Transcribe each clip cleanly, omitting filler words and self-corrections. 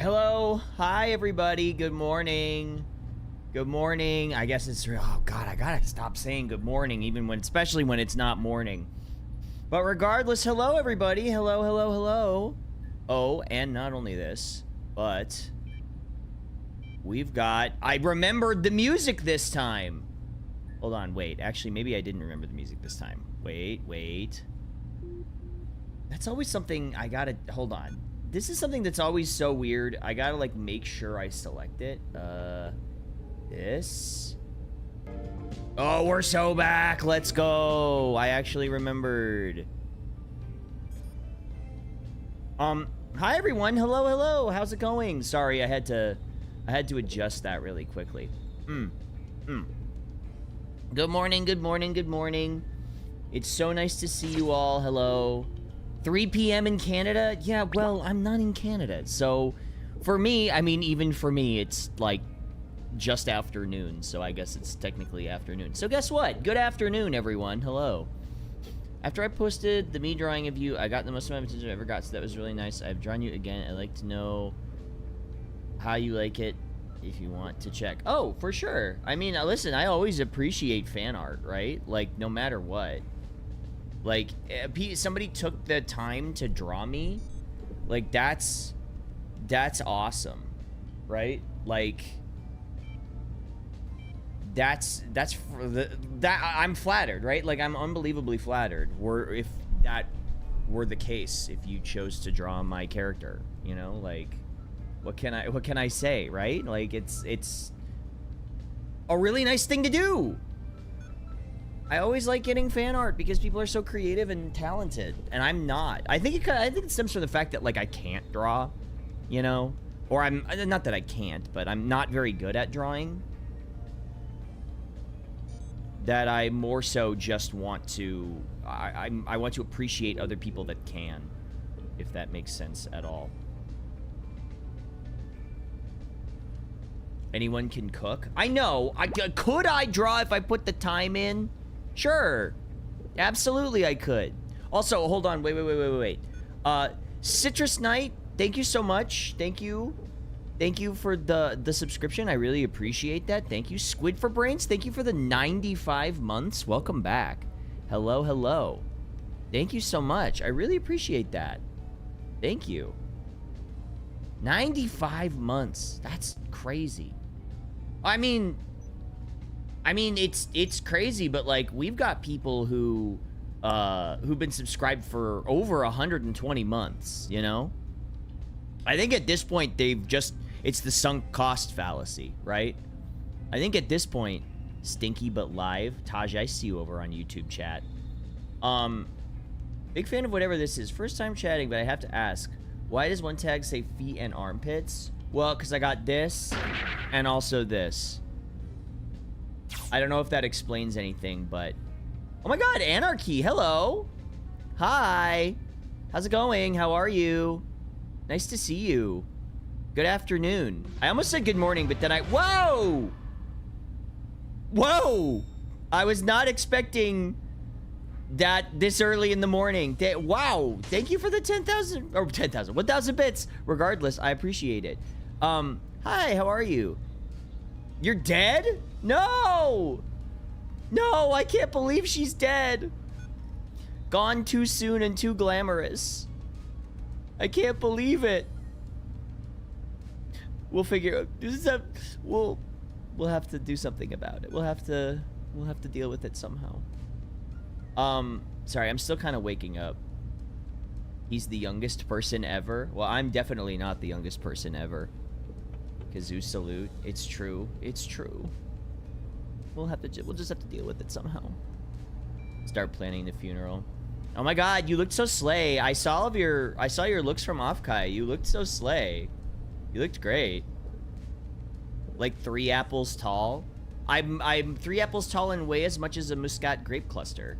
Hello. Hi, everybody. Good morning. Good morning. I guess it's... Oh, God, I gotta stop saying good morning, especially when it's not morning. But regardless, hello, everybody. Hello, hello, hello. Oh, and not only this, but... we've got... I remembered the music this time. Hold on, wait. Actually, maybe I didn't remember the music this time. Wait. That's always something I gotta... Hold on. This is something that's always so weird. I gotta, like, make sure I select it. This. Oh, we're so back. Let's go. I actually remembered. Hi, everyone. Hello, hello. How's it going? Sorry, I had to adjust that really quickly. Good morning, good morning, good morning. It's so nice to see you all. Hello. 3 p.m. in Canada? Yeah, well, I'm not in Canada. So, for me, I mean, even for me, it's like just afternoon. So, I guess it's technically afternoon. So, guess what? Good afternoon, everyone. Hello. After I posted the me drawing of you, I got the most amount of attention I ever got. So, that was really nice. I've drawn you again. I'd like to know how you like it if you want to check. Oh, for sure. I mean, listen, I always appreciate fan art, right? Like, no matter what. Like, somebody took the time to draw me. Like, that's awesome, right? Like, I'm flattered, right? Like, I'm unbelievably flattered. If that were the case, if you chose to draw my character, you know, like, what can I say, right? Like, it's a really nice thing to do. I always like getting fan art because people are so creative and talented, and I'm not. I think it stems from the fact that, like, I can't draw, you know, or I'm not that I can't, but I'm not very good at drawing. That I more so just want to I want to appreciate other people that can, if that makes sense at all. Anyone can cook? I know. Could I draw if I put the time in? Sure. Absolutely I could. Also, hold on. Wait. Citrus Knight, thank you so much. Thank you. Thank you for the subscription. I really appreciate that. Thank you. Squid for Brains, thank you for the 95 months. Welcome back. Hello, hello. Thank you so much. I really appreciate that. Thank you. 95 months. That's crazy. I mean, it's crazy, but, like, we've got people who've been subscribed for over 120 months, you know? I think at this point, it's the sunk cost fallacy, right? I think at this point, Stinky But Live, Taj, I see you over on YouTube chat. Big fan of whatever this is. First time chatting, but I have to ask, why does one tag say feet and armpits? Well, because I got this and also this. I don't know if that explains anything, but... Oh my god, Anarchy, hello! Hi! How's it going? How are you? Nice to see you. Good afternoon. I almost said good morning, but then Whoa! Whoa! I was not expecting that this early in the morning. Wow! Thank you for the 10,000... Or 10,000. 1,000 bits. Regardless, I appreciate it. Hi, how are you? You're dead? No! No, I can't believe she's dead. Gone too soon and too glamorous. I can't believe it. We'll figure out. We'll have to do something about it. We'll have to deal with it somehow. Sorry, I'm still kind of waking up. He's the youngest person ever. Well, I'm definitely not the youngest person ever. Kazoo salute. It's true. It's true. We'll just have to deal with it somehow. Start planning the funeral. Oh my god, you looked so slay. I saw your looks from Offkai. You looked so slay. You looked great. Like 3 apples tall. I'm 3 apples tall and weigh as much as a Muscat grape cluster.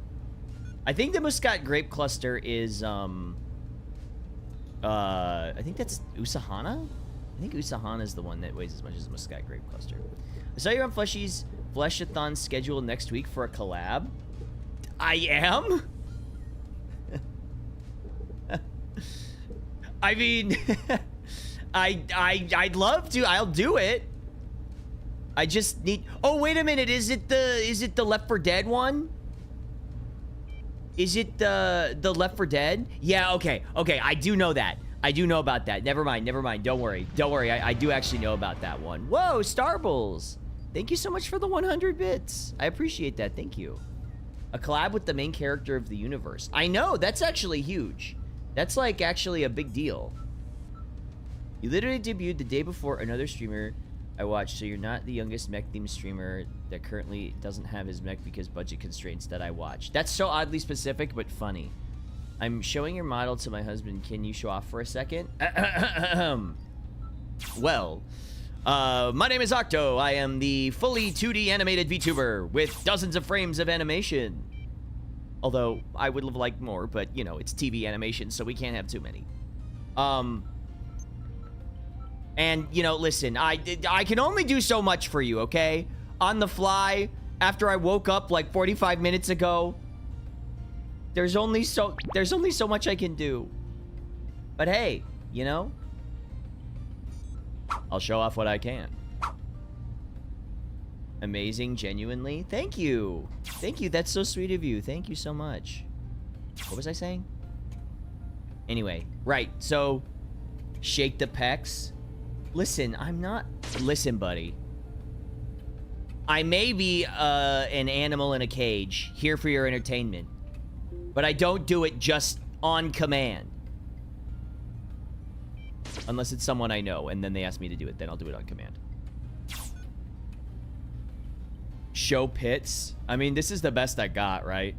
I think the Muscat grape cluster is I think that's Usahana? I think Usahana is the one that weighs as much as a Muscat grape cluster. I saw you're on Fleshy's Fleshathon scheduled next week for a collab. I am? I mean, I'd love to. I'll do it. I just need... Oh, wait a minute. Is it the Left 4 Dead one? Is it the Left 4 Dead? Yeah, okay. Okay, I do know that. I do know about that. Never mind. Don't worry. I do actually know about that one. Whoa, Starbles. Thank you so much for the 100 bits. I appreciate that. Thank you. A collab with the main character of the universe. I know. That's actually huge. That's like actually a big deal. You literally debuted the day before another streamer I watched, so you're not the youngest mech-themed streamer that currently doesn't have his mech because budget constraints that I watch. That's so oddly specific, but funny. I'm showing your model to my husband. Can you show off for a second? Well, my name is Octo. I am the fully 2D animated VTuber with dozens of frames of animation. Although, I would have liked more, but, you know, it's TV animation, so we can't have too many. And, you know, listen, I can only do so much for you, okay? On the fly, after I woke up like 45 minutes ago, there's only so much I can do. But hey, you know, I'll show off what I can. Amazing, genuinely. Thank you. Thank you. That's so sweet of you. Thank you so much. What was I saying? Anyway, right. So, shake the pecs. Listen, I'm not... Listen, buddy. I may be an animal in a cage, here for your entertainment. But I don't do it just on command. Unless it's someone I know, and then they ask me to do it, then I'll do it on command. Show pits. I mean, this is the best I got, right?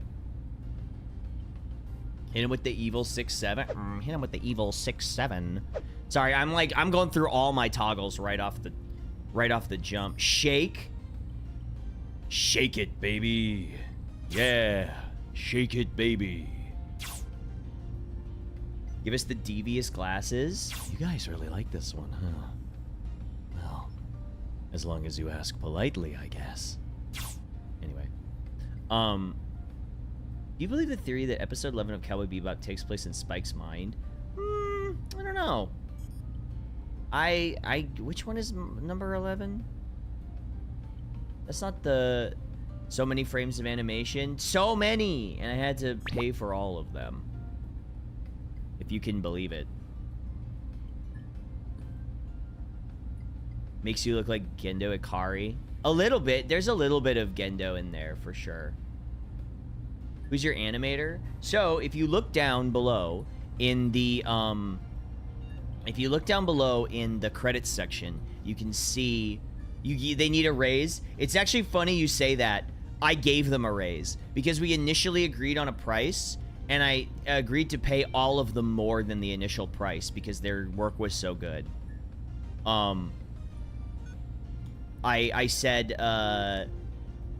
Hit him with the evil 6-7. Hit him with the evil 6-7. Sorry, I'm going through all my toggles right off the jump. Shake. Shake it, baby. Yeah. Shake it, baby. Give us the devious glasses. You guys really like this one, huh? Well, as long as you ask politely, I guess. Anyway. Do you believe the theory that episode 11 of Cowboy Bebop takes place in Spike's mind? I don't know. Which one is number 11? That's not the... So many frames of animation. So many! And I had to pay for all of them. If you can believe it. Makes you look like Gendo Ikari. A little bit. There's a little bit of Gendo in there, for sure. Who's your animator? So, if you look down below in the, if you look down below in the credits section, you can see... they need a raise. It's actually funny you say that. I gave them a raise because we initially agreed on a price, and I agreed to pay all of them more than the initial price because their work was so good. I said,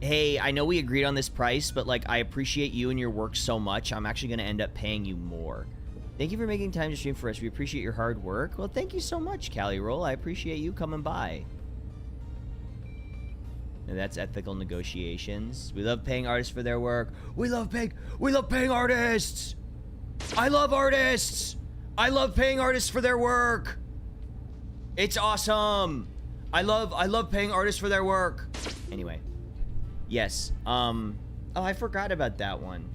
hey, I know we agreed on this price, but like I appreciate you and your work so much. I'm actually going to end up paying you more. Thank you for making time to stream for us. We appreciate your hard work. Well, thank you so much, Cali Roll. I appreciate you coming by. And that's ethical negotiations. We love paying artists for their work. We love paying artists. I love artists. I love paying artists for their work. It's awesome. I love paying artists for their work. Anyway. Yes. Oh, I forgot about that one.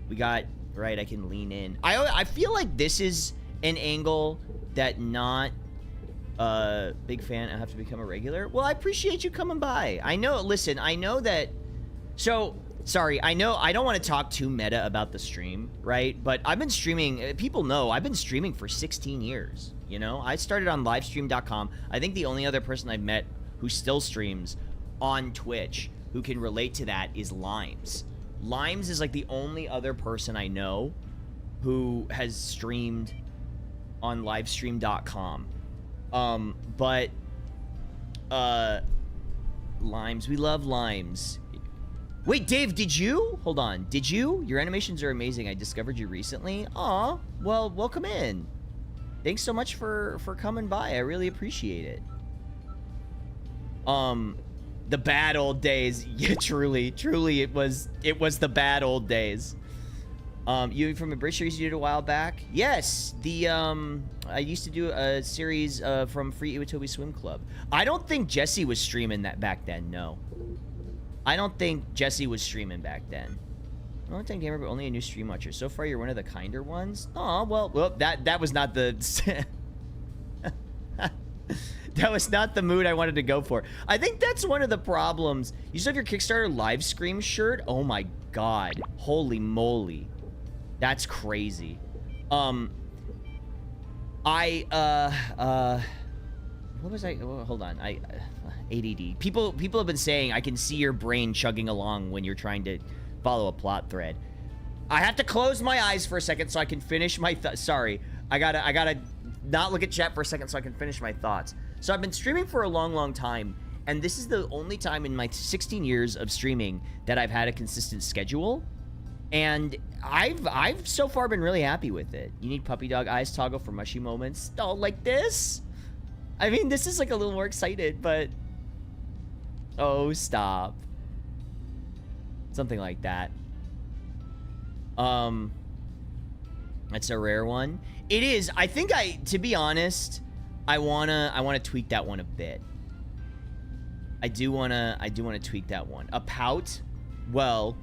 We got... Right, I can lean in. I feel like this is an angle that not... big fan, I have to become a regular. Well, I appreciate you coming by. I know, listen, I know that... So, sorry, I know I don't want to talk too meta about the stream, right? But I've been streaming... People know, I've been streaming for 16 years, you know? I started on livestream.com. I think the only other person I've met who still streams on Twitch who can relate to that is Limes. Limes is like the only other person I know who has streamed on livestream.com. Limes. We love Limes. Wait, Dave, did you? Hold on. Did you? Your animations are amazing. I discovered you recently. Aw. Well, welcome in. Thanks so much for coming by. I really appreciate it. The bad old days. Yeah, truly it was the bad old days. You from a British series you did a while back? Yes, the I used to do a series from Free Iwatobi Swim Club. I don't think Jesse was streaming that back then. No, I don't think Jesse was streaming back then. Long time gamer, but only a new stream watcher. So far, you're one of the kinder ones. Oh well, that was not the that was not the mood I wanted to go for. I think that's one of the problems. You still have your Kickstarter live stream shirt. Oh my god, holy moly. That's crazy. What was I? Oh, hold on. ADD. People have been saying I can see your brain chugging along when you're trying to follow a plot thread. I have to close my eyes for a second so I can finish my sorry. I gotta not look at chat for a second so I can finish my thoughts. So I've been streaming for a long time, and this is the only time in my 16 years of streaming that I've had a consistent schedule. And I've so far been really happy with it. You need puppy dog eyes toggle for mushy moments. Oh, like this? I mean, this is like a little more excited, but... Oh, stop. Something like that. That's a rare one. It is. I think to be honest, I wanna tweak that one a bit. I do wanna tweak that one. A pout? Well...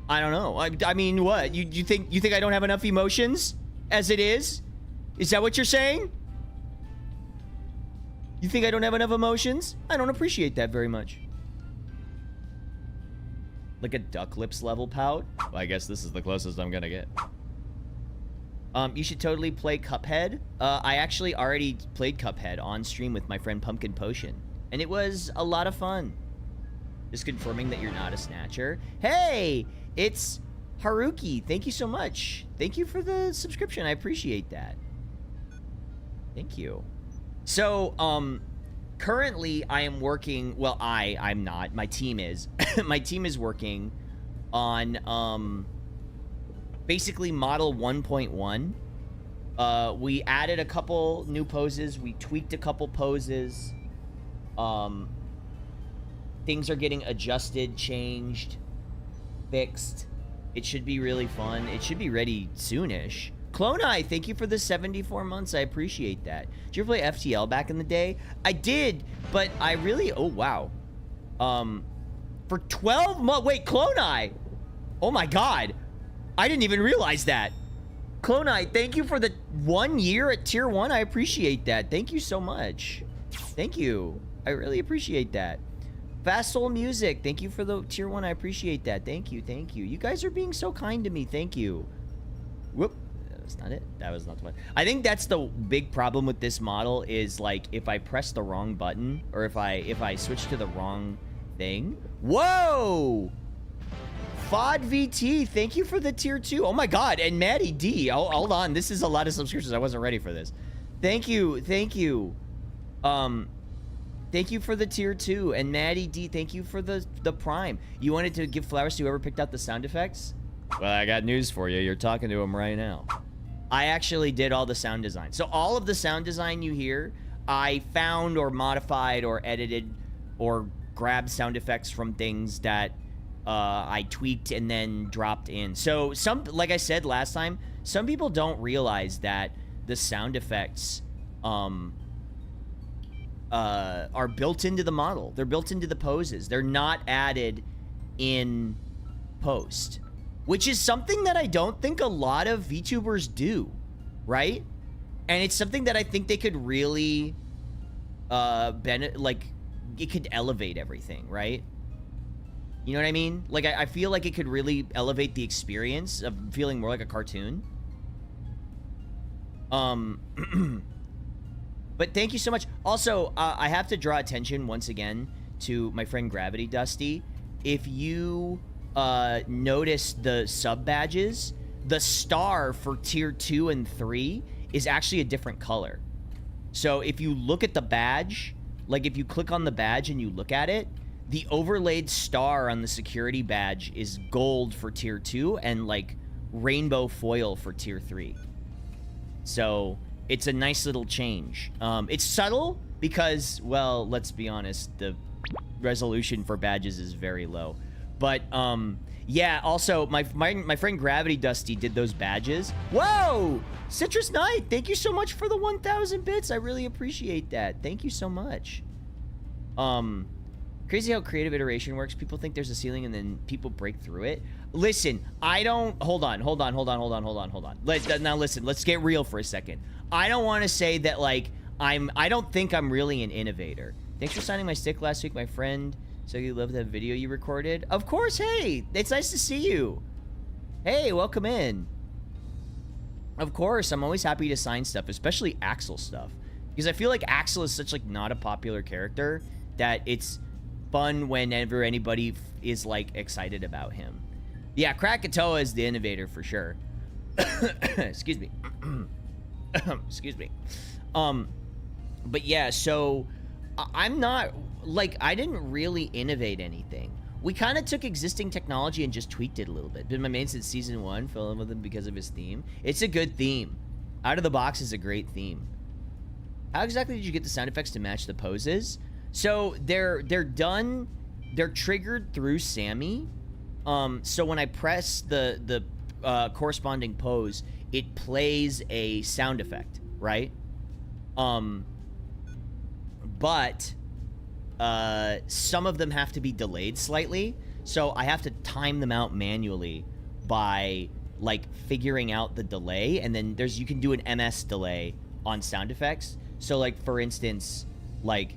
I don't know. I mean, what? You think I don't have enough emotions as it is? Is that what you're saying? You think I don't have enough emotions? I don't appreciate that very much. Like a duck lips level pout? Well, I guess this is the closest I'm gonna get. You should totally play Cuphead. I actually already played Cuphead on stream with my friend Pumpkin Potion, and it was a lot of fun. Just confirming that you're not a snatcher. Hey! It's Haruki. Thank you so much. Thank you for the subscription. I appreciate that. Thank you. So, currently I am working, well, I'm not. My team is. My team is working on, basically model 1.1. We added a couple new poses. We tweaked a couple poses. Things are getting adjusted, changed, fixed. It should be really fun. It should be ready soonish. Clonai, thank you for the 74 months. I appreciate that. Did you ever play FTL back in the day? I did, but I really... Oh, wow. For 12 months... Wait, Clonai! Oh, my God. I didn't even realize that. Clonai, thank you for the 1 year at Tier 1. I appreciate that. Thank you so much. Thank you. I really appreciate that. Fast Soul Music, thank you for the Tier 1. I appreciate that. Thank you, thank you. You guys are being so kind to me. Thank you. Whoop. That's not it. That was not the one. I think that's the big problem with this model is, like, if I press the wrong button or if I switch to the wrong thing. Whoa! FOD VT, thank you for the Tier 2. Oh, my God. And Maddie D. Oh, hold on. This is a lot of subscriptions. I wasn't ready for this. Thank you. Thank you. Thank you for the Tier 2. And Maddie D, thank you for the Prime. You wanted to give flowers to whoever picked out the sound effects? Well, I got news for you. You're talking to him right now. I actually did all the sound design. So all of the sound design you hear, I found or modified or edited or grabbed sound effects from things that I tweaked and then dropped in. So like I said last time, some people don't realize that the sound effects are built into the model. They're built into the poses. They're not added in post, which is something that I don't think a lot of VTubers do, right? And it's something that I think they could really like, it could elevate everything, right? You know what I mean? Like, I feel like it could really elevate the experience of feeling more like a cartoon. But thank you so much. Also, I have to draw attention once again to my friend Gravity Dusty. If you notice the sub badges, the star for Tier 2 and 3 is actually a different color. So if you look at the badge, like if you click on the badge and you look at it, the overlaid star on the security badge is gold for Tier 2 and like rainbow foil for Tier 3. So it's a nice little change. It's subtle because, well, let's be honest, the resolution for badges is very low. But yeah. Also, my friend Gravity Dusty did those badges. Whoa, Citrus Knight, thank you so much for the 1,000 bits. I really appreciate that. Thank you so much. Crazy how creative iteration works. People think there's a ceiling and then people break through it. Listen, I don't... Hold on. Now listen, let's get real for a second. I don't want to say that, like, I don't think I'm really an innovator. Thanks for signing my stick last week, my friend. So you love that video you recorded? Of course, hey! It's nice to see you. Hey, welcome in. Of course, I'm always happy to sign stuff, especially Axel stuff. Because I feel like Axel is such, like, not a popular character that it's fun whenever anybody is, like, excited about him. Yeah, Krakatoa is the innovator for sure. Excuse me. Excuse me. But yeah, so I'm not, like, I didn't really innovate anything. We kind of took existing technology and just tweaked it a little bit. Been my main since season 1, fell in with him because of his theme. It's a good theme. Out of the box is a great theme. How exactly did you get the sound effects to match the poses? So they're done, they're triggered through Sammy. So when I press the corresponding pose, it plays a sound effect, right? But some of them have to be delayed slightly, so I have to time them out manually by, like, figuring out the delay, and then you can do an MS delay on sound effects. So, like, for instance, like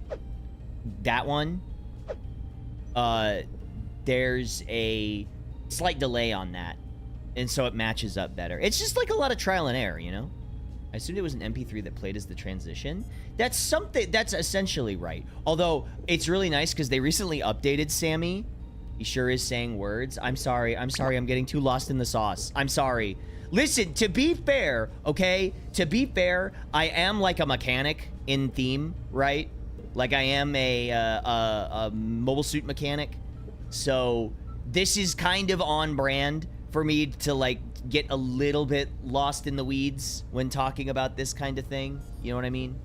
that one, there's a slight delay on that, and so it matches up better. It's just like a lot of trial and error, you know? I assumed it was an MP3 that played as the transition. That's something, that's essentially right. Although, it's really nice because they recently updated Sammy. He sure is saying words. I'm sorry, I'm getting too lost in the sauce. I'm sorry. Listen, to be fair, okay? To be fair, I am like a mechanic in theme, right? Like I am a mobile suit mechanic. So this is kind of on brand for me to, like, get a little bit lost in the weeds when talking about this kind of thing. You know what I mean?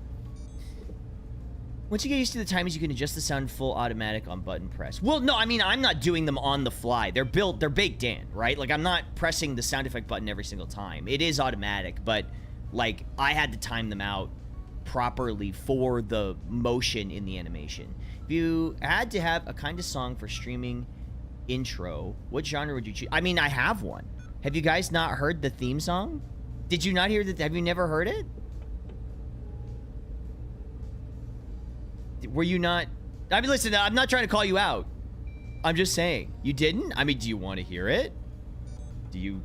Once you get used to the timings, you can adjust the sound full automatic on button press. Well, no, I mean, I'm not doing them on the fly. They're baked in, right? Like, I'm not pressing the sound effect button every single time. It is automatic, but, like, I had to time them out properly for the motion in the animation. If you had to have a kind of song for streaming intro, what genre would you choose? I mean, I have one. Have you guys not heard the theme song? Did you not hear that? Have you never heard it? Were you not? I mean, listen, I'm not trying to call you out. I'm just saying. You didn't? I mean, do you want to hear it? Do you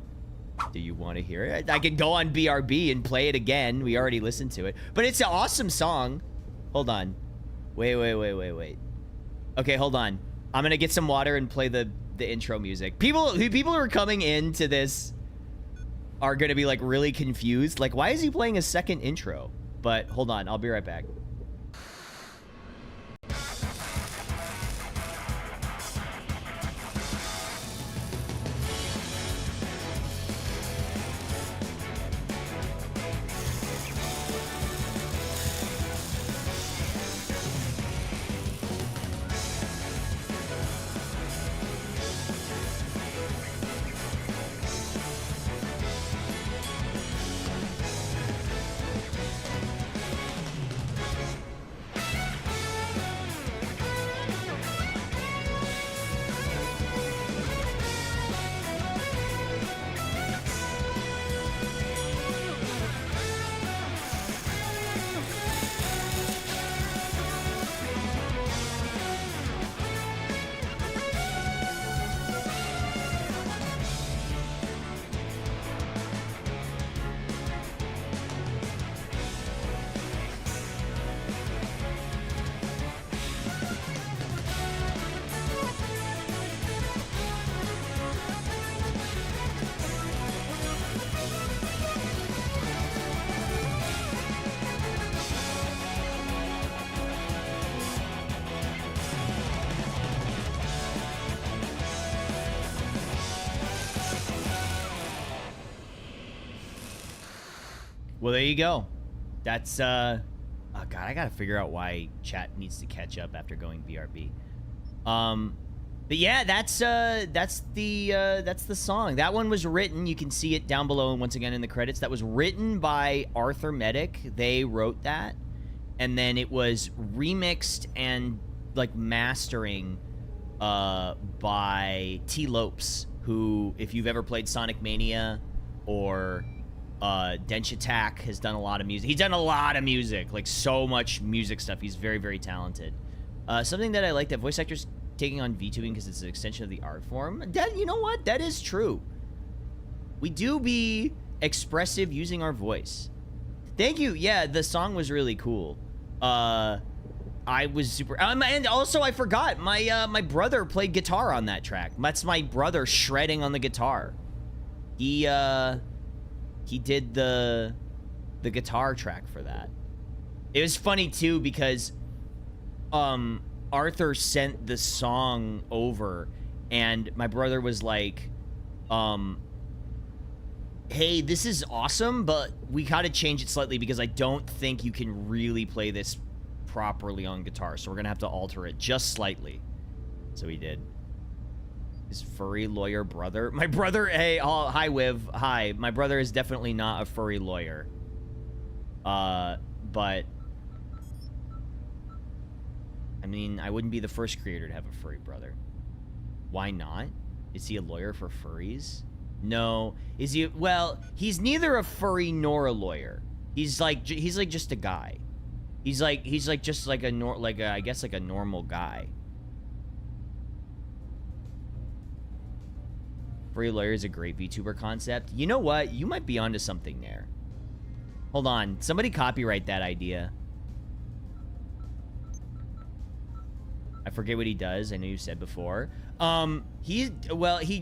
want to hear it? I can go on BRB and play it again. We already listened to it. But it's an awesome song. Hold on. Wait. Okay, hold on. I'm going to get some water and play the intro music. People who are coming into this are going to be, like, really confused. Like, why is he playing a second intro? But hold on. I'll be right back. Well, there you go. That's, oh God, I gotta figure out why chat needs to catch up after going BRB. But yeah, that's the song. That one was written. You can see it down below, and once again in the credits. That was written by Arthur Medic. They wrote that, and then it was remixed and like mastering by T. Lopes, who, if you've ever played Sonic Mania or Dench Attack, has done a lot of music. He's done a lot of music, like so much music stuff. He's very, very talented. Something that I like, that voice actors taking on VTubing because it's an extension of the art form. That, you know what? That is true. We do be expressive using our voice. Thank you. Yeah, the song was really cool. I was super... and also, I forgot. My brother played guitar on that track. That's my brother shredding on the guitar. He did the guitar track for that. It was funny, too, because... Arthur sent the song over, and my brother was like, hey, this is awesome, but we gotta change it slightly because I don't think you can really play this properly on guitar, so we're gonna have to alter it just slightly. So he did. His furry lawyer brother? My brother, hey, hi, Wiv. Hi. My brother is definitely not a furry lawyer. But... I mean, I wouldn't be the first creator to have a furry brother. Why not? Is he a lawyer for furries? No. Is he? Well, he's neither a furry nor a lawyer. He's like just a guy. He's like just like I guess like a normal guy. Furry lawyer is a great VTuber concept. You know what? You might be onto something there. Hold on. Somebody copyright that idea. I forget what he does. I know you said before. He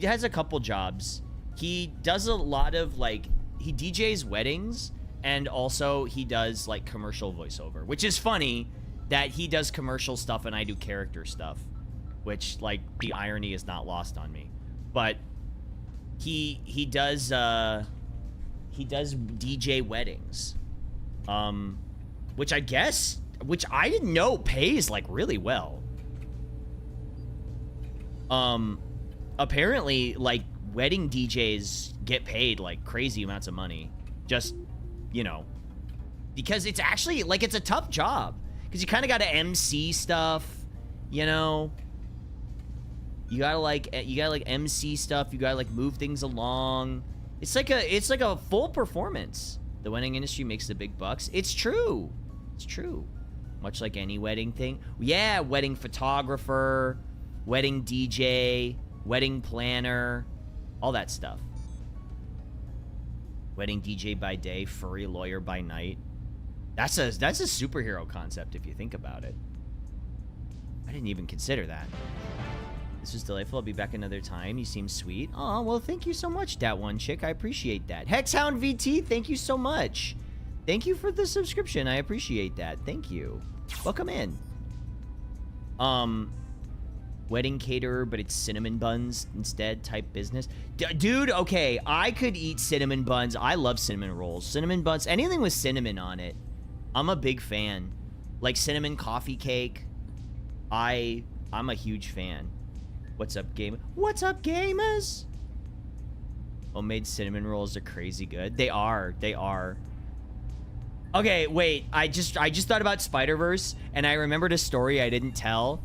has a couple jobs. He does a lot of, like, he DJs weddings, and also he does, like, commercial voiceover, which is funny that he does commercial stuff and I do character stuff, which, like, the irony is not lost on me. But he does DJ weddings, which I didn't know pays, like, really well. Apparently, like, wedding DJs get paid, like, crazy amounts of money. Just, you know. Because it's actually, like, it's a tough job. Because you kind of got to MC stuff, you know. You gotta, like, MC stuff. You gotta, like, move things along. It's like a full performance. The wedding industry makes the big bucks. It's true. It's true. Much like any wedding thing. Yeah, wedding photographer... wedding DJ, wedding planner, all that stuff. Wedding DJ by day, furry lawyer by night. That's a superhero concept if you think about it. I didn't even consider that. This was delightful. I'll be back another time. You seem sweet. Oh, well, thank you so much, that one chick. I appreciate that. Hexhound VT, thank you so much. Thank you for the subscription. I appreciate that. Thank you. Welcome in. Wedding caterer, but it's cinnamon buns instead type business. Dude, okay, I could eat cinnamon buns. I love cinnamon rolls. Cinnamon buns, anything with cinnamon on it. I'm a big fan. Like cinnamon coffee cake. I'm a huge fan. What's up, game? What's up, gamers? Homemade cinnamon rolls are crazy good. They are. They are. Okay, wait. I just thought about Spider-Verse, and I remembered a story I didn't tell.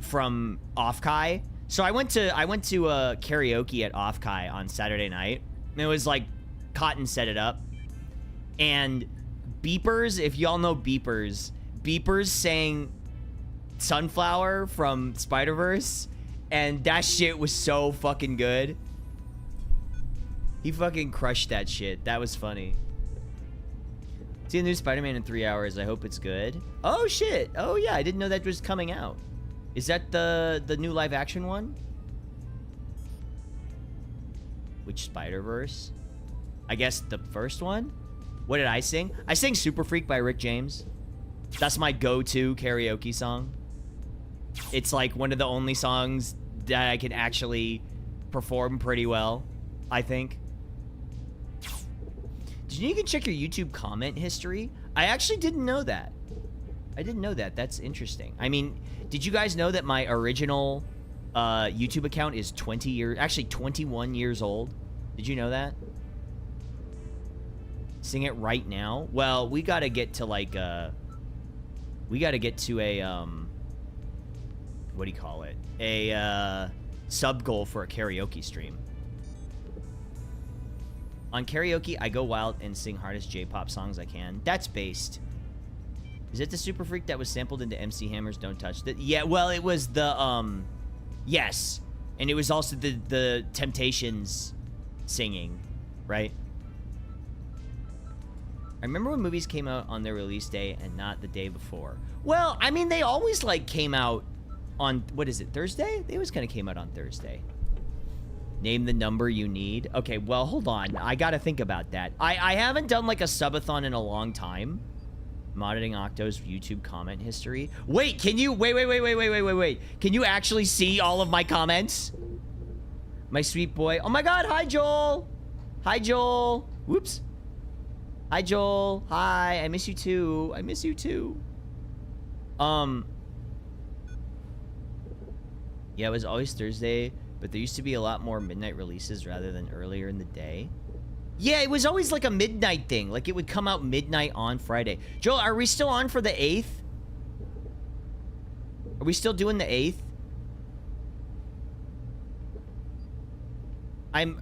From Offkai. So I went to karaoke at Offkai on Saturday night. And it was like Cotton set it up. And Beepers, if y'all know Beepers sang Sunflower from Spider-Verse, and that shit was so fucking good. He fucking crushed that shit. That was funny. See the new Spider-Man in 3 hours. I hope it's good. Oh shit. Oh yeah, I didn't know that was coming out. Is that the new live action one? Which Spider-Verse? I guess the first one? What did I sing? I sang Super Freak by Rick James. That's my go-to karaoke song. It's like one of the only songs that I can actually perform pretty well, I think. Did you can check your YouTube comment history? I actually didn't know that. I didn't know that. That's interesting. I mean, did you guys know that my original YouTube account is 21 years old? Did you know that? Sing it right now? Well, we gotta get to like we gotta get to a what do you call it? A sub goal for a karaoke stream. On karaoke, I go wild and sing hardest J-pop songs I can. That's based. Is it the Super Freak that was sampled into MC Hammer's Don't Touch That? Yeah, well, it was the yes. And it was also the Temptations singing, right? I remember when movies came out on their release day and not the day before. Well, I mean, they always, like, came out on, what is it, Thursday? They always kind of came out on Thursday. Name the number you need. Okay, well, hold on. I gotta think about that. I haven't done, like, a subathon in a long time. Modding Octo's YouTube comment history. Wait, can you, wait. Can you actually see all of my comments? My sweet boy. Oh my God, hi, Joel. Hi, Joel. Whoops. Hi, Joel. Hi. I miss you too. I miss you too. Yeah, it was always Thursday, but there used to be a lot more midnight releases rather than earlier in the day. Yeah, it was always like a midnight thing. Like it would come out midnight on Friday. Joel, are we still on for the 8th? Are we still doing the 8th?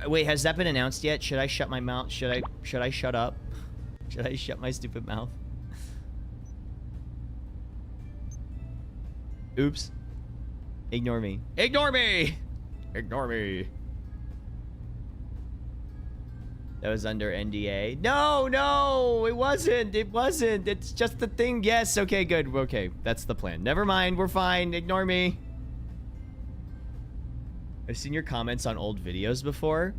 Wait, has that been announced yet? Should I shut my mouth? Should I shut up? Should I shut my stupid mouth? Oops. Ignore me. Ignore me! Ignore me. That was under NDA. No, it wasn't. It wasn't. It's just the thing. Yes, okay, good. Okay, that's the plan. Never mind, we're fine. Ignore me. I've seen your comments on old videos before.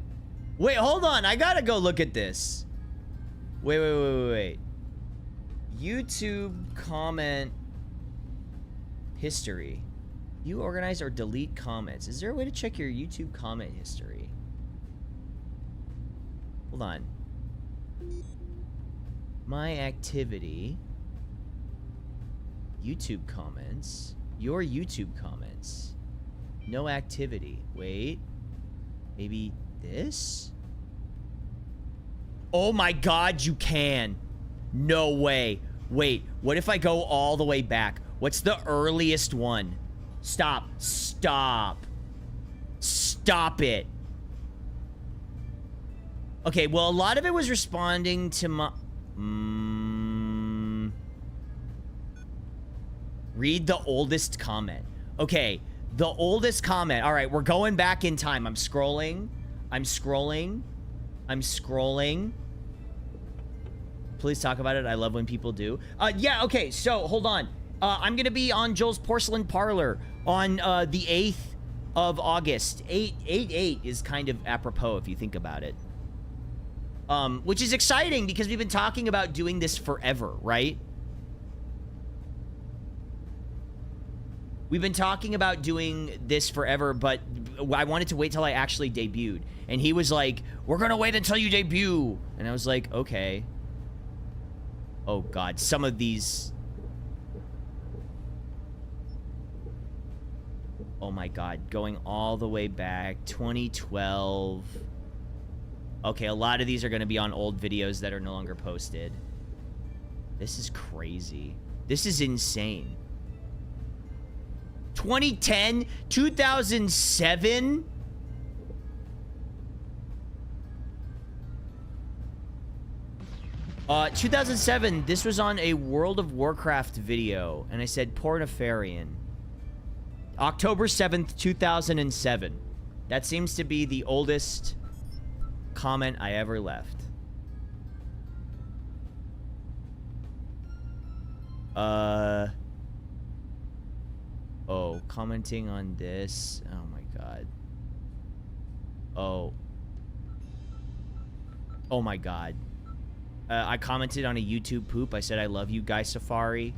Wait, hold on. I gotta go look at this. Wait. YouTube comment history. You organize or delete comments. Is there a way to check your YouTube comment history? Hold on. My activity. YouTube comments. Your YouTube comments. No activity. Wait. Maybe this? Oh my God, you can. No way. Wait, what if I go all the way back? What's the earliest one? Stop. Stop it. Okay, well, a lot of it was responding to my... Read the oldest comment. Okay, the oldest comment. All right, we're going back in time. I'm scrolling. Please talk about it. I love when people do. Yeah, okay, so hold on. I'm gonna be on Joel's Porcelain Parlor on the 8th of August. 8/8 is kind of apropos if you think about it. Which is exciting because we've been talking about doing this forever, right? We've been talking about doing this forever, but I wanted to wait till I actually debuted. And he was like, we're gonna wait until you debut. And I was like, okay. Oh God, some of these... Oh my God, going all the way back, 2012. Okay, a lot of these are gonna be on old videos that are no longer posted. This is crazy. This is insane. 2010, 2007. Uh, 2007, this was on a World of Warcraft video, and I said Pornifarian. October 7th, 2007. That seems to be the oldest comment I ever left. Oh, commenting on this. Oh my God. Oh. Oh my God. I commented on a YouTube poop. I said, I love you, Guy Safari.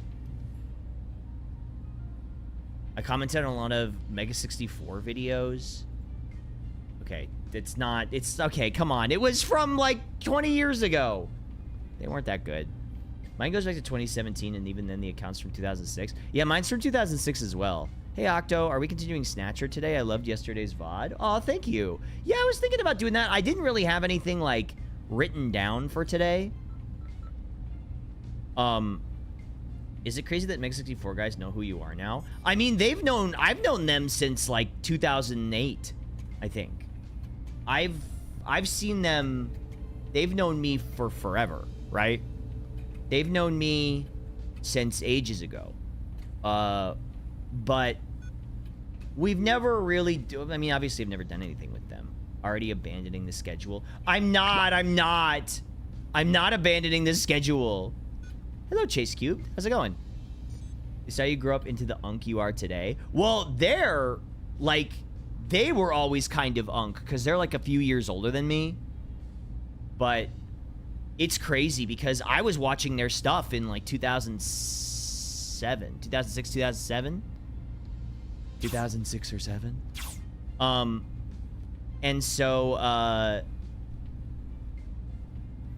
I commented on a lot of Mega 64 videos. Okay, it's not... It's... Okay, come on. It was from, like, 20 years ago. They weren't that good. Mine goes back to 2017, and even then the account's from 2006. Yeah, mine's from 2006 as well. Hey, Octo, are we continuing Snatcher today? I loved yesterday's VOD. Oh, thank you. Yeah, I was thinking about doing that. I didn't really have anything, like, written down for today. Is it crazy that Meg64 guys know who you are now? I mean, I've known them since, like, 2008, I think. I've seen them, they've known me for forever, right? They've known me since ages ago. But we've never really I mean, obviously I've never done anything with them. Already abandoning the schedule. I'm not abandoning the schedule. Hello, Chase Cube. How's it going? Is how you grew up into the unk you are today? Well, they were always kind of unk because they're like a few years older than me. But it's crazy because I was watching their stuff in like 2007, 2006, 2007, 2006 or 7. And so,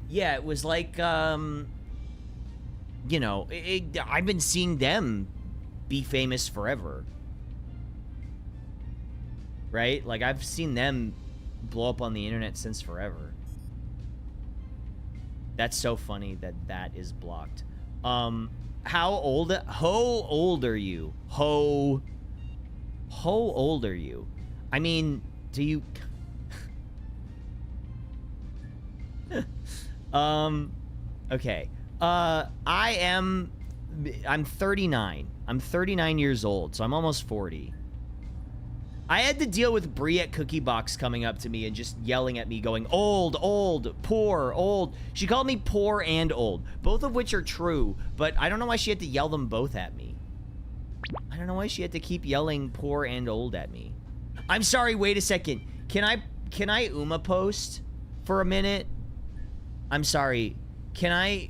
yeah, it was like, you know, I've been seeing them be famous forever. Right? Like, I've seen them blow up on the internet since forever. That's so funny that that is blocked. How old are you? How old are you? I mean, do you... Okay. I'm 39. I'm 39 years old, so I'm almost 40. I had to deal with Brie at Cookie Box coming up to me and just yelling at me going, old, old, poor, old. She called me poor and old, both of which are true, but I don't know why she had to yell them both at me. I don't know why she had to keep yelling poor and old at me. I'm sorry, wait a second. Can I Uma post for a minute? I'm sorry. Can I...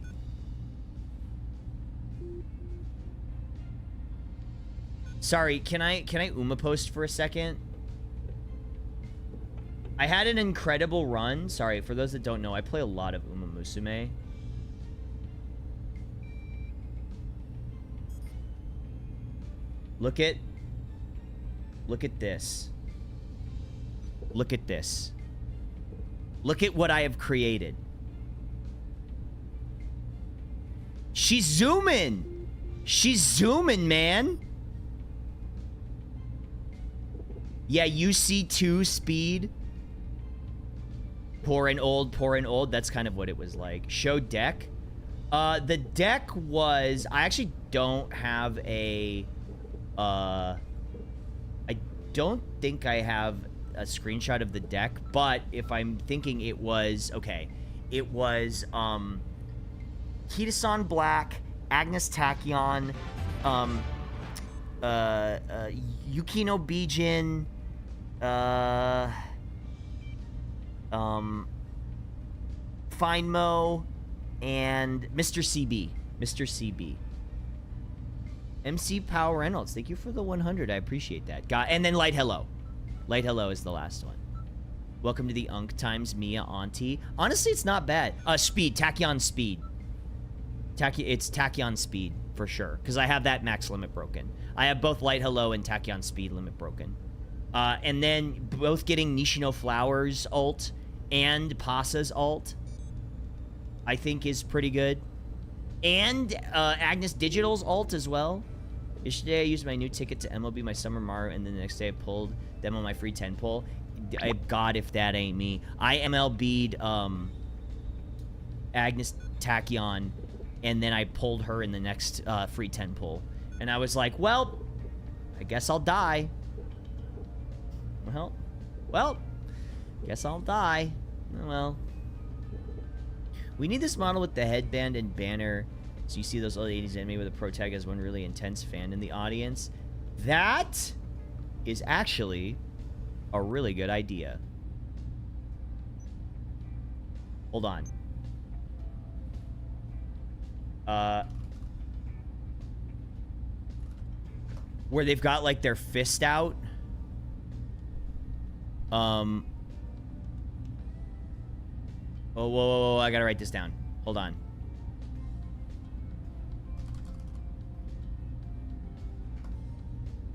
Sorry, can I Uma post for a second? I had an incredible run. Sorry, for those that don't know, I play a lot of Uma Musume. Look at this. Look at this. Look at what I have created. She's zooming. She's zooming, man. Yeah, UC2 speed. Poor and old. That's kind of what it was like. Show deck. The deck was... I actually don't have a... I don't think I have a screenshot of the deck, but if I'm thinking it was... Okay. It was, Kitasan Black, Agnes Tachyon, Yukino Bijin, Fine-Mo, and Mr. CB. Mr. CB. MC Power Reynolds, thank you for the 100. I appreciate that. And then Light Hello. Light Hello is the last one. Welcome to the Unk times Mia Auntie. Honestly, it's not bad. Speed. Tachyon Speed. It's Tachyon Speed, for sure. Because I have that max limit broken. I have both Light Hello and Tachyon Speed limit broken. And then both getting Nishino Flowers ult and Pasa's ult, I think is pretty good. And Agnes Digital's ult as well. Yesterday I used my new ticket to MLB my Summer Mario, and then the next day I pulled them on my free 10 pull. God, if that ain't me. I MLB'd Agnes Tachyon, and then I pulled her in the next free 10 pull. And I was like, well, I guess I'll die. Well, guess I'll die. Well. We need this model with the headband and banner, so you see those old 80s anime where the pro tag has one really intense fan in the audience. That is actually a really good idea. Hold on. Where they've got, like, their fist out. Oh, whoa, I gotta write this down. Hold on.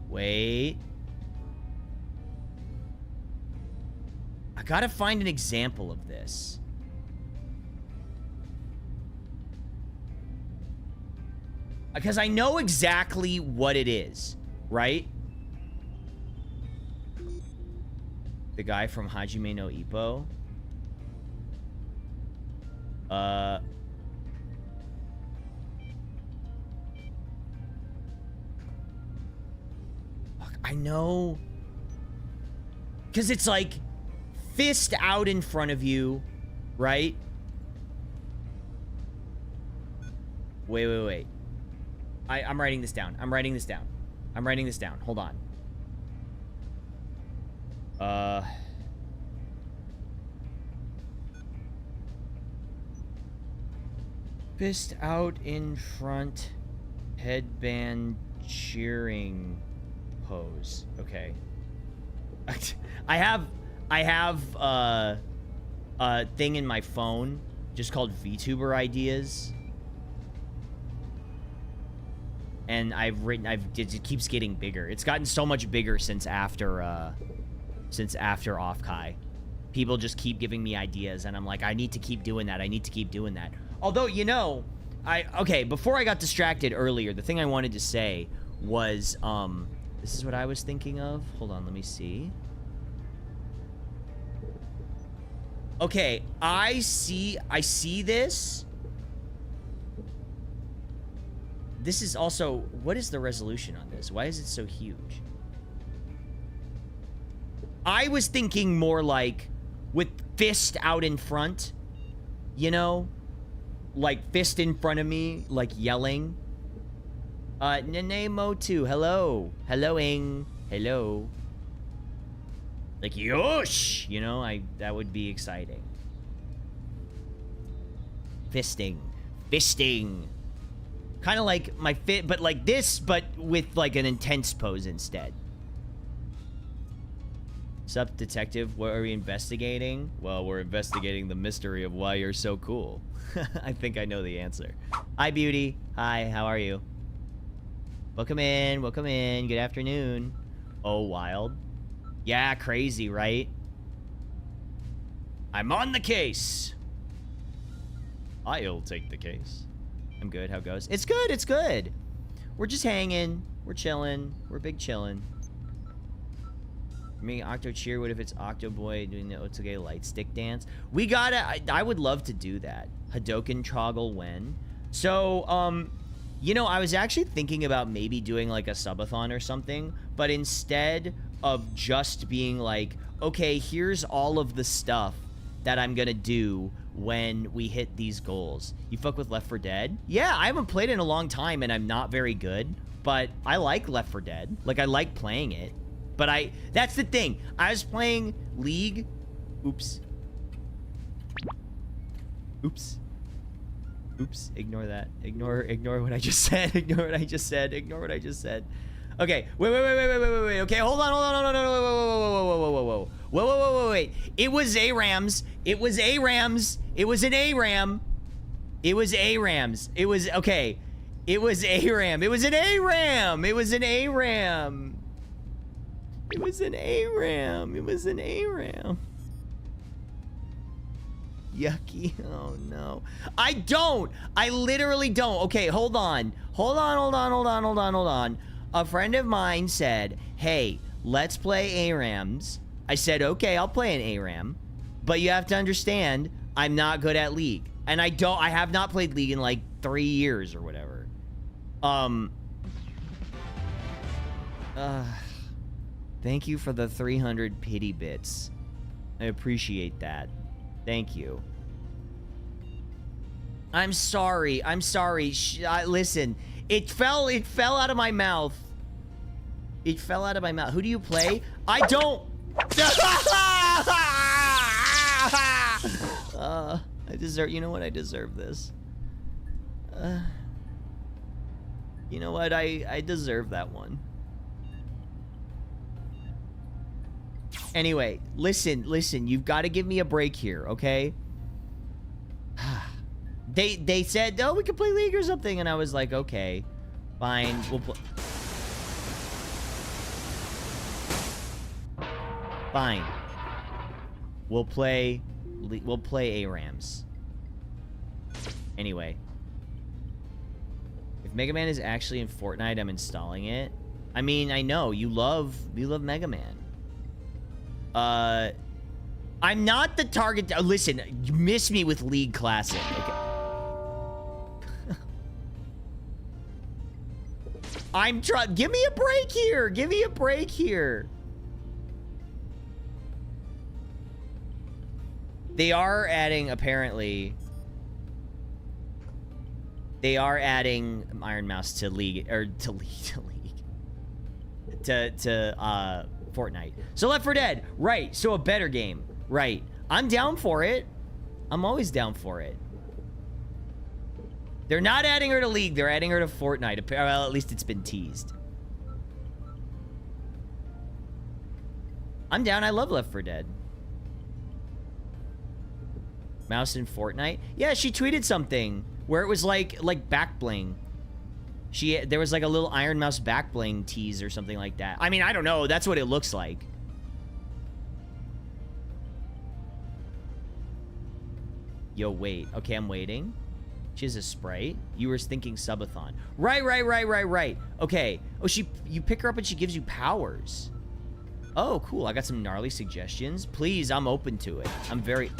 Wait. I gotta find an example of this. Because I know exactly what it is, right? The guy from Hajime no Ippo. Fuck, I know. Because it's like fist out in front of you, right? Wait. I'm writing this down. I'm writing this down. Hold on. Fist out in front, headband cheering pose. Okay. I have a thing in my phone just called VTuber ideas. And it keeps getting bigger. It's gotten so much bigger since after Off-Kai. People just keep giving me ideas, and I'm like, I need to keep doing that. Although, you know, okay, before I got distracted earlier, the thing I wanted to say was, this is what I was thinking of. Hold on, let me see. Okay, I see this. This is also, what is the resolution on this? Why is it so huge? I was thinking more like with fist out in front, you know? Like fist in front of me, like yelling. Nene Motu, hello. Hello-ing. Hello. Like, yosh! You know, that would be exciting. Fisting. Kind of like my fit, but like this, but with like an intense pose instead. Sup, detective? What are we investigating? Well, we're investigating the mystery of why you're so cool. I think I know the answer. Hi, beauty. Hi, how are you? Welcome in. Good afternoon. Oh, wild. Yeah, crazy, right? I'm on the case. I'll take the case. I'm good. How goes? It's good. We're just hanging. We're chilling. We're big chilling. Me, Octo cheer. What if it's Octo Boy doing the Otoge light stick dance? We gotta. I would love to do that. Hadoken Troggle when. So, you know, I was actually thinking about maybe doing like a subathon or something, but instead of just being like, okay, here's all of the stuff that I'm gonna do when we hit these goals. You fuck with Left 4 Dead? Yeah, I haven't played it in a long time and I'm not very good, but I like Left 4 Dead. Like, I like playing it. But that's the thing. I was playing League. Oops. Ignore that. Ignore what I just said. Ignore what I just said. Okay. Wait. Okay, hold on. No. Whoa. Wait. It was ARAMs. It was ARAMs. It was an ARAM. It was ARAMs. It was, okay. It was ARAM. It was an ARAM. It was an ARAM. It was an ARAM. It was an ARAM. Yucky. Oh, no. I literally don't. Okay, hold on. A friend of mine said, hey, let's play ARAMs. I said, okay, I'll play an ARAM. But you have to understand, I'm not good at League. And I have not played League in like 3 years or whatever. Thank you for the 300 pity bits. I appreciate that. Thank you. I'm sorry. Listen, it fell out of my mouth. Who do you play? I don't. I deserve. You know what? I deserve this. You know what? I deserve that one. Anyway, listen, you've got to give me a break here, okay? They said, oh, we can play League or something, and I was like, okay, fine, we'll play. Fine. We'll play ARAMs. Anyway. If Mega Man is actually in Fortnite, I'm installing it. I mean, I know you love Mega Man. I'm not the target. Listen, you miss me with League Classic. Okay. I'm trying. Give me a break here. Give me a break here. They are adding, apparently. They are adding Iron Mouse to League, or to Fortnite. So Left 4 Dead, right? So a better game, right? I'm down for it. I'm always down for it. They're not adding her to League. They're adding her to Fortnite. Well, at least it's been teased. I'm down. I love Left 4 Dead. Mouse in Fortnite? Yeah, she tweeted something where it was like back bling. There was like a little Iron Mouse back bling tease or something like that. I mean, I don't know. That's what it looks like. Yo, wait. Okay, I'm waiting. She has a Sprite. You were thinking subathon. Right. Okay. Oh, you pick her up and she gives you powers. Oh, cool. I got some gnarly suggestions. Please, I'm open to it. I'm very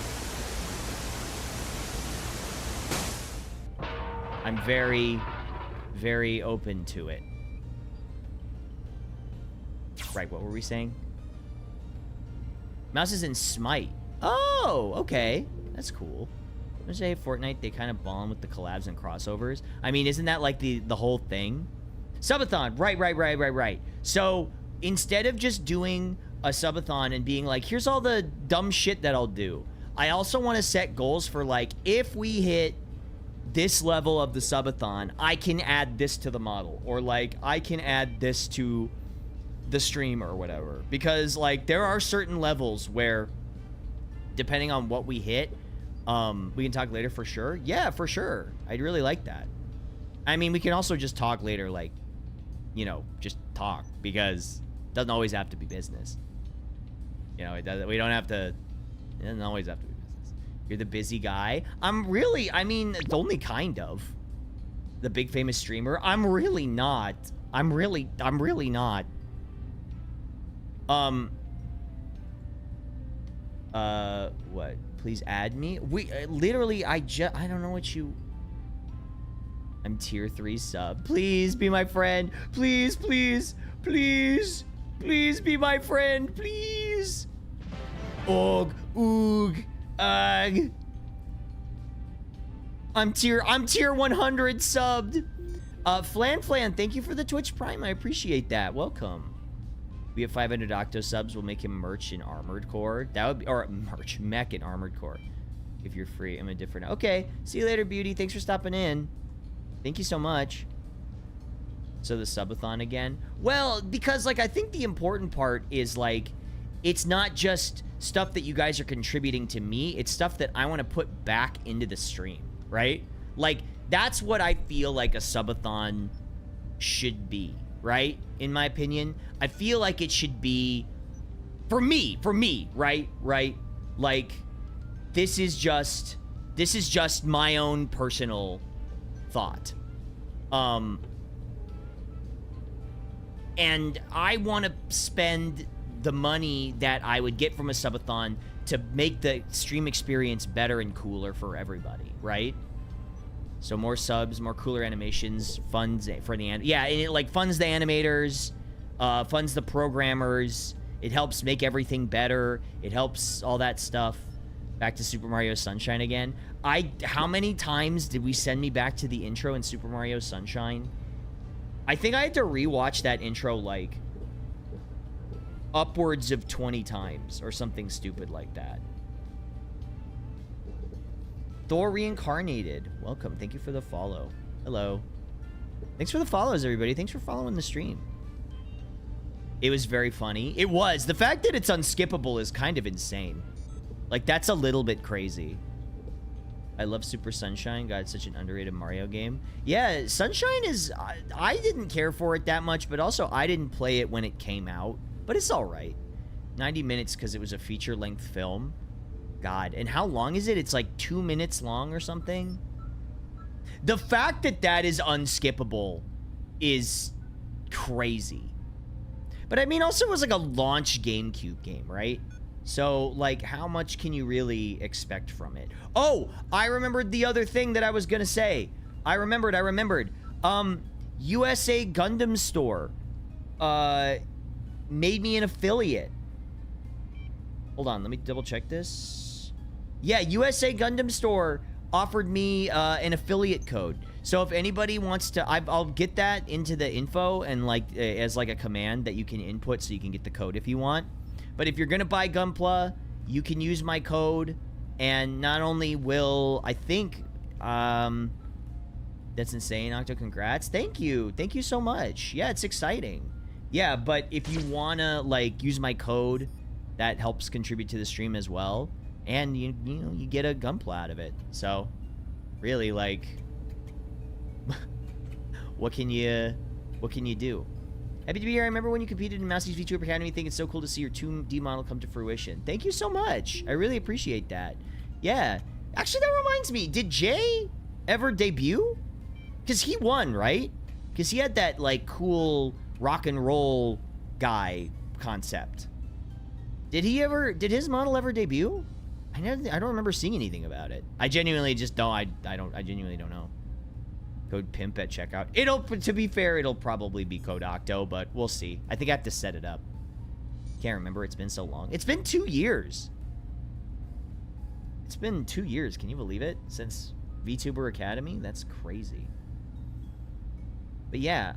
open to it. Right, what were we saying? Mouse is in Smite. Oh, okay. That's cool. I'm gonna say Fortnite, they kind of bond with the collabs and crossovers. I mean, isn't that like the whole thing? Subathon, right. So, instead of just doing a subathon and being like, here's all the dumb shit that I'll do, I also want to set goals for like, if we hit this level of the subathon, I can add this to the model, or like I can add this to the stream or whatever, because like there are certain levels where depending on what we hit, we can talk later for sure. Yeah, for sure. I'd really like that. I mean, we can also just talk later, like, you know, just talk, because it doesn't always have to be business. You know, it doesn't, we don't have to, it doesn't always have to be business. You're the busy guy. I mean, it's only kind of the big famous streamer. I'm really not. I'm really not. What? Please add me. Literally, I don't know what you. I'm tier 3 sub. Please be my friend. Please be my friend. Please. Ugh. Oog. Ugh. I'm tier 100 subbed. Flan, thank you for the Twitch Prime. I appreciate that. Welcome. We have 500 Octo subs. We'll make him merch in Armored Core. That would be, or merch mech in Armored Core. If you're free, I'm a different. Okay. See you later, Beauty. Thanks for stopping in. Thank you so much. So the subathon again. Well, because like I think the important part is like, it's not just stuff that you guys are contributing to me. It's stuff that I want to put back into the stream, right? Like, that's what I feel like a subathon should be, right? In my opinion, I feel like it should be, for me, right? Like, this is just my own personal thought. And I want to spend the money that I would get from a subathon to make the stream experience better and cooler for everybody, right? So more subs, more cooler animations, funds for the and it like funds the animators, funds the programmers. It helps make everything better. It helps all that stuff. Back to Super Mario Sunshine again. How many times did we send me back to the intro in Super Mario Sunshine? I think I had to rewatch that intro like upwards of 20 times or something stupid like that. Thor Reincarnated. Welcome. Thank you for the follow. Hello. Thanks for the follows, everybody. Thanks for following the stream. It was very funny. It was. The fact that it's unskippable is kind of insane. Like, that's a little bit crazy. I love Super Sunshine. God, it's such an underrated Mario game. Yeah, Sunshine is... I didn't care for it that much, but also I didn't play it when it came out. But it's all right. 90 minutes because it was a feature-length film. God, and how long is it? It's like 2 minutes long or something. The fact that that is unskippable is crazy. But I mean, also it was like a launch GameCube game, right? So, like, how much can you really expect from it? Oh, I remembered the other thing that I was gonna say. I remembered. USA Gundam Store made me an affiliate. Hold on, let me double check this. Yeah, USA Gundam Store offered me an affiliate code. So if anybody wants to, I'll get that into the info and like as like a command that you can input so you can get the code if you want. But if you're gonna buy Gunpla, you can use my code, and not only will I think, that's insane, Octo. Congrats, thank you so much. Yeah, it's exciting. Yeah, but if you wanna like use my code, that helps contribute to the stream as well. And you know, you get a Gunpla out of it. So, really, like, what can you do? Happy to be here. I remember when you competed in Mouse's VTuber Academy. I think it's so cool to see your 2D model come to fruition. Thank you so much. I really appreciate that. Yeah. Actually, that reminds me. Did Jay ever debut? Because he won, right? Because he had that, like, cool rock and roll guy concept. Did his model ever debut? I don't remember seeing anything about it. I genuinely just don't. I genuinely don't know. Code pimp at checkout. To be fair, it'll probably be code Octo, but we'll see. I think I have to set it up. Can't remember. It's been so long. It's been 2 years. It's been 2 years. Can you believe it? Since VTuber Academy? That's crazy. But yeah,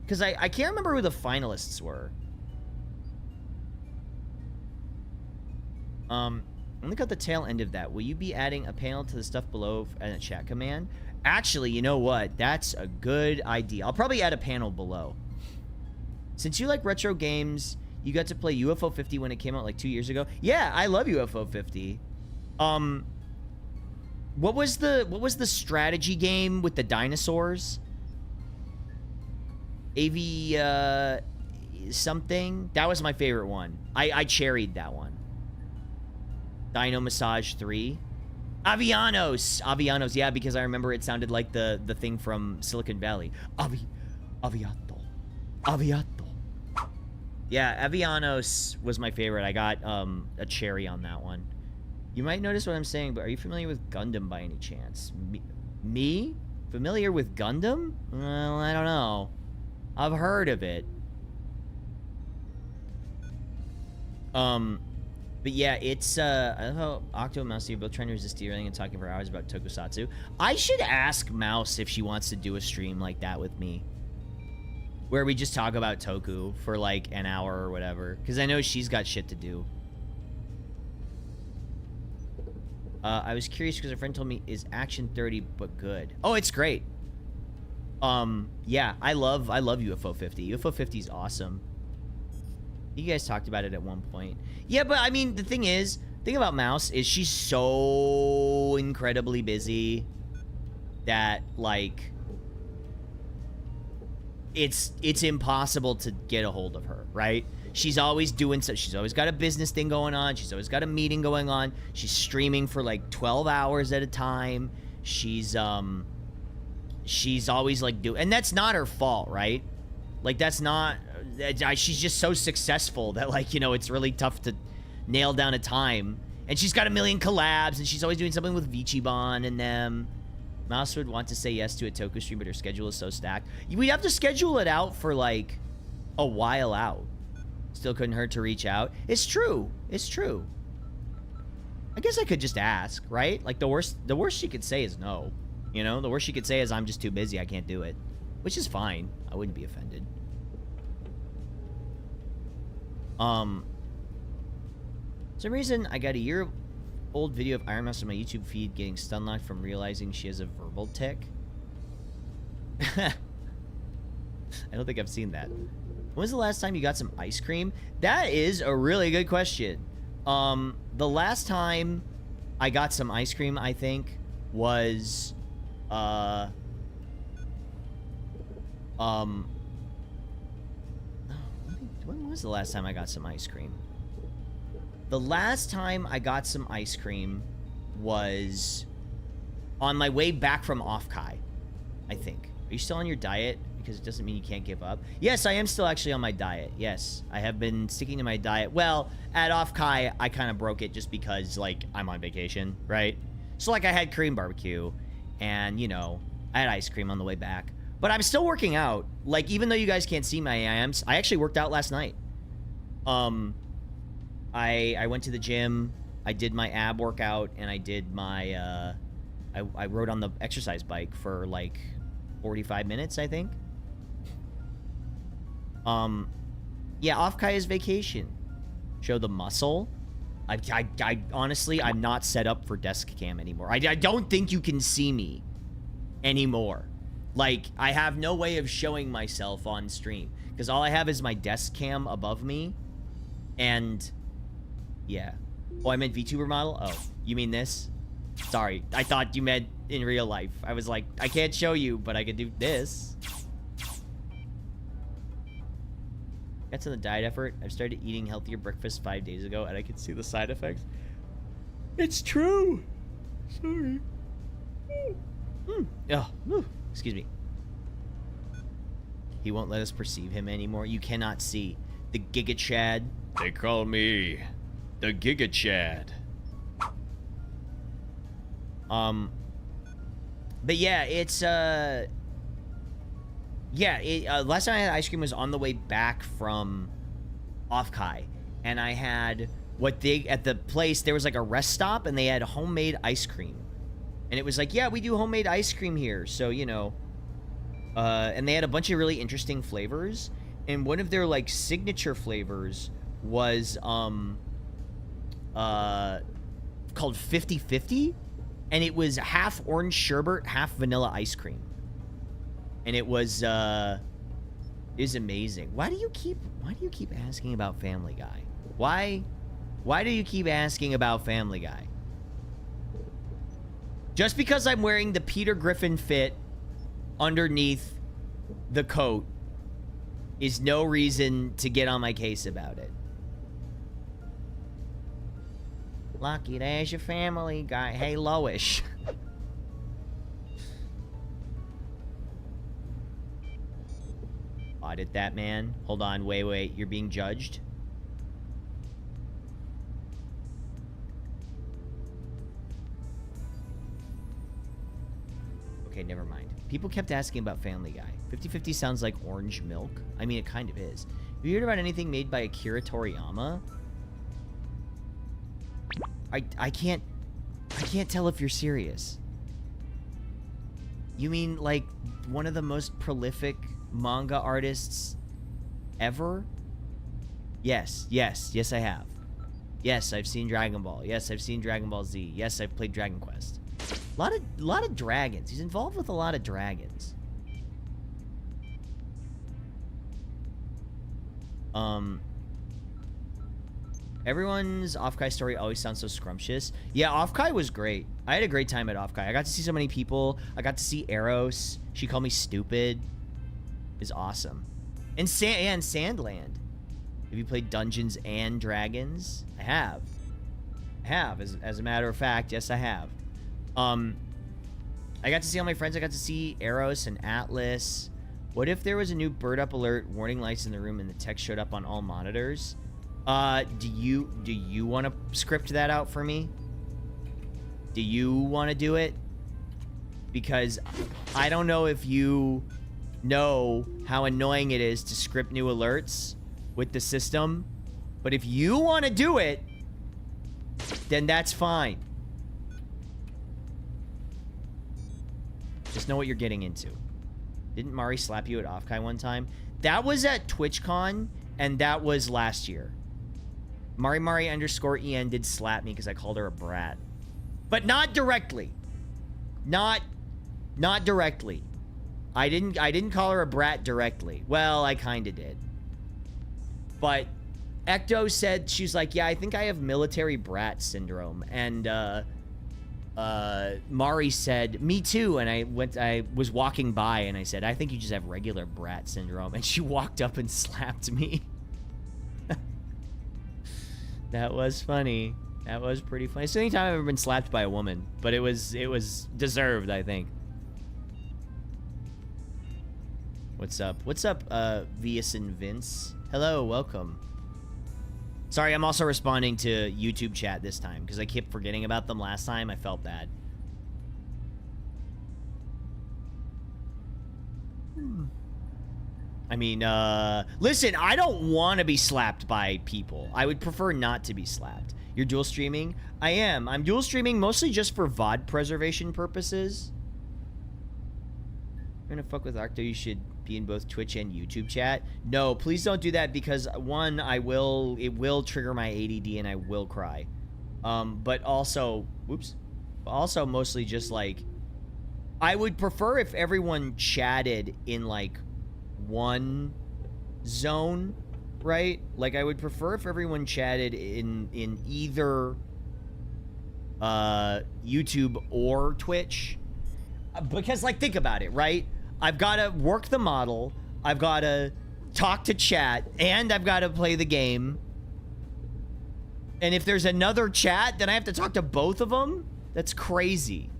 because I can't remember who the finalists were. Only got the tail end of that. Will you be adding a panel to the stuff below and a chat command? Actually, you know what? That's a good idea. I'll probably add a panel below. Since you like retro games, you got to play UFO 50 when it came out like 2 years ago. Yeah, I love UFO 50. What was the strategy game with the dinosaurs? AV something? That was my favorite one. I cherried that one. Dino Massage 3. Avianos, yeah, because I remember it sounded like the thing from Silicon Valley. Aviato. Yeah, Avianos was my favorite. I got a cherry on that one. You might notice what I'm saying, but are you familiar with Gundam by any chance? Me? Familiar with Gundam? Well, I don't know. I've heard of it. But yeah, it's, I love how Octo and Mouse are both trying to resist dealing and talking for hours about Tokusatsu. I should ask Mouse if she wants to do a stream like that with me. Where we just talk about Toku for like an hour or whatever. Because I know she's got shit to do. I was curious because a friend told me, is Action 30 but good? Oh, it's great. Yeah, I love UFO 50. UFO 50 is awesome. You guys talked about it at one point. Yeah, but I mean, the thing about Mouse is she's so incredibly busy that, like, it's impossible to get a hold of her, right? She's always doing so. She's always got a business thing going on. She's always got a meeting going on. She's streaming for like 12 hours at a time. She's always like and that's not her fault, right? Like, that's not, she's just so successful that, like, you know, it's really tough to nail down a time. And she's got a million collabs, and she's always doing something with Vichibon and them. Mouse would want to say yes to a Toku stream, but her schedule is so stacked. We'd have to schedule it out for, like, a while out. Still couldn't hurt to reach out. It's true. It's true. I guess I could just ask, right? Like, the worst she could say is no. You know? The worst she could say is I'm just too busy, I can't do it. Which is fine. I wouldn't be offended. For some reason, I got a year-old video of Iron Mouse on my YouTube feed getting stun-locked from realizing she has a verbal tick. I don't think I've seen that. When was the last time you got some ice cream? That is a really good question. The last time I got some ice cream, I think, was... When was the last time I got some ice cream? The last time I got some ice cream was on my way back from Off-Kai, I think. Are you still on your diet? Because it doesn't mean you can't give up. Yes, I am still actually on my diet. Yes, I have been sticking to my diet. Well, at Off-Kai, I kind of broke it just because, like, I'm on vacation, right? So, like, I had Korean barbecue, and, you know, I had ice cream on the way back. But I'm still working out. Like, even though you guys can't see my AMs, I actually worked out last night. I went to the gym, I did my ab workout, and I did my, I rode on the exercise bike for, like, 45 minutes, I think. Yeah, Off-Kai is vacation. Show the muscle. I honestly, I'm not set up for desk cam anymore. I don't think you can see me anymore. Like, I have no way of showing myself on stream. Because all I have is my desk cam above me. And, yeah. Oh, I meant VTuber model? Oh, you mean this? Sorry, I thought you meant in real life. I was like, I can't show you, but I could do this. That's on the diet effort. I've started eating healthier breakfast 5 days ago, and I can see the side effects. It's true. Sorry. Oh, excuse me. He won't let us perceive him anymore. You cannot see the Giga Chad. They call me the Giga Chad. But yeah, it's yeah, last time I had ice cream was on the way back from Off-Kai, and I had at the place, there was like a rest stop, and they had homemade ice cream, and it was like, yeah, we do homemade ice cream here, so, you know, and they had a bunch of really interesting flavors, and one of their, like, signature flavors was, called 50/50, and it was half orange sherbet, half vanilla ice cream. And it was amazing. Why do you keep asking about Family Guy? Why do you keep asking about Family Guy? Just because I'm wearing the Peter Griffin fit underneath the coat is no reason to get on my case about it. Lucky, there's your Family Guy. Hey, Loish. Audit that, man. Hold on, wait. You're being judged? Okay, never mind. People kept asking about Family Guy. 50/50 sounds like orange milk. I mean, it kind of is. Have you heard about anything made by Akira Toriyama? I can't tell if you're serious. You mean, like, one of the most prolific manga artists ever? Yes, I have. Yes, I've seen Dragon Ball. Yes, I've seen Dragon Ball Z. Yes, I've played Dragon Quest. A lot of dragons. He's involved with a lot of dragons. Everyone's Off-Kai story always sounds so scrumptious. Yeah, Off-Kai was great. I had a great time at Off-Kai. I got to see so many people. I got to see Eros. She called me stupid. Is awesome. And Sandland. Have you played Dungeons and Dragons? I have. As a matter of fact, yes, I have. I got to see all my friends. I got to see Eros and Atlas. What if there was a new bird up alert, warning lights in the room, and the text showed up on all monitors? Do you want to script that out for me? Do you want to do it? Because I don't know if you know how annoying it is to script new alerts with the system, but if you want to do it, then that's fine. Just know what you're getting into. Didn't Mari slap you at Off-Kai one time? That was at TwitchCon, and that was last year. Mari_EN did slap me because I called her a brat. But not directly. Not directly. I didn't call her a brat directly. Well, I kind of did. But Ecto said, she's like, yeah, I think I have military brat syndrome. And Mari said, me too. And I was walking by and I said, I think you just have regular brat syndrome. And she walked up and slapped me. That was funny. That was pretty funny. It's the only time I've ever been slapped by a woman, but it was deserved, I think. What's up? What's up, Vias and Vince? Hello, welcome. Sorry, I'm also responding to YouTube chat this time because I kept forgetting about them last time. I felt bad. I mean, listen, I don't want to be slapped by people. I would prefer not to be slapped. You're dual streaming? I am. I'm dual streaming mostly just for VOD preservation purposes. You're gonna fuck with Octo, you should be in both Twitch and YouTube chat. No, please don't do that because one, it will trigger my ADD and I will cry. But also, whoops. Also mostly just like, I would prefer if everyone chatted in like one zone, right? Like I would prefer if everyone chatted in either YouTube or Twitch. Because like think about it, right? I've got to work the model, I've got to talk to chat, and I've got to play the game. And if there's another chat, then I have to talk to both of them? That's crazy.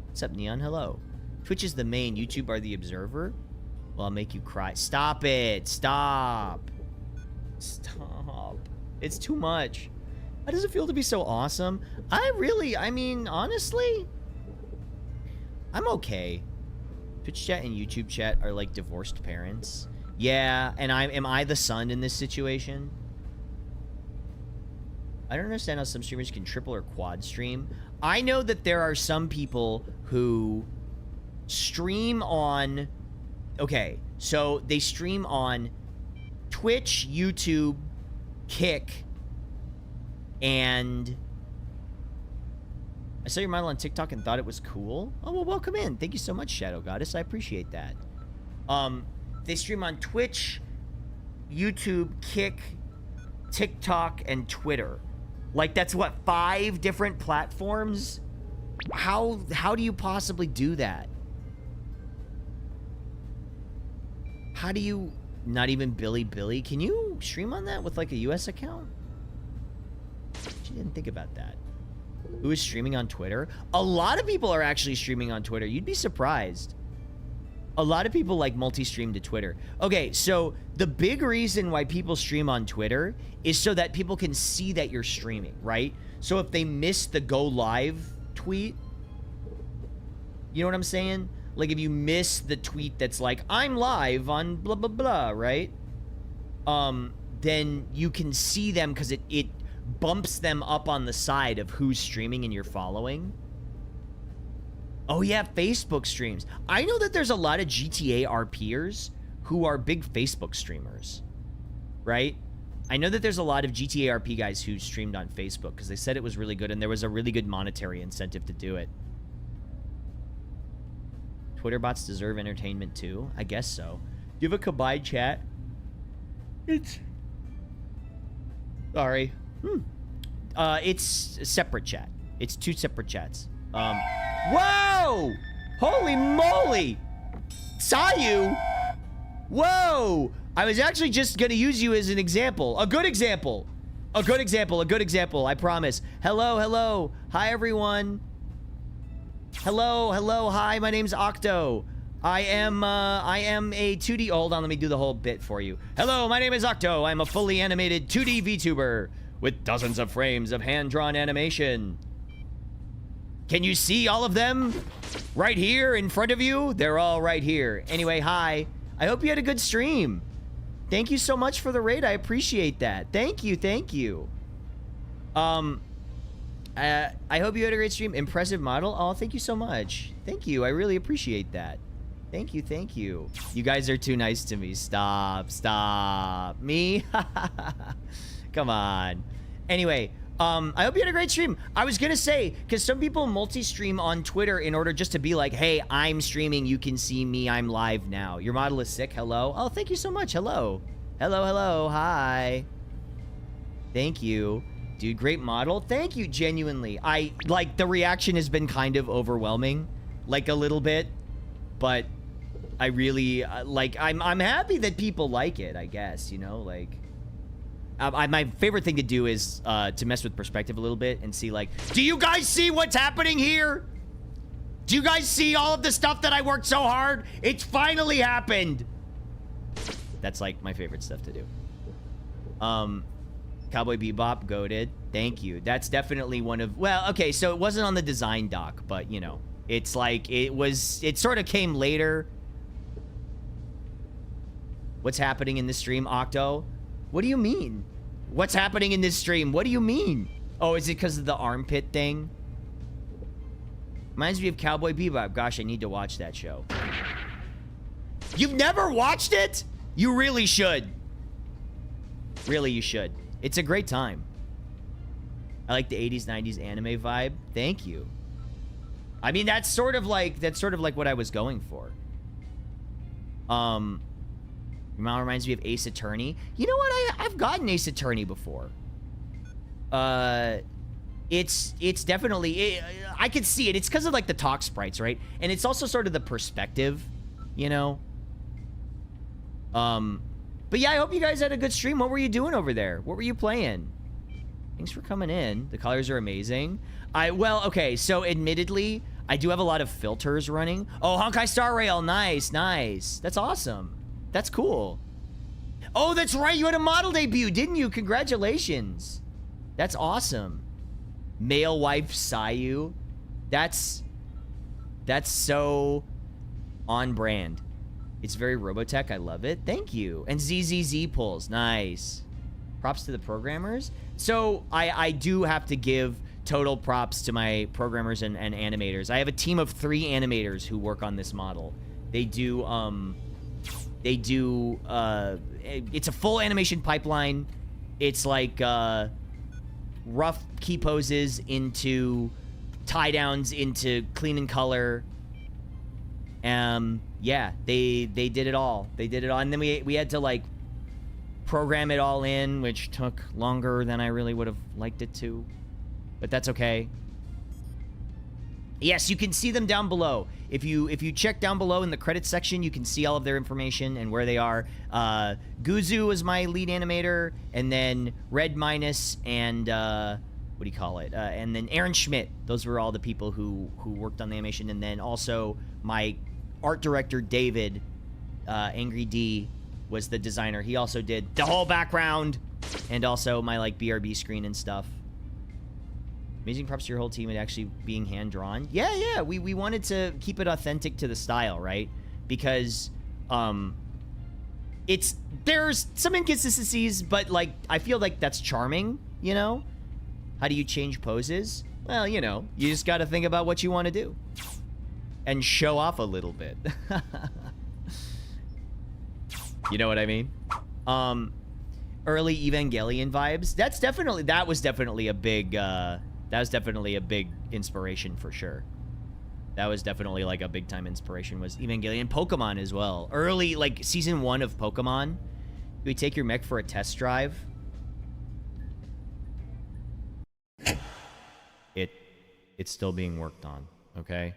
What's up, Neon? Hello. Twitch is the main, YouTube are the observer? Well, I'll make you cry. Stop it. Stop. Stop. It's too much. How does it feel to be so awesome? I mean, honestly, I'm okay. Twitch chat and YouTube chat are like divorced parents. Yeah, and am I the son in this situation? I don't understand how some streamers can triple or quad stream. I know that there are some people who stream on... Okay, so they stream on Twitch, YouTube, Kick, and... I saw your model on TikTok and thought it was cool. Oh, well, welcome in. Thank you so much, Shadow Goddess. I appreciate that. They stream on Twitch, YouTube, Kick, TikTok, and Twitter. Like, that's what, 5 different platforms? How do you possibly do that? How do you... Not even Billy? Can you stream on that with, like, a US account? She didn't think about that. Who is streaming on Twitter? A lot of people are actually streaming on Twitter. You'd be surprised. A lot of people like multi-stream to Twitter. Okay, so the big reason why people stream on Twitter is so that people can see that you're streaming, right? So if they miss the go live tweet, you know what I'm saying? Like if you miss the tweet that's like, I'm live on blah, blah, blah, right? Then you can see them because it bumps them up on the side of who's streaming and you're following. Oh yeah, Facebook streams. I know that there's a lot of GTA RPers who are big Facebook streamers, right? I know that there's a lot of GTA RP guys who streamed on Facebook because they said it was really good and there was a really good monetary incentive to do it. Twitter bots deserve entertainment too? I guess so. Do you have a Kabai chat? It's... Sorry. It's a separate chat. It's 2 separate chats. Whoa! Holy moly! Saw you! Whoa! I was actually just gonna use you as an example. A good example. A good example, I promise. Hello. Hi, everyone. Hello, hi, my name's Octo. I am a 2D... hold on, let me do the whole bit for you. Hello, my name is Octo. I'm a fully animated 2D VTuber with dozens of frames of hand-drawn animation. Can you see all of them? Right here in front of you? They're all right here. Anyway, hi. I hope you had a good stream. Thank you so much for the raid. I appreciate that. Thank you. I hope you had a great stream. Impressive model. Oh, thank you so much. Thank you. I really appreciate that. Thank you. You guys are too nice to me. Stop. Me? Come on. Anyway, I hope you had a great stream. I was gonna say, because some people multi-stream on Twitter in order just to be like, hey, I'm streaming, you can see me, I'm live now. Your model is sick, hello? Oh, thank you so much, hello. Hello, hi. Thank you. Dude, great model. Thank you, genuinely. The reaction has been kind of overwhelming, like a little bit, but I really, I'm happy that people like it, I guess, you know, like, My favorite thing to do is to mess with perspective a little bit and see, like, do you guys see what's happening here? Do you guys see all of the stuff that I worked so hard? It's finally happened. That's like my favorite stuff to do. Cowboy Bebop, goated. Thank you. That's definitely one of, well, okay, so it wasn't on the design doc, but you know, it's like, it sort of came later. What's happening in this stream, Octo? What do you mean? What's happening in this stream? What do you mean? Oh, is it because of the armpit thing? Reminds me of Cowboy Bebop. Gosh, I need to watch that show. You've never watched it? You really should. Really, you should. It's a great time. I like the 80s, 90s anime vibe. Thank you. I mean, that's sort of like what I was going for. Your mom reminds me of Ace Attorney. You know what? I've gotten Ace Attorney before. It's definitely, I could see it. It's because of like the talk sprites, right? And it's also sort of the perspective, you know? But yeah, I hope you guys had a good stream. What were you doing over there? What were you playing? Thanks for coming in. The colors are amazing. Well, okay, so admittedly, I do have a lot of filters running. Oh, Honkai Star Rail, nice, nice. That's awesome. That's cool. Oh, that's right, you had a model debut, didn't you? Congratulations. That's awesome. Male wife Sayu. That's so on brand. It's very Robotech. I love it. Thank you. And ZZZ pulls. Nice. Props to the programmers. So I do have to give total props to my programmers and animators. I have a team of 3 animators who work on this model. It's a full animation pipeline. It's like rough key poses into tie downs into clean and color. Yeah, they did it all. They did it all. And then we had to like program it all in, which took longer than I really would have liked it to. But that's okay. Yes, you can see them down below. If you check down below in the credits section, you can see all of their information and where they are. Guzu is my lead animator, and then Red Minus and what do you call it? And then Aaron Schmidt. Those were all the people who worked on the animation, and then also my art director David, Angry D, was the designer. He also did the whole background and also my like BRB screen and stuff. Amazing props to your whole team and actually being hand-drawn. Yeah, we wanted to keep it authentic to the style, right? Because there's some inconsistencies, but like I feel like that's charming, you know? How do you change poses? Well, you know, you just got to think about what you want to do and show off a little bit. You know what I mean? Early Evangelion vibes. That was definitely a big inspiration for sure. That was definitely like a big time inspiration was Evangelion. Pokemon as well. Early, like season 1 of Pokemon. Do we take your mech for a test drive? It's still being worked on, okay?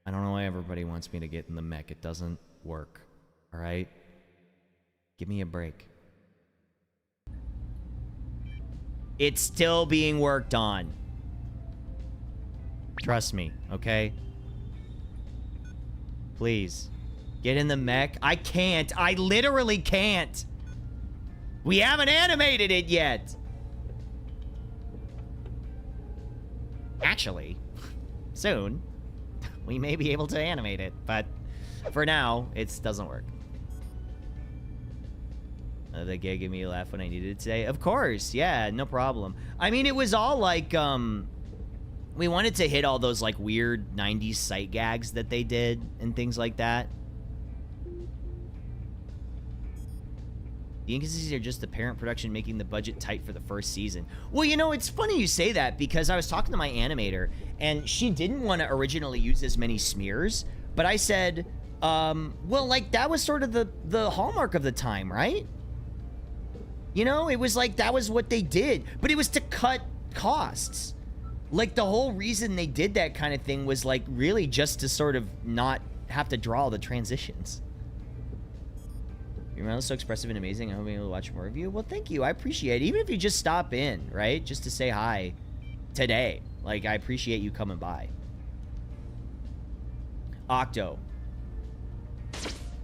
I don't know why everybody wants me to get in the mech. It doesn't work, all right? Give me a break. It's still being worked on. Trust me, okay? Please. Get in the mech. I can't. I literally can't. We haven't animated it yet. Actually, soon, we may be able to animate it, but for now, it doesn't work. The gag gave me a laugh when I needed it today. Of course, yeah, no problem. I mean, it was all like, we wanted to hit all those like weird 90s sight gags that they did and things like that. The inconsistencies are just the parent production making the budget tight for the first season. Well, you know, it's funny you say that because I was talking to my animator and she didn't want to originally use as many smears, but I said, well, like that was sort of the hallmark of the time, right? You know, it was like that was what they did, but it was to cut costs. Like the whole reason they did that kind of thing was like really just to sort of not have to draw all the transitions. Your mouth is so expressive and amazing. I hope you're able to watch more of you. Well, thank you. I appreciate it. Even if you just stop in, right? Just to say hi today. Like, I appreciate you coming by. Octo.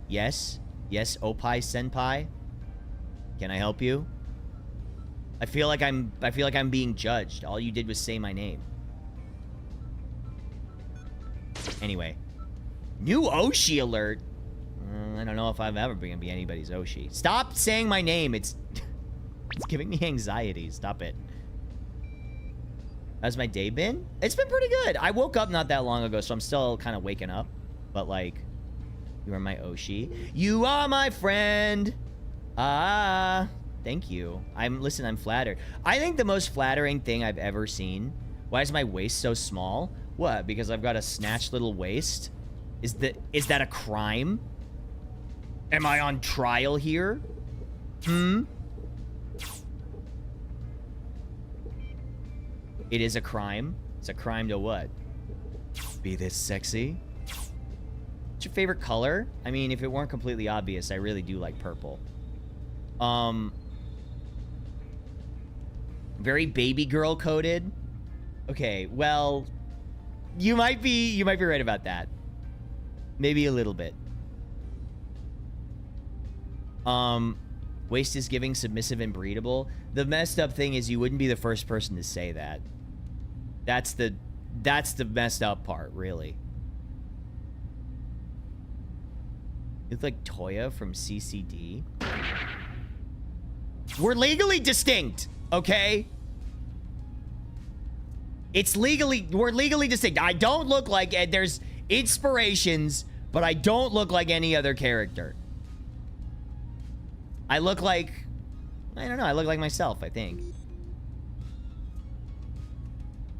Yes? Yes, Opie Senpai? Can I help you? I feel like I'm being judged. All you did was say my name. Anyway. New Oshi alert. I don't know if I'm ever going to be anybody's Oshi. Stop saying my name. It's giving me anxiety. Stop it. How's my day been? It's been pretty good. I woke up not that long ago, so I'm still kind of waking up. But, like, you are my Oshi. You are my friend. Ah, thank you. Listen, I'm flattered. I think the most flattering thing I've ever seen. Why is my waist so small? What? Because I've got a snatched little waist? Is that a crime? Am I on trial here? Hmm? It is a crime. It's a crime to what? Be this sexy? What's your favorite color? I mean, if it weren't completely obvious, I really do like purple. Very baby girl coded. Okay, well, you might be right about that. Maybe a little bit. Waist is giving submissive and breedable. The messed up thing is you wouldn't be the first person to say that. That's the messed up part, really. You look like Toya from CCD. We're legally distinct, okay? We're legally distinct. I don't look like, there's inspirations, but I don't look like any other character. I look like, I don't know, I look like myself, I think.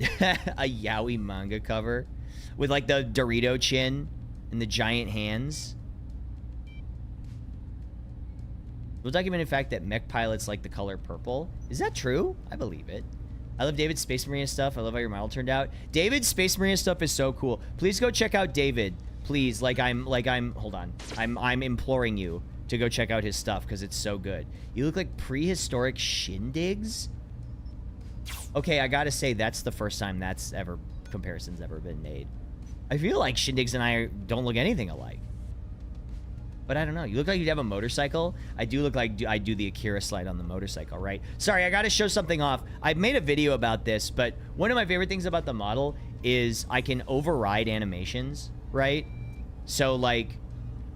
A yaoi manga cover with like the Dorito chin and the giant hands. Well documented fact that mech pilots like the color purple. Is that true? I believe it. I love David's Space Marine stuff. I love how your model turned out. David's Space Marine stuff is so cool. Please go check out David. Please, hold on. I'm imploring you to go check out his stuff because it's so good. You look like prehistoric shindigs. Okay, I gotta say that's the first time comparison's ever been made. I feel like shindigs and I don't look anything alike. But I don't know. You look like you'd have a motorcycle. I do look like I do the Akira slide on the motorcycle, right? Sorry, I got to show something off. I made a video about this, but one of my favorite things about the model is I can override animations, right? So, like,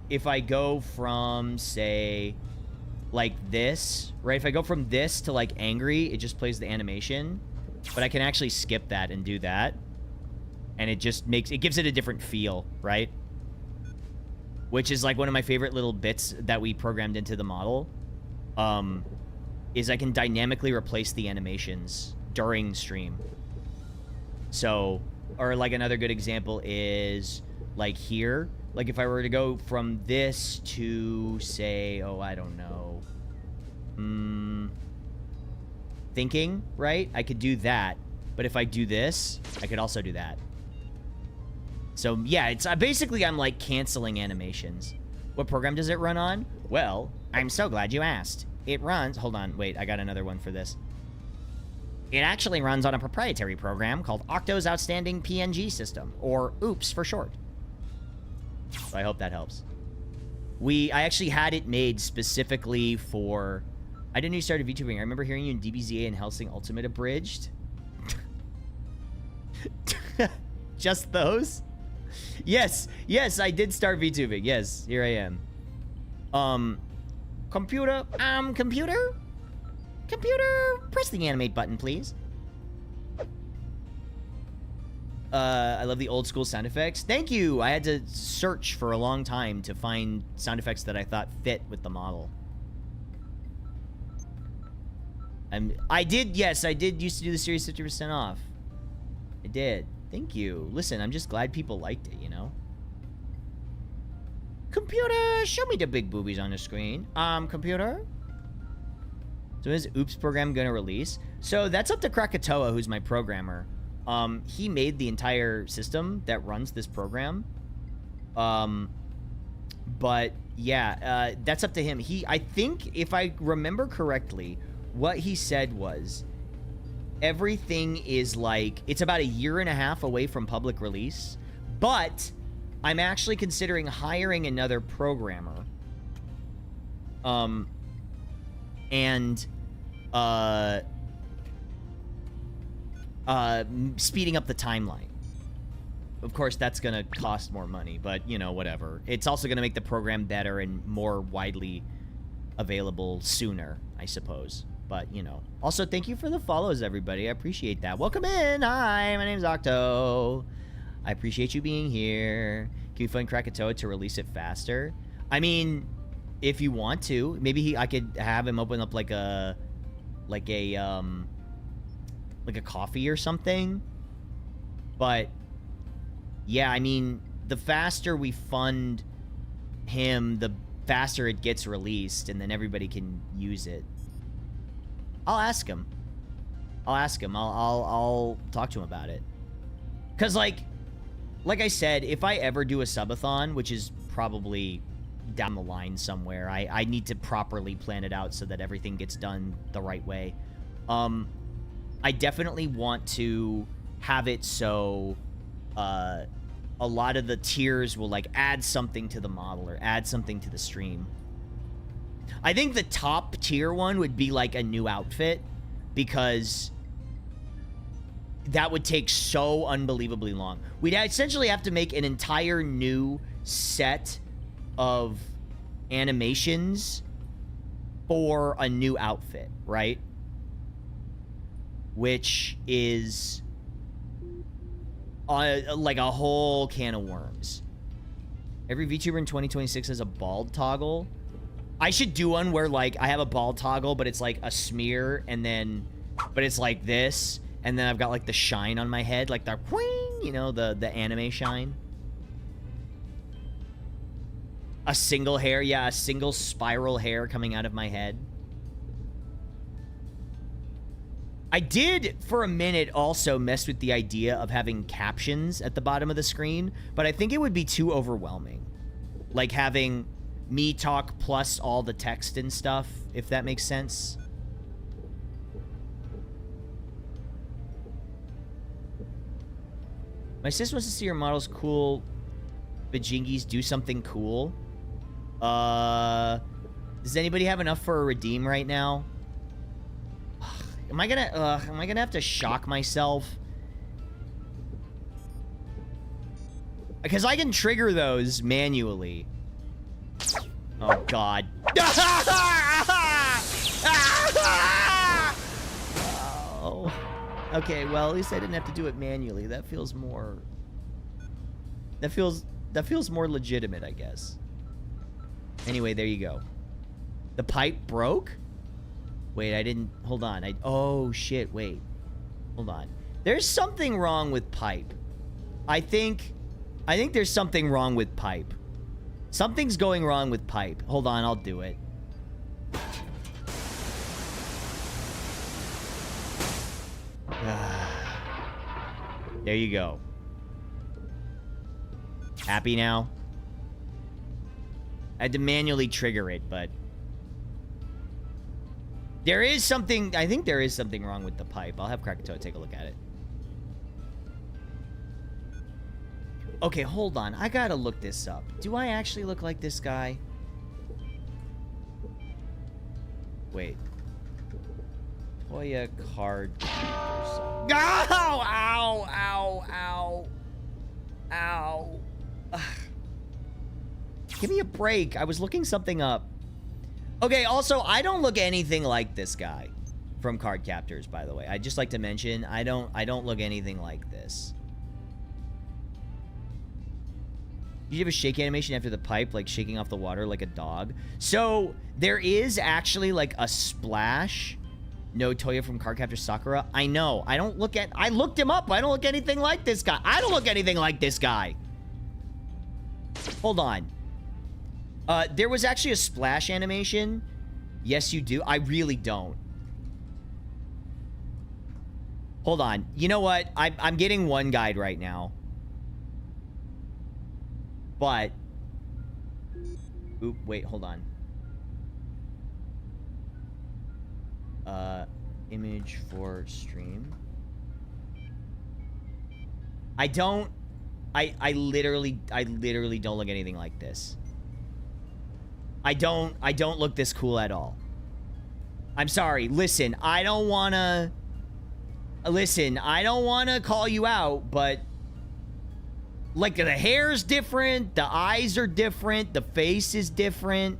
if I go from, say, like this, right? If I go from this to, like, angry, it just plays the animation. But I can actually skip that and do that. And it just gives it a different feel, right? Which is like one of my favorite little bits that we programmed into the model, is I can dynamically replace the animations during stream. So, or like another good example is like here. Like if I were to go from this to say, oh, I don't know, thinking, right? I could do that. But if I do this, I could also do that. So, yeah, it's basically I'm, like, canceling animations. What program does it run on? Well, I'm so glad you asked. It runs... Hold on. Wait, I got another one for this. It actually runs on a proprietary program called Octo's Outstanding PNG System, or OOPS for short. So I hope that helps. I actually had it made specifically for... I didn't know you started VTubing. I remember hearing you in DBZA and Hellsing Ultimate Abridged. Just those? Yes, I did start VTubing. Yes, here I am. Computer, press the animate button, please. I love the old school sound effects. Thank you. I had to search for a long time to find sound effects that I thought fit with the model. I did used to do the series 50% off. I did. Thank you. Listen, I'm just glad people liked it, you know? Computer, show me the big boobies on the screen. Computer? So is OOPS program gonna release? So that's up to Krakatoa, who's my programmer. He made the entire system that runs this program. But yeah, that's up to him. I think if I remember correctly, what he said was everything is like, it's about 1.5 years away from public release, but I'm actually considering hiring another programmer. And speeding up the timeline. Of course, that's gonna cost more money, but, you know, whatever. It's also gonna make the program better and more widely available sooner, I suppose. But, you know. Also, thank you for the follows, everybody. I appreciate that. Welcome in! Hi, my name's Octo. I appreciate you being here. Can you find Krakatoa to release it faster? I mean, if you want to. Maybe I could have him open up like a coffee or something. But yeah, I mean, the faster we fund him, the faster it gets released, and then everybody can use it. I'll ask him. I'll talk to him about it. Cause like I said, if I ever do a subathon, which is probably down the line somewhere, I need to properly plan it out so that everything gets done the right way. I definitely want to have it so a lot of the tiers will like add something to the model or add something to the stream. I think the top tier one would be like a new outfit, because that would take so unbelievably long. We'd essentially have to make an entire new set of animations for a new outfit, right? Which is like a whole can of worms. Every VTuber in 2026 has a bald toggle. I should do one where like I have a bald toggle, but it's like a smear, and then, but it's like this, and then I've got like the shine on my head, like the whing, you know, the anime shine. A single hair, yeah, a single spiral hair coming out of my head. I did, for a minute, also mess with the idea of having captions at the bottom of the screen, but I think it would be too overwhelming. Like having me talk plus all the text and stuff, if that makes sense. My sister wants to see her models cool Bajingis do something cool. Does anybody have enough for a redeem right now? Am I gonna have to shock myself? Because I can trigger those manually. Oh god. Oh. Okay, well, at least I didn't have to do it manually. That feels more... That feels more legitimate, I guess. Anyway, there you go. The pipe broke? Wait, I didn't... Hold on. Oh, shit. Wait. Hold on. There's something wrong with pipe. I think there's something wrong with pipe. Something's going wrong with pipe. Hold on. I'll do it. There you go. Happy now? I had to manually trigger it, but... There is something... I think there is something wrong with the pipe. I'll have Krakatoa take a look at it. Okay, hold on. I gotta look this up. Do I actually look like this guy? Wait. Toya card... Ow! Ow! Ow! Ow! Ow! Ugh. Give me a break. I was looking something up. Okay, also, I don't look anything like this guy from Card Captors, by the way. I'd just like to mention, I don't look anything like this. You have a shake animation after the pipe, like shaking off the water like a dog. So, there is actually like a splash. No Toya from Cardcaptor Sakura. I know. I looked him up. I don't look anything like this guy. I don't look anything like this guy. Hold on. There was actually a splash animation. Yes, you do. I really don't. Hold on. You know what? I'm getting one guide right now. But Oop, wait, hold on. Image for stream. I literally don't look anything like this. I don't look this cool at all. I'm sorry. Listen, I don't wanna call you out, but like the hair's different, the eyes are different, the face is different.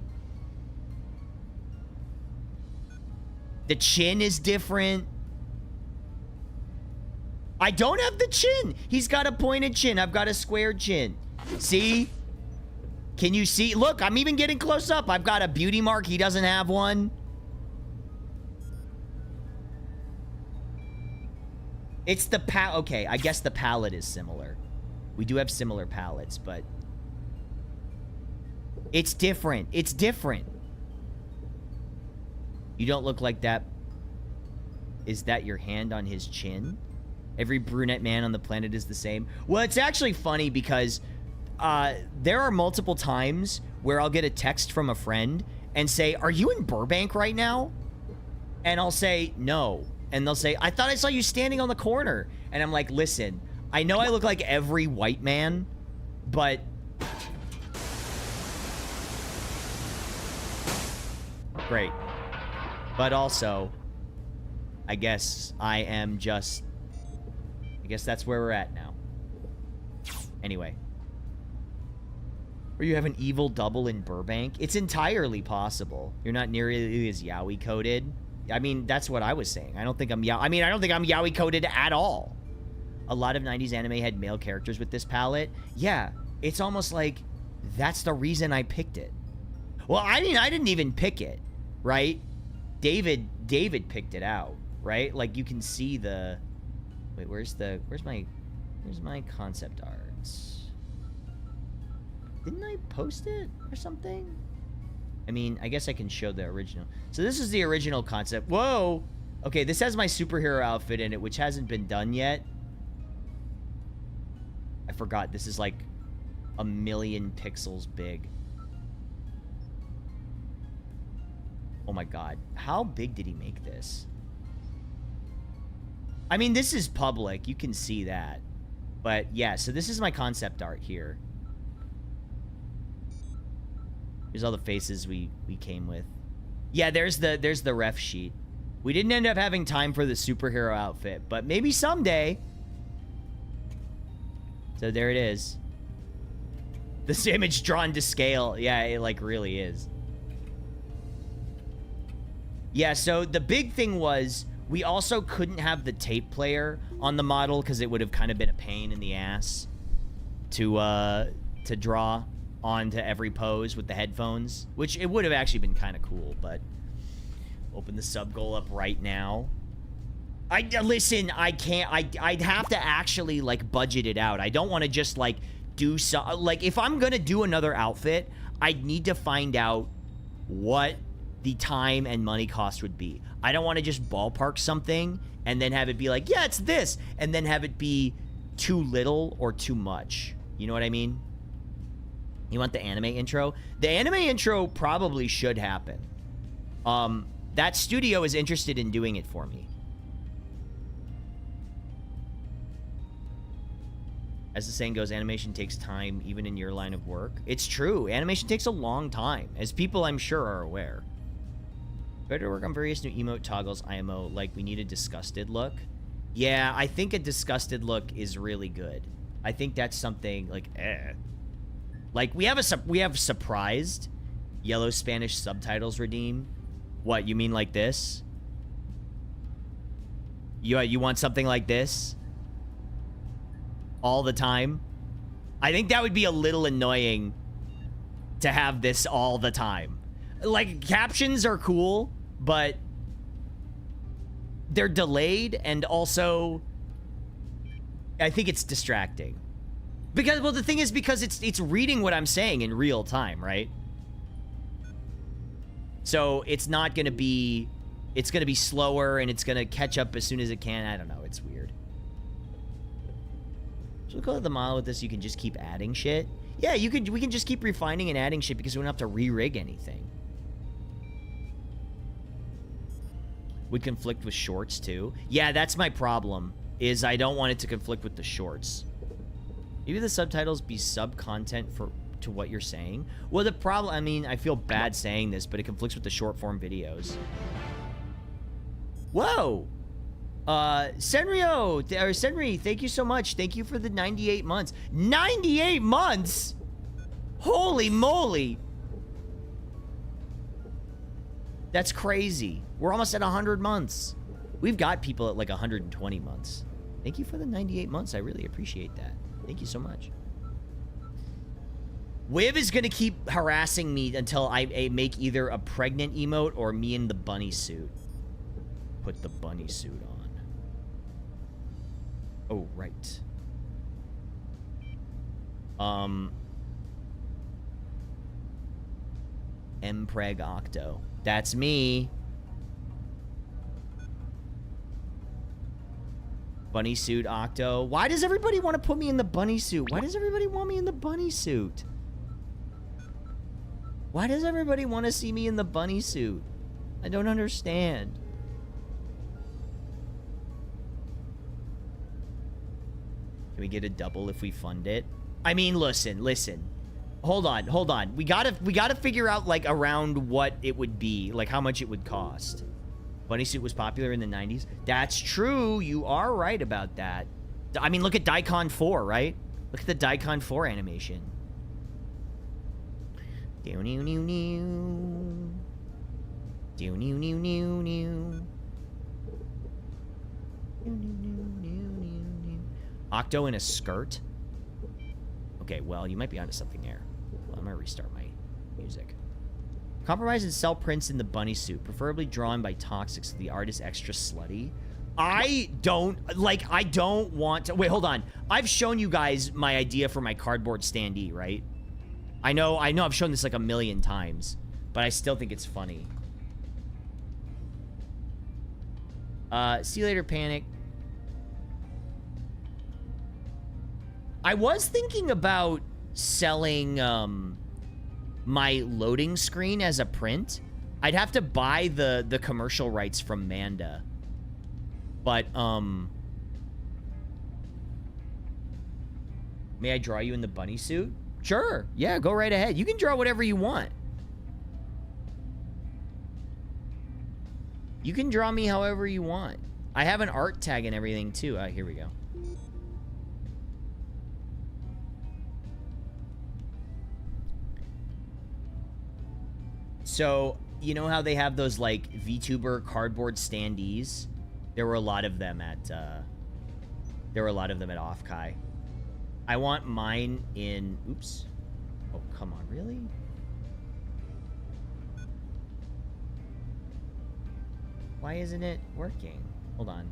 The chin is different. I don't have the chin. He's got a pointed chin. I've got a squared chin. See? Can you see? Look, I'm even getting close up. I've got a beauty mark. He doesn't have one. It's the okay, I guess the palette is similar. We do have similar palettes, but it's different. It's different. You don't look like that. Is that your hand on his chin? Every brunette man on the planet is the same. Well, it's actually funny because there are multiple times where I'll get a text from a friend and say, "Are you in Burbank right now?" And I'll say, "No." And they'll say, "I thought I saw you standing on the corner." And I'm like, "Listen, I know I look like every white man, but..." Great. But also, I guess I am just... I guess that's where we're at now. Anyway. Or you have an evil double in Burbank? It's entirely possible. You're not nearly as yaoi coded. I mean, that's what I was saying. I don't think I'm yaoi coded at all. A lot of 90s anime had male characters with this palette. Yeah, it's almost like that's the reason I picked it. Well, I mean, I didn't even pick it, right? David picked it out, right? Like you can see the... Wait, where's my concept arts? Didn't I post it or something? I mean, I guess I can show the original. So this is the original concept. Whoa! Okay, this has my superhero outfit in it, which hasn't been done yet. I forgot. This is like 1,000,000 pixels big. Oh my god. How big did he make this? I mean, this is public. You can see that. But yeah, so this is my concept art here. Here's all the faces we came with. Yeah, there's the ref sheet. We didn't end up having time for the superhero outfit, but maybe someday. So there it is. This image drawn to scale. Yeah, it like really is. Yeah, so the big thing was we also couldn't have the tape player on the model because it would have kind of been a pain in the ass to draw onto every pose with the headphones, which it would have actually been kind of cool, but open the sub goal up right now. Listen, I can't, I'd have to actually like budget it out. I don't want to just like do some, like if I'm gonna do another outfit, I'd need to find out what the time and money cost would be. I don't want to just ballpark something and then have it be like, yeah, it's this, and then have it be too little or too much. You know what I mean? You want the anime intro? The anime intro probably should happen. That studio is interested in doing it for me. As the saying goes, animation takes time, even in your line of work. It's true. Animation takes a long time, as people I'm sure are aware. Better work on various new emote toggles, IMO, like we need a disgusted look. Yeah, I think a disgusted look is really good. I think that's something like, Like, we have surprised yellow Spanish subtitles redeem. What, you mean like this? You want something like this? All the time? I think that would be a little annoying to have this all the time. Like, captions are cool, but they're delayed, and also I think it's distracting. Because, well, the thing is, because it's reading what I'm saying in real time, right? So it's not gonna be, it's gonna be slower, and it's gonna catch up as soon as it can. I don't know, it's weird. So go to the model with this, you can just keep adding shit. Yeah, we can just keep refining and adding shit because we don't have to re-rig anything. Would conflict with shorts too. Yeah, that's my problem, is I don't want it to conflict with the shorts. Maybe the subtitles be sub-content to what you're saying. Well, the problem, I mean, I feel bad saying this, but it conflicts with the short-form videos. Whoa! Senri, thank you so much. Thank you for the 98 months. 98 months?! Holy moly! That's crazy. We're almost at 100 months. We've got people at like 120 months. Thank you for the 98 months. I really appreciate that. Thank you so much. Wiv is gonna keep harassing me until I make either a pregnant emote or me in the bunny suit. Put the bunny suit on. Oh, right. Mpreg Octo. That's me. Bunny suit Octo. Why does everybody want to put me in the bunny suit? Why does everybody want me in the bunny suit? Why does everybody want to see me in the bunny suit? I don't understand. Can we get a double if we fund it? I mean, listen. Hold on. We gotta figure out, like, around what it would be. Like, how much it would cost. Bunny suit was popular in the 90s. That's true. You are right about that. I mean, look at Daikon 4, right? Look at the Daikon 4 animation. Octo in a skirt? Okay, well, you might be onto something there. Well, I'm gonna restart my music. Compromise and sell prints in the bunny suit, preferably drawn by Toxic so the art is extra slutty. I don't want to... Wait, hold on. I've shown you guys my idea for my cardboard standee, right? I know I've shown this like a million times, but I still think it's funny. See you later, Panic. I was thinking about selling my loading screen as a print. I'd have to buy the commercial rights from Manda. But may I draw you in the bunny suit? Sure. Yeah, go right ahead. You can draw whatever you want. You can draw me however you want. I have an art tag and everything too. Here we go. So, you know how they have those, like, VTuber cardboard standees? There were a lot of them at, Offkai. I want mine in... Oops. Oh, come on, really? Why isn't it working? Hold on.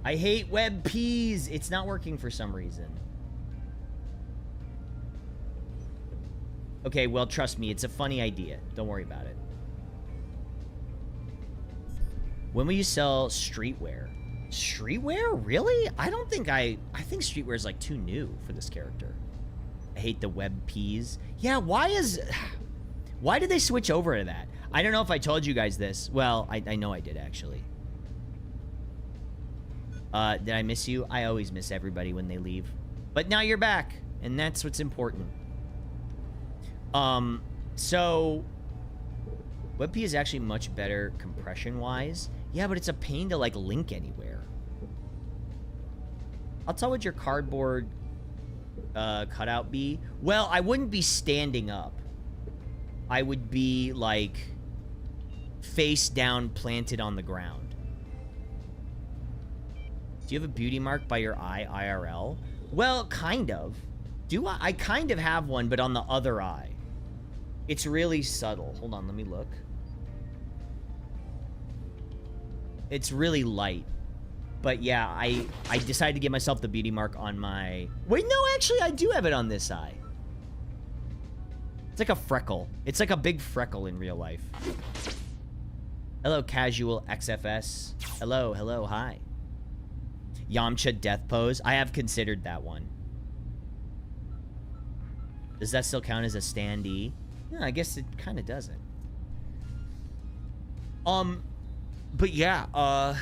I hate web peas. It's not working for some reason. Okay, well, trust me. It's a funny idea. Don't worry about it. When will you sell streetwear? Streetwear? Really? I don't think I think streetwear is, like, too new for this character. I hate the web peas. Yeah, why did they switch over to that? I don't know if I told you guys this. Well, I know I did, actually. Did I miss you? I always miss everybody when they leave. But now you're back, and that's what's important. So... WebP is actually much better compression-wise. Yeah, but it's a pain to, like, link anywhere. I'll tell what your cardboard cutout be. Well, I wouldn't be standing up. I would be, like, face down, planted on the ground. Do you have a beauty mark by your eye, IRL? Well, kind of. Do I? I kind of have one, but on the other eye. It's really subtle. Hold on, let me look. It's really light. But yeah, I decided to give myself the beauty mark on my... Wait, no, actually, I do have it on this eye. It's like a freckle. It's like a big freckle in real life. Hello, Casual XFS. Hello, hello, hi. Yamcha death pose. I have considered that one. Does that still count as a standee? Yeah, I guess it kind of doesn't. But yeah,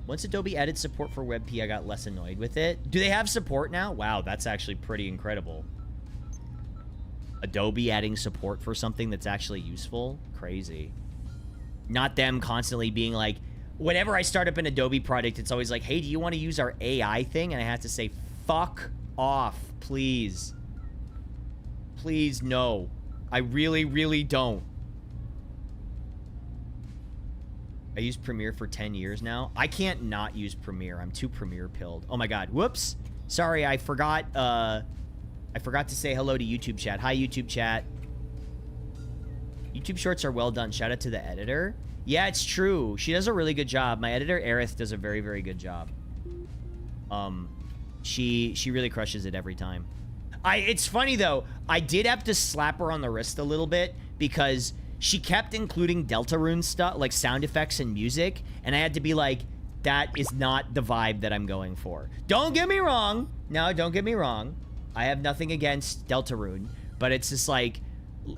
once Adobe added support for WebP, I got less annoyed with it. Do they have support now? Wow, that's actually pretty incredible. Adobe adding support for something that's actually useful? Crazy. Not them constantly being like, whenever I start up an Adobe product, it's always like, hey, do you want to use our AI thing? And I have to say, fuck off, please. Please, no. I really, really don't. I used Premiere for 10 years now. I can't not use Premiere. I'm too Premiere pilled. Oh my god. Whoops. Sorry, I forgot to say hello to YouTube chat. Hi, YouTube chat. YouTube shorts are well done. Shout out to the editor. Yeah, it's true. She does a really good job. My editor, Aerith, does a very, very good job. She really crushes it every time. It's funny, though. I did have to slap her on the wrist a little bit because she kept including Deltarune stuff, like sound effects and music, and I had to be like, that is not the vibe that I'm going for. Don't get me wrong. No, don't get me wrong. I have nothing against Deltarune, but it's just like,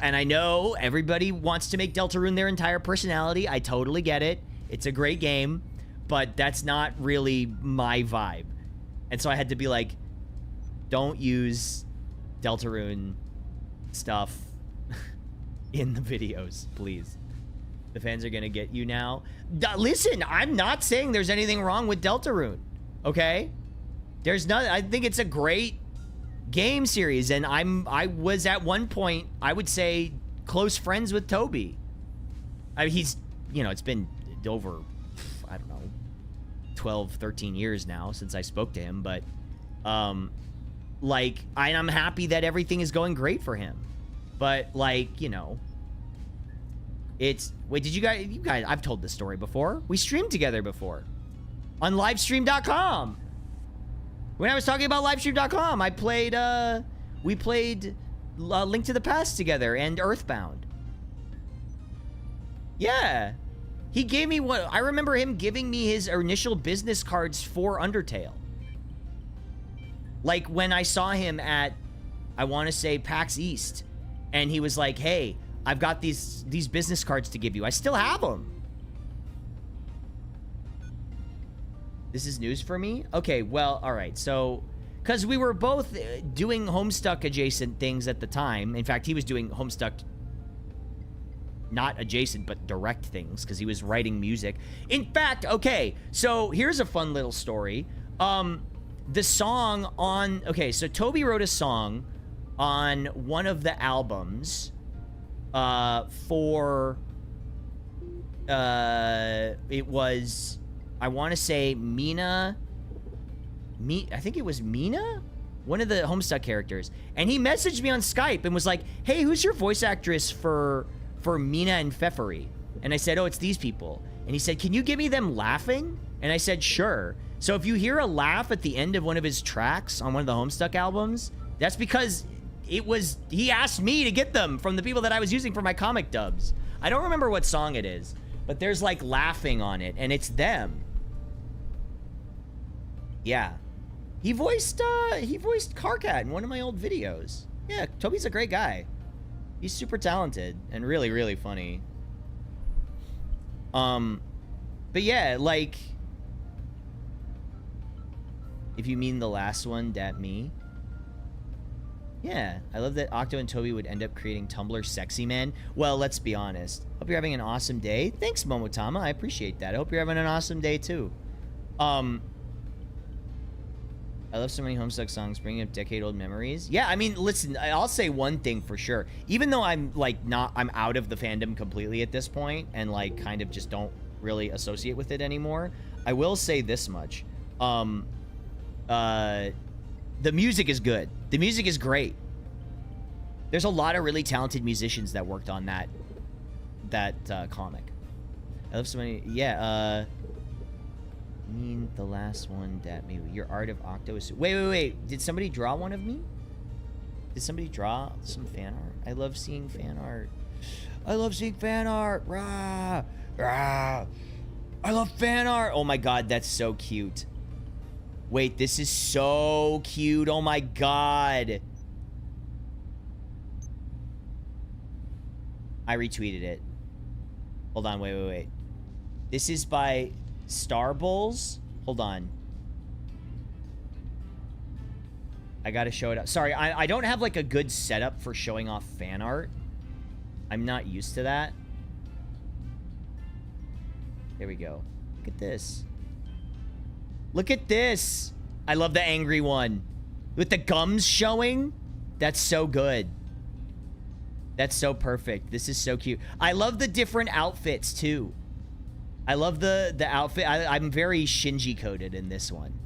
and I know everybody wants to make Deltarune their entire personality. I totally get it. It's a great game, but that's not really my vibe. And so I had to be like, don't use Deltarune stuff in the videos, please. The fans are gonna get you now. Listen, I'm not saying there's anything wrong with Deltarune, okay? There's not. I think it's a great game series, and I was at one point, I would say, close friends with Toby. I mean, he's, you know, it's been over, I don't know, 12, 13 years now since I spoke to him, but like, I'm happy that everything is going great for him. But like, you know, it's, wait, did you guys, I've told this story before. We streamed together before on livestream.com. When I was talking about livestream.com, I played, we played Link to the Past together and Earthbound. Yeah. He gave me what, I remember him giving me his initial business cards for Undertale. Like when I saw him at, I want to say PAX East, and he was like, hey, I've got these business cards to give you. I still have them. This is news for me? Okay, well, all right. So, because we were both doing Homestuck adjacent things at the time. In fact, he was doing Homestuck not adjacent, but direct things, because he was writing music. In fact, okay, so here's a fun little story. The song on... Okay, so Toby wrote a song on one of the albums for... it was... I want to say Mina... I think it was Mina? One of the Homestuck characters. And he messaged me on Skype and was like, hey, who's your voice actress for Mina and Pfeffery? And I said, oh, it's these people. And he said, can you give me them laughing? And I said, sure. So if you hear a laugh at the end of one of his tracks on one of the Homestuck albums, that's because it was... He asked me to get them from the people that I was using for my comic dubs. I don't remember what song it is, but there's like laughing on it, and it's them. Yeah. He voiced Karkat in one of my old videos. Yeah, Toby's a great guy. He's super talented and really, really funny. But yeah, like, if you mean the last one, dat me. Yeah, I love that Octo and Toby would end up creating Tumblr Sexy Man. Well, let's be honest. Hope you're having an awesome day. Thanks, Momotama. I appreciate that. I hope you're having an awesome day, too. I love so many Homestuck songs, bringing up decade-old memories. Yeah, I mean, listen, I'll say one thing for sure. Even though I'm, like, I'm out of the fandom completely at this point and, like, kind of just don't really associate with it anymore, I will say this much. The music is good. The music is great. There's a lot of really talented musicians that worked on that comic. I love so many... Yeah, the last one, dat me. Your art of Octo is... Wait. Did somebody draw one of me? Did somebody draw some fan art? I love seeing fan art. I love seeing fan art. Rah, rah. I love fan art. Oh my god, that's so cute. Wait, this is so cute. Oh my god. I retweeted it. Hold on, wait. This is by Star Bowls. Hold on. I gotta show it up. Sorry, I don't have like a good setup for showing off fan art. I'm not used to that. There we go. Look at this. Look at this. I love the angry one. With the gums showing. That's so good. That's so perfect. This is so cute. I love the different outfits too. I love the outfit. I'm very Shinji coded in this one.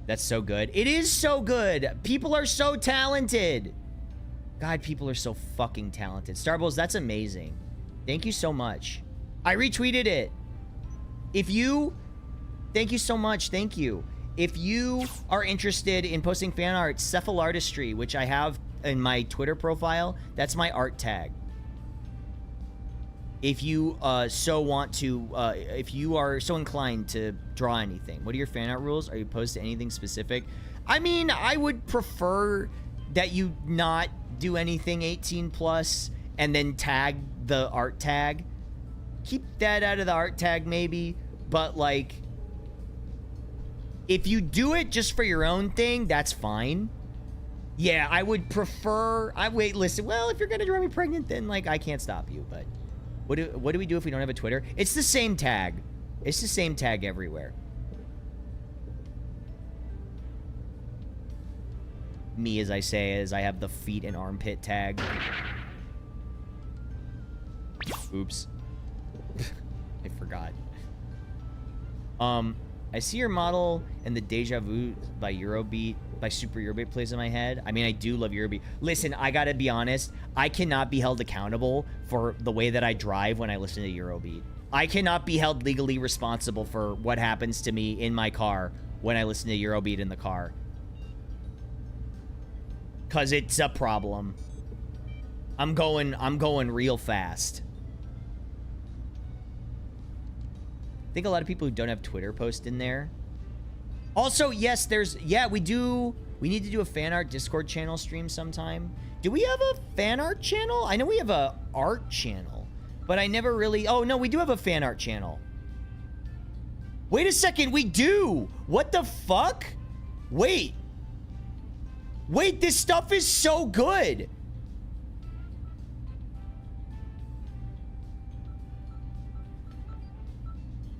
That's so good. It is so good. People are so talented. God, people are so fucking talented. Starballs, that's amazing. Thank you so much. I retweeted it. If you... Thank you so much. Thank you. If you are interested in posting fan art, Cephal Artistry, which I have in my Twitter profile, that's my art tag. If you so want to, if you are so inclined to draw anything, what are your fan art rules? Are you opposed to anything specific? I mean, I would prefer that you not do anything 18 plus and then tag the art tag. Keep that out of the art tag maybe, but like, if you do it just for your own thing, that's fine. Yeah, I would prefer, listen, well, if you're gonna drive me pregnant, then like, I can't stop you, but what do we do if we don't have a Twitter? It's the same tag. It's the same tag everywhere. Me, as I say, as I have the feet and armpit tag. Oops. I forgot. I see your model and the Deja Vu by Eurobeat, by Super Eurobeat plays in my head. I mean, I do love Eurobeat. Listen, I gotta be honest. I cannot be held accountable for the way that I drive when I listen to Eurobeat. I cannot be held legally responsible for what happens to me in my car when I listen to Eurobeat in the car. 'Cause it's a problem. I'm going real fast. I think a lot of people who don't have Twitter post in there. Also, yes, we need to do a fan art Discord channel stream sometime. Do we have a fan art channel? I know we have a art channel, but I never really, oh no, we do have a fan art channel. Wait a second, we do! What the fuck? Wait, this stuff is so good!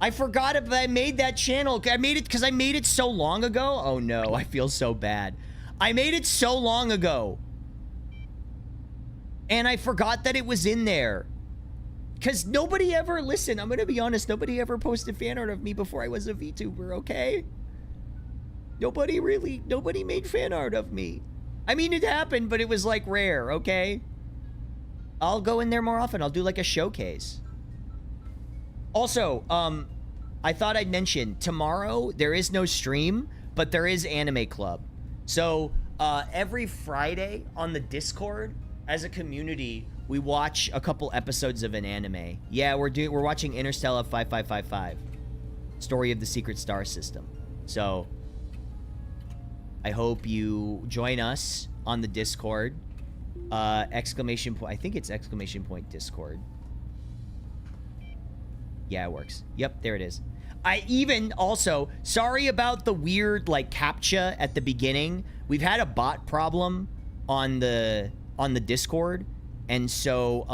I forgot if I made that channel. I made it because I made it so long ago. Oh no, I feel so bad. I made it so long ago. And I forgot that it was in there. Because nobody ever, listen, I'm going to be honest, nobody ever posted fan art of me before I was a VTuber, okay? Nobody made fan art of me. I mean, it happened, but it was like rare, okay? I'll go in there more often. I'll do like a showcase. Also, I thought I'd mention, tomorrow there is no stream, but there is Anime Club. So, every Friday on the Discord, as a community, we watch a couple episodes of an anime. Yeah, we're watching Interstellar 5555, Story of the Secret Star System. So, I hope you join us on the Discord. Exclamation point, I think it's exclamation point Discord. Yeah, it works. Yep, there it is. I even also, sorry about the weird like CAPTCHA at the beginning. We've had a bot problem on the Discord, and so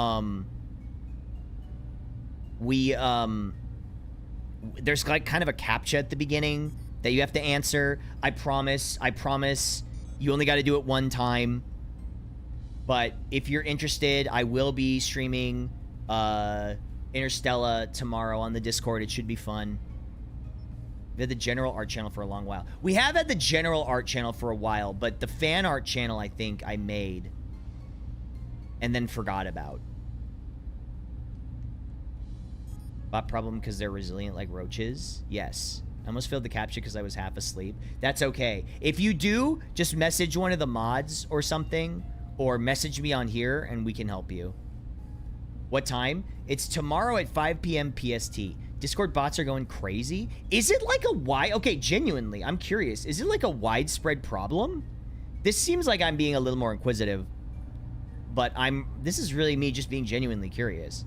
there's like kind of a CAPTCHA at the beginning that you have to answer. I promise you only got to do it one time. But if you're interested, I will be streaming Interstellar tomorrow on the Discord. It should be fun. We had the general art channel for a long while. We have had the general art channel for a while, but the fan art channel I think I made and then forgot about. Bot problem because they're resilient like roaches? Yes. almost failed the capture because I was half asleep. That's okay. If you do, just message one of the mods or something, or message me on here and we can help you. What time? It's tomorrow at 5 p.m. PST. Discord bots are going crazy. Is it like a okay, genuinely, I'm curious. Is it like a widespread problem? This seems like I'm being a little more inquisitive, but this is really me just being genuinely curious.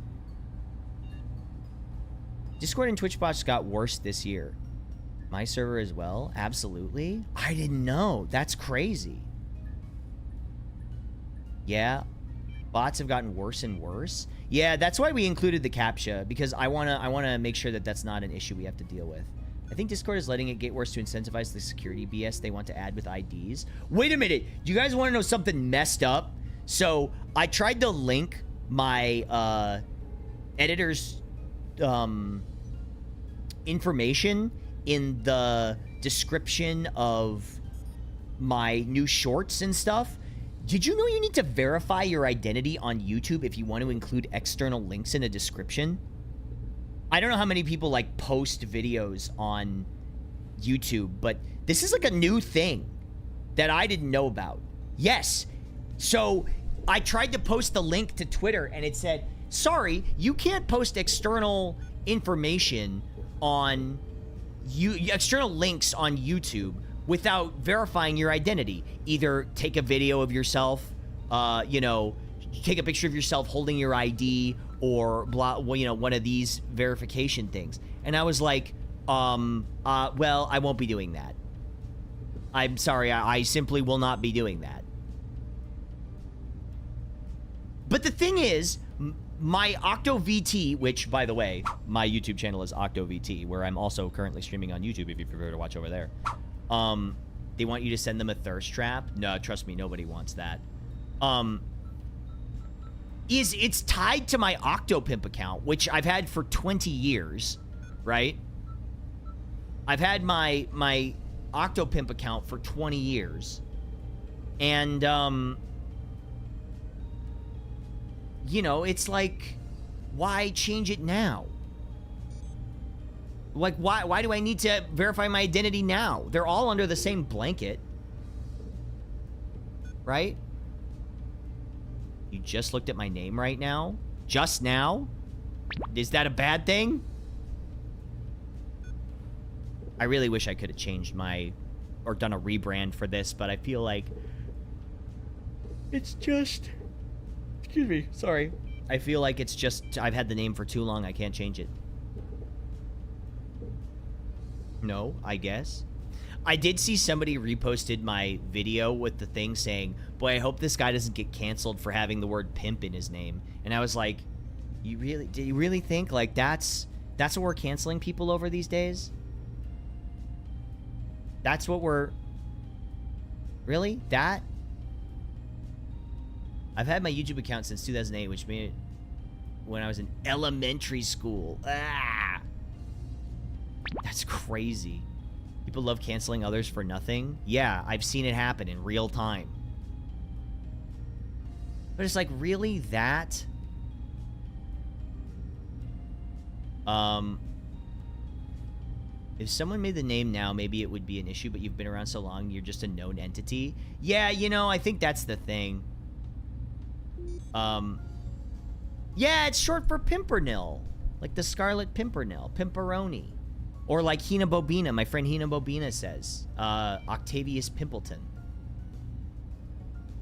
Discord and Twitch bots got worse this year. My server as well? Absolutely. I didn't know. That's crazy. Yeah. Bots have gotten worse and worse. Yeah, that's why we included the CAPTCHA, because I wanna make sure that that's not an issue we have to deal with. I think Discord is letting it get worse to incentivize the security BS they want to add with IDs. Wait a minute. Do you guys want to know something messed up? So I tried to link my editor's information in the description of my new shorts and stuff. Did you know you need to verify your identity on YouTube if you want to include external links in a description? I don't know how many people like post videos on YouTube, but this is like a new thing that I didn't know about. Yes. So I tried to post the link to Twitter and it said, sorry, you can't post external information on external links on YouTube without verifying your identity. Either take a video of yourself, you know, take a picture of yourself holding your ID, or well, you know, one of these verification things. And I was like, well, I won't be doing that. I'm sorry, I simply will not be doing that. But the thing is, my OctoVT, which, by the way, my YouTube channel is OctoVT, where I'm also currently streaming on YouTube if you prefer to watch over there. They want you to send them a thirst trap. No, trust me, nobody wants that. It's tied to my OctoPimp account, which I've had for 20 years, right? I've had my OctoPimp account for 20 years. And, you know, it's like, why change it now? Like, why do I need to verify my identity now? They're all under the same blanket. Right? You just looked at my name right now? Just now? Is that a bad thing? I really wish I could have changed or done a rebrand for this, but I feel like it's just... Excuse me, sorry. I feel like it's just, I've had the name for too long, I can't change it. No, I guess. I did see somebody reposted my video with the thing saying, boy, I hope this guy doesn't get canceled for having the word pimp in his name. And I was like, do you really think like that's what we're canceling people over these days? That's what we're... Really? That? I've had my YouTube account since 2008, which means when I was in elementary school. Ah! That's crazy. People love canceling others for nothing. Yeah, I've seen it happen in real time. But it's like, really? That? If someone made the name now, maybe it would be an issue, but you've been around so long, you're just a known entity. Yeah, you know, I think that's the thing. Yeah, it's short for Pimpernel. Like the Scarlet Pimpernel. Pimperoni. Or like Hina Bobina, my friend Hina Bobina says. Octavius Pimpleton.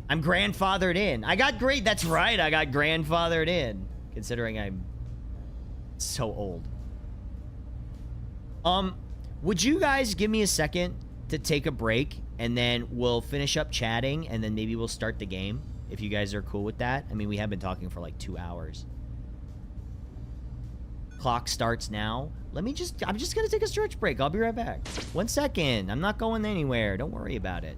I'm grandfathered in. I got great. That's right. I got grandfathered in. Considering I'm so old. Would you guys give me a second to take a break? And then we'll finish up chatting. And then maybe we'll start the game. If you guys are cool with that. I mean, we have been talking for like 2 hours. Clock starts now. I'm just gonna take a stretch break. I'll be right back. 1 second. I'm not going anywhere. Don't worry about it.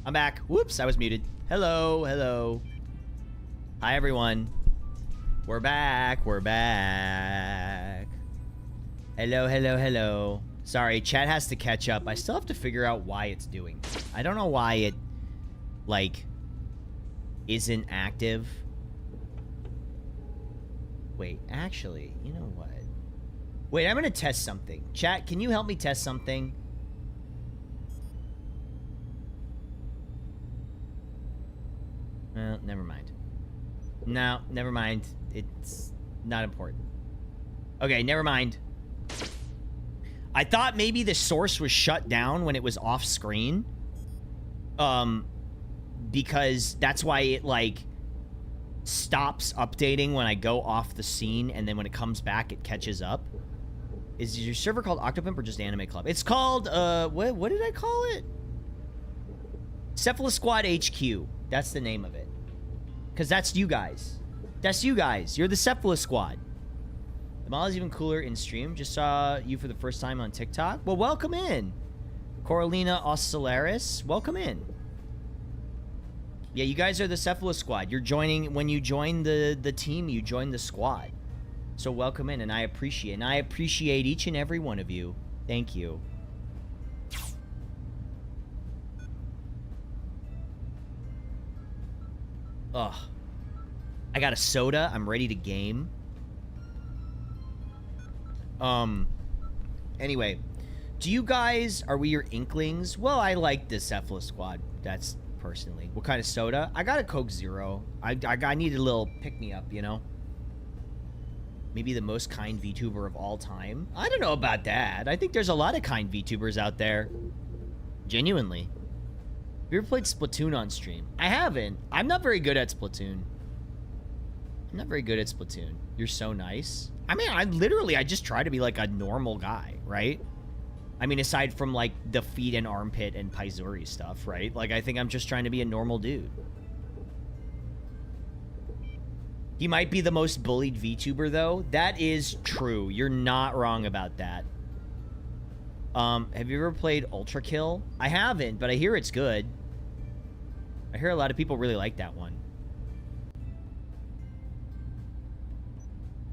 I'm back. Whoops, I was muted. Hello, hello. Hi, everyone. We're back. We're back. Hello, hello, hello. Sorry, chat has to catch up. I still have to figure out why it's doing that. I don't know why it, like, isn't active. Wait, actually, you know what? Wait, I'm gonna test something. Chat, can you help me test something? Never mind. No, never mind. It's not important. Okay, never mind. I thought maybe the source was shut down when it was off screen. Because that's why it, like, stops updating when I go off the scene, and then when it comes back, it catches up. Is your server called Octopimp or just Anime Club? It's called, what did I call it? Cephalus Squad HQ. That's the name of it. Because that's you guys. That's you guys. You're the Cephalus Squad. The model is even cooler in stream. Just saw you for the first time on TikTok. Well, welcome in. Coralina Oscillaris, welcome in. Yeah, you guys are the Cephalus Squad. You're joining, when you join the team, you join the squad. So welcome in, and I appreciate each and every one of you. Thank you. Ugh. I got a soda. I'm ready to game. Anyway. Do you guys... Are we your Inklings? Well, I like the Cephalus Squad. That's personally. What kind of soda? I got a Coke Zero. I needed a little pick-me-up, you know? Maybe the most kind VTuber of all time? I don't know about that. I think there's a lot of kind VTubers out there. Genuinely. Have you ever played Splatoon on stream? I haven't. I'm not very good at Splatoon. I'm not very good at Splatoon. You're so nice. I mean, I just try to be like a normal guy, right? I mean, aside from like the feet and armpit and Paizuri stuff, right? Like, I think I'm just trying to be a normal dude. He might be the most bullied VTuber, though. That is true. You're not wrong about that. Have you ever played Ultra Kill? I haven't, but I hear it's good. I hear a lot of people really like that one.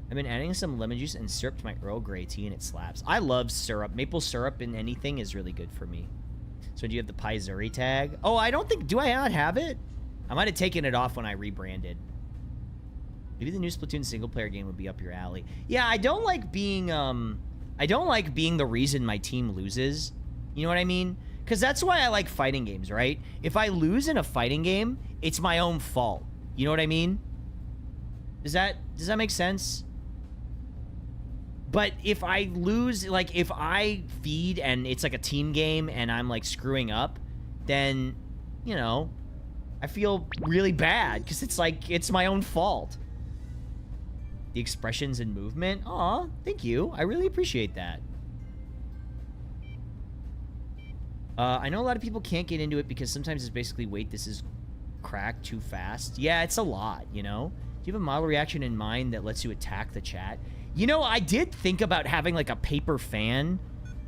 I've been adding some lemon juice and syrup to my Earl Grey tea, and it slaps. I love syrup. Maple syrup in anything is really good for me. So do you have the Paizuri tag? Oh, I don't think... Do I not have it? I might have taken it off when I rebranded. Maybe the new Splatoon single-player game would be up your alley. Yeah, I don't like being... I don't like being the reason my team loses. You know what I mean? Because that's why I like fighting games, right? If I lose in a fighting game, it's my own fault. You know what I mean? Does that make sense? But if I lose, like, if I feed and it's like a team game and I'm like screwing up, then, you know, I feel really bad because it's like, it's my own fault. The expressions and movement. Aw, thank you. I really appreciate that. I know a lot of people can't get into it because sometimes it's basically, wait, this is cracked too fast. Yeah, it's a lot, you know? Do you have a model reaction in mind that lets you attack the chat? You know, I did think about having, like, a paper fan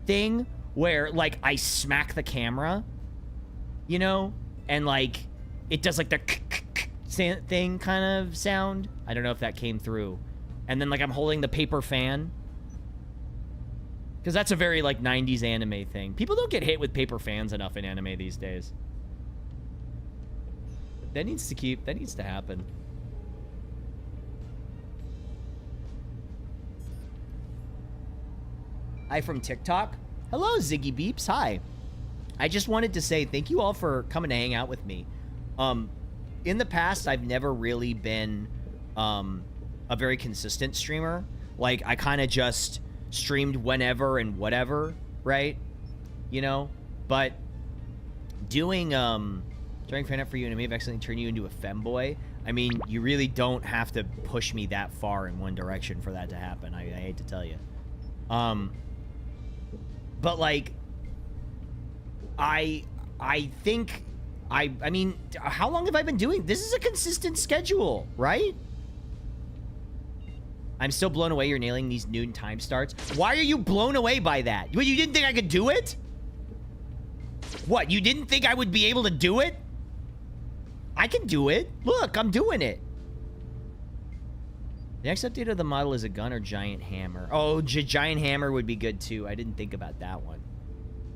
thing where, like, I smack the camera, you know? And, like, it does, like, the thing kind of sound. I don't know if that came through. And then, like, I'm holding the paper fan. Because that's a very, like, 90s anime thing. People don't get hit with paper fans enough in anime these days. That needs to happen. Hi from TikTok. Hello, Ziggy Beeps. Hi. I just wanted to say thank you all for coming to hang out with me. In the past, I've never really been a very consistent streamer. Like, I kind of just streamed whenever and whatever, right? You know? But doing fan art for you and it may have accidentally turned you into a femboy. I mean, you really don't have to push me that far in one direction for that to happen. I hate to tell you. But, like, I think, I mean, how long have I been doing? This is a consistent schedule, right? I'm still blown away you're nailing these noon time starts. Why are you blown away by that? You didn't think I could do it? What, you didn't think I would be able to do it? I can do it. Look, I'm doing it. The next update of the model is a gun or giant hammer. Oh, giant hammer would be good too. I didn't think about that one.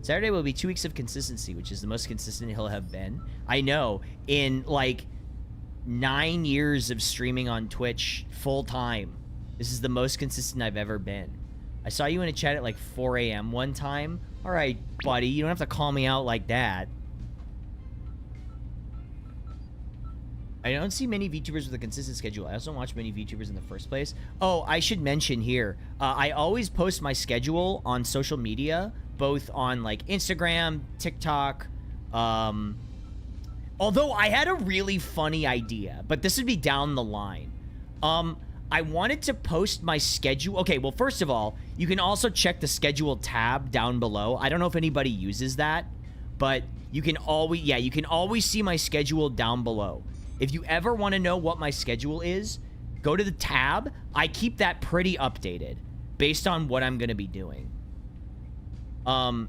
Saturday will be 2 weeks of consistency, which is the most consistent he'll have been. I know. In like 9 years of streaming on Twitch full time, this is the most consistent I've ever been. I saw you in a chat at like 4 a.m. one time. All right, buddy, you don't have to call me out like that. I don't see many VTubers with a consistent schedule. I also don't watch many VTubers in the first place. Oh, I should mention here, I always post my schedule on social media, both on like Instagram, TikTok. Although I had a really funny idea, but this would be down the line. I wanted to post my schedule. Okay, well, first of all, you can also check the schedule tab down below. I don't know if anybody uses that, but you can always see my schedule down below. If you ever want to know what my schedule is, go to the tab. I keep that pretty updated based on what I'm going to be doing.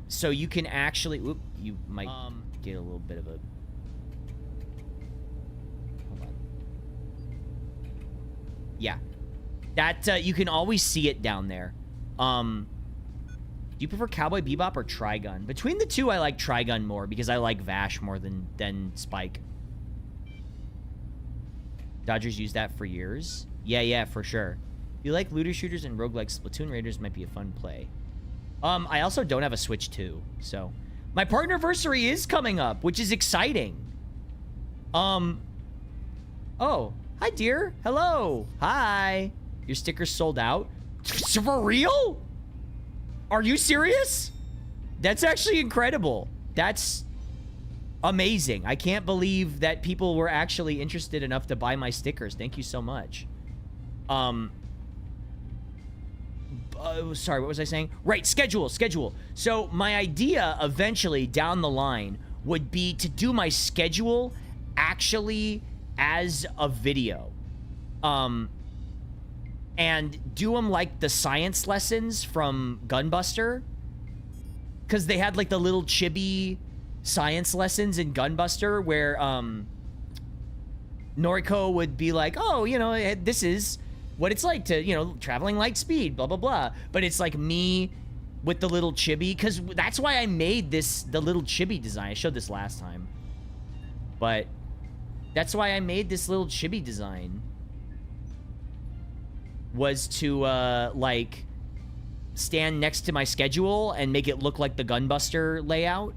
So you can actually... Oop, you might get a little bit of a... Hold on. Yeah. That, you can always see it down there. Do you prefer Cowboy Bebop or Trigun? Between the two, I like Trigun more because I like Vash more than Spike. Dodgers used that for years. Yeah, for sure. If you like looter shooters and roguelikes, Splatoon Raiders might be a fun play. I also don't have a Switch 2, so... My partnerversary is coming up, which is exciting. Oh. Hi, dear. Hello. Hi. Your sticker's sold out? For real? Are you serious? That's actually incredible. That's... amazing. I can't believe that people were actually interested enough to buy my stickers. Thank you so much. Sorry, what was I saying? Right, schedule. So my idea eventually down the line would be to do my schedule actually as a video. And do them like the science lessons from Gunbuster. Because they had like the little chibi science lessons in Gunbuster where Noriko would be like, oh, you know, this is what it's like to, you know, traveling light speed, blah, blah, blah. But it's like me with the little chibi, because that's why I made the little chibi design. I showed this last time. But that's why I made this little chibi design. Was to, like, stand next to my schedule and make it look like the Gunbuster layout.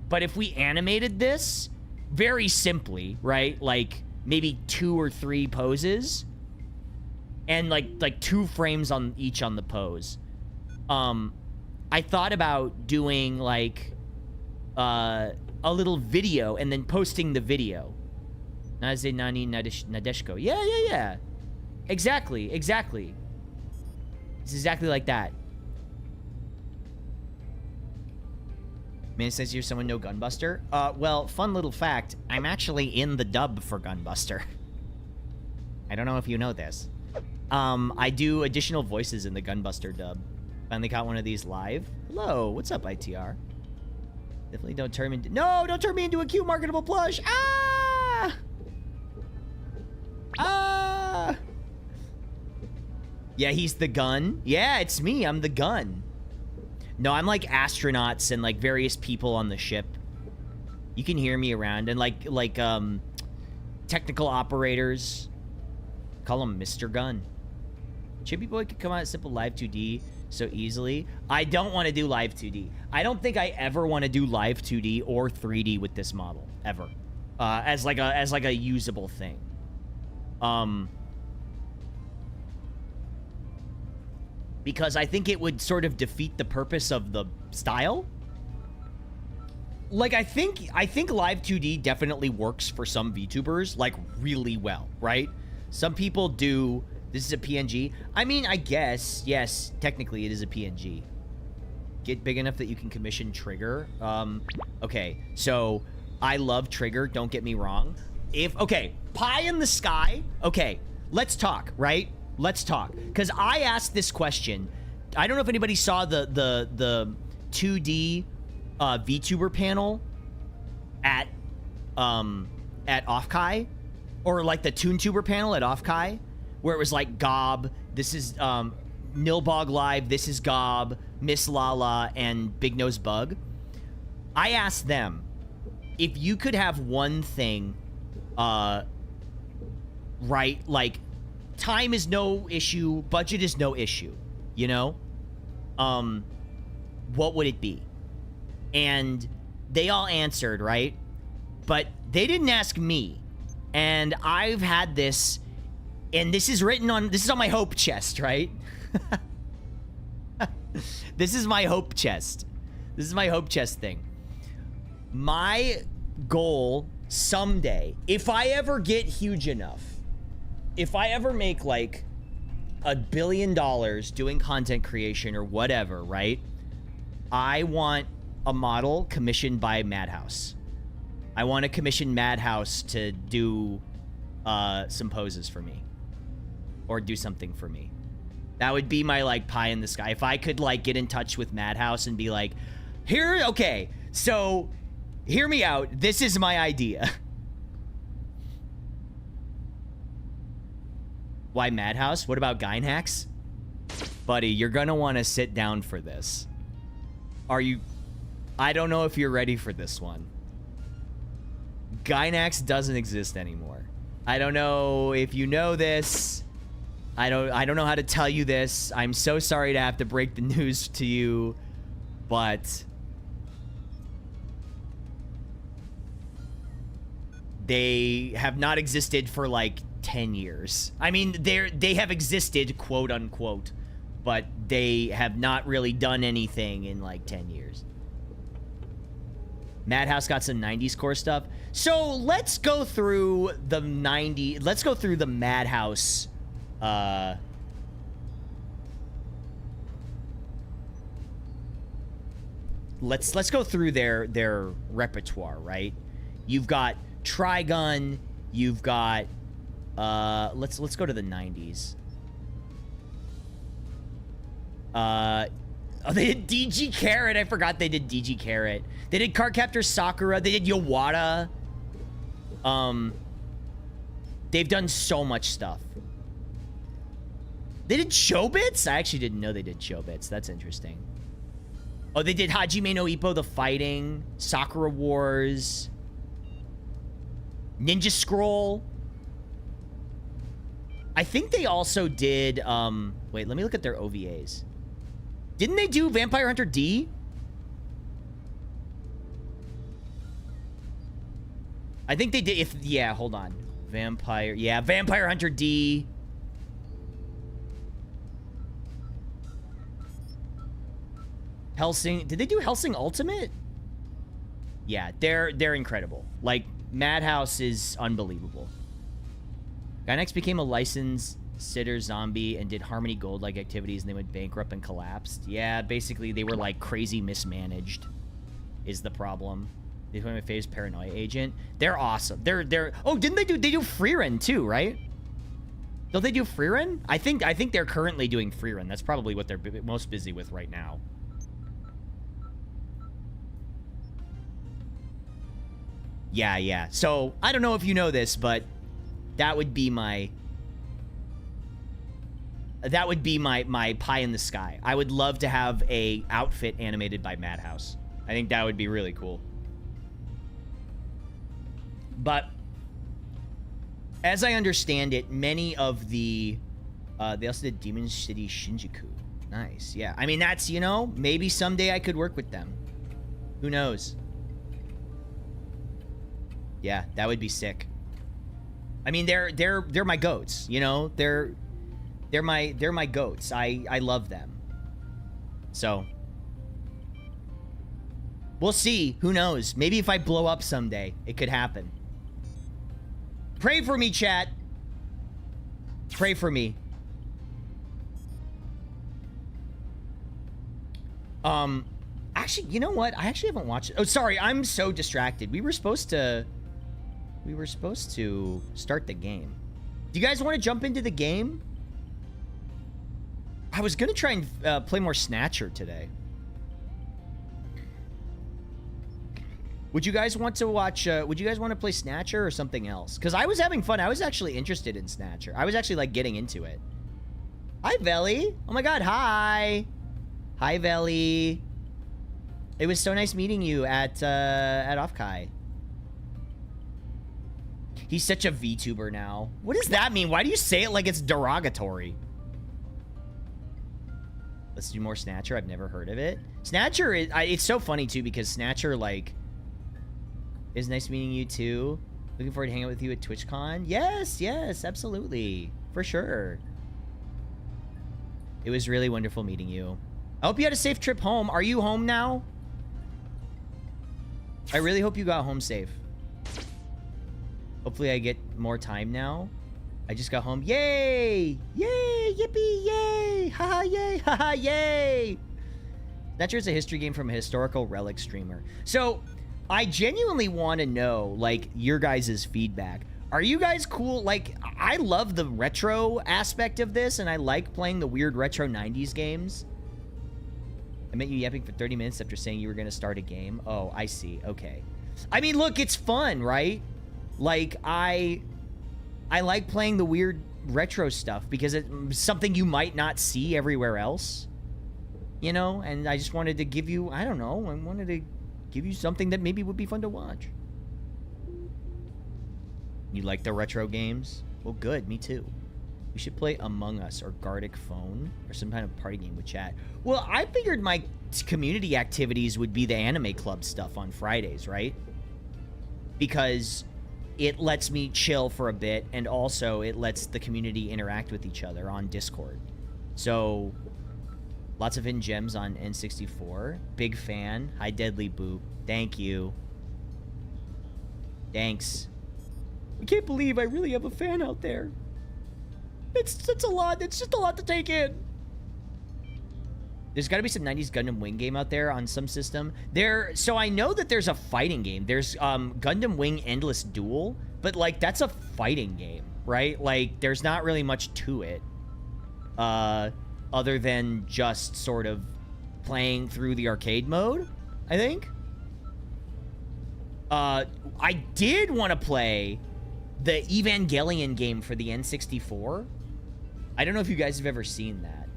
But if we animated this very simply, right? Like maybe 2 or 3 poses and like 2 frames on each on the pose. I thought about doing like a little video and then posting the video. Naze Nani Nadeshko. Yeah. Exactly. It's exactly like that. Man, since you're someone know Gunbuster. Well, fun little fact. I'm actually in the dub for Gunbuster. I don't know if you know this. I do additional voices in the Gunbuster dub. Finally got one of these live. Hello, what's up, ITR? Definitely don't turn me into... No, don't turn me into a cute marketable plush. Ah! Ah! Yeah, he's the gun. Yeah, it's me. I'm the gun. No, I'm like astronauts and like various people on the ship. You can hear me around and like technical operators. Call him Mr. Gun. Chibi Boy could come out simple live 2D so easily. I don't want to do live 2D. I don't think I ever want to do live 2D or 3D with this model ever. As like a usable thing. Because I think it would sort of defeat the purpose of the style. Like, I think live 2D definitely works for some VTubers, like, really well, right? Some people do... This is a PNG. I mean, I guess, yes, technically it is a PNG. Get big enough that you can commission Trigger. Okay, so I love Trigger, don't get me wrong. Okay, pie in the sky. Okay, let's talk, right? Let's talk. Because I asked this question. I don't know if anybody saw the 2D VTuber panel at Offkai, or like the ToonTuber panel at Offkai, where it was like Gob, this is Nilbog Live, this is Gob, Miss Lala, and Big Nose Bug. I asked them if you could have one thing, right, like time is no issue, budget is no issue, you know? What would it be? And they all answered, right? But they didn't ask me. And I've had this, and this is on my hope chest, right? This is my hope chest. This is my hope chest thing. My goal someday, if I ever get huge enough, if I ever make like $1 billion doing content creation or whatever, right? I want a model commissioned by Madhouse. I want to commission Madhouse to do some poses for me, or do something for me. That would be my like pie in the sky. If I could like get in touch with Madhouse and be like, okay, so hear me out. This is my idea. Why Madhouse? What about Gynax? Buddy, you're gonna want to sit down for this. Are you? I don't know if you're ready for this one. Gynax doesn't exist anymore. I don't know if you know this. I don't know how to tell you this. I'm so sorry to have to break the news to you, but they have not existed for like 10 years. I mean, they have existed, quote unquote, but they have not really done anything in like 10 years. Madhouse got some 90s core stuff. So let's go through the let's go through the Madhouse let's go through their repertoire, right? You've got Trigun, you've got let's go to the 90s. Oh, they did DG Carrot. I forgot they did DG Carrot. They did Cardcaptor Sakura. They did Yowada. They've done so much stuff. They did Chobits? I actually didn't know they did Chobits. That's interesting. Oh, they did Hajime no Ippo, The Fighting, Sakura Wars, Ninja Scroll. I think they also did, wait, let me look at their OVAs. Didn't they do Vampire Hunter D? I think they did, yeah, hold on. Vampire Hunter D. Hellsing, did they do Hellsing Ultimate? Yeah, they're incredible. Like, Madhouse is unbelievable. Gynax became a licensed sitter zombie and did Harmony Gold-like activities, and they went bankrupt and collapsed. Yeah, basically, they were, like, crazy mismanaged is the problem. They were my favorite Paranoia Agent. They're awesome. They're oh, didn't they do Freerun too, right? Don't they do Freerun? I think they're currently doing Freerun. That's probably what they're most busy with right now. Yeah. So, I don't know if you know this, but that would be my pie in the sky. I would love to have a outfit animated by Madhouse. I think that would be really cool. But as I understand it, many of the they also did Demon City Shinjuku. Nice. Yeah. I mean, that's, you know, maybe someday I could work with them. Who knows? Yeah, that would be sick. I mean, they're my goats, you know? They're my goats. I love them. So, we'll see. Who knows? Maybe if I blow up someday, it could happen. Pray for me, chat. Pray for me. Actually, you know what? I actually haven't watched it. Oh, sorry. I'm so distracted. We were supposed to start the game. Do you guys want to jump into the game? I was gonna try and play more Snatcher today. Would you guys want to watch, would you guys want to play Snatcher or something else? Because I was having fun. I was actually interested in Snatcher. I was actually, like, getting into it. Hi, Veli. Oh, my God. Hi. Hi, Veli. It was so nice meeting you at Offkai. He's such a VTuber now. What does that mean? Why do you say it like it's derogatory? Let's do more Snatcher. I've never heard of it. Snatcher, it's so funny, too, because Snatcher, like, is nice meeting you, too. Looking forward to hanging out with you at TwitchCon. Yes, yes, absolutely. For sure. It was really wonderful meeting you. I hope you had a safe trip home. Are you home now? I really hope you got home safe. Hopefully I get more time now. I just got home. Yay! Yay! Yippee! Yay! Haha! Yay! Haha! Yay! Snatcher is a history game from a historical relic streamer. So, I genuinely want to know, like, your guys' feedback. Are you guys cool? Like, I love the retro aspect of this, and I like playing the weird retro 90s games. I met you yapping for 30 minutes after saying you were going to start a game. Oh, I see. Okay. I mean, look, it's fun, right? Like, I like playing the weird retro stuff because it's something you might not see everywhere else. You know? And I just wanted to give you, I don't know, I wanted to give you something that maybe would be fun to watch. You like the retro games? Well, good. Me too. We should play Among Us or Gartic Phone or some kind of party game with chat. Well, I figured my community activities would be the anime club stuff on Fridays, right? Because it lets me chill for a bit, and also it lets the community interact with each other on Discord. So, lots of hidden gems on N64. Big fan. Hi, Deadly Boop. Thank you. Thanks. I can't believe I really have a fan out there. It's a lot. It's just a lot to take in. There's got to be some 90s Gundam Wing game out there on some system. So I know that there's a fighting game. There's Gundam Wing Endless Duel, but like that's a fighting game, right? Like there's not really much to it, other than just sort of playing through the arcade mode, I think. I did want to play the Evangelion game for the N64. I don't know if you guys have ever seen that.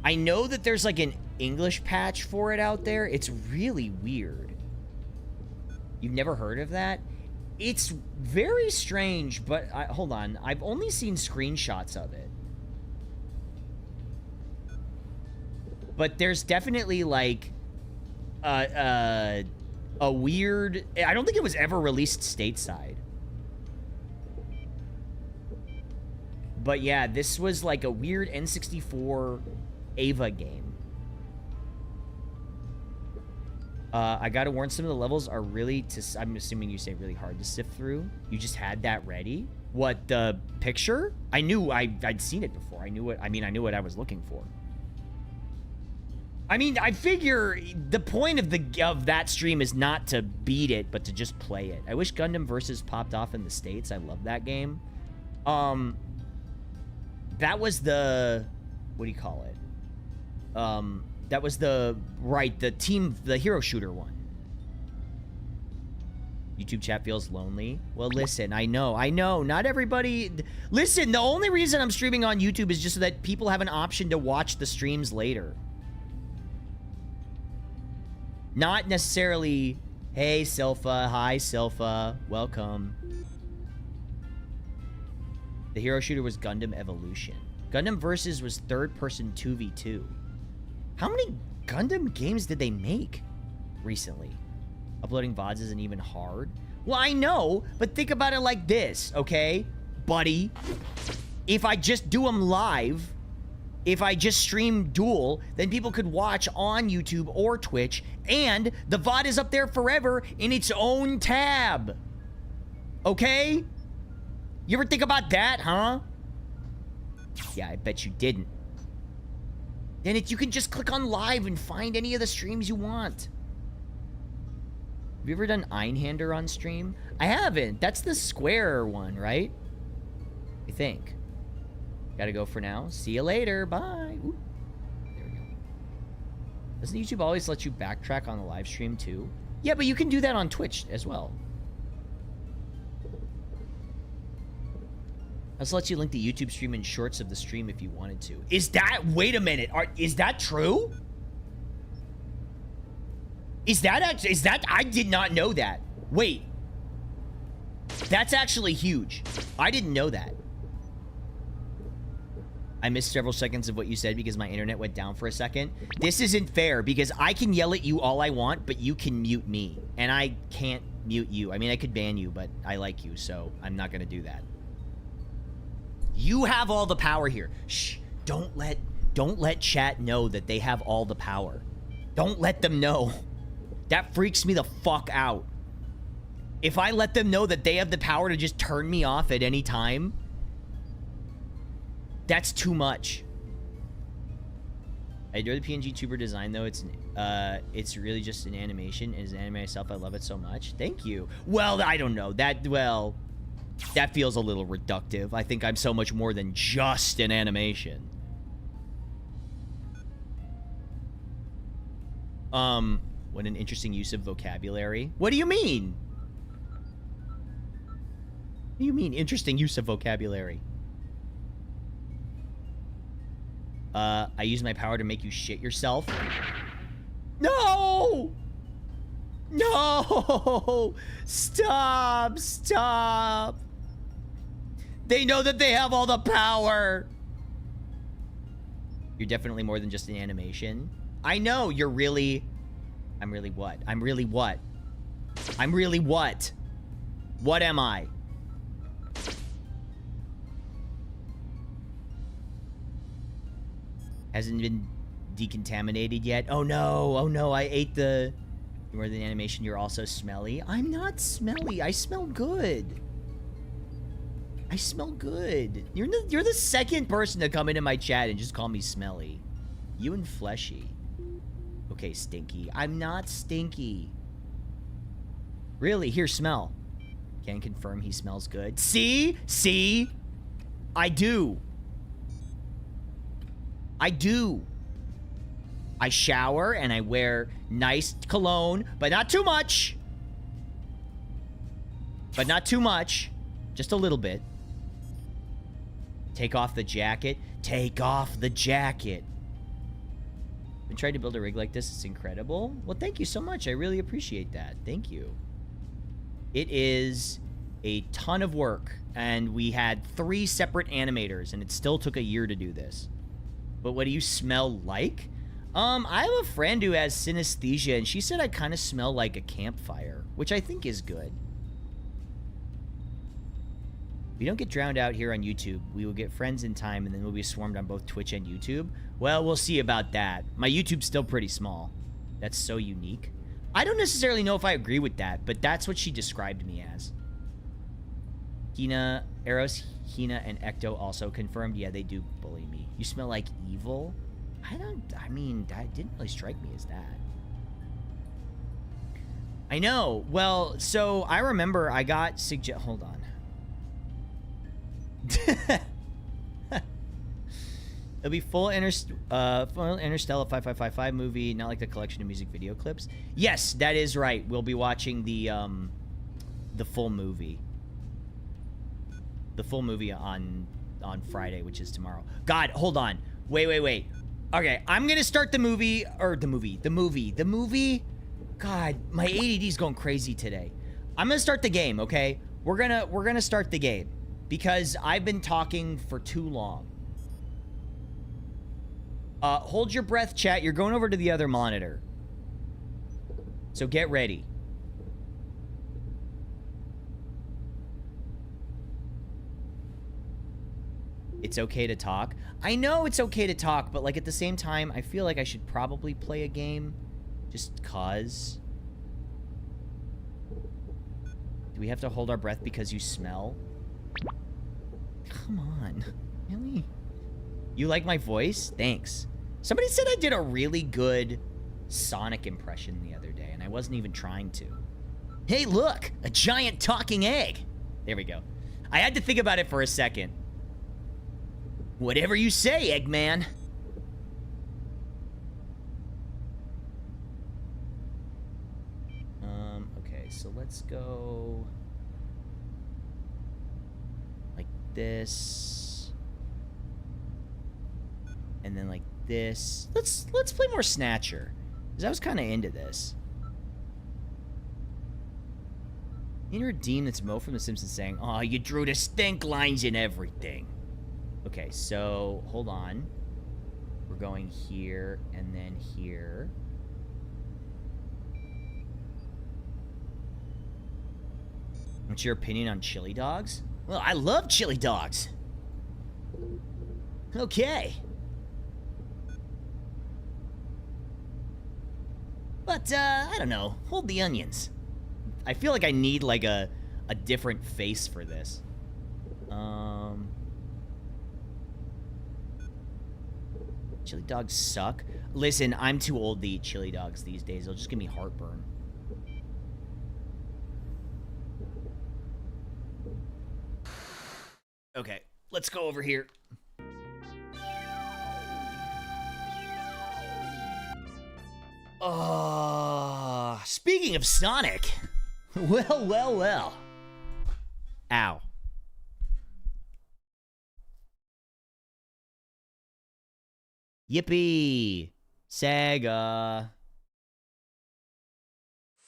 I know that there's like an English patch for it out there. It's really weird. You've never heard of that? It's very strange, but hold on. I've only seen screenshots of it. But there's definitely like a weird... I don't think it was ever released stateside. But yeah, this was like a weird N64 Ava game. I gotta warn, some of the levels are really, I'm assuming you say really hard to sift through. You just had that ready? What, the picture? I knew I'd seen it before. I knew what I was looking for. I mean, I figure the point of that stream is not to beat it, but to just play it. I wish Gundam Versus popped off in the States. I love that game. That was the... What do you call it? That was the hero shooter one. YouTube chat feels lonely. Well, listen, I know. Not everybody... Listen, the only reason I'm streaming on YouTube is just so that people have an option to watch the streams later. Not necessarily, hey, Silpha. Hi, Silpha. Welcome. The hero shooter was Gundam Evolution. Gundam Versus was third-person 2v2. How many Gundam games did they make recently? Uploading VODs isn't even hard. Well, I know, but think about it like this, okay? Buddy, if I just do them live... If I just stream Duel, then people could watch on YouTube or Twitch, and the VOD is up there forever in its own tab. Okay? You ever think about that, huh? Yeah, I bet you didn't. Then you can just click on live and find any of the streams you want. Have you ever done Einhander on stream? I haven't. That's the Square one, right? I think. Gotta go for now. See you later. Bye. Ooh. There we go. Doesn't YouTube always let you backtrack on the live stream too? Yeah, but you can do that on Twitch as well. Also lets you link the YouTube stream in shorts of the stream if you wanted to. Is that... Wait a minute. Is that true? Is that... I did not know that. Wait. That's actually huge. I didn't know that. I missed several seconds of what you said because my internet went down for a second. This isn't fair because I can yell at you all I want, but you can mute me. And I can't mute you. I mean, I could ban you, but I like you, so I'm not going to do that. You have all the power here. Shh. Don't let chat know that they have all the power. Don't let them know. That freaks me the fuck out. If I let them know that they have the power to just turn me off at any time, that's too much. I adore the PNG tuber design though. It's really just an animation. As an anime myself, I love it so much. Thank you. Well, I don't know. That feels a little reductive. I think I'm so much more than just an animation. What an interesting use of vocabulary. What do you mean? What do you mean, interesting use of vocabulary? I use my power to make you shit yourself. No! No! Stop! Stop! They know that they have all the power! You're definitely more than just an animation. I know, you're really... I'm really what? I'm really what? I'm really what? What am I? Hasn't been decontaminated yet. Oh no, I ate the... You're more than animation, you're also smelly. I'm not smelly, I smell good. I smell good. You're the second person to come into my chat and just call me smelly. You and Fleshy. Okay, Stinky. I'm not Stinky. Really, here, smell. Can confirm he smells good. See? See? I do. I do. I shower and I wear nice cologne, but not too much. But not too much. Just a little bit. Take off the jacket. Take off the jacket. Been trying to build a rig like this. It's incredible. Well, thank you so much. I really appreciate that. Thank you. It is a ton of work, and we had 3 separate animators, and it still took a year to do this. But what do you smell like? I have a friend who has synesthesia, and she said I kind of smell like a campfire, which I think is good. We don't get drowned out here on YouTube. We will get friends in time, and then we'll be swarmed on both Twitch and YouTube. Well, we'll see about that. My YouTube's still pretty small. That's so unique. I don't necessarily know if I agree with that, but that's what she described me as. Hina, Eros, Hina, and Ecto also confirmed. Yeah, they do bully me. You smell like evil? I mean, that didn't really strike me as that. I know. Well, so I remember I got hold on. It'll be full Interstellar 5555 movie, not like the collection of music video clips. Yes, that is right. We'll be watching the full movie. The full movie on Friday, which is tomorrow. God, hold on. Wait. Okay, I'm gonna start the movie. God, my ADD's going crazy today. I'm gonna start the game, okay? We're gonna start the game. Because I've been talking for too long. Hold your breath, chat. You're going over to the other monitor. So get ready. It's okay to talk. I know it's okay to talk, but like at the same time, I feel like I should probably play a game. Just cause. Do we have to hold our breath because you smell? Come on. Really? You like my voice? Thanks. Somebody said I did a really good Sonic impression the other day, and I wasn't even trying to. Hey, look! A giant talking egg! There we go. I had to think about it for a second. Whatever you say, Eggman. let's go like this. And then like this. Let's play more Snatcher. Because I was kind of into this. Inner Dean, that's Mo from The Simpsons saying, "Oh, you drew the stink lines and everything." Okay, so hold on. We're going here and then here. What's your opinion on chili dogs? Well, I love chili dogs. Okay. But, I don't know. Hold the onions. I feel like I need, like, a different face for this. Chili dogs suck. Listen, I'm too old to eat chili dogs these days. They'll just give me heartburn. Okay, let's go over here. Speaking of Sonic. Well. Ow. Yippee! Sega.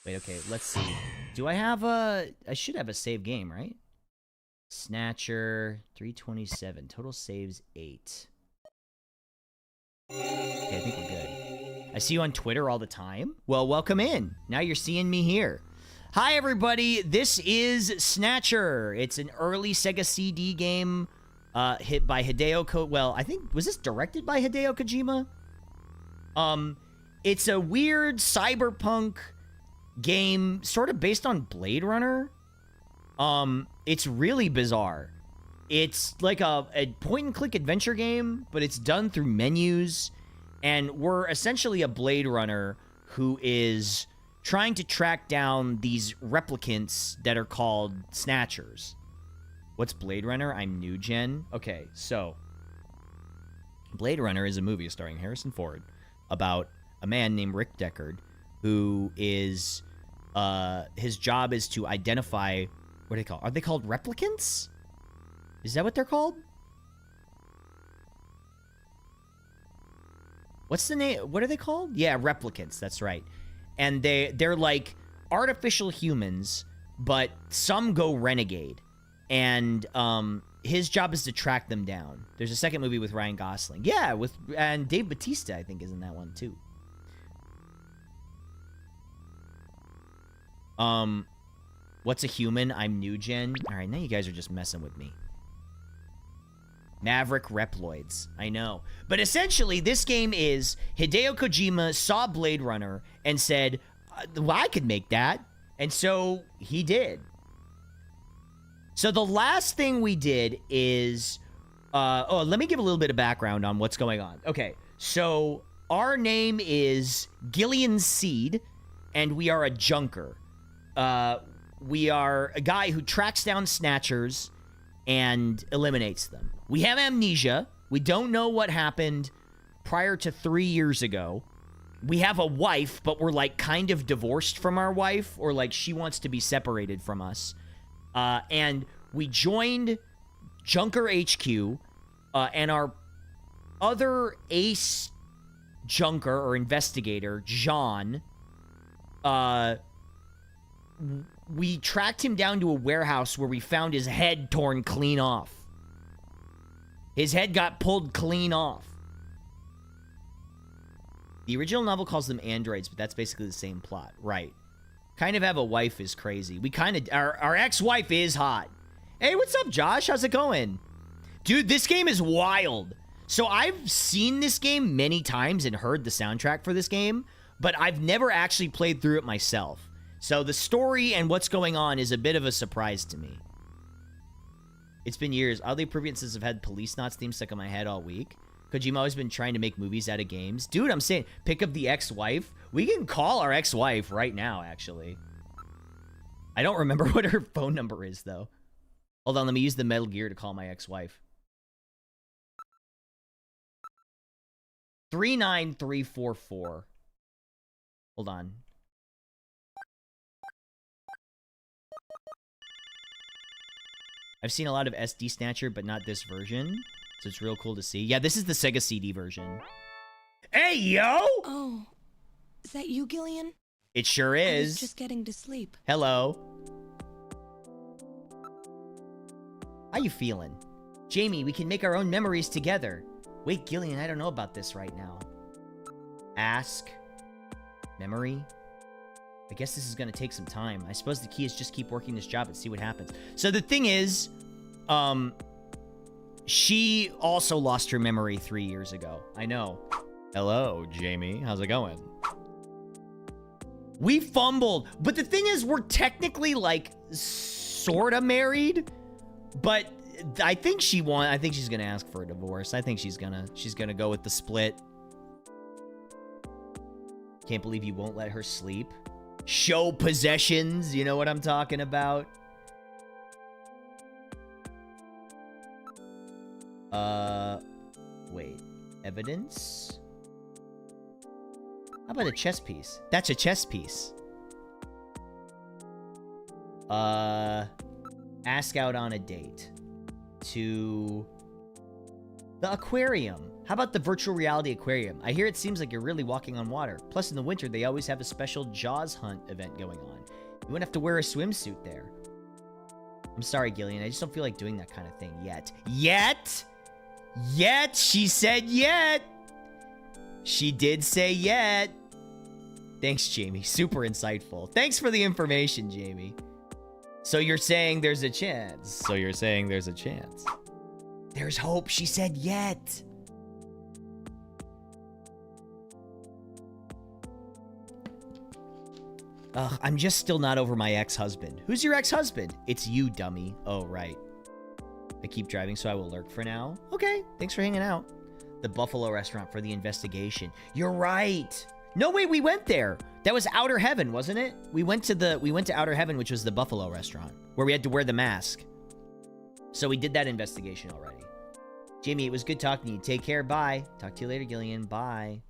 Wait, okay, let's see. Do I have a... I should have a save game, right? Snatcher, 327. Total saves, 8. Okay, I think we're good. I see you on Twitter all the time. Well, welcome in. Now you're seeing me here. Hi, everybody. This is Snatcher. It's an early Sega CD game hit by Hideo Well, I think... Was this directed by Hideo Kojima? It's a weird cyberpunk game sort of based on Blade Runner. It's really bizarre. It's like a point-and-click adventure game, but it's done through menus, and we're essentially a Blade Runner who is trying to track down these replicants that are called Snatchers. What's Blade Runner? I'm new gen. Okay, so Blade Runner is a movie starring Harrison Ford about a man named Rick Deckard who is, his job is to identify... What are they called? Are they called replicants? Is that what they're called? What's the name? What are they called? Yeah, replicants. That's right. And they're like artificial humans, but some go renegade. And his job is to track them down. There's a second movie with Ryan Gosling. Yeah, and Dave Bautista, I think, is in that one too. What's a human? I'm new gen. All right, now you guys are just messing with me. Maverick Reploids. I know. But essentially, this game is Hideo Kojima saw Blade Runner and said, well, I could make that. And so he did. So the last thing we did is... let me give a little bit of background on what's going on. Okay, so our name is Gillian Seed, and we are a junker. We are a guy who tracks down snatchers and eliminates them. We have amnesia. We don't know what happened prior to 3 years ago. We have a wife, but we're like kind of divorced from our wife, or like she wants to be separated from us. And we joined Junker HQ, and our other ace junker or investigator, Jean, we tracked him down to a warehouse where we found his head torn clean off. His head got pulled clean off. The original novel calls them androids, but that's basically the same plot. Right. Kind of have a wife is crazy. We kind of... Our ex-wife is hot. Hey, what's up, Josh? How's it going? Dude, this game is wild. So I've seen this game many times and heard the soundtrack for this game, but I've never actually played through it myself. So the story and what's going on is a bit of a surprise to me. It's been years. Oddly appropriate since I've had Police Knots theme stuck in my head all week. Kojima always been trying to make movies out of games. Dude, I'm saying, pick up the ex-wife. We can call our ex-wife right now, actually. I don't remember what her phone number is, though. Hold on, let me use the Metal Gear to call my ex-wife. 39344. Hold on. I've seen a lot of SD Snatcher, but not this version. So it's real cool to see. Yeah, this is the Sega CD version. Hey, yo! Oh, is that you, Gillian? It sure is. I was just getting to sleep. Hello. How you feeling? Jamie, we can make our own memories together. Wait, Gillian, I don't know about this right now. Ask. Memory. I guess this is gonna take some time. I suppose the key is just keep working this job and see what happens. So the thing is, she also lost her memory 3 years ago. I know. Hello, Jamie. How's it going? We fumbled. But the thing is, we're technically, like, sorta married. But I think she's gonna ask for a divorce. I think she's gonna go with the split. Can't believe you won't let her sleep. Show possessions. You know what I'm talking about? Wait. Evidence? How about a chess piece? That's a chess piece. Ask out on a date. To the aquarium. How about the virtual reality aquarium? I hear it seems like you're really walking on water. Plus, in the winter, they always have a special Jaws hunt event going on. You wouldn't have to wear a swimsuit there. I'm sorry, Gillian. I just don't feel like doing that kind of thing yet. Yet? Yet? She said yet. She did say yet. Thanks, Jamie. Super insightful. Thanks for the information, Jamie. So you're saying there's a chance. So you're saying there's a chance. There's hope. She said yet. Ugh, I'm just still not over my ex-husband. Who's your ex-husband? It's you, dummy. Oh, right. I keep driving, so I will lurk for now. Okay, thanks for hanging out. The Buffalo restaurant for the investigation. You're right. No, wait, we went there. That was Outer Heaven, wasn't it? We went to Outer Heaven, which was the Buffalo restaurant, where we had to wear the mask. So we did that investigation already. Jamie, it was good talking to you. Take care. Bye. Talk to you later, Gillian. Bye.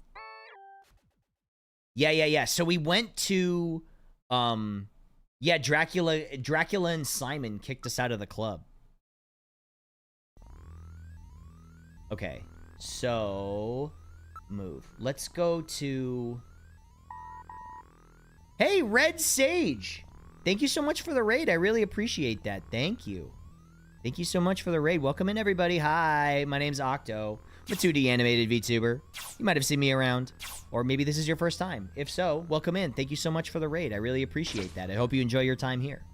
Yeah. So we went to, yeah, Dracula and Simon kicked us out of the club. Okay. So, move. Let's go to... Hey, Red Sage! Thank you so much for the raid. I really appreciate that. Thank you. Thank you so much for the raid. Welcome in, everybody. Hi, my name's Octo. I'm a 2D animated VTuber. You might have seen me around. Or maybe this is your first time. If so, welcome in. Thank you so much for the raid. I really appreciate that. I hope you enjoy your time here.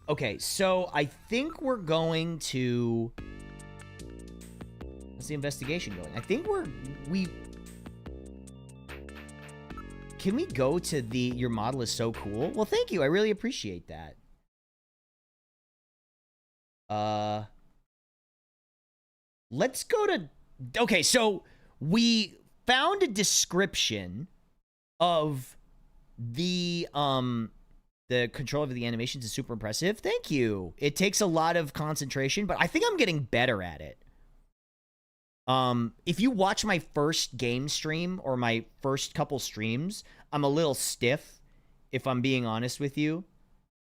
Okay, so I think we're going to... How's the investigation going? I think we... Can we go to the... Your model is so cool? Well, thank you. I really appreciate that. Let's go to... Okay, so we found a description of the control of the animations is super impressive. Thank you. It takes a lot of concentration, but I think I'm getting better at it. If you watch my first game stream or my first couple streams, I'm a little stiff, if I'm being honest with you.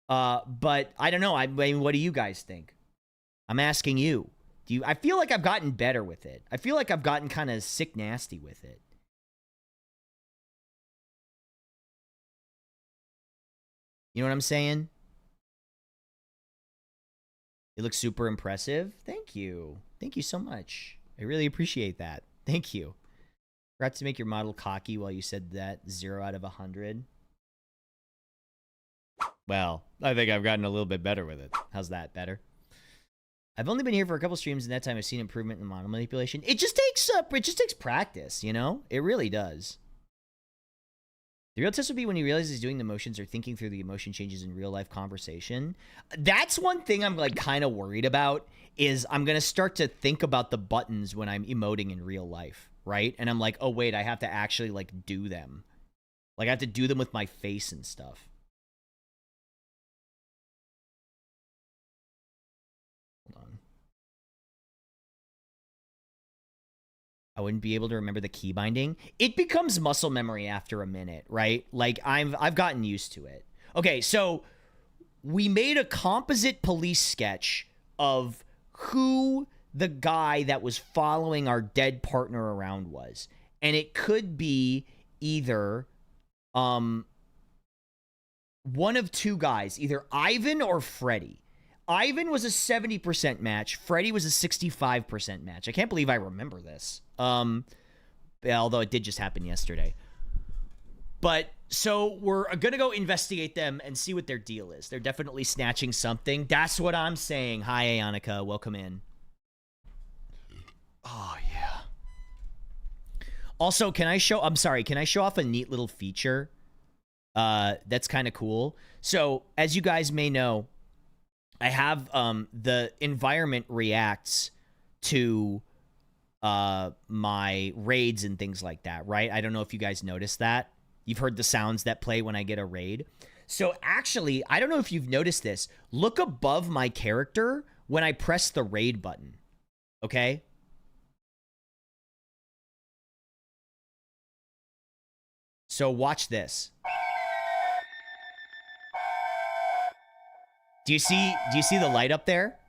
But I don't know. I mean, what do you guys think? I'm asking you. I feel like I've gotten better with it. I feel like I've gotten kind of sick nasty with it. You know what I'm saying? It looks super impressive. Thank you. Thank you so much. I really appreciate that. Thank you. Forgot to make your model cocky while you said that. 0 out of 100. Well, I think I've gotten a little bit better with it. How's that? Better? I've only been here for a couple streams, and that time I've seen improvement in model manipulation. It just takes practice, you know? It really does. The real test would be when he realizes he's doing the motions or thinking through the emotion changes in real life conversation. That's one thing I'm like kind of worried about, is I'm going to start to think about the buttons when I'm emoting in real life, right? And I'm like, oh wait, I have to actually like do them. Like I have to do them with my face and stuff. Hold on. I wouldn't be able to remember the key binding. It becomes muscle memory after a minute, right? Like I've gotten used to it. Okay, so we made a composite police sketch of who the guy that was following our dead partner around was. And it could be either one of two guys, either Ivan or Freddy. Ivan was a 70% match. Freddy was a 65% match. I can't believe I remember this. Although it did just happen yesterday. But so we're going to go investigate them and see what their deal is. They're definitely snatching something. That's what I'm saying. Hi, Ayonica. Welcome in. Oh, yeah. Also, can I show off a neat little feature? That's kind of cool. So, as you guys may know, I have the environment reacts to my raids and things like that, right? I don't know if you guys noticed that. You've heard the sounds that play when I get a raid. So actually, I don't know if you've noticed this. Look above my character when I press the raid button. Okay? So watch this. Do you see the light up there?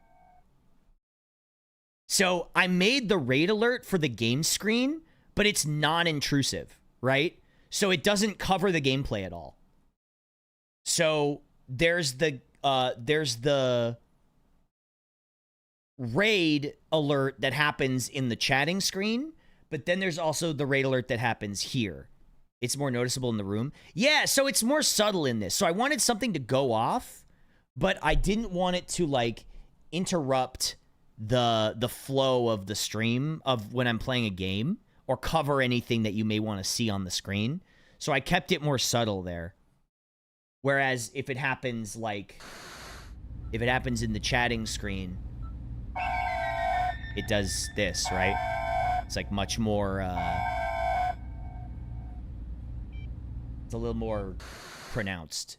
So I made the raid alert for the game screen, but it's non-intrusive, right? So it doesn't cover the gameplay at all. So there's the raid alert that happens in the chatting screen, but then there's also the raid alert that happens here. It's more noticeable in the room. Yeah, so it's more subtle in this. So I wanted something to go off, but I didn't want it to like interrupt the flow of the stream of when I'm playing a game or cover anything that you may want to see on the screen. So I kept it more subtle there. Whereas if it happens in the chatting screen, it does this, right? It's like much more, it's a little more pronounced.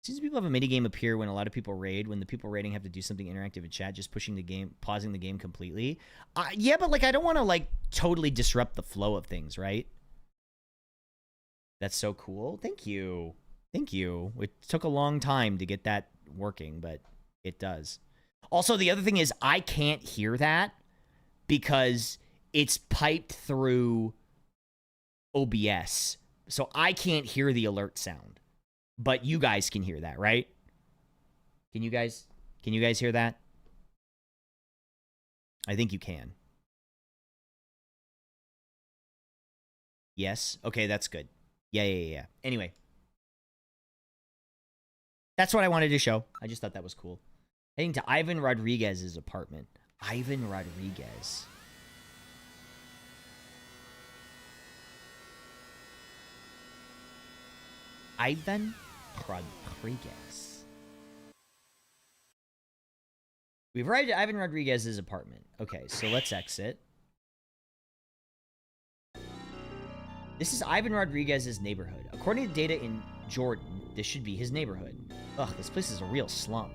Seems people have a minigame appear when a lot of people raid. When the people raiding have to do something interactive in chat, just pushing the game, pausing the game completely. Yeah, but like I don't want to like totally disrupt the flow of things, right? That's so cool. Thank you. Thank you. It took a long time to get that working, but it does. Also, the other thing is I can't hear that because it's piped through OBS. So I can't hear the alert sound. But you guys can hear that, right? Can you guys hear that? I think you can. Yes? Okay, that's good. Yeah. Anyway. That's what I wanted to show. I just thought that was cool. Heading to Ivan Rodriguez's apartment. Ivan Rodriguez. Ivan Rodriguez. We've arrived at Ivan Rodriguez's apartment. Okay, so let's exit. This is Ivan Rodriguez's neighborhood. According to data in Jordan, this should be his neighborhood. Ugh, this place is a real slum.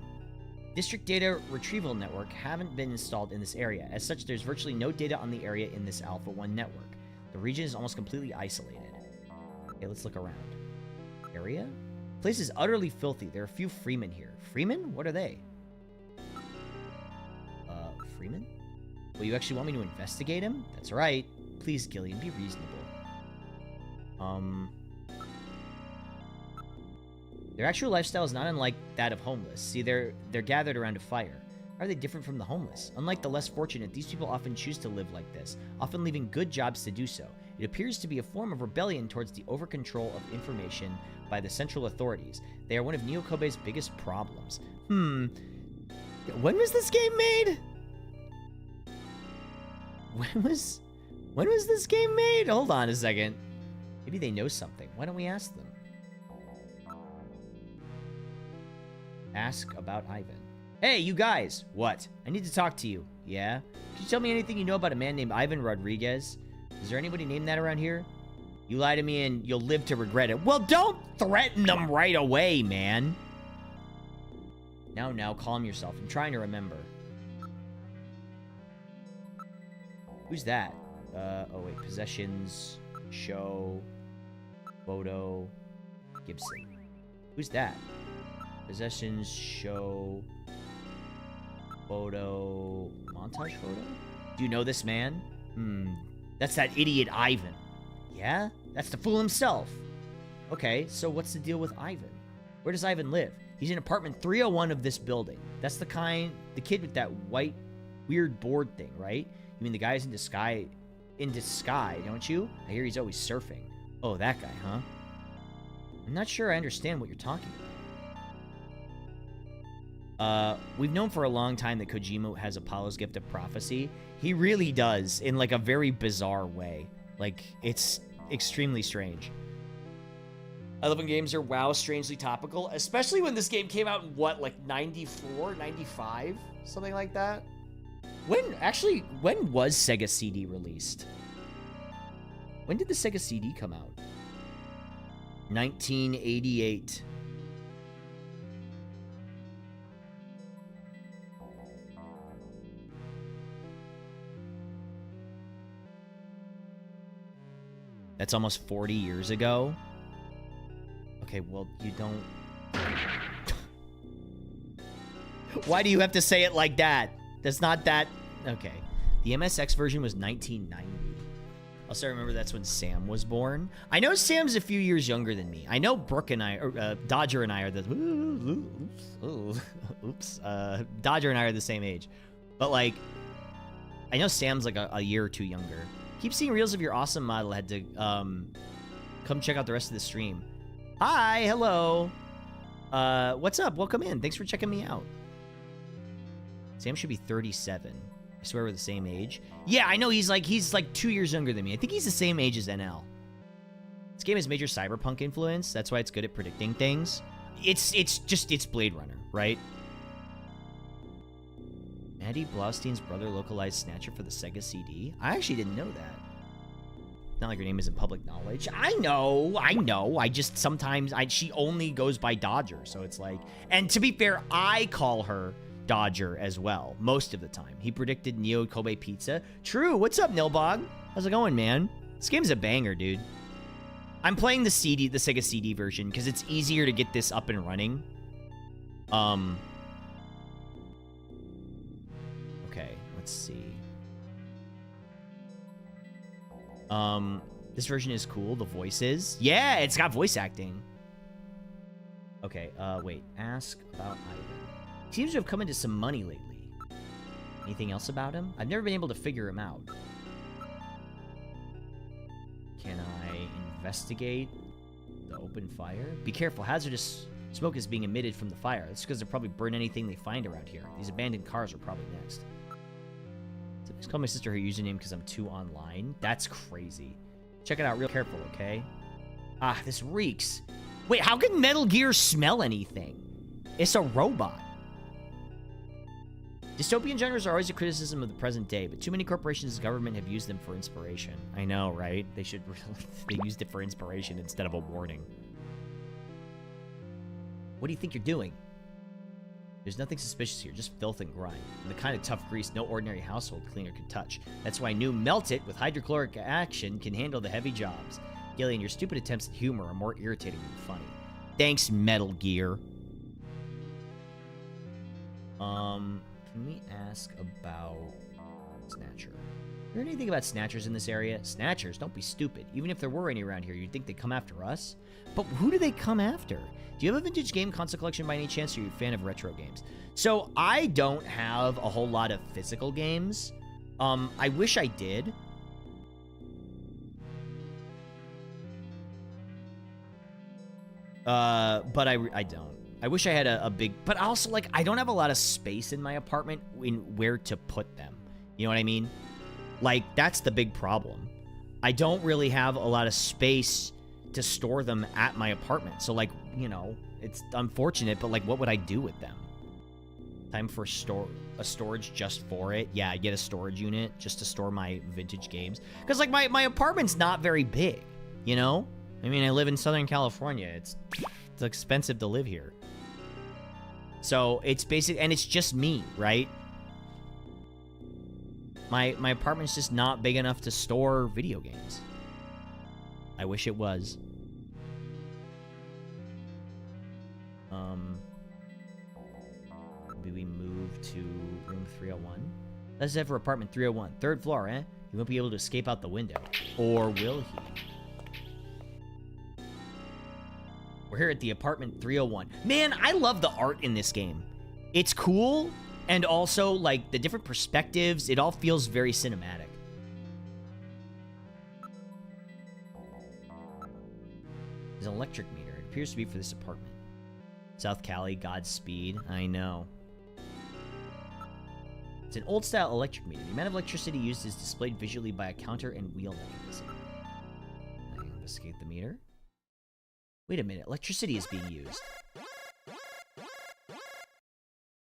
District data retrieval network haven't been installed in this area. As such, there's virtually no data on the area in this Alpha 1 network. The region is almost completely isolated. Okay, let's look around. Area? Place is utterly filthy. There are a few Freemen here. Freemen? What are they? Freemen? Well, you actually want me to investigate him? That's right. Please, Gillian, be reasonable. Their actual lifestyle is not unlike that of homeless. See, they're gathered around a fire. How are they different from the homeless? Unlike the less fortunate, these people often choose to live like this, often leaving good jobs to do so. It appears to be a form of rebellion towards the over-control of information by the central authorities. They are one of Neo Kobe's biggest problems. When was this game made? When was this game made? Hold on a second. Maybe they know something. Why don't we ask them? Ask about Ivan. Hey, you guys! What? I need to talk to you. Yeah? Can you tell me anything you know about a man named Ivan Rodriguez? Is there anybody named that around here? You lie to me and you'll live to regret it. Well, don't threaten them right away, man. Now, calm yourself. I'm trying to remember. Who's that? Oh wait, possessions, show, photo, Gibson. Who's that? Possessions show photo. Montage photo? Do you know this man? That's that idiot Ivan. Yeah? That's the fool himself. Okay, so what's the deal with Ivan? Where does Ivan live? He's in apartment 301 of this building. That's the kid with that white, weird board thing, right? You mean the guy's in disguise, don't you? I hear he's always surfing. Oh, that guy, huh? I'm not sure I understand what you're talking about. We've known for a long time that Kojima has Apollo's Gift of Prophecy. He really does, in like a very bizarre way. Like, it's extremely strange. I love when games are, wow, strangely topical, especially when this game came out in, what, like 94, 95? Something like that? When was Sega CD released? When did the Sega CD come out? 1988. That's almost 40 years ago. Okay, well, you don't... Why do you have to say it like that? That's not that... Okay. The MSX version was 1990. Also, remember that's when Sam was born. I know Sam's a few years younger than me. I know Brooke and I, or Dodger and I are the... Dodger and I are the same age. But, like, I know Sam's, like, a year or two younger. Keep seeing reels of your awesome model. I had to, come check out the rest of the stream. Hi, hello. What's up? Welcome in. Thanks for checking me out. Sam should be 37. I swear we're the same age. Yeah, I know he's like 2 years younger than me. I think he's the same age as NL. This game has major cyberpunk influence. That's why it's good at predicting things. It's Blade Runner, right? Maddie Blaustein's brother localized Snatcher for the Sega CD. I actually didn't know that. Not like her name isn't public knowledge. I know. I just sometimes she only goes by Dodger, so it's like. And to be fair, I call her Dodger as well most of the time. He predicted Neo Kobe Pizza. True. What's up, Nilbog? How's it going, man? This game's a banger, dude. I'm playing the Sega CD version because it's easier to get this up and running. Okay, let's see. This version is cool. The voices. Yeah, it's got voice acting. Okay, wait. Ask about Ivan. He seems to have come into some money lately. Anything else about him? I've never been able to figure him out. Can I investigate the open fire? Be careful. Hazardous smoke is being emitted from the fire. That's because they'll probably burn anything they find around here. These abandoned cars are probably next. Just call my sister her username because I'm too online. That's crazy. Check it out real careful, okay? Ah, this reeks. Wait, how can Metal Gear smell anything? It's a robot. Dystopian genres are always a criticism of the present day, but too many corporations and government have used them for inspiration. I know, right? They should they used it for inspiration instead of a warning. What do you think you're doing? There's nothing suspicious here, just filth and grime. And the kind of tough grease no ordinary household cleaner can touch. That's why new Melt It with hydrochloric action can handle the heavy jobs. Gillian, your stupid attempts at humor are more irritating than funny. Thanks, Metal Gear. Can we ask about Snatcher? You heard anything about Snatchers in this area? Snatchers? Don't be stupid. Even if there were any around here, you'd think they'd come after us? But who do they come after? Do you have a vintage game console collection by any chance, or are you a fan of retro games? So, I don't have a whole lot of physical games. I wish I did. But I don't. I wish I had a big... But also, like, I don't have a lot of space in my apartment in where to put them. You know what I mean? Like, that's the big problem. I don't really have a lot of space to store them at my apartment. So, like, you know, it's unfortunate, but, like, what would I do with them? Time for a storage just for it? Yeah, I get a storage unit just to store my vintage games. Because, like, my apartment's not very big, you know? I mean, I live in Southern California. It's expensive to live here. So, it's basic, and it's just me, right? My apartment's just not big enough to store video games. I wish it was. Maybe we move to room 301. Let's head for apartment 301. 3rd floor, eh? He won't be able to escape out the window. Or will he? We're here at the apartment 301. Man, I love the art in this game. It's cool, and also, like, the different perspectives, it all feels very cinematic. There's an electric meter. It appears to be for this apartment. South Cali, Godspeed. I know. It's an old-style electric meter. The amount of electricity used is displayed visually by a counter and wheel mechanism. I investigate the meter. Wait a minute. Electricity is being used.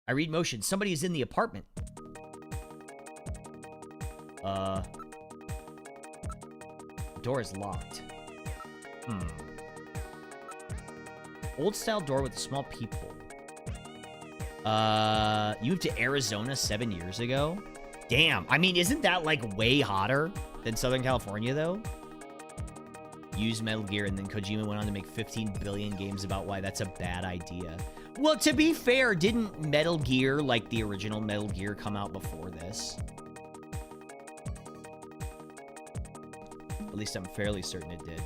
I read motion. Somebody is in the apartment. The door is locked. Old-style door with a small peephole. You moved to Arizona 7 years ago? Damn. I mean, isn't that, like, way hotter than Southern California, though? Used Metal Gear, and then Kojima went on to make 15 billion games about why that's a bad idea. Well, to be fair, didn't Metal Gear, like the original Metal Gear, come out before this? At least I'm fairly certain it did.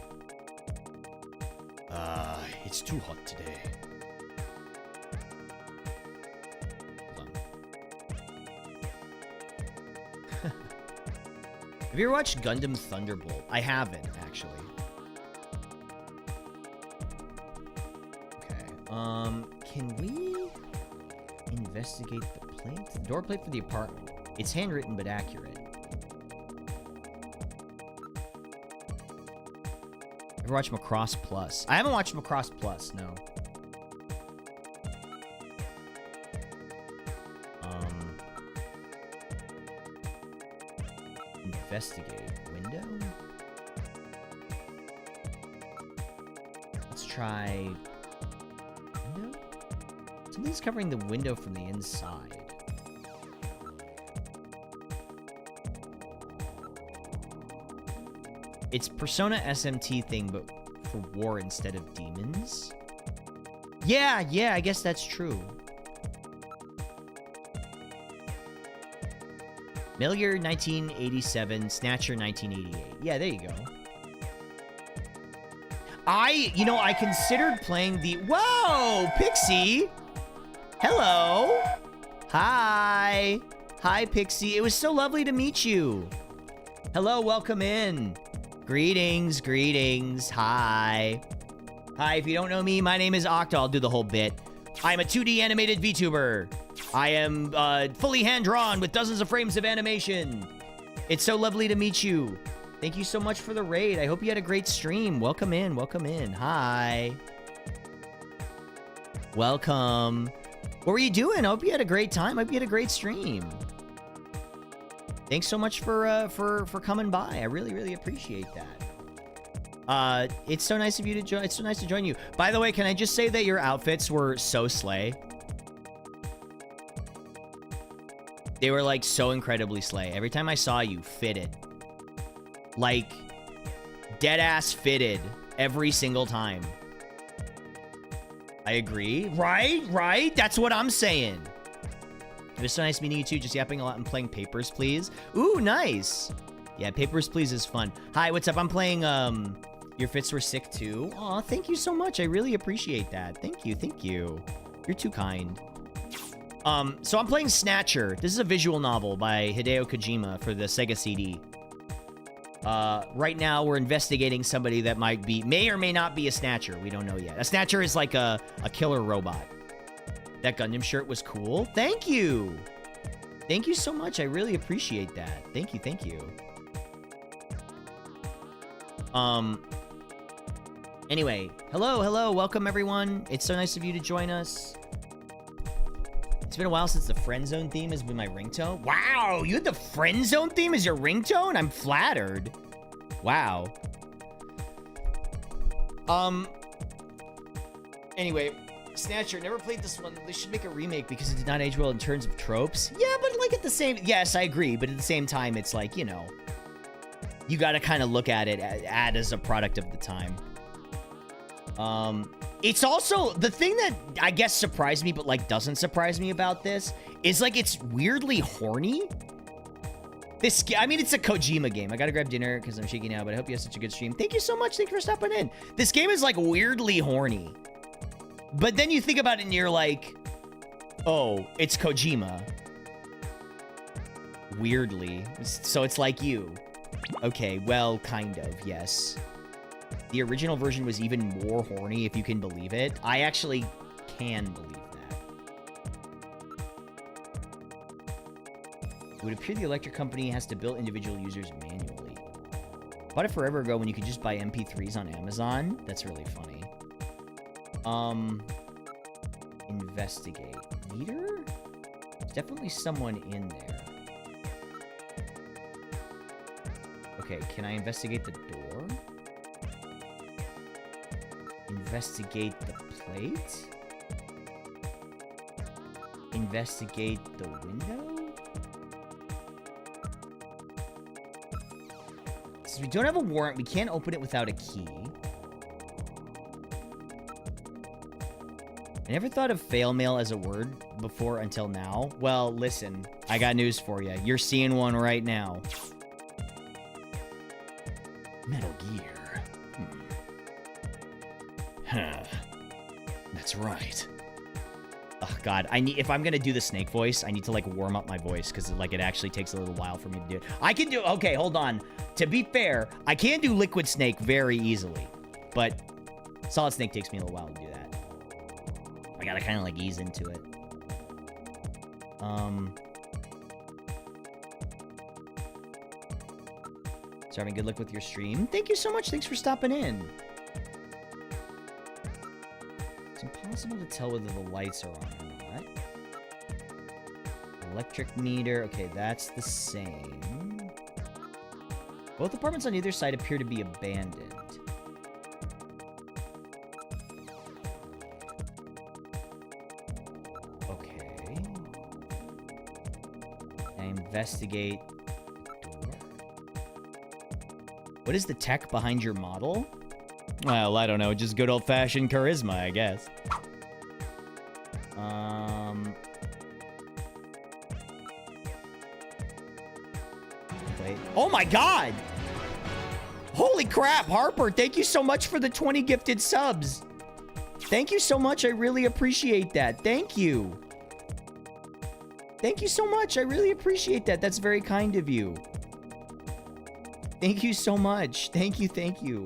It's too hot today. Hold on. Have you ever watched Gundam Thunderbolt? I haven't, actually. Okay. Can we investigate the plate? The door plate for the apartment. It's handwritten but accurate. Ever watch Macross Plus? I haven't watched Macross Plus, no. Investigate. Window? Let's try... window? Something's covering the window from the inside. It's Persona SMT thing, but for war instead of demons? Yeah, I guess that's true. Metal Gear 1987, Snatcher 1988. Yeah, there you go. I considered playing the... Whoa! Pixie! Hello! Hi! Hi, Pixie. It was so lovely to meet you. Hello, welcome in. Greetings, greetings. Hi. Hi, if you don't know me, my name is Octa. I'll do the whole bit. I'm a 2D animated VTuber. I am fully hand-drawn with dozens of frames of animation. It's so lovely to meet you. Thank you so much for the raid. I hope you had a great stream. Welcome in, welcome in. Hi. Welcome. What were you doing? I hope you had a great time. I hope you had a great stream. Thanks so much for coming by. I really, really appreciate that. It's so nice of you to join. It's so nice to join you. By the way, can I just say that your outfits were so slay? They were, like, so incredibly slay. Every time I saw you, fitted. Like, dead-ass fitted every single time. I agree. Right? That's what I'm saying. It was so nice meeting you too, just yapping a lot and playing Papers, Please. Ooh, nice. Yeah, Papers, Please is fun. Hi, what's up? I'm playing, Your Fits Were Sick too. Aw, thank you so much. I really appreciate that. Thank you. You're too kind. So I'm playing Snatcher. This is a visual novel by Hideo Kojima for the Sega CD. Right now we're investigating somebody that may or may not be a Snatcher. We don't know yet. A Snatcher is like a killer robot. That Gundam shirt was cool. Thank you. Thank you so much. I really appreciate that. Thank you. Anyway, hello. Welcome, everyone. It's so nice of you to join us. It's been a while since the Friend Zone theme has been my ringtone. Wow, you had the Friend Zone theme as your ringtone? I'm flattered. Wow. Anyway... Snatcher, never played this one. They should make a remake because it did not age well in terms of tropes. Yeah, but like at the same... Yes, I agree. But at the same time, it's like, you know... You gotta kind of look at it as a product of the time. It's also, the thing that I guess surprised me, but like doesn't surprise me about this, is like it's weirdly horny. I mean, it's a Kojima game. I gotta grab dinner because I'm shaking now, but I hope you have such a good stream. Thank you so much. Thank you for stopping in. This game is like weirdly horny. But then you think about it and you're like, oh, it's Kojima. Weirdly. So it's like you. Okay, well, kind of, yes. The original version was even more horny, if you can believe it. I actually can believe that. It would appear the electric company has to bill individual users manually. Bought it forever ago when you could just buy MP3s on Amazon. That's really funny. Investigate. Meter? There's definitely someone in there. Okay, can I investigate the door? Investigate the plate? Investigate the window? Since we don't have a warrant, we can't open it without a key. I never thought of fail mail as a word before until now. Well, listen, I got news for you. You're seeing one right now. Metal Gear. Huh. That's right. Oh god, if I'm gonna do the Snake voice, I need to like warm up my voice because like it actually takes a little while for me to do it. I can do, okay, hold on. To be fair, I can do Liquid Snake very easily, but Solid Snake takes me a little while to do that. I gotta kind of like ease into it. So having good luck with your stream. Thank you so much. Thanks for stopping in. It's impossible to tell whether the lights are on or not. Electric meter. Okay, that's the same. Both apartments on either side appear to be abandoned. Okay. I investigate the door. What is the tech behind your model? Well, I don't know. Just good old-fashioned charisma, I guess. Wait. Oh my god! Holy crap, Harper, thank you so much for the 20 gifted subs. Thank you so much. I really appreciate that. Thank you. Thank you so much. I really appreciate that. That's very kind of you. Thank you so much. Thank you. Thank you.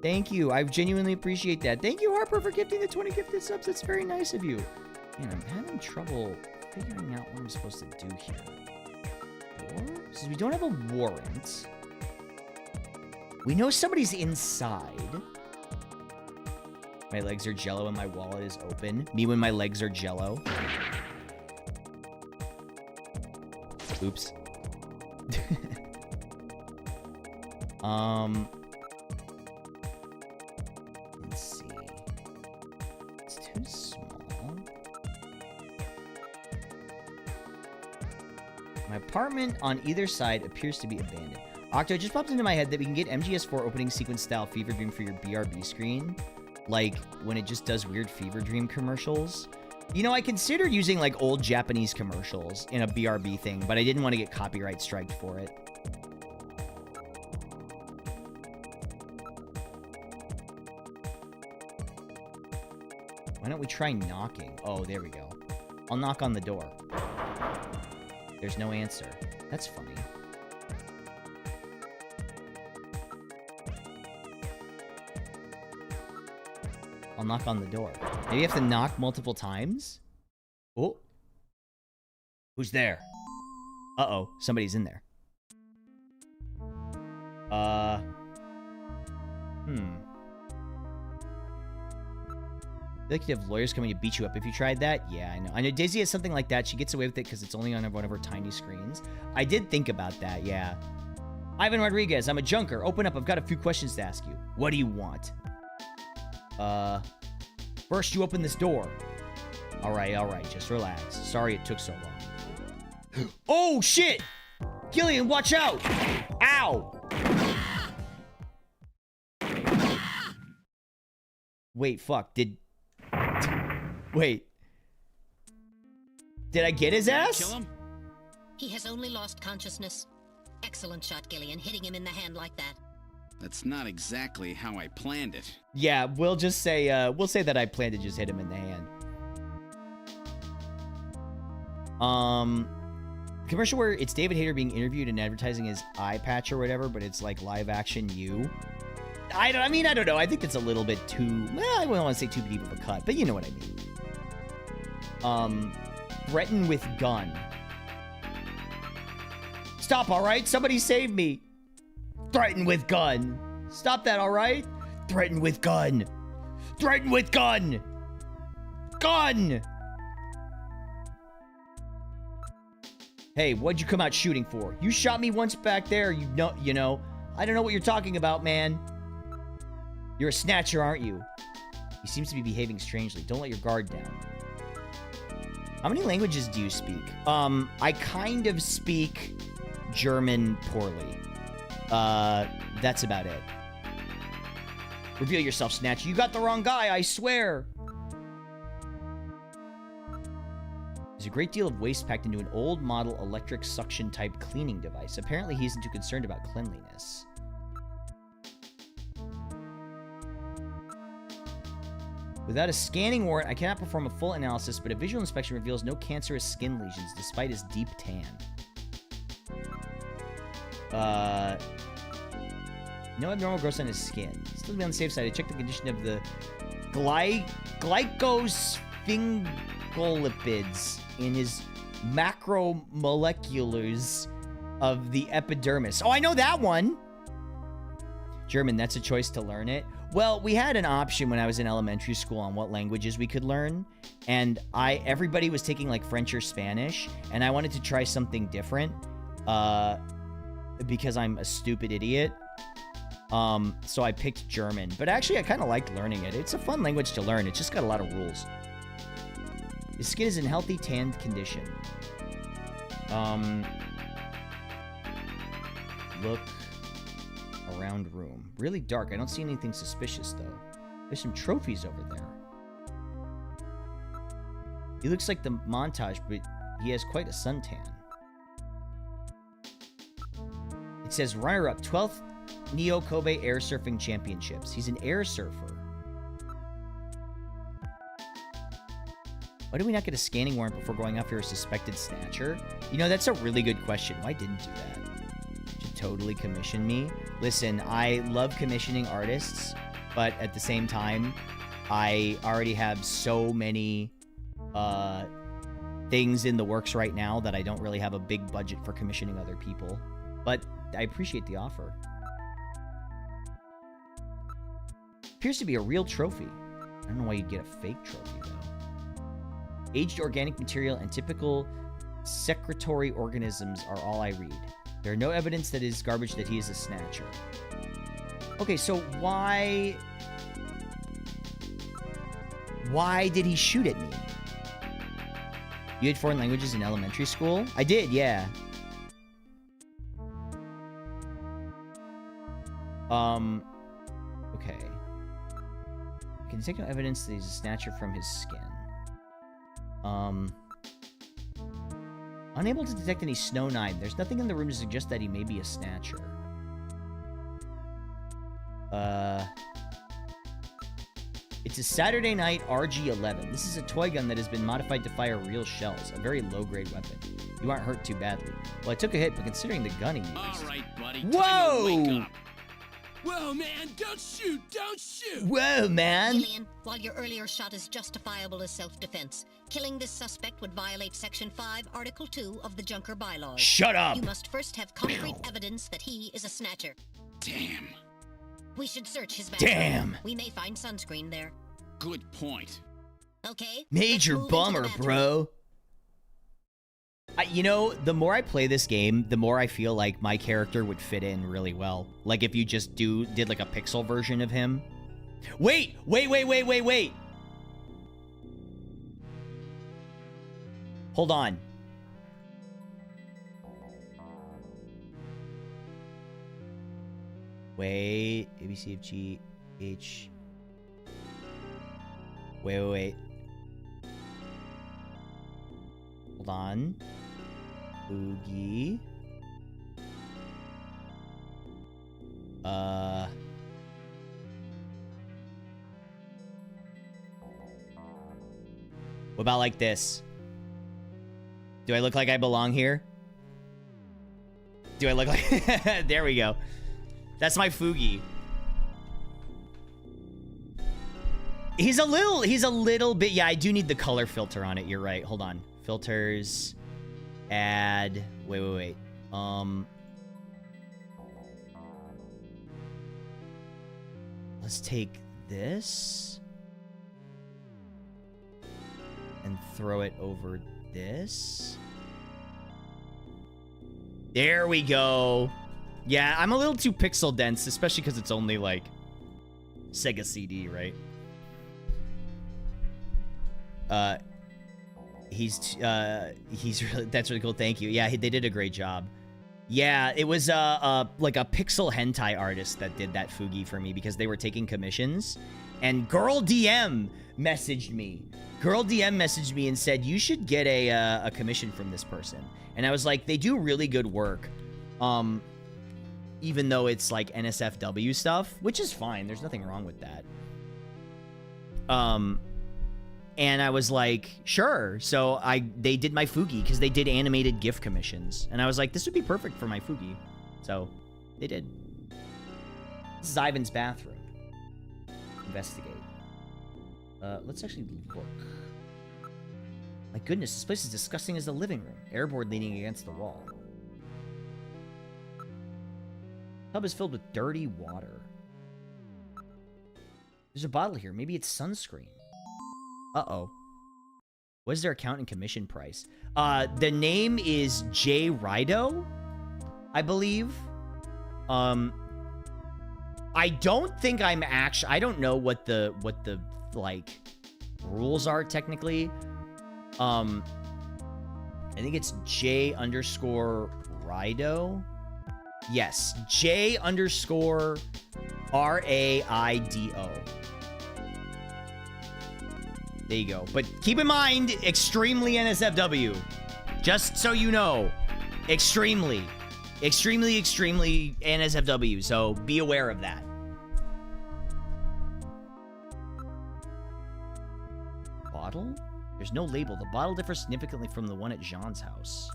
Thank you. I genuinely appreciate that. Thank you, Harper, for gifting the 20 gifted subs. That's very nice of you. Man, I'm having trouble figuring out what I'm supposed to do here. Door? Since we don't have a warrant, we know somebody's inside. My legs are jello and my wallet is open. Me when my legs are jello. Oops. Let's see. It's too small. My apartment on either side appears to be abandoned. Octo, it just popped into my head that we can get MGS4 opening sequence style Fever Dream for your BRB screen. Like, when it just does weird Fever Dream commercials. You know, I considered using, like, old Japanese commercials in a BRB thing, but I didn't want to get copyright striked for it. Why don't we try knocking? Oh, there we go. I'll knock on the door. There's no answer. That's funny. I'll knock on the door. Maybe you have to knock multiple times? Oh. Who's there? Uh-oh. Somebody's in there. I feel like you have lawyers coming to beat you up if you tried that. Yeah, I know. I know Daisy has something like that. She gets away with it because it's only on one of her tiny screens. I did think about that, yeah. Ivan Rodriguez, I'm a junker. Open up. I've got a few questions to ask you. What do you want? First you open this door. All right. Just relax. Sorry it took so long. Oh, shit! Gillian, watch out! Ow! Wait, fuck. Wait. Did I get his ass? Kill him? He has only lost consciousness. Excellent shot, Gillian, hitting him in the hand like that. That's not exactly how I planned it. Yeah, we'll just say that I planned to just hit him in the hand. Commercial where it's David Hayter being interviewed and advertising his eye patch or whatever, but it's like live action you. I don't know. I think that's a little bit too, well, I wouldn't want to say too deep of a cut, but you know what I mean. Threaten with gun. Stop, all right? Somebody save me. Threaten with gun. Stop that, all right? Threaten with gun. Threaten with gun. Gun. Hey, what'd you come out shooting for? You shot me once back there. You know. I don't know what you're talking about, man. You're a snatcher, aren't you? He seems to be behaving strangely. Don't let your guard down. How many languages do you speak? I kind of speak German poorly. That's about it. Reveal yourself, Snatcher. You got the wrong guy, I swear. There's a great deal of waste packed into an old model electric suction type cleaning device. Apparently he isn't too concerned about cleanliness. Without a scanning warrant, I cannot perform a full analysis, but a visual inspection reveals no cancerous skin lesions despite his deep tan. No abnormal growth on his skin. Still to be on the safe side, I checked the condition of the glycosphingolipids in his macromoleculars of the epidermis. Oh, I know that one! German, that's a choice to learn it. Well, we had an option when I was in elementary school on what languages we could learn, and everybody was taking like French or Spanish, and I wanted to try something different, because I'm a stupid idiot. So I picked German, but actually I kind of liked learning it. It's a fun language to learn. It's just got a lot of rules. His skin is in healthy tanned condition. Look around room. Really dark. I don't see anything suspicious, though. There's some trophies over there. He looks like the montage, but he has quite a suntan. It says runner-up, 12th Neo Kobe Air Surfing Championships. He's an air surfer. Why do we not get a scanning warrant before going after a suspected snatcher? You know, that's a really good question. Why didn't do that? Should totally commission me. Listen, I love commissioning artists, but at the same time, I already have so many things in the works right now that I don't really have a big budget for commissioning other people. But I appreciate the offer. Appears to be a real trophy. I don't know why you'd get a fake trophy, though. Aged organic material and typical secretory organisms are all I read. There are no evidence that it is garbage that he is a snatcher. Okay, so why did he shoot at me? You had foreign languages in elementary school? I did, yeah. Okay. I can take no evidence that he's a snatcher from his skin. Unable to detect any Snow 9. There's nothing in the room to suggest that he may be a snatcher. It's a Saturday Night RG-11. This is a toy gun that has been modified to fire real shells. A very low-grade weapon. You aren't hurt too badly. Well, I took a hit, but considering the gun he used... All right, buddy. Whoa! Time to wake up. Whoa, man! Don't shoot! Don't shoot! Whoa, man! Gillian, while your earlier shot is justifiable as self-defense, killing this suspect would violate Section 5, Article 2 of the Junker Bylaws. Shut up! You must first have concrete evidence that he is a snatcher. Damn. We should search his background. Damn! We may find sunscreen there. Good point. Okay? Major let's move into the bummer, bathroom. bro. You know, the more I play this game, the more I feel like my character would fit in really well. Like if you just did like a pixel version of him. Wait! Hold on. Wait, A, B, C, F, G, H. Wait. Hold on. Oogie. What about like this? Do I look like I belong here? Do I look like... There we go. That's my Fugi. He's a little bit... Yeah, I do need the color filter on it. You're right. Hold on. Filters. Add. Wait. Let's take this. And throw it over this. There we go. Yeah, I'm a little too pixel dense, especially because it's only like Sega CD, right? He's really, that's really cool. Thank you. Yeah, they did a great job. Yeah, it was like a pixel hentai artist that did that Fugi for me because they were taking commissions, and Girl DM messaged me. Girl DM messaged me and said, you should get a commission from this person. And I was like, they do really good work. Even though it's like NSFW stuff, which is fine. There's nothing wrong with that. And I was like, sure. So they did my Fugi because they did animated GIF commissions. And I was like, this would be perfect for my Fugi. So they did. This is Ivan's bathroom. Investigate. Let's actually look. My goodness, this place is disgusting as the living room. Airboard leaning against the wall. Tub is filled with dirty water. There's a bottle here. Maybe it's sunscreen. Uh-oh. What is their account and commission price? The name is Jay Rido, I believe. I don't think I'm actually... I don't know what the like, rules are, technically. I think it's J_Rido. Yes, J_RAIDO. There you go. But keep in mind, extremely NSFW. Just so you know. Extremely NSFW. So be aware of that. Bottle? There's no label. The bottle differs significantly from the one at Jean's house.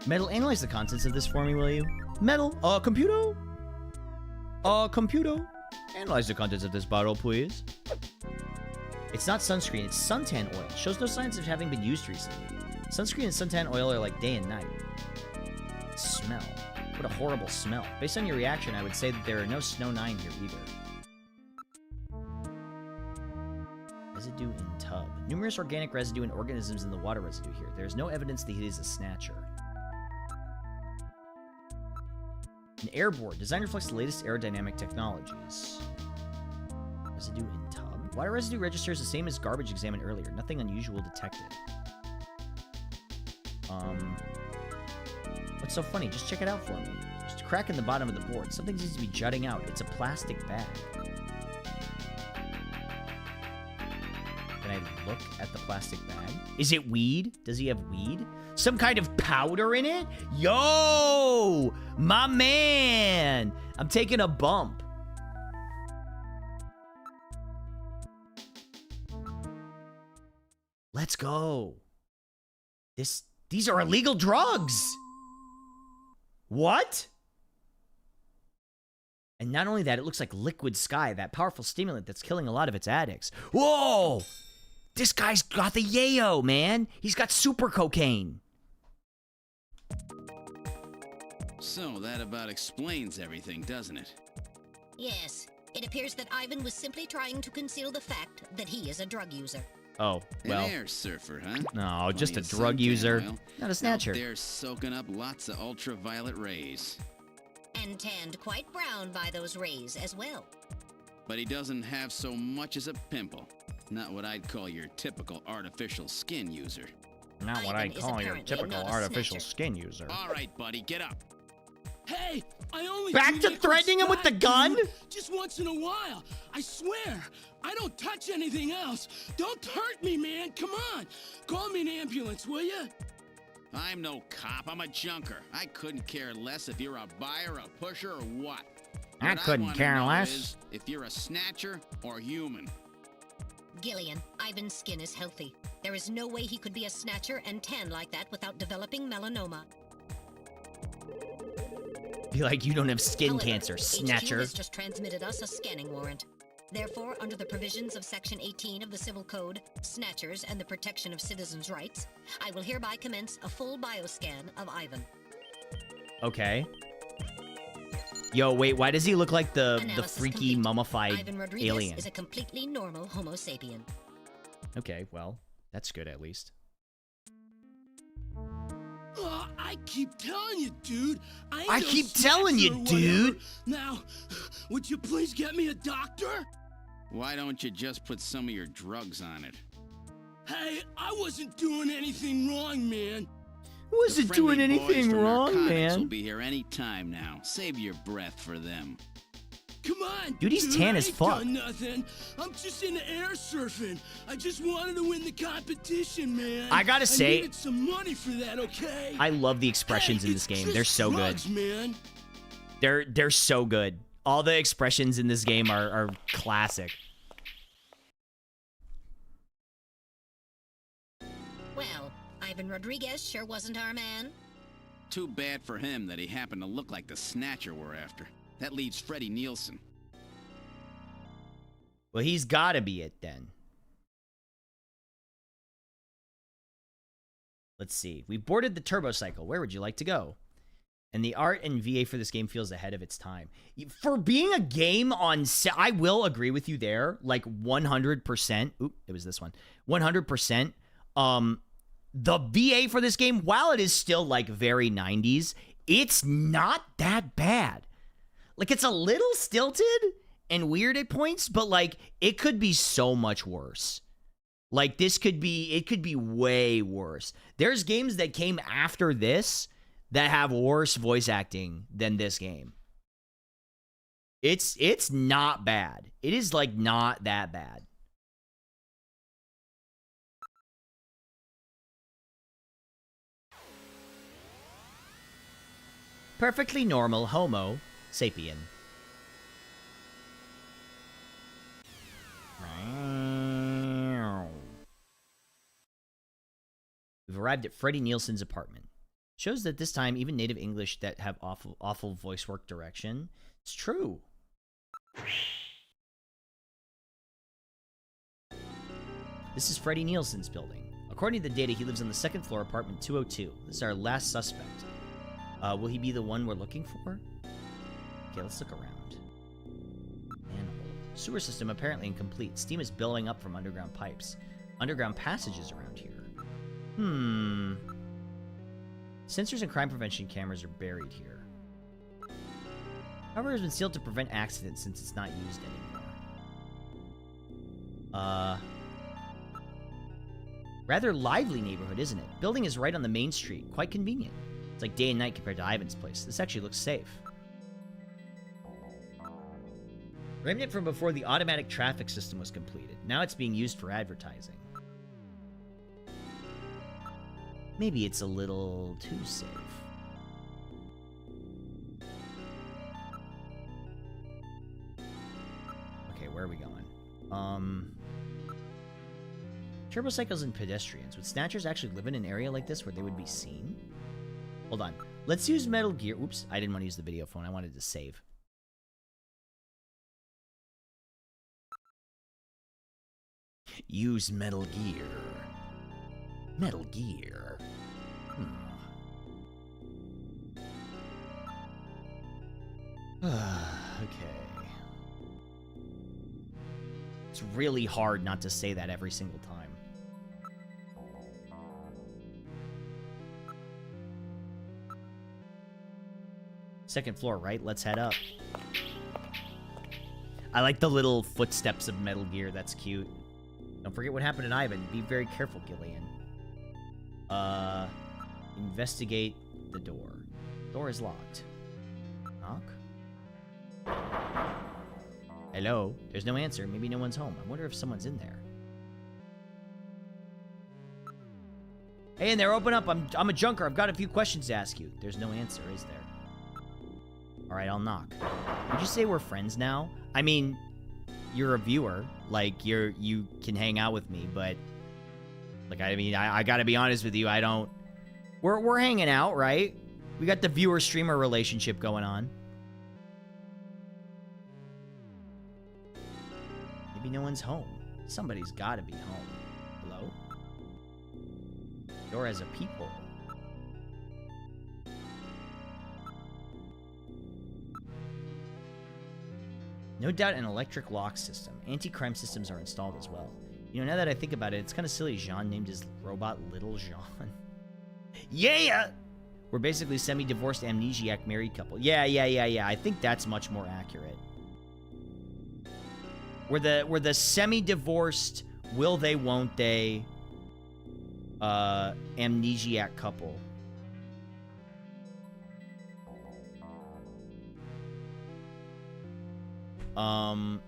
Metal, analyze the contents of this for me, will you? Metal, computer? Computer? Analyze the contents of this bottle, please. It's not sunscreen, it's suntan oil. Shows no signs of having been used recently. Sunscreen and suntan oil are like day and night. Smell. What a horrible smell. Based on your reaction, I would say that there are no Snow 9 here either. Residue in tub. Numerous organic residue and organisms in the water residue here. There is no evidence that he is a snatcher. An airboard. Design reflects the latest aerodynamic technologies. Residue in tub. Water residue registers the same as garbage examined earlier. Nothing unusual detected. What's so funny? Just check it out for me. Just a crack in the bottom of the board. Something seems to be jutting out. It's a plastic bag. Can I look at the plastic bag? Is it weed? Does he have weed? Some kind of powder in it? Yo! My man! I'm taking a bump. Let's go. These are illegal drugs! What? And not only that, it looks like Liquid Sky, that powerful stimulant that's killing a lot of its addicts. Whoa! This guy's got the yayo, man. He's got super cocaine. So that about explains everything, doesn't it? Yes. It appears that Ivan was simply trying to conceal the fact that he is a drug user. Oh, well. An air surfer, huh? No, just a Plenty of drug suntan user. oil. Not a snatcher. Out there soaking up lots of ultraviolet rays. And tanned quite brown by those rays as well. But he doesn't have so much as a pimple. Not what I'd call your typical artificial skin user. Not what Ivan I'd is call your apparently typical not a artificial snatcher. skin user. All right, buddy, get up. Hey, I only Back do to that threatening him with the style, gun? dude. Just once in a while. I swear. I don't touch anything else. Don't hurt me, man. Come on. Call me an ambulance, will you? I'm no cop, I'm a junker. I couldn't care less if you're a buyer, a pusher, or what. I What couldn't wanna care know less. is if you're a snatcher or human. Gillian, Ivan's skin is healthy. There is no way he could be a snatcher and tan like that without developing melanoma. Be like, you don't have skin However, cancer, HQ snatcher. has just transmitted us a scanning warrant. Therefore, under the provisions of Section 18 of the Civil Code, Snatchers and the Protection of Citizens' Rights, I will hereby commence a full bioscan of Ivan. Okay. Yo, wait, why does he look like the Analysis freaky complete. mummified Ivan Rodriguez alien? is a completely normal Homo sapien. Okay, well, that's good at least. Oh, I keep telling you, dude. ain't I no keep telling you, snatcher or whatever. dude. Now, would you please get me a doctor? Why don't you just put some of your drugs on it? Hey, I wasn't doing anything wrong, man. Wasn't The doing friendly boys anything from wrong, narcotics will man. be here any time now. Save your breath for them. Come on, Dude, he's tan I as ain't fuck. done nothing. I'm just into air surfing. I just wanted to win the competition, man. I gotta say- I needed some money for that, okay? I love the expressions Hey, in this it's game. They're just so drugs, good. man. They're so good. All the expressions in this game are classic. Well, Ivan Rodriguez sure wasn't our man. Too bad for him that he happened to look like the snatcher we're after. That leaves Freddie Nielsen. Well, he's gotta be it then. Let's see. We boarded the turbo cycle. Where would you like to go? And the art and VA for this game feels ahead of its time. For being a game on... I will agree with you there. Like 100%. Oop, it was this one. 100%. The VA for this game, while it is still like very 90s, it's not that bad. Like, it's a little stilted and weird at points, but like, it could be so much worse. Like, it could be way worse. There's games that came after this that have worse voice acting than this game. It's not bad. It is like not that bad. Perfectly normal Homo sapien. We've arrived at Freddie Nielsen's apartment. Shows that this time, even native English that have awful voice work direction, it's true. This is Freddie Nielsen's building. According to the data, he lives on the second floor, apartment 202. This is our last suspect. Will he be the one we're looking for? Okay, let's look around. Manhole. Sewer system apparently incomplete. Steam is billowing up from underground pipes. Underground passages around here. Sensors and crime prevention cameras are buried here. However, it has been sealed to prevent accidents since it's not used anymore. Rather lively neighborhood, isn't it? Building is right on the main street. Quite convenient. It's like day and night compared to Ivan's place. This actually looks safe. Remnant from before the automatic traffic system was completed. Now it's being used for advertising. Maybe it's a little too safe. Okay, where are we going? Turbocycles and pedestrians. Would snatchers actually live in an area like this where they would be seen? Hold on. Let's use Metal Gear. Oops, I didn't want to use the video phone. I wanted to save. Use Metal Gear. Metal Gear. Okay. It's really hard not to say that every single time. Second floor, right? Let's head up. I like the little footsteps of Metal Gear. That's cute. Don't forget what happened to Ivan. Be very careful, Gillian. Investigate the door. Door is locked. Knock. Hello? There's no answer. Maybe no one's home. I wonder if someone's in there. Hey, in there, open up. I'm a junker. I've got a few questions to ask you. There's no answer, is there? All right, I'll knock. Would you say we're friends now? I mean, you're a viewer. Like, you can hang out with me, but... Like, I mean, I gotta be honest with you, I don't... We're hanging out, right? We got the viewer-streamer relationship going on. Maybe no one's home. Somebody's gotta be home. Hello? Door has a peephole. No doubt an electric lock system. Anti-crime systems are installed as well. You know, now that I think about it, it's kind of silly Jean named his robot Little Jean. Yeah! We're basically semi-divorced amnesiac married couple. Yeah. I think that's much more accurate. We're the semi-divorced, will they, won't they, amnesiac couple. I'm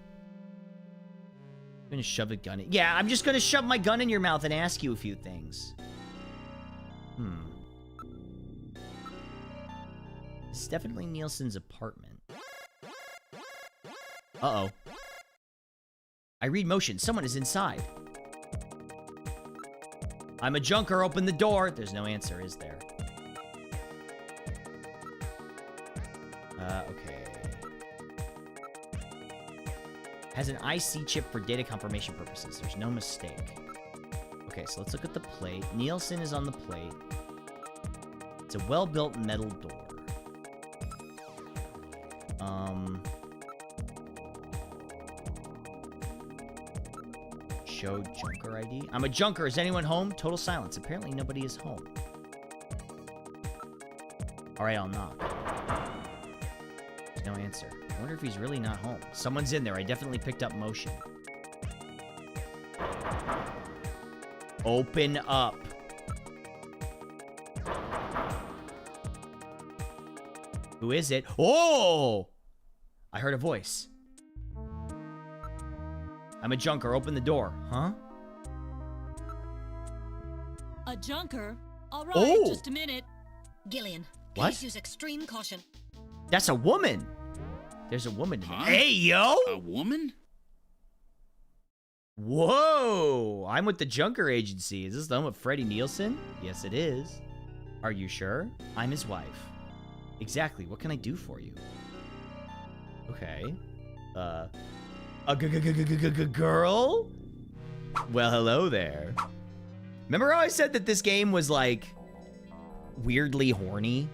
gonna shove a gun in. Yeah, I'm just gonna shove my gun in your mouth and ask you a few things. It's definitely Nielsen's apartment. Uh-oh. I read motion. Someone is inside. I'm a junker. Open the door. There's no answer, is there? Okay. Has an IC chip for data confirmation purposes. There's no mistake. Okay, so let's look at the plate. Nielsen is on the plate. It's a well-built metal door. Show junker ID. I'm a junker. Is anyone home? Total silence. Apparently nobody is home. Alright, I'll knock. There's no answer. I wonder if he's really not home. Someone's in there. I definitely picked up motion. Open up. Who is it? Oh! I heard a voice. I'm a junker. Open the door. Huh? A junker? All right, Oh! just a minute. Gillian, What? please use extreme caution. That's a woman. There's a woman in there. Huh? Hey, yo! A woman? Whoa! I'm with the Junker Agency. Is this the home of Freddie Nielsen? Yes, it is. Are you sure? I'm his wife. Exactly. What can I do for you? Okay. A girl? Well, hello there. Remember how I said that this game was, like, weirdly horny?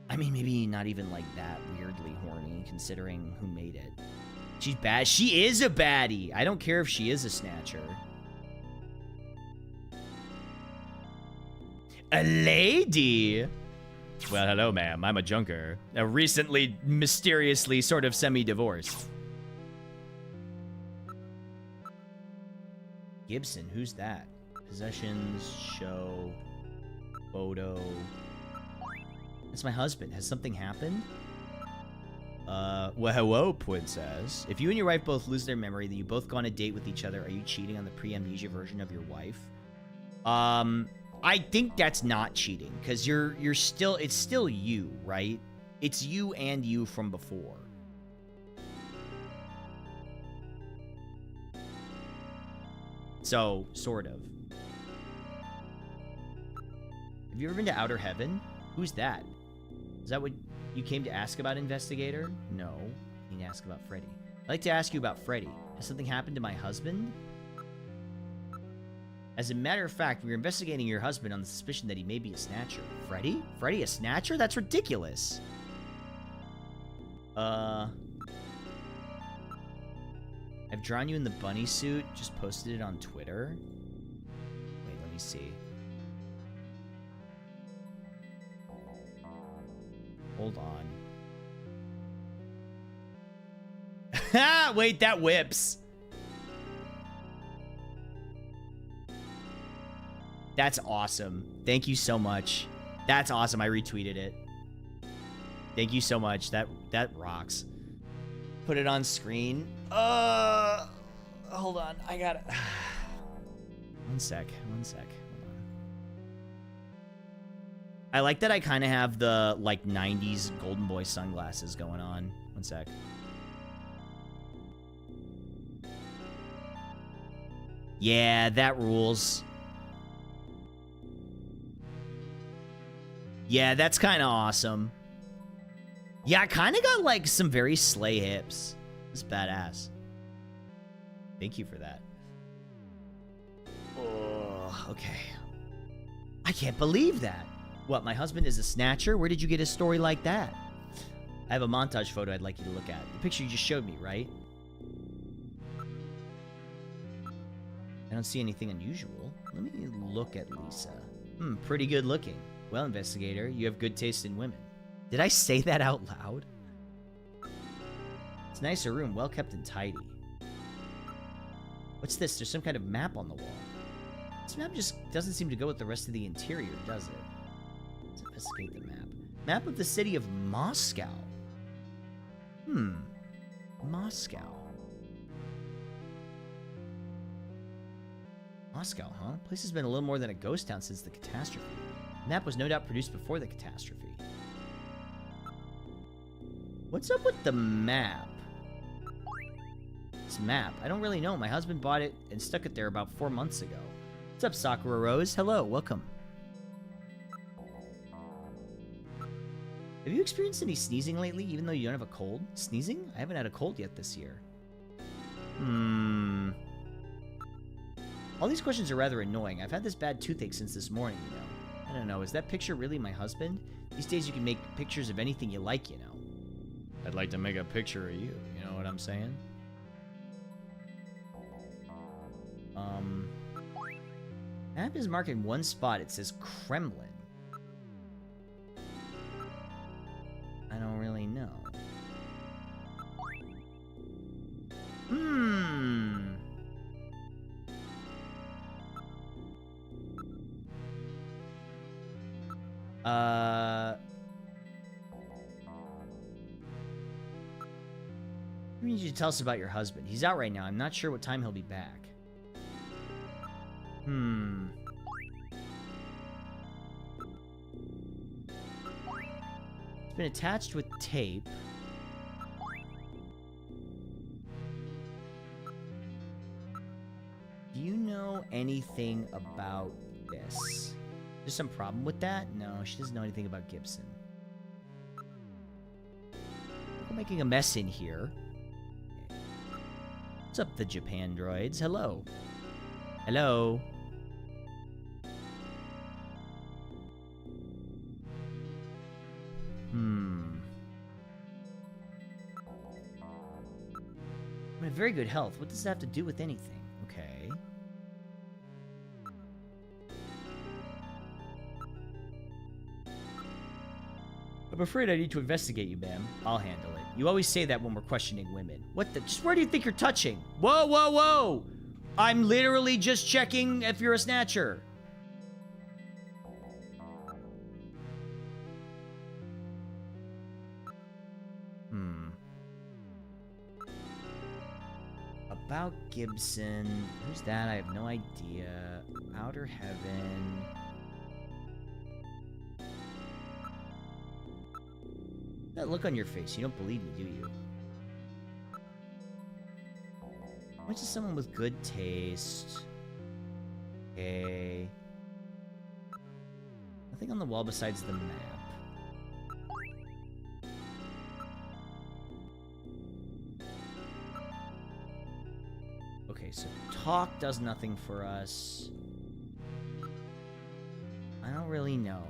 I mean, maybe not even, like, that weirdly horny, considering who made it. She's bad. She is a baddie. I don't care if she is a snatcher. A lady? Well, hello, ma'am. I'm a junker. Recently, mysteriously, sort of semi-divorced. Gibson, who's that? Possessions, show, photo. That's my husband. Has something happened? Well, hello, princess. If you and your wife both lose their memory, then you both go on a date with each other, are you cheating on the pre-amnesia version of your wife? I think that's not cheating, because you're still, it's still you, right? It's you and you from before. So, sort of. Have you ever been to Outer Heaven? Who's that? Is that what you came to ask about, investigator? No. You need to ask about Freddy. I'd like to ask you about Freddy. Has something happened to my husband? As a matter of fact, we're investigating your husband on the suspicion that he may be a snatcher. Freddy? Freddy a snatcher? That's ridiculous. I've drawn you in the bunny suit. Just posted it on Twitter. Wait, let me see. Hold on. Ha! Wait, that whips. That's awesome. Thank you so much. That's awesome. I retweeted it. Thank you so much. That rocks. Put it on screen. Hold on. I got it. One sec. Hold on. I like that I kind of have the, like, 90s Golden Boy sunglasses going on. One sec. Yeah, that rules. Yeah, that's kind of awesome. Yeah, I kind of got, like, some very slay hips. It's badass. Thank you for that. Oh, okay. I can't believe that. What, my husband is a snatcher? Where did you get a story like that? I have a montage photo I'd like you to look at. The picture you just showed me, right? I don't see anything unusual. Let me look at Lisa. Pretty good looking. Well, investigator, you have good taste in women. Did I say that out loud? It's a nicer room, well kept and tidy. What's this? There's some kind of map on the wall. This map just doesn't seem to go with the rest of the interior, does it? Let's investigate the map. Map of the city of Moscow. Moscow. Moscow, huh? Place has been a little more than a ghost town since the catastrophe. The map was no doubt produced before the catastrophe. What's up with the map? This map? I don't really know. My husband bought it and stuck it there about 4 months ago. What's up, Sakura Rose? Hello, welcome. Have you experienced any sneezing lately, even though you don't have a cold? Sneezing? I haven't had a cold yet this year. All these questions are rather annoying. I've had this bad toothache since this morning, you know. I don't know, is that picture really my husband? These days you can make pictures of anything you like, you know. I'd like to make a picture of you know what I'm saying? Map is marked in one spot. It says Kremlin. I don't really know. I need you to tell us about your husband. He's out right now. I'm not sure what time he'll be back. It's been attached with tape. Do you know anything about this? There's some problem with that? No, she doesn't know anything about Gibson. We're making a mess in here. What's up, the Japan droids? Hello. Hello. I'm in very good health. What does that have to do with anything? Okay. I'm afraid I need to investigate you, ma'am. I'll handle it. You always say that when we're questioning women. What the? Just where do you think you're touching? Whoa, whoa, whoa! I'm literally just checking if you're a snatcher. About Gibson. Who's that? I have no idea. Outer Heaven. That look on your face. You don't believe me, do you? What's just someone with good taste? Okay. Nothing on the wall besides the map. Okay, so talk does nothing for us. I don't really know.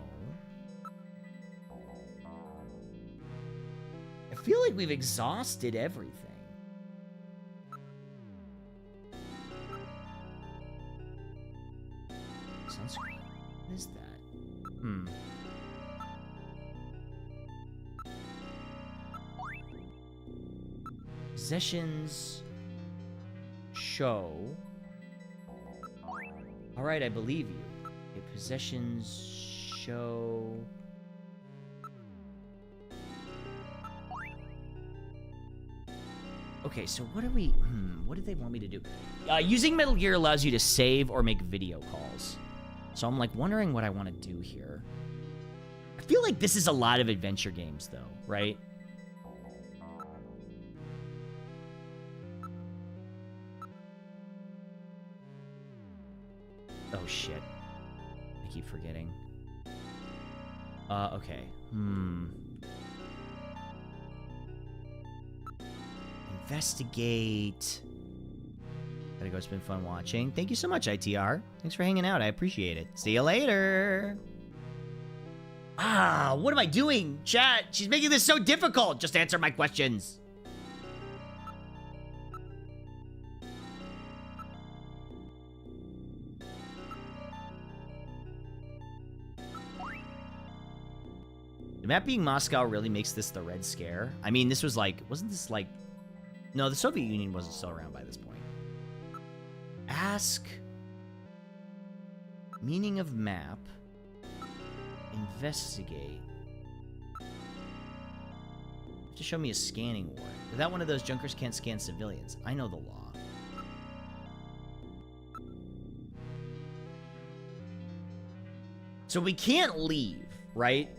I feel like we've exhausted everything. Sunscreen. What is that? Possessions. Show. Alright, I believe you. Okay, possessions. show. Okay, so what do we... what do they want me to do? Using Metal Gear allows you to save or make video calls. So I'm, like, wondering what I want to do here. I feel like this is a lot of adventure games, though, right? Oh, shit. I keep forgetting. Okay. Investigate. Gotta go. It's been fun watching. Thank you so much, ITR. Thanks for hanging out. I appreciate it. See you later. Ah, what am I doing? Chat, she's making this so difficult. Just answer my questions. The map being Moscow really makes this the Red Scare. I mean, this was like... Wasn't this like... No, the Soviet Union wasn't still around by this point. Ask. Meaning of map. Investigate. To show me a scanning warrant. Without one of those, junkers can't scan civilians. I know the law. So we can't leave, right?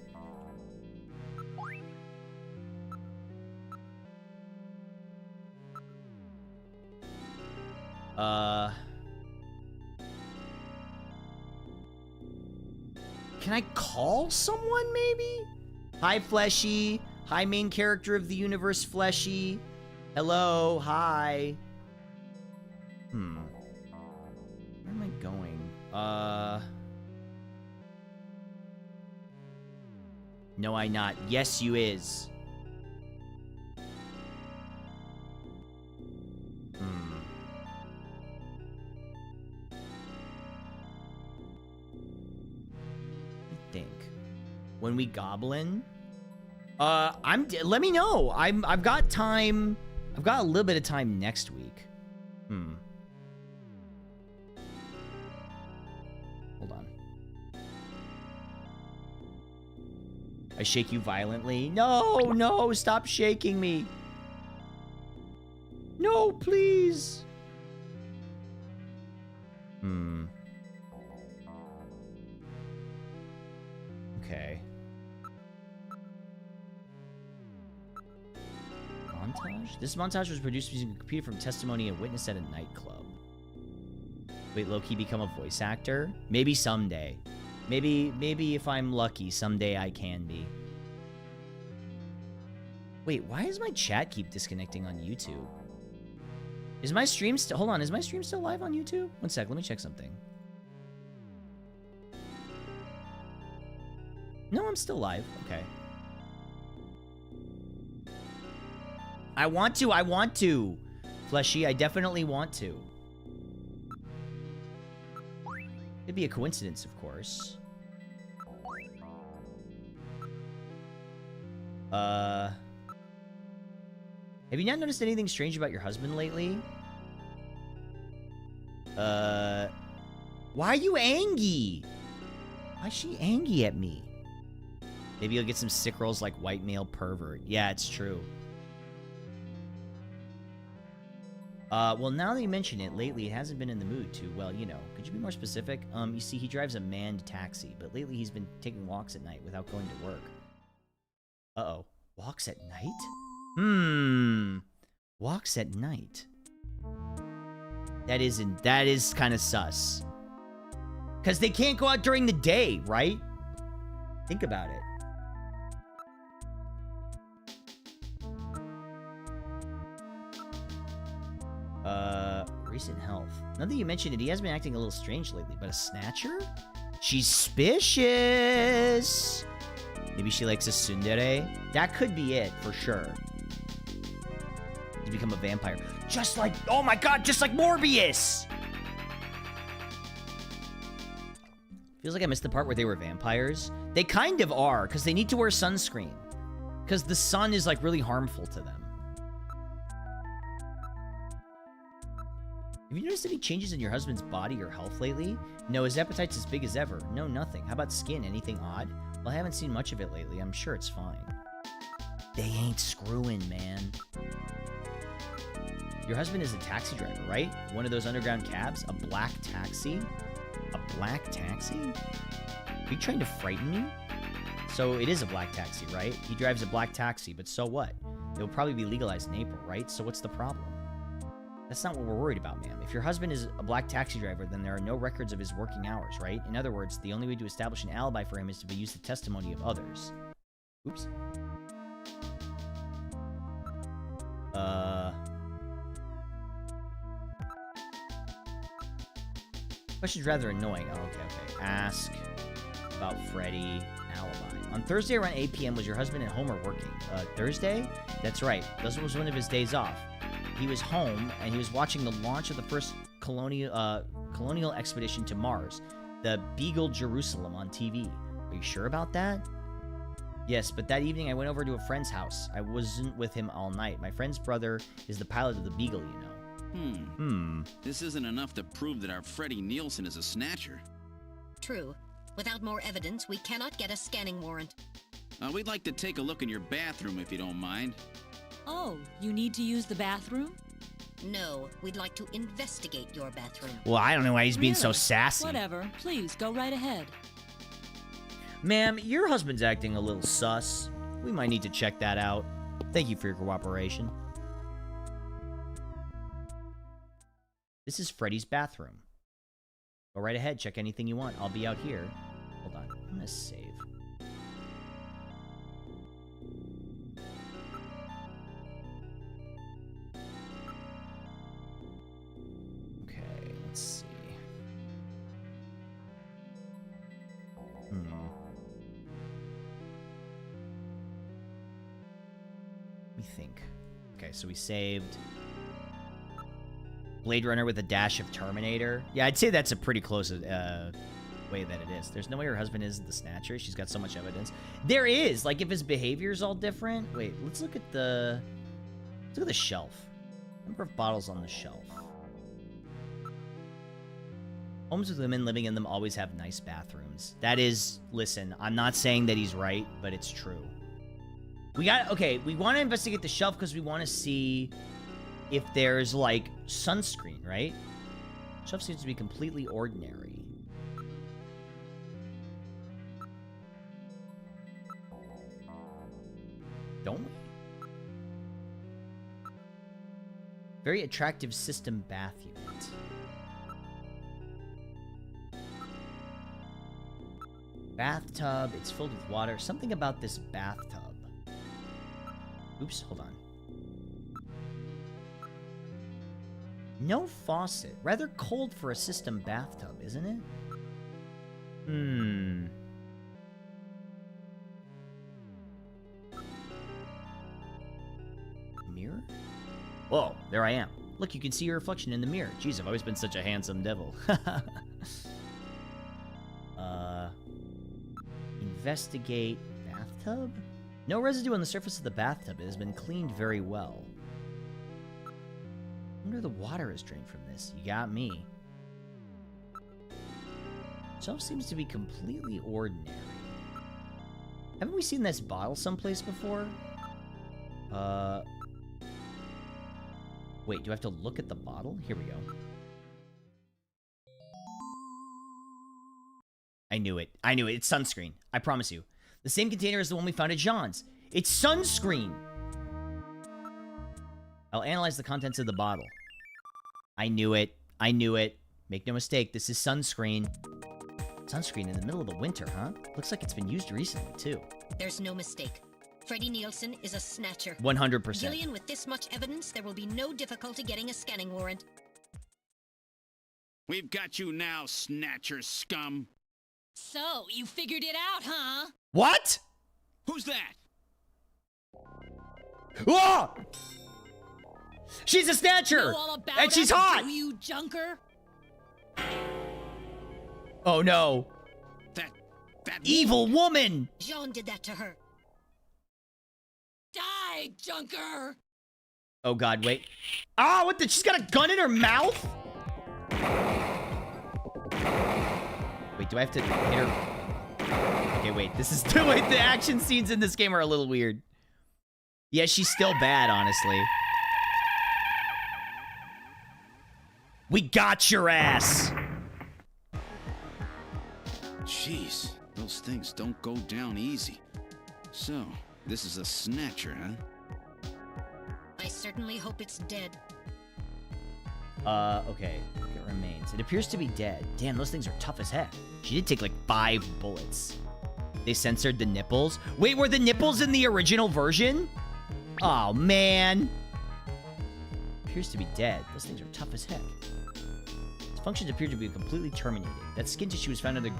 Can I call someone, maybe? Hi, Fleshy. Hi, main character of the universe, Fleshy. Hello, hi. Where am I going? No, I not. Yes, you is. When we goblin, let me know. I've got time. I've got a little bit of time next week. Hold on. I shake you violently. No, no, stop shaking me. No, please. Okay. Montage? This montage was produced using a computer from testimony of witness at a nightclub. Wait, low-key become a voice actor? Maybe someday. Maybe if I'm lucky, someday I can be. Wait, why does my chat keep disconnecting on YouTube? Is my stream still... Hold on, is my stream still live on YouTube? One sec, let me check something. No, I'm still live. Okay. I want to. Fleshy, I definitely want to. It'd be a coincidence, of course. Have you not noticed anything strange about your husband lately? Why are you angry? Why is she angry at me? Maybe you'll get some sick rolls like white male pervert. Yeah, it's true. Well, now that you mention it, lately it hasn't been in the mood to, well, you know. Could you be more specific? You see, he drives a manned taxi, but lately he's been taking walks at night without going to work. Uh-oh. Walks at night? Walks at night. That is kind of sus. Because they can't go out during the day, right? Think about it. Recent health. Now that you mentioned it, he has been acting a little strange lately, but a snatcher? She's suspicious. Maybe she likes a tsundere? That could be it, for sure. To become a vampire. Just like, oh my god, just like Morbius! Feels like I missed the part where they were vampires. They kind of are, because they need to wear sunscreen. Because the sun is, like, really harmful to them. Have you noticed any changes in your husband's body or health lately? No, his appetite's as big as ever. No, nothing. How about skin? Anything odd? Well, I haven't seen much of it lately. I'm sure it's fine. They ain't screwing, man. Your husband is a taxi driver, right? One of those underground cabs? A black taxi? A black taxi? Are you trying to frighten me? So it is a black taxi, right? He drives a black taxi, but so what? It will probably be legalized in April, right? So what's the problem? That's not what we're worried about, ma'am. If your husband is a black taxi driver, then there are no records of his working hours, right? In other words, the only way to establish an alibi for him is to use the testimony of others. Oops. Question's rather annoying. Oh, okay. Ask about Freddy alibi. On Thursday around 8 p.m. was your husband at home or working? Thursday? That's right. This was one of his days off. He was home, and he was watching the launch of the first colonial expedition to Mars, the Beagle Jerusalem on TV. Are you sure about that? Yes, but that evening I went over to a friend's house. I wasn't with him all night. My friend's brother is the pilot of the Beagle, you know. This isn't enough to prove that our Freddie Nielsen is a snatcher. True. Without more evidence, we cannot get a scanning warrant. We'd like to take a look in your bathroom if you don't mind. Oh, you need to use the bathroom? No, we'd like to investigate your bathroom. Well, I don't know why he's being so Really? sassy. Whatever. Please, go right ahead. Ma'am, your husband's acting a little sus. We might need to check that out. Thank you for your cooperation. This is Freddy's bathroom. Go right ahead, check anything you want. I'll be out here. Hold on, I'm gonna save. Okay, let's see. Let me think. Okay, so we saved Blade Runner with a dash of Terminator. Yeah, I'd say that's a pretty close way that it is. There's no way her husband is the snatcher. She's got so much evidence. There is. Like, if his behavior's all different. Wait, let's look at the... Let's look at the shelf. Number of bottles on the shelf. Homes with women living in them always have nice bathrooms. That is... Listen, I'm not saying that he's right, but it's true. We got... Okay, we want to investigate the shelf because we want to see if there's, like, sunscreen, right? Shelf seems to be completely ordinary. Don't we? Very attractive system bath unit. Bathtub. It's filled with water. Something about this bathtub. Oops, hold on. No faucet. Rather cold for a system bathtub, isn't it? Mirror? Whoa, there I am. Look, you can see your reflection in the mirror. Jeez, I've always been such a handsome devil. Investigate bathtub? No residue on the surface of the bathtub. It has been cleaned very well. I wonder the water is drained from this. You got me. Shelf seems to be completely ordinary. Haven't we seen this bottle someplace before? Wait, do I have to look at the bottle? Here we go. I knew it. I knew it. It's sunscreen. I promise you. The same container as the one we found at Jean's. It's sunscreen! I'll analyze the contents of the bottle. I knew it. I knew it. Make no mistake, this is sunscreen. Sunscreen in the middle of the winter, huh? Looks like it's been used recently, too. There's no mistake. Freddie Nielsen is a snatcher. 100%. Gillian, with this much evidence, there will be no difficulty getting a scanning warrant. We've got you now, snatcher scum. So, you figured it out, huh? What? Who's that? Whoa! She's a snatcher! Know all about And she's us, hot! do you, junker? Oh no. That Evil woman! Jean did that to her. Die, junker! Oh god, wait. Ah, what the? She's got a gun in her mouth? Wait, do I have to hit her? Okay, wait. This is wait. The action scenes in this game are a little weird. Yeah, she's still bad, honestly. We got your ass. Jeez, those things don't go down easy. So, this is a snatcher, huh? I certainly hope it's dead. Okay. It remains. It appears to be dead. Damn, those things are tough as heck. She did take like 5 bullets. They censored the nipples. Wait, were the nipples in the original version? Oh, man. Appears to be dead. Those things are tough as heck. Its functions appear to be completely terminated. That skin tissue was found under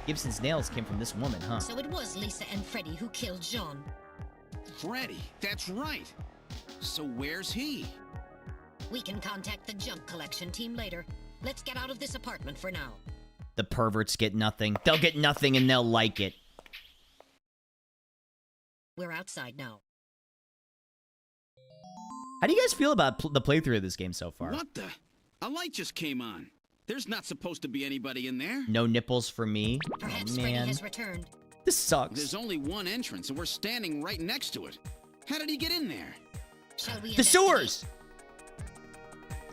Gibson's nails came from this woman, huh? So it was Lisa and Freddy who killed Jean. Freddy, that's right. So where's he? We can contact the junk collection team later. Let's get out of this apartment for now. The perverts get nothing. They'll get nothing and they'll like it. We're outside now. How do you guys feel about the playthrough of this game so far? What the? A light just came on. There's not supposed to be anybody in there. No nipples for me. Perhaps Oh, Freddy man. has returned. This sucks. There's only one entrance, and we're standing right next to it. How did he get in there? Shall we The investigate? sewers.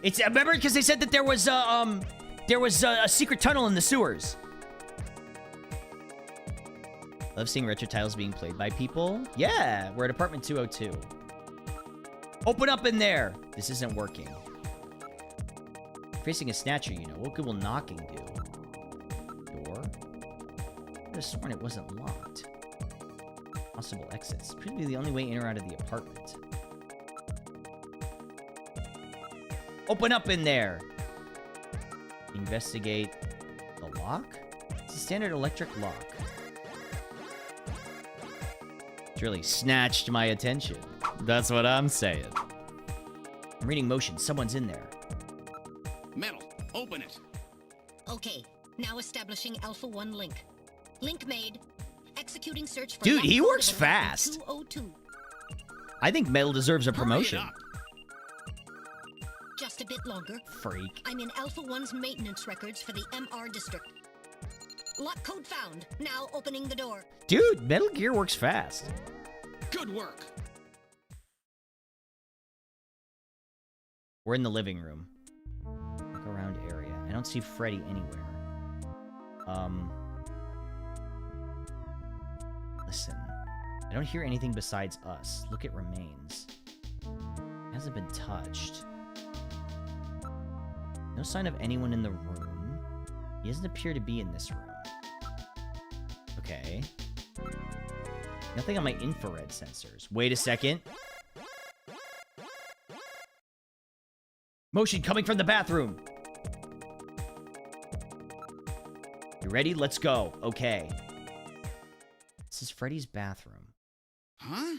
It's remember because they said that there was a secret tunnel in the sewers. Love seeing retro titles being played by people. Yeah, we're at apartment 202. Open up in there. This isn't working. Facing a snatcher, you know. What good will knocking do? Door? I could have sworn it wasn't locked. Possible exits. Probably the only way in or out of the apartment. Open up in there. Investigate the lock? It's a standard electric lock. It's really snatched my attention. That's what I'm saying. I'm reading motion. Someone's in there. Metal, open it. Okay, now establishing Alpha 1 link. Link made. Executing search for... Dude, lock he code works of fast. 202. I think Metal deserves a promotion. Hurry it up. Just a bit longer. Freak. I'm in Alpha 1's maintenance records for the MR district. Lock code found. Now opening the door. Dude, Metal Gear works fast. Good work. We're in the living room. Look around area. I don't see Freddy anywhere. Listen. I don't hear anything besides us. Look at remains. It hasn't been touched. No sign of anyone in the room. He doesn't appear to be in this room. Okay. Nothing on my infrared sensors. Wait a second. Motion coming from the bathroom. You ready? Let's go. Okay. This is Freddy's bathroom. Huh?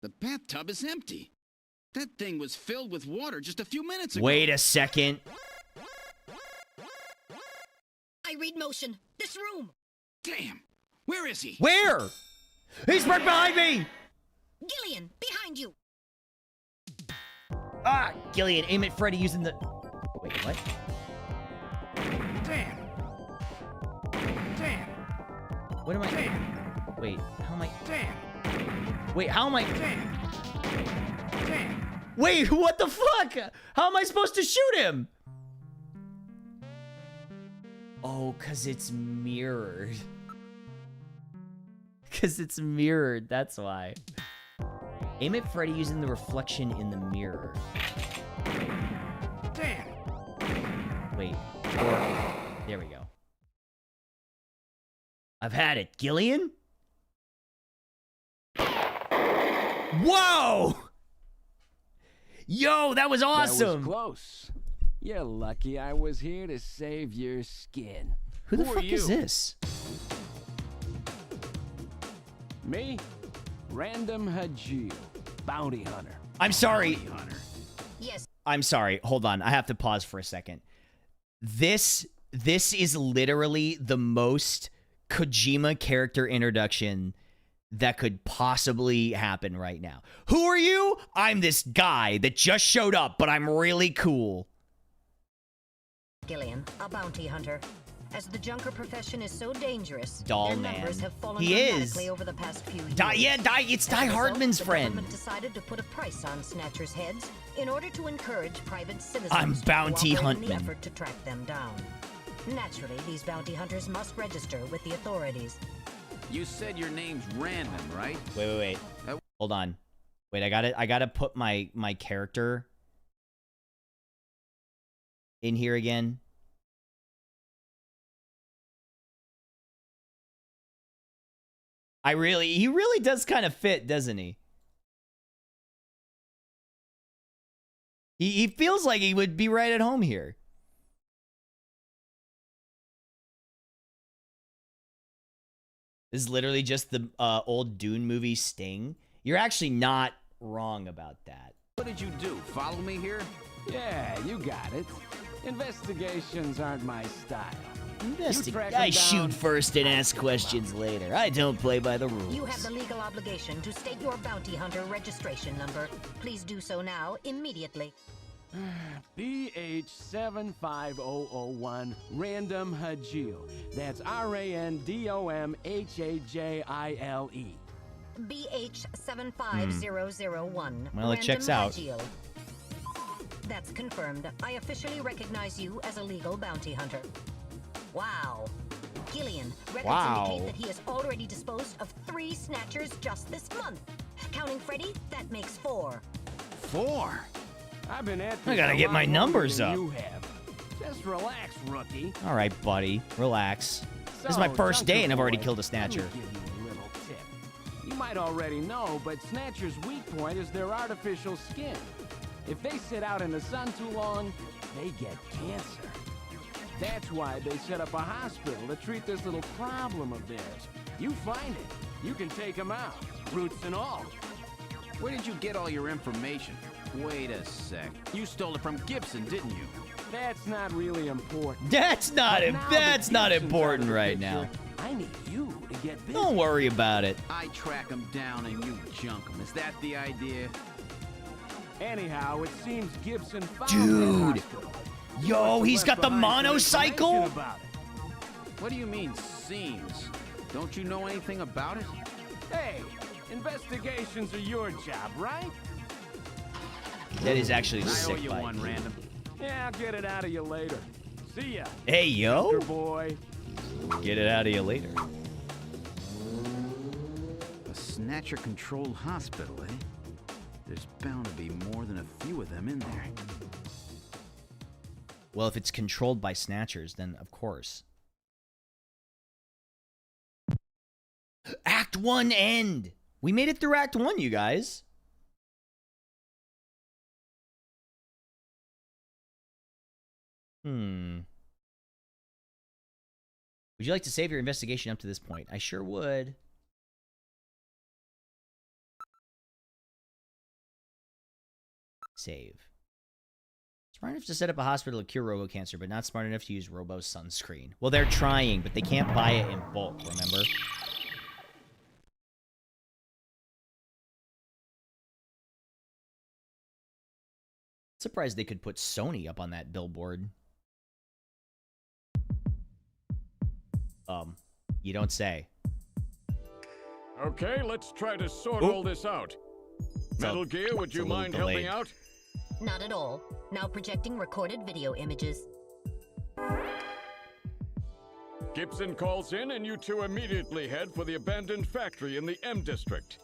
The bathtub is empty. That thing was filled with water just a few minutes ago. Wait a second. I read motion. This room. Damn. Where is he? Where? He's right behind me! Gillian, behind you. Ah! Gillian, aim at Freddy using the... Wait, what? Damn. Damn. What am I... Damn. Wait, how am I... Damn. Wait, how am I... Damn. Damn. Wait, what the fuck? How am I supposed to shoot him? Oh, because it's mirrored. Because it's mirrored, that's why. Aim at Freddy using the reflection in the mirror. Damn. Wait, or... There we go. I've had it. Gillian? Whoa! Yo, that was That awesome! was close. You're lucky I was here to save your skin. Who the are fuck is you? this? Me? Random Hajil, bounty hunter. I'm sorry. Yes. I'm sorry. Hold on. I have to pause for a second. This is literally the most Kojima character introduction that could possibly happen right now. Who are you? I'm this guy that just showed up, but I'm really cool. Gillian, a bounty hunter. As the junker profession is so dangerous, Doll their man. numbers have fallen He is. dramatically over the past few years. It's As a Die result, Hardman's the friend. government decided to put a price on snatchers' heads in order to encourage private citizens I'm to bounty cooperate in the huntman. effort to track them down. Naturally, these bounty hunters must register with the authorities. You said your name's Random, right? Wait. Hold on. Wait, I gotta put my character in here again. He really does kind of fit, doesn't he? He feels like he would be right at home here. This is literally just the old Dune movie Sting. You're actually not wrong about that. What did you do? Follow me here? Yeah, you got it. Investigations aren't my style. track I him shoot down. first and ask questions later. I don't play by the rules. You have the legal obligation to state your bounty hunter registration number. Please do so now, immediately. BH75001 Random Hajil. That's RANDOMHAJILE. BH75001. Well, it checks out. Hajil. That's confirmed. I officially recognize you as a legal bounty hunter. Wow. Gillian, records indicate that he has already disposed of 3 snatchers just this month. Counting Freddy, that makes 4. 4? I've been at I this gotta a get lot my longer numbers than up. You have. Just relax, rookie. All right, buddy. Relax. This is my So, first day and I've already Junker killed a Boy, snatcher. Let me give you a little tip. You might already know, but snatchers' weak point is their artificial skin. If they sit out in the sun too long, they get cancer. That's why they set up a hospital to treat this little problem of theirs. You find it, you can take them out, roots and all. Where did you get all your information? Wait a sec. You stole it from Gibson, didn't you? That's not really important. That's not But now that that's not Gibson's out of important the right picture, now. I need you to get busy. Don't worry about it. I track him down and you junk him. Is that the idea? Anyhow, it seems Gibson found Dude. that hospital. Yo, he's got the monocycle? About it. What do you mean, seems? Don't you know anything about it? Hey, investigations are your job, right? That is actually a I owe sick you bite. one, Random. Yeah, I'll get it out of you later. See ya, Hey, yo. Junker boy. Get it out of you later. A snatcher-controlled hospital, eh? There's bound to be more than a few of them in there. Well, if it's controlled by snatchers, then of course. Act 1 end. We made it through Act 1, you guys. Would you like to save your investigation up to this point? I sure would. Save. Smart enough to set up a hospital to cure robo-cancer, but not smart enough to use robo-sunscreen. Well, they're trying, but they can't buy it in bulk, remember? Surprised they could put Sony up on that billboard. You don't say. Okay, let's try to sort Oh. all this out. It's Metal a- Gear, would it's you a little mind helping delayed. out? Not at all. Now projecting recorded video images. Gibson calls in and you two immediately head for the abandoned factory in the M District.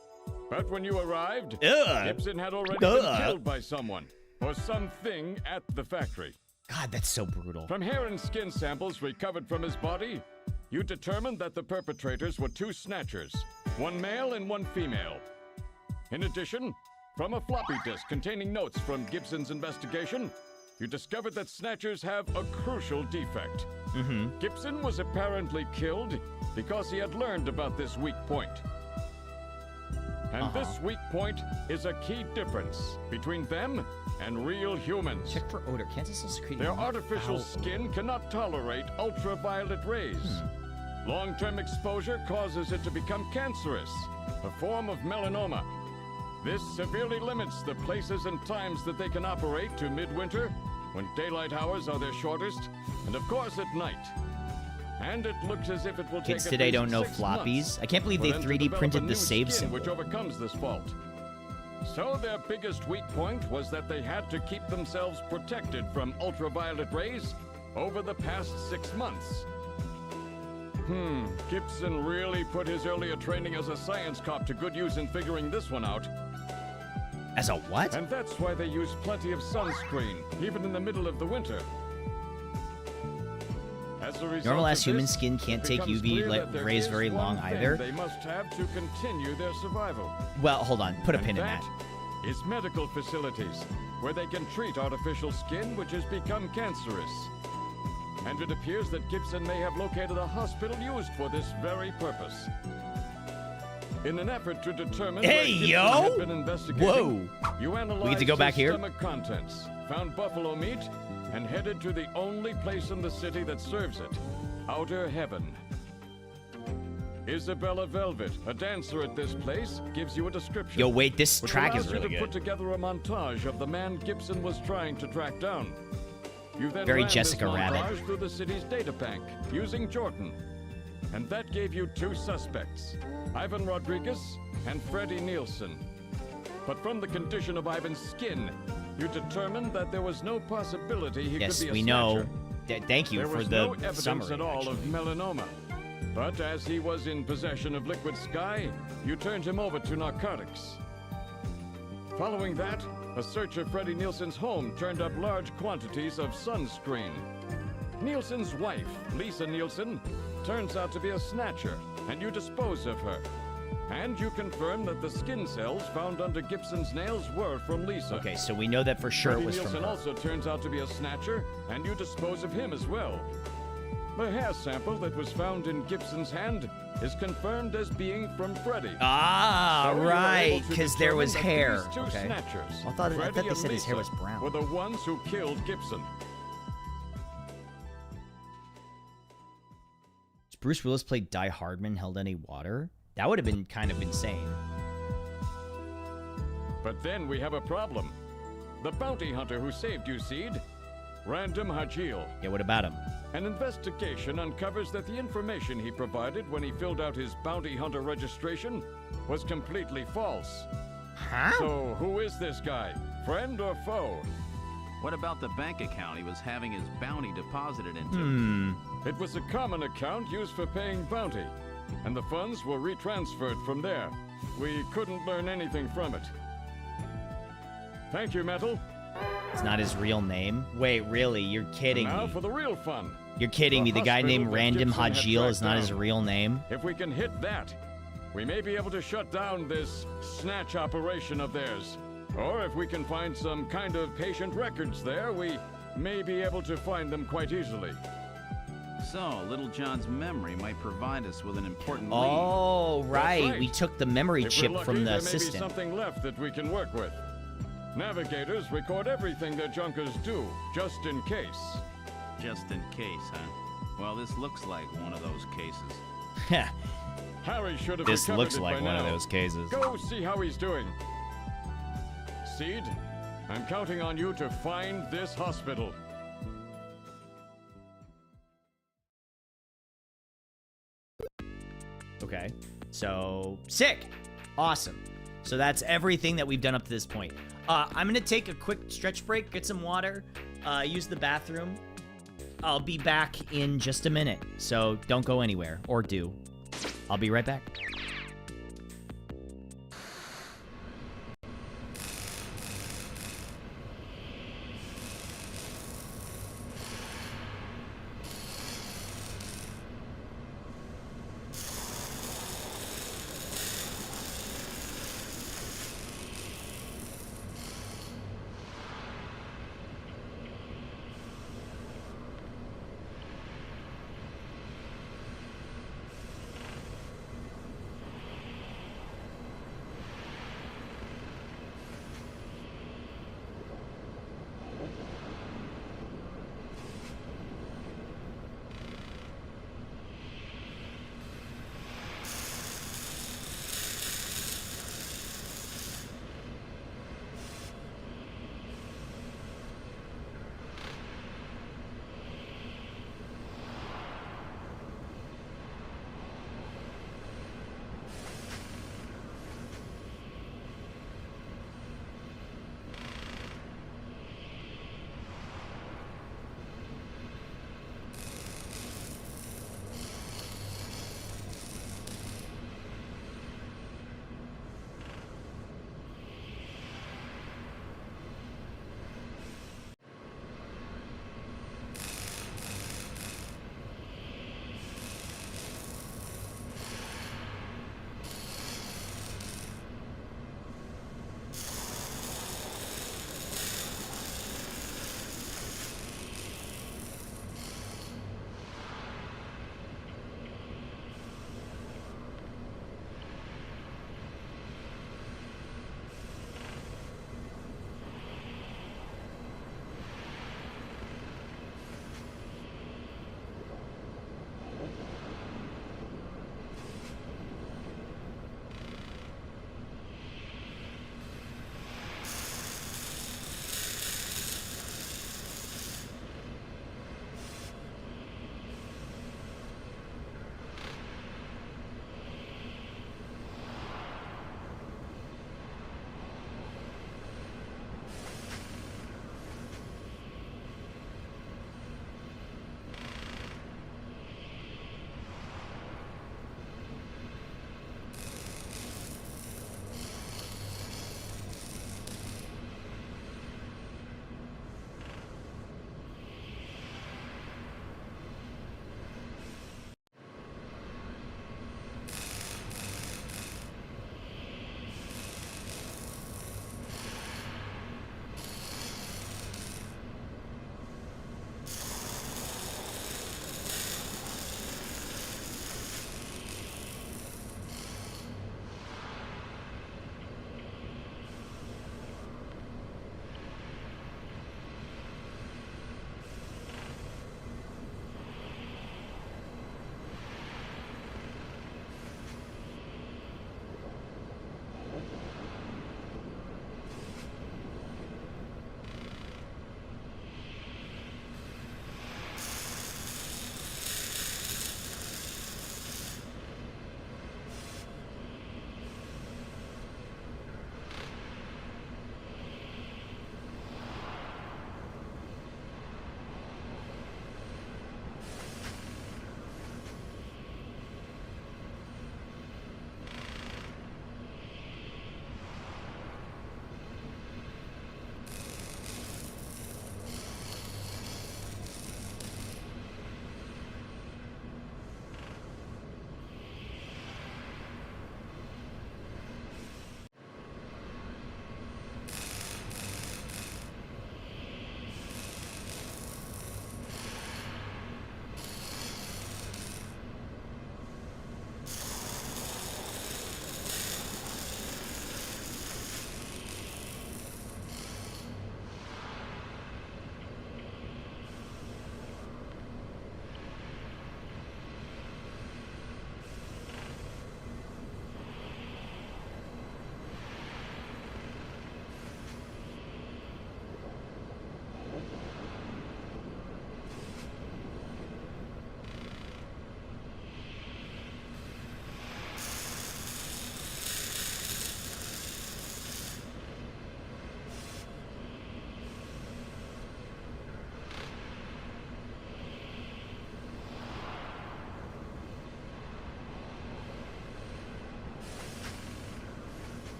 But when you arrived, Gibson had already been killed by someone or something at the factory. God, that's so brutal. From hair and skin samples recovered from his body, you determined that the perpetrators were 2 snatchers, 1 male and 1 female. In addition, from a floppy disk containing notes from Gibson's investigation, you discovered that snatchers have a crucial defect. Gibson was apparently killed because he had learned about this weak point. And this weak point is a key difference between them and real humans. Check for odor. Cancer cell secreting. Their artificial skin cannot tolerate ultraviolet rays. Long-term exposure causes it to become cancerous, a form of melanoma. This severely limits the places and times that they can operate to midwinter when daylight hours are their shortest, and of course at night. And it looks as if it will Kids take today at least don't know 6 floppies. months I can't believe for they them to 3D develop a printed new the save skin symbol. which overcomes this fault. So their biggest weak point was that they had to keep themselves protected from ultraviolet rays over the past 6 months. Gibson really put his earlier training as a science cop to good use in figuring this one out. As a what? And that's why they use plenty of sunscreen, even in the middle of the winter. As a result Normal-ass of human this, skin can't it take becomes UV clear that there rays is very long one thing either. They must have to continue their survival. Well, hold on. Put a And pin in that that. is medical facilities, where they can treat artificial skin which has become cancerous. And it appears that Gibson may have located a hospital used for this very purpose. In an effort to determine where Hey, Gibson yo! had been investigating, Whoa! you analyzed We get to go back his here? stomach contents, found buffalo meat, and headed to the only place in the city that serves it, Outer Heaven. Isabella Velvet, a dancer at this place, gives you a description. Yo, wait, this which track allows is you really to put good. together a montage of the man Gibson was trying to track down. You then Very ran Jessica this Rabbit. montage through the city's data bank using Jordan. And that gave you 2 suspects, Ivan Rodriguez and Freddie Nielsen. But from the condition of Ivan's skin, you determined that there was no possibility he Yes, could be a we snatcher. know. Thank you There for was the no evidence summary. at all actually. of melanoma. But as he was in possession of liquid sky, you turned him over to narcotics. Following that, a search of Freddie Nielsen's home turned up large quantities of sunscreen. Nielsen's wife, Lisa Nielsen, turns out to be a snatcher, and you dispose of her. And you confirm that the skin cells found under Gibson's nails were from Lisa. Okay, so we know that for sure Freddie it was Nielsen from her. also turns out to be a snatcher, and you dispose of him as well. The hair sample that was found in Gibson's hand is confirmed as being from Freddie. Ah, So you were right, able to because there was determine that hair. these two Okay. snatchers, I thought Freddie they and said his hair Lisa, was brown. were the ones who killed Gibson. Does Bruce Willis play Die Hardman held any water? That would have been kind of insane. But then we have a problem. The bounty hunter who saved you, Seed, Random Hajil. Yeah, what about him? An investigation uncovers that the information he provided when he filled out his bounty hunter registration was completely false. Huh? So, who is this guy? Friend or foe? What about the bank account he was having his bounty deposited into? It was a common account used for paying bounty, and the funds were retransferred from there. We couldn't learn anything from it. Thank you, Metal. It's not his real name? Wait, really? You're kidding Now me. for the real fun. You're kidding me. The guy hospital named that Random Gibson had Hajil is tracked not his down. real name? If we can hit that, we may be able to shut down this snatch operation of theirs. Or if we can find some kind of patient records there, we may be able to find them quite easily. So, Little John's memory might provide us with an important lead. Oh, right. right. We took the memory If we're chip lucky, from the there may be assistant. something left that we can work with. Navigators record everything their junkers do, just in case. Just in case, huh? Well, this looks like one of those cases. Harry should have This recovered looks it like by one of now. those cases. Go see how he's doing. Seed, I'm counting on you to find this hospital. Okay. So, sick. Awesome. So that's everything that we've done up to this point. I'm going to take a quick stretch break, get some water, use the bathroom. I'll be back in just a minute. So don't go anywhere, or do. I'll be right back.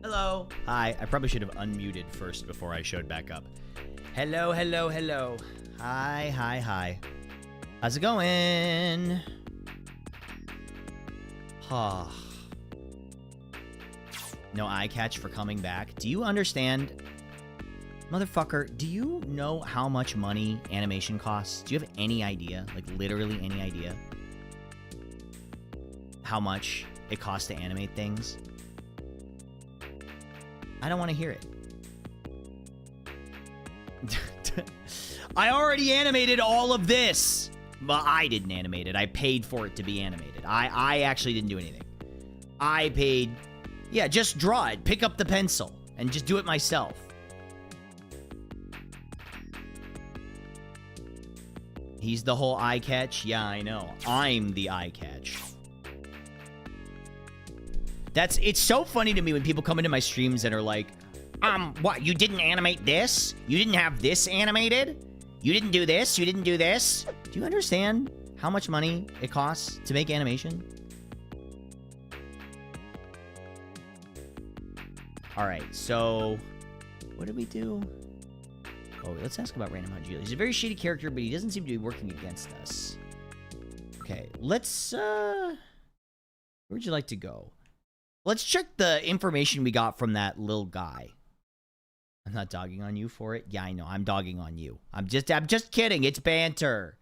Hello. Hi. I probably should have unmuted first before I showed back up. Hello, hello, hello. Hi, hi, hi. How's it going? No eye catch for coming back. Do you understand? Motherfucker, do you know how much money animation costs? Do you have any idea? Like, literally any idea? How much it costs to animate things? I don't want to hear it. I already animated all of this! Well, I didn't animate it. I paid for it to be animated. I actually didn't do anything. I paid... Yeah, just draw it. Pick up the pencil. And just do it myself. He's the whole eye catch? Yeah, I know. I'm the eye catch. It's so funny to me when people come into my streams and are like, what, you didn't animate this? You didn't have this animated? You didn't do this? You didn't do this? Do you understand how much money it costs to make animation? Alright, so... What did we do? Oh, let's ask about Random Hunt Julie. He's a very shady character, but he doesn't seem to be working against us. Okay, let's, where would you like to go? Let's check the information we got from that little guy. I'm not dogging on you for it. Yeah, I know. I'm dogging on you. I'm just kidding. It's banter.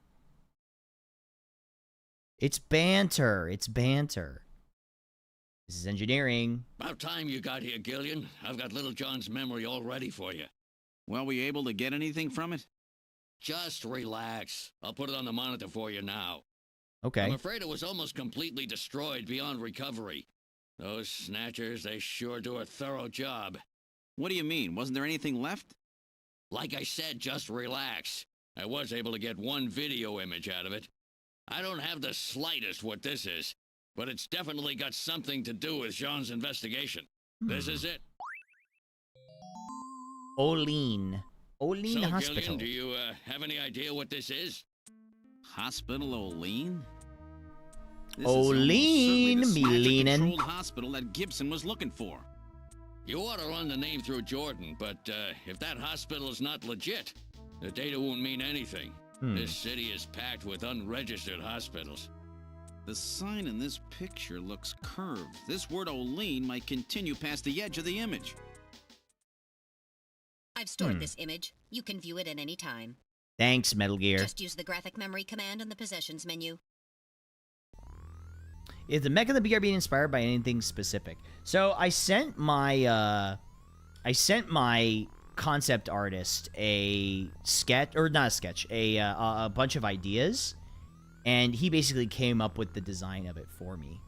It's banter. It's banter. This is engineering. About time you got here, Gillian. I've got Little John's memory all ready for you. Well, were you able to get anything from it? Just relax. I'll put it on the monitor for you now. Okay. I'm afraid it was almost completely destroyed beyond recovery. Those snatchers, they sure do a thorough job. What do you mean? Wasn't there anything left? Like I said, just relax. I was able to get one video image out of it. I don't have the slightest what this is, but it's definitely got something to do with Jean's investigation. This is it. Olean. Olean So, Hospital. Gillian, do you have any idea what this is? Hospital Olean? Olean, me leanin'. Controlled hospital that Gibson was looking for. You ought to run the name through Jordan, but if that hospital is not legit, the data won't mean anything. This city is packed with unregistered hospitals. The sign in this picture looks curved. This word Olean might continue past the edge of the image. I've stored this image. You can view it at any time. Thanks, Metal Gear. Just use the graphic memory command in the possessions menu. Is the mech of the BRB inspired by anything specific? So I sent my concept artist a sketch, or not a sketch, a bunch of ideas, and he basically came up with the design of it for me.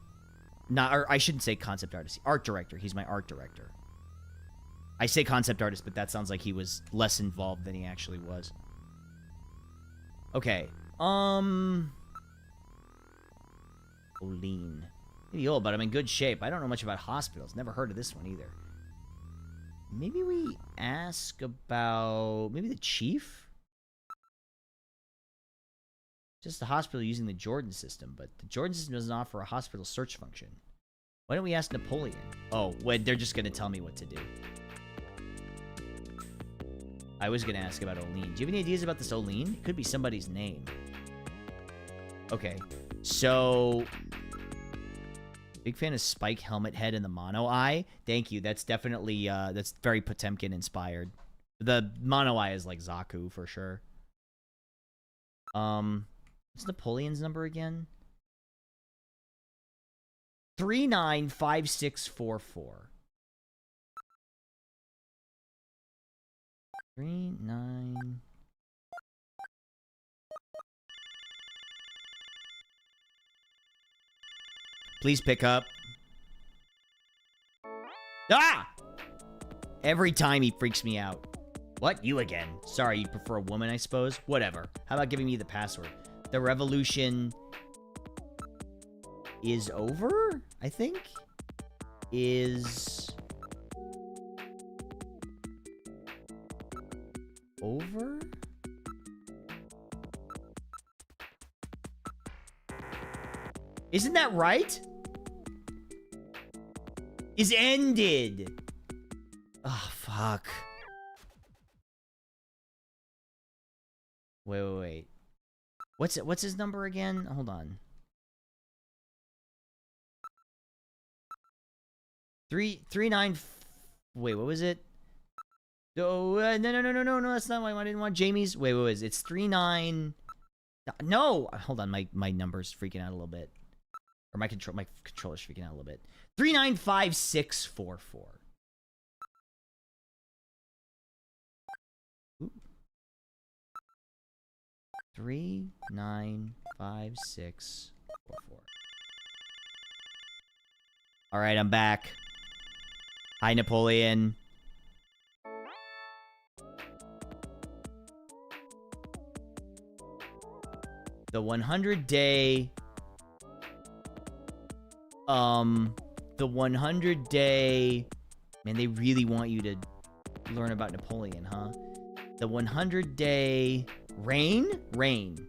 Or I shouldn't say concept artist, art director. He's my art director. I say concept artist, but that sounds like he was less involved than he actually was. Okay, Olean. Maybe old, but I'm in good shape. I don't know much about hospitals. Never heard of this one either. Maybe we ask about... Maybe the chief? Just the hospital using the Jordan system, but the Jordan system doesn't offer a hospital search function. Why don't we ask Napoleon? Oh, wait, they're just going to tell me what to do. I was going to ask about Olean. Do you have any ideas about this Olean? It could be somebody's name. Okay, so... Big fan of Spike helmet head and the mono eye. Thank you. That's definitely, that's very Potemkin inspired. The mono eye is like Zaku for sure. What's Napoleon's number again? 395644. 39... Please pick up. Ah! Every time he freaks me out. What? You again? Sorry, you prefer a woman, I suppose? Whatever. How about giving me the password? The revolution is over, I think? Is... over? Isn't that right? Is ended. Fuck. Wait. What's his number again? Hold on. 339. Wait, what was it? Oh, no, that's not why I didn't want Jamie's. Wait, what was it? It's 39. No, hold on, my number's freaking out a little bit. Or my controller's freaking out a little bit. 395644. Ooh. 395644. All right, I'm back. Hi, Napoleon. The 100-day... The 100-day... Man, they really want you to learn about Napoleon, huh? The 100-day... Reign? Reign.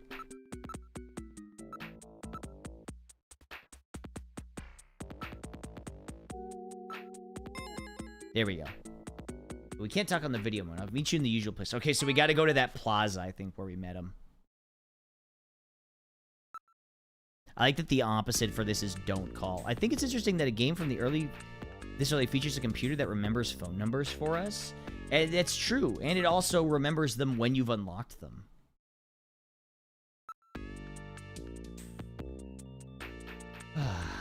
There we go. We can't talk on the video mode. I'll meet you in the usual place. Okay, so we got to go to that plaza, I think, where we met him. I like that the opposite for this is don't call. I think it's interesting that a game from this early features a computer that remembers phone numbers for us. And that's true. And it also remembers them when you've unlocked them.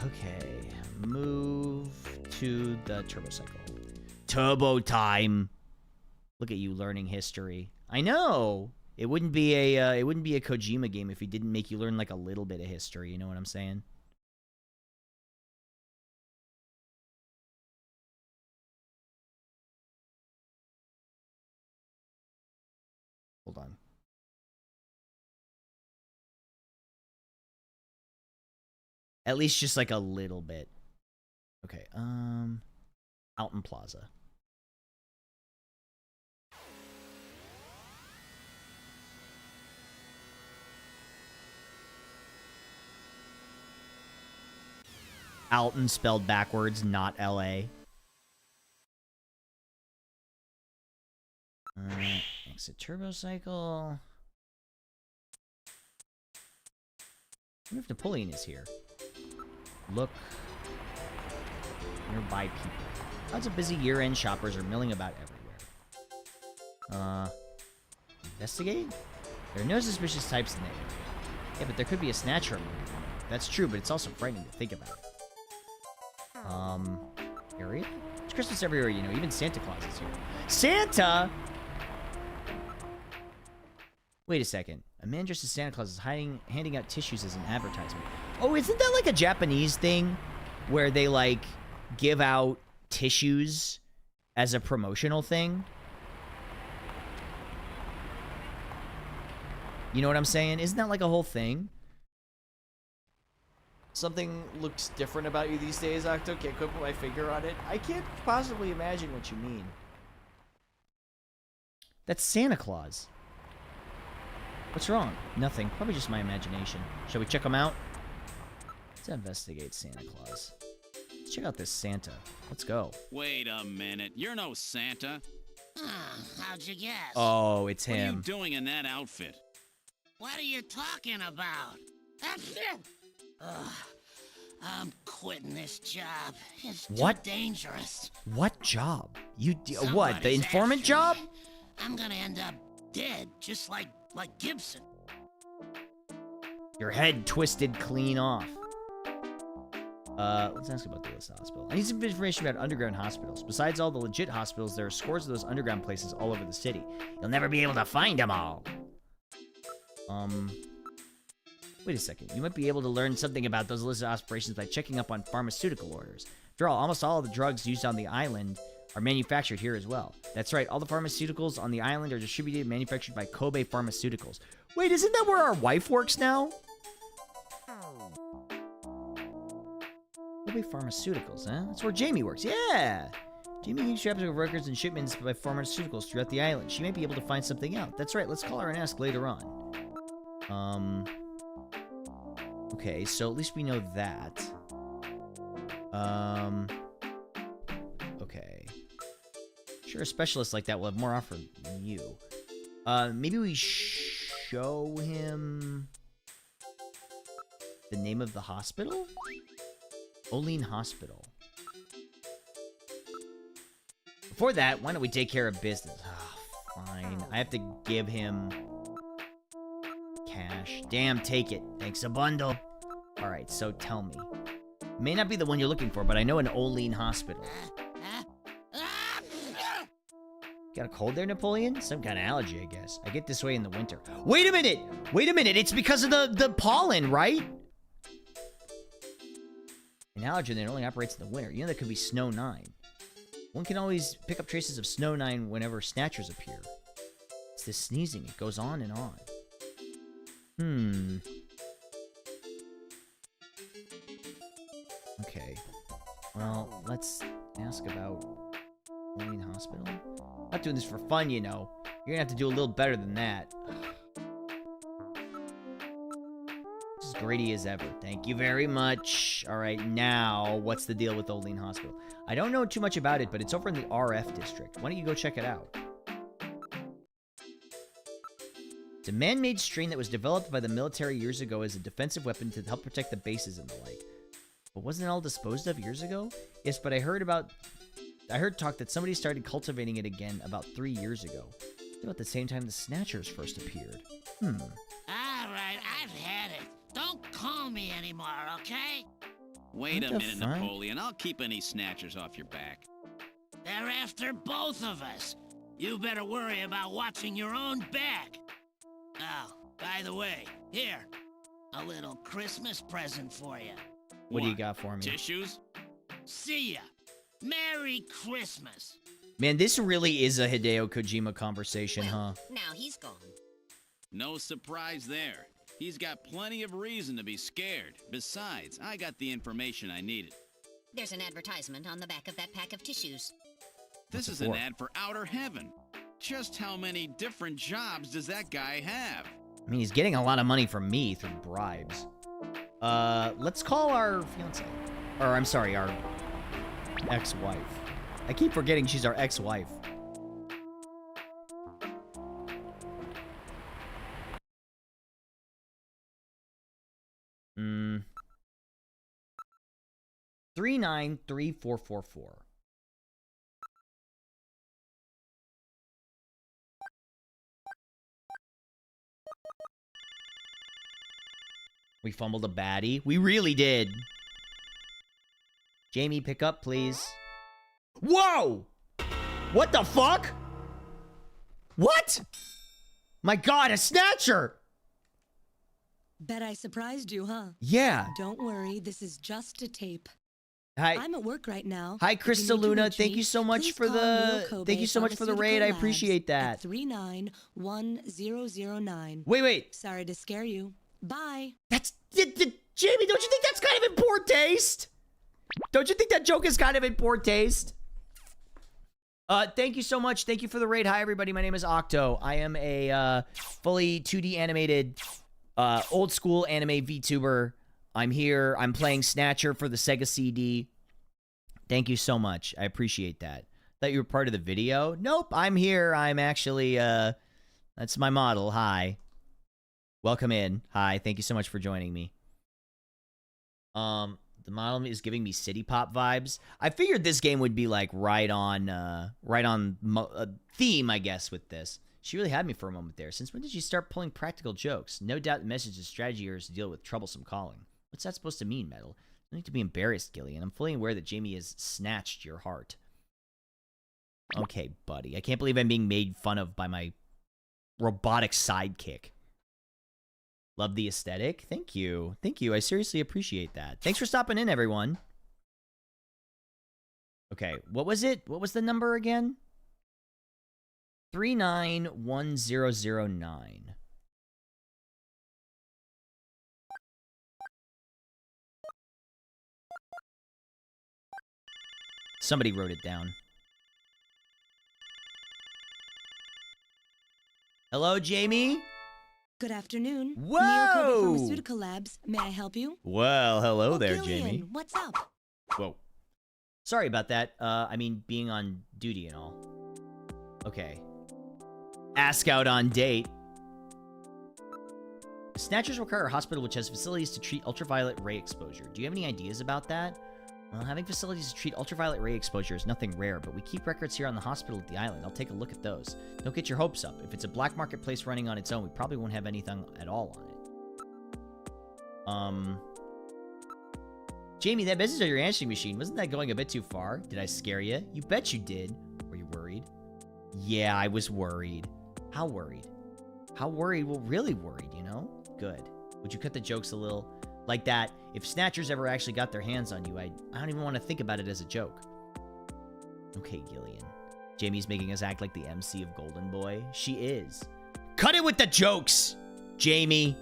Okay. Move to the turbo cycle. Turbo time. Look at you learning history. I know. It wouldn't be a Kojima game if he didn't make you learn like a little bit of history, you know what I'm saying? Hold on. At least just like a little bit. Okay, Alton Plaza. Alton spelled backwards, not L.A. Exit turbo cycle. I wonder if Napoleon is here. Look. Nearby people. Lots of busy year-end shoppers are milling about everywhere. Investigate? There are no suspicious types in the area. Yeah, but there could be a snatcher among them. That's true, but it's also frightening to think about. Area? It's Christmas everywhere, you know. Even Santa Claus is here. Santa? Wait a second. A man dressed as Santa Claus is handing out tissues as an advertisement. Oh, isn't that like a Japanese thing? Where they, like, give out tissues as a promotional thing? You know what I'm saying? Isn't that like a whole thing? Something looks different about you these days, Octo. Can't quite put my finger on it. I can't possibly imagine what you mean. That's Santa Claus. What's wrong? Nothing. Probably just my imagination. Shall we check him out? Let's investigate Santa Claus. Let's check out this Santa. Let's go. Wait a minute. You're no Santa. How'd you guess? Oh, it's What are him. you doing in that outfit? What are you talking about? Ugh, I'm quitting this job. It's What? too dangerous. What job? You what? The Somebody's informant after job? me. I'm gonna end up dead, just like Gibson. Your head twisted clean off. Let's ask about the List Hospital. I need some information about underground hospitals. Besides all the legit hospitals, there are scores of those underground places all over the city. You'll never be able to find them all. Wait a second. You might be able to learn something about those illicit operations by checking up on pharmaceutical orders. After all, almost all of the drugs used on the island are manufactured here as well. That's right. All the pharmaceuticals on the island are distributed and manufactured by Kobe Pharmaceuticals. Wait, isn't that where our wife works now? Kobe Pharmaceuticals, huh? That's where Jamie works. Yeah! Jamie keeps track of records and shipments by pharmaceuticals throughout the island. She might be able to find something out. That's right. Let's call her and ask later on. Okay, so at least we know that. Okay. Sure, a specialist like that will have more offer than you. Maybe we show him the name of the hospital? Olean Hospital. Before that, why don't we take care of business? Oh, fine. I have to give him cash. Damn, take it. Thanks a bundle. Alright, so tell me. May not be the one you're looking for, but I know an Olean Hospital. Got a cold there, Napoleon? Some kind of allergy, I guess. I get this way in the winter. Wait a minute! Wait a minute! It's because of the pollen, right? An allergen that only operates in the winter. You know that could be Snow 9. One can always pick up traces of Snow 9 whenever snatchers appear. It's this sneezing. It goes on and on. Okay. Well, let's ask about Olean Hospital. I'm not doing this for fun, you know. You're gonna have to do a little better than that. As greedy as ever. Thank you very much. Alright, now, what's the deal with Olean Hospital? I don't know too much about it, but it's over in the RF district. Why don't you go check it out? It's a man-made strain that was developed by the military years ago as a defensive weapon to help protect the bases and the like. But wasn't it all disposed of years ago? Yes, but I heard talk that somebody started cultivating it again about 3 years ago. About the same time the Snatchers first appeared. All right, I've had it. Don't call me anymore, okay? Wait What a the minute, fuck? Napoleon. I'll keep any snatchers off your back. They're after both of us. You better worry about watching your own back. Oh, by the way, here, a little Christmas present for you. What do you got for me? Tissues? See ya. Merry Christmas. Man, this really is a Hideo Kojima conversation, huh? Now he's gone. No surprise there. He's got plenty of reason to be scared. Besides, I got the information I needed. There's an advertisement on the back of that pack of tissues. This What's is it an for? ad for Outer Heaven. Just how many different jobs does that guy have? I mean, he's getting a lot of money from me through bribes. Let's call our fiance. Or, I'm sorry, our ex-wife. I keep forgetting she's our ex-wife. Hmm. 393444. We fumbled a baddie. We really did. Jamie, pick up, please. Whoa! What the fuck? What? My god, a snatcher! Bet I surprised you, huh? Yeah. Don't worry, this is just a tape. Hi. I'm at work right now. Hi, If you need Krista to Luna. reach Thank me, you so much please for call the Neil thank you so much for the raid. I appreciate that. 391009. Wait. Sorry to scare you. Bye. That's Jamie, don't you think that's kind of in poor taste? Don't you think that joke is kind of in poor taste? Thank you so much. Thank you for the raid. Hi, everybody. My name is Octo. I am a fully 2D animated, old school anime VTuber. I'm here. I'm playing Snatcher for the Sega CD. Thank you so much. I appreciate that. Thought you were part of the video. Nope. I'm here. I'm actually, that's my model. Hi. Welcome in. Hi. Thank you so much for joining me. The model is giving me City Pop vibes. I figured this game would be like right on theme, I guess, with this. She really had me for a moment there. Since when did you start pulling practical jokes? No doubt the message's strategy here is to deal with troublesome calling. What's that supposed to mean, Metal? No need to be embarrassed, Gillian. I'm fully aware that Jamie has snatched your heart. Okay, buddy. I can't believe I'm being made fun of by my robotic sidekick. Love the aesthetic. Thank you. Thank you. I seriously appreciate that. Thanks for stopping in, everyone. Okay, what was it? What was the number again? 391009. Somebody wrote it down. Hello, Jamie? Good afternoon. Whoa! Neil Kobe Pharmaceutical Labs. May I help you? Well, hello Oh, there, Gillian, Jamie. What's up? Whoa. Sorry about that. I mean, being on duty and all. Okay. Ask out on date. Snatchers require a hospital which has facilities to treat ultraviolet ray exposure. Do you have any ideas about that? Well, having facilities to treat ultraviolet ray exposure is nothing rare, but we keep records here on the hospital at the island. I'll take a look at those. Don't get your hopes up. If it's a black market place running on its own, we probably won't have anything at all on it. Jamie, that message on your answering machine, wasn't that going a bit too far? Did I scare you? You bet you did. Were you worried? Yeah, I was worried. How worried? How worried? Well, really worried, you know? Good. Would you cut the jokes a little? Like that, if Snatchers ever actually got their hands on you, I don't even want to think about it as a joke. Okay, Gillian. Jamie's making us act like the MC of Golden Boy. She is. Cut it with the jokes, Jamie!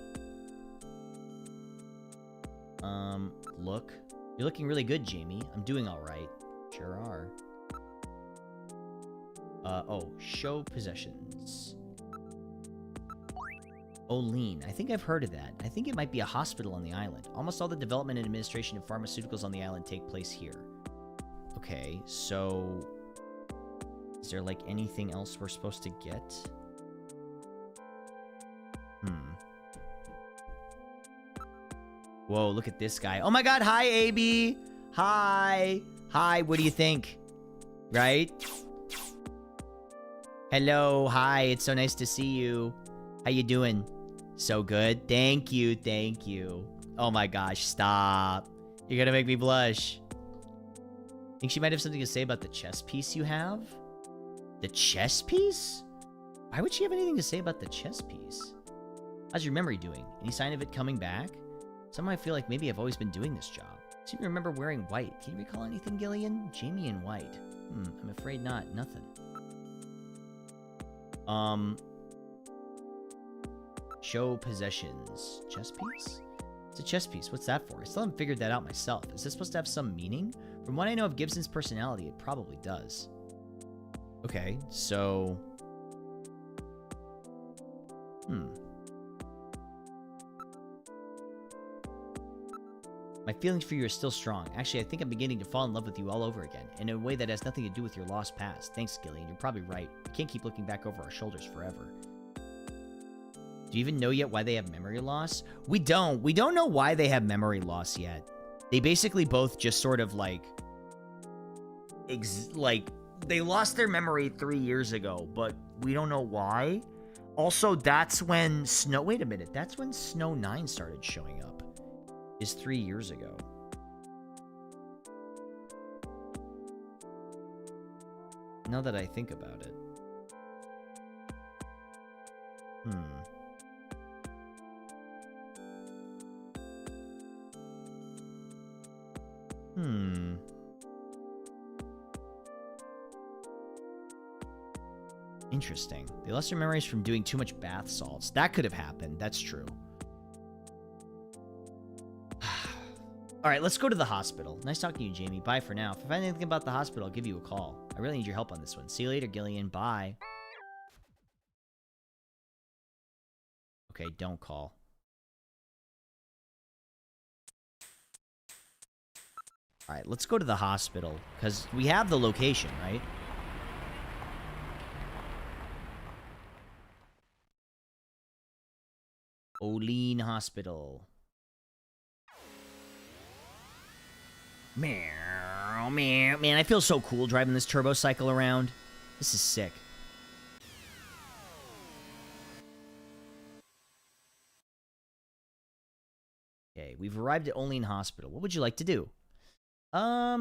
Look. You're looking really good, Jamie. I'm doing alright. Sure are. Oh, show possessions. Olean. I think I've heard of that. I think it might be a hospital on the island. Almost all the development and administration of pharmaceuticals on the island take place here. Okay, so... is there, like, anything else we're supposed to get? Whoa, look at this guy. Oh my god, hi, AB! Hi! Hi, what do you think? Right? Hello, hi, it's so nice to see you. How you doing? So good. Thank you, thank you. Oh my gosh, stop. You're gonna make me blush. Think she might have something to say about the chess piece you have? The chess piece? Why would she have anything to say about the chess piece? How's your memory doing? Any sign of it coming back? Somehow I feel like maybe I've always been doing this job. I seem to remember wearing white. Can you recall anything, Gillian? Jamie in white. I'm afraid not. Nothing. Show possessions. Chess piece? It's a chess piece. What's that for? I still haven't figured that out myself. Is this supposed to have some meaning? From what I know of Gibson's personality, it probably does. Okay, so... My feelings for you are still strong. Actually, I think I'm beginning to fall in love with you all over again, in a way that has nothing to do with your lost past. Thanks, Gillian. You're probably right. We can't keep looking back over our shoulders forever. Do you even know yet why they have memory loss? We don't. We don't know why they have memory loss yet. They basically both just sort of like... they lost their memory 3 years ago, but we don't know why. Also, that's when Snow... Wait a minute. That's when Snow 9 started showing up. Is 3 years ago. Now that I think about it. Interesting. They lost their memories from doing too much bath salts. That could have happened. That's true. All right, let's go to the hospital. Nice talking to you, Jamie. Bye for now. If I find anything about the hospital, I'll give you a call. I really need your help on this one. See you later, Gillian. Bye. Okay, don't call. All right, let's go to the hospital, because we have the location, right? Olean Hospital. Meow, meow. Man, I feel so cool driving this turbo cycle around. This is sick. Okay, we've arrived at Olean Hospital. What would you like to do? I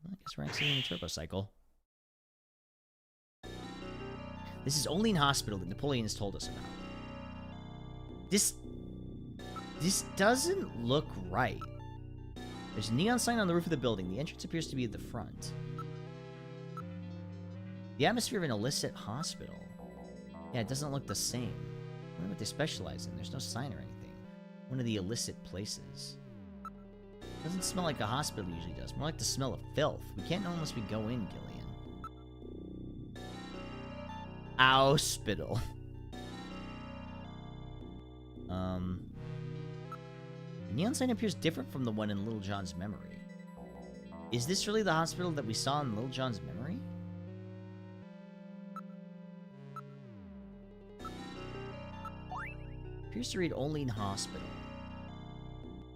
guess we're actually in a turbo cycle. This is Olean Hospital that Napoleon has told us about. This doesn't look right. There's a neon sign on the roof of the building. The entrance appears to be at the front. The atmosphere of an illicit hospital. Yeah, it doesn't look the same. I wonder what they specialize in. There's no sign or anything. One of the illicit places. Doesn't smell like a hospital usually does. More like the smell of filth. We can't know unless we go in, Gillian. Hospital. The neon sign appears different from the one in Little John's memory. Is this really the hospital that we saw in Little John's memory? Appears to read only in hospital.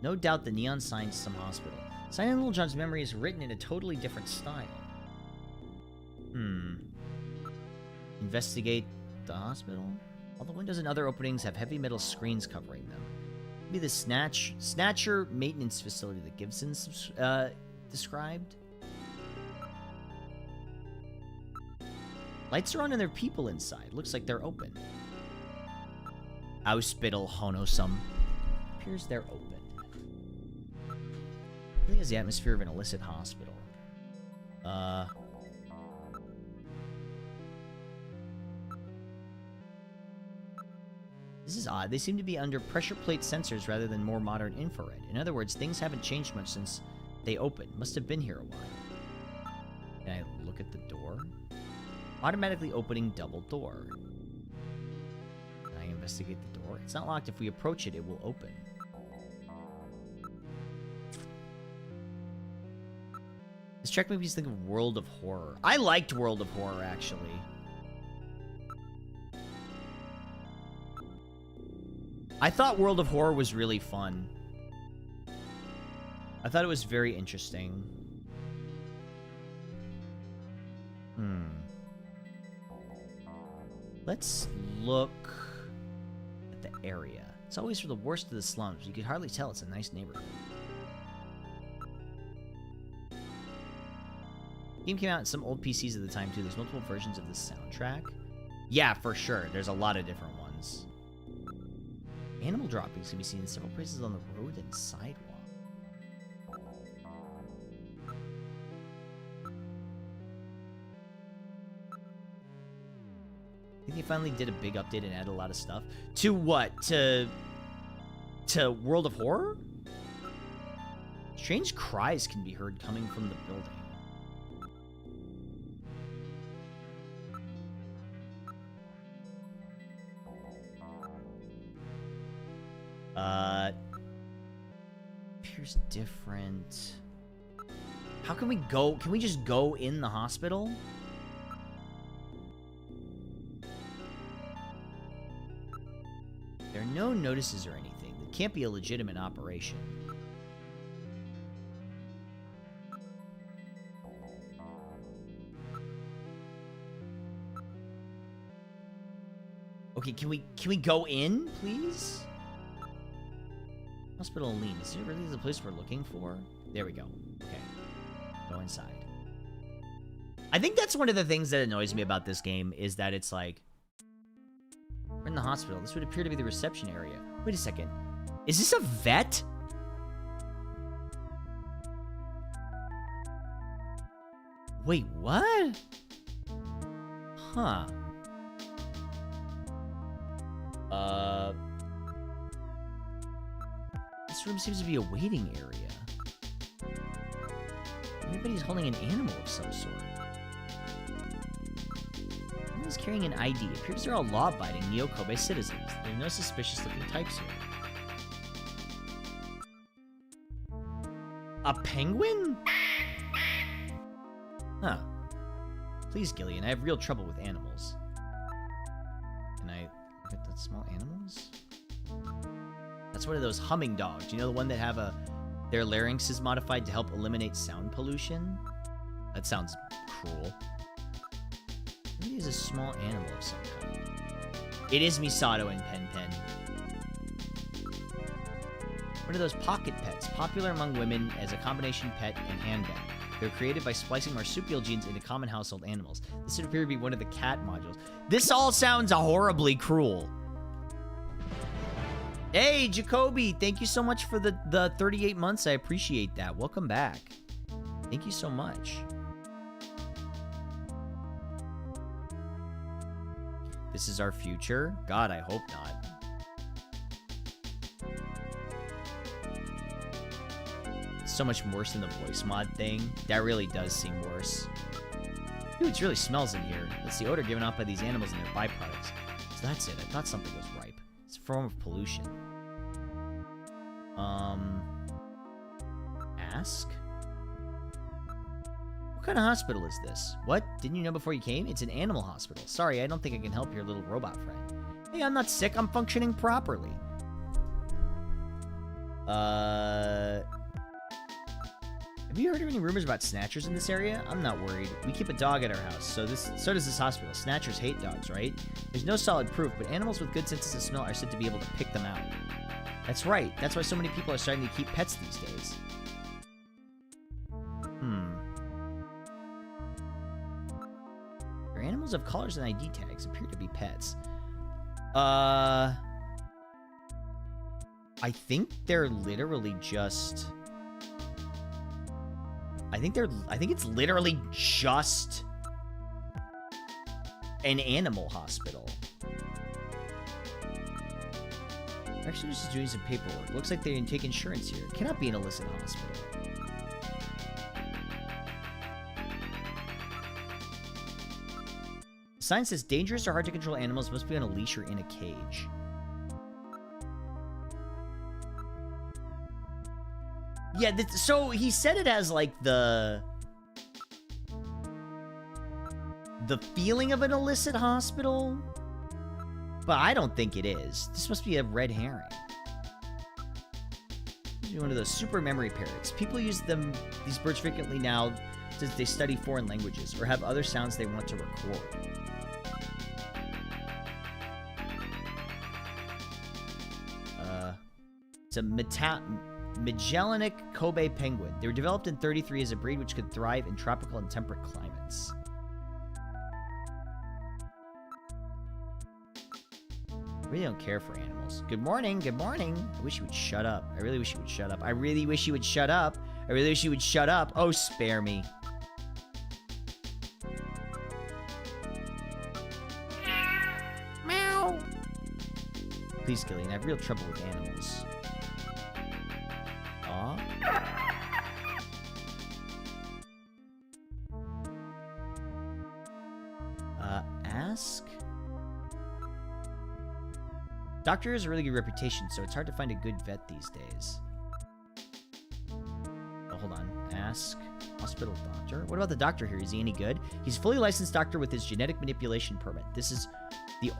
No doubt the neon sign to some hospital. Sign in Little John's memory is written in a totally different style. Investigate the hospital? All the windows and other openings have heavy metal screens covering them. Maybe the Snatcher maintenance facility that Gibson described? Lights are on and there are people inside. Looks like they're open. Hospital Honosum. Appears they're open. Really has the atmosphere of an illicit hospital. This is odd. They seem to be under pressure plate sensors rather than more modern infrared. In other words, things haven't changed much since they opened. Must have been here a while. Can I look at the door? Automatically opening double door. Can I investigate the door? It's not locked. If we approach it, it will open. This track makes me think of World of Horror. I liked World of Horror, actually. I thought World of Horror was really fun. I thought it was very interesting. Let's look at the area. It's always for the worst of the slums. You could hardly tell it's a nice neighborhood. The game came out in some old PCs at the time, too. There's multiple versions of the soundtrack. Yeah, for sure. There's a lot of different ones. Animal droppings can be seen in several places on the road and sidewalk. I think they finally did a big update and added a lot of stuff. To what? To World of Horror? Strange cries can be heard coming from the building. Appears different. How can we go? Can we just go in the hospital? There are no notices or anything. It can't be a legitimate operation. Okay, can we go in, please? Hospital Lean. Is it really the place we're looking for? There we go. Okay. Go inside. I think that's one of the things that annoys me about this game is that it's like, we're in the hospital. This would appear to be the reception area. Wait a second. Is this a vet? Wait, what? Huh. This room seems to be a waiting area. Everybody's holding an animal of some sort. Someone's carrying an ID. It appears they're all law-abiding Neo-Kobe citizens. There are no suspicious-looking types here. A penguin? Huh. Please, Gillian, I have real trouble with animals. Can I look at the small animals? That's one of those humming dogs. You know, the one that have their larynx is modified to help eliminate sound pollution? That sounds cruel. Maybe it's a small animal of some kind. It is Misato and Pen Pen. One of those pocket pets, popular among women as a combination pet and handbag. They're created by splicing marsupial genes into common household animals. This would appear to be one of the cat modules. This all sounds horribly cruel. Hey, Jacoby, thank you so much for the 38 months. I appreciate that. Welcome back. Thank you so much. This is our future? God, I hope not. It's so much worse than the voice mod thing. That really does seem worse. Ooh, it really smells in here. It's the odor given off by these animals and their byproducts. So that's it. I thought something was ripe. It's a form of pollution. Ask? What kind of hospital is this? What? Didn't you know before you came? It's an animal hospital. Sorry, I don't think I can help your little robot friend. Hey, I'm not sick. I'm functioning properly. Have you heard of any rumors about snatchers in this area? I'm not worried. We keep a dog at our house, so does this hospital. Snatchers hate dogs, right? There's no solid proof, but animals with good senses of smell are said to be able to pick them out. That's right. That's why so many people are starting to keep pets these days. Their animals have collars and ID tags. Appear to be pets. I think they're literally just... I think it's literally just an animal hospital. Actually, just doing some paperwork. Looks like they didn't take insurance here. It cannot be an illicit hospital. The sign says dangerous or hard to control animals must be on a leash or in a cage. Yeah, so he said it as like the feeling of an illicit hospital, but I don't think it is. This must be a red herring. One of those super memory parrots. People use these birds frequently now since they study foreign languages or have other sounds they want to record. It's a Magellanic Kobe penguin. They were developed in 1933 as a breed which could thrive in tropical and temperate climates. I really don't care for animals. Good morning, good morning. I wish you would shut up. I really wish you would shut up. I really wish you would shut up. I really wish you would shut up. Oh, spare me. Meow. Please, Gillian, I have real trouble with animals. Ask? Doctor has a really good reputation, so it's hard to find a good vet these days. Oh, hold on. Ask hospital doctor. What about the doctor here? Is he any good? He's a fully licensed doctor with his genetic manipulation permit. This is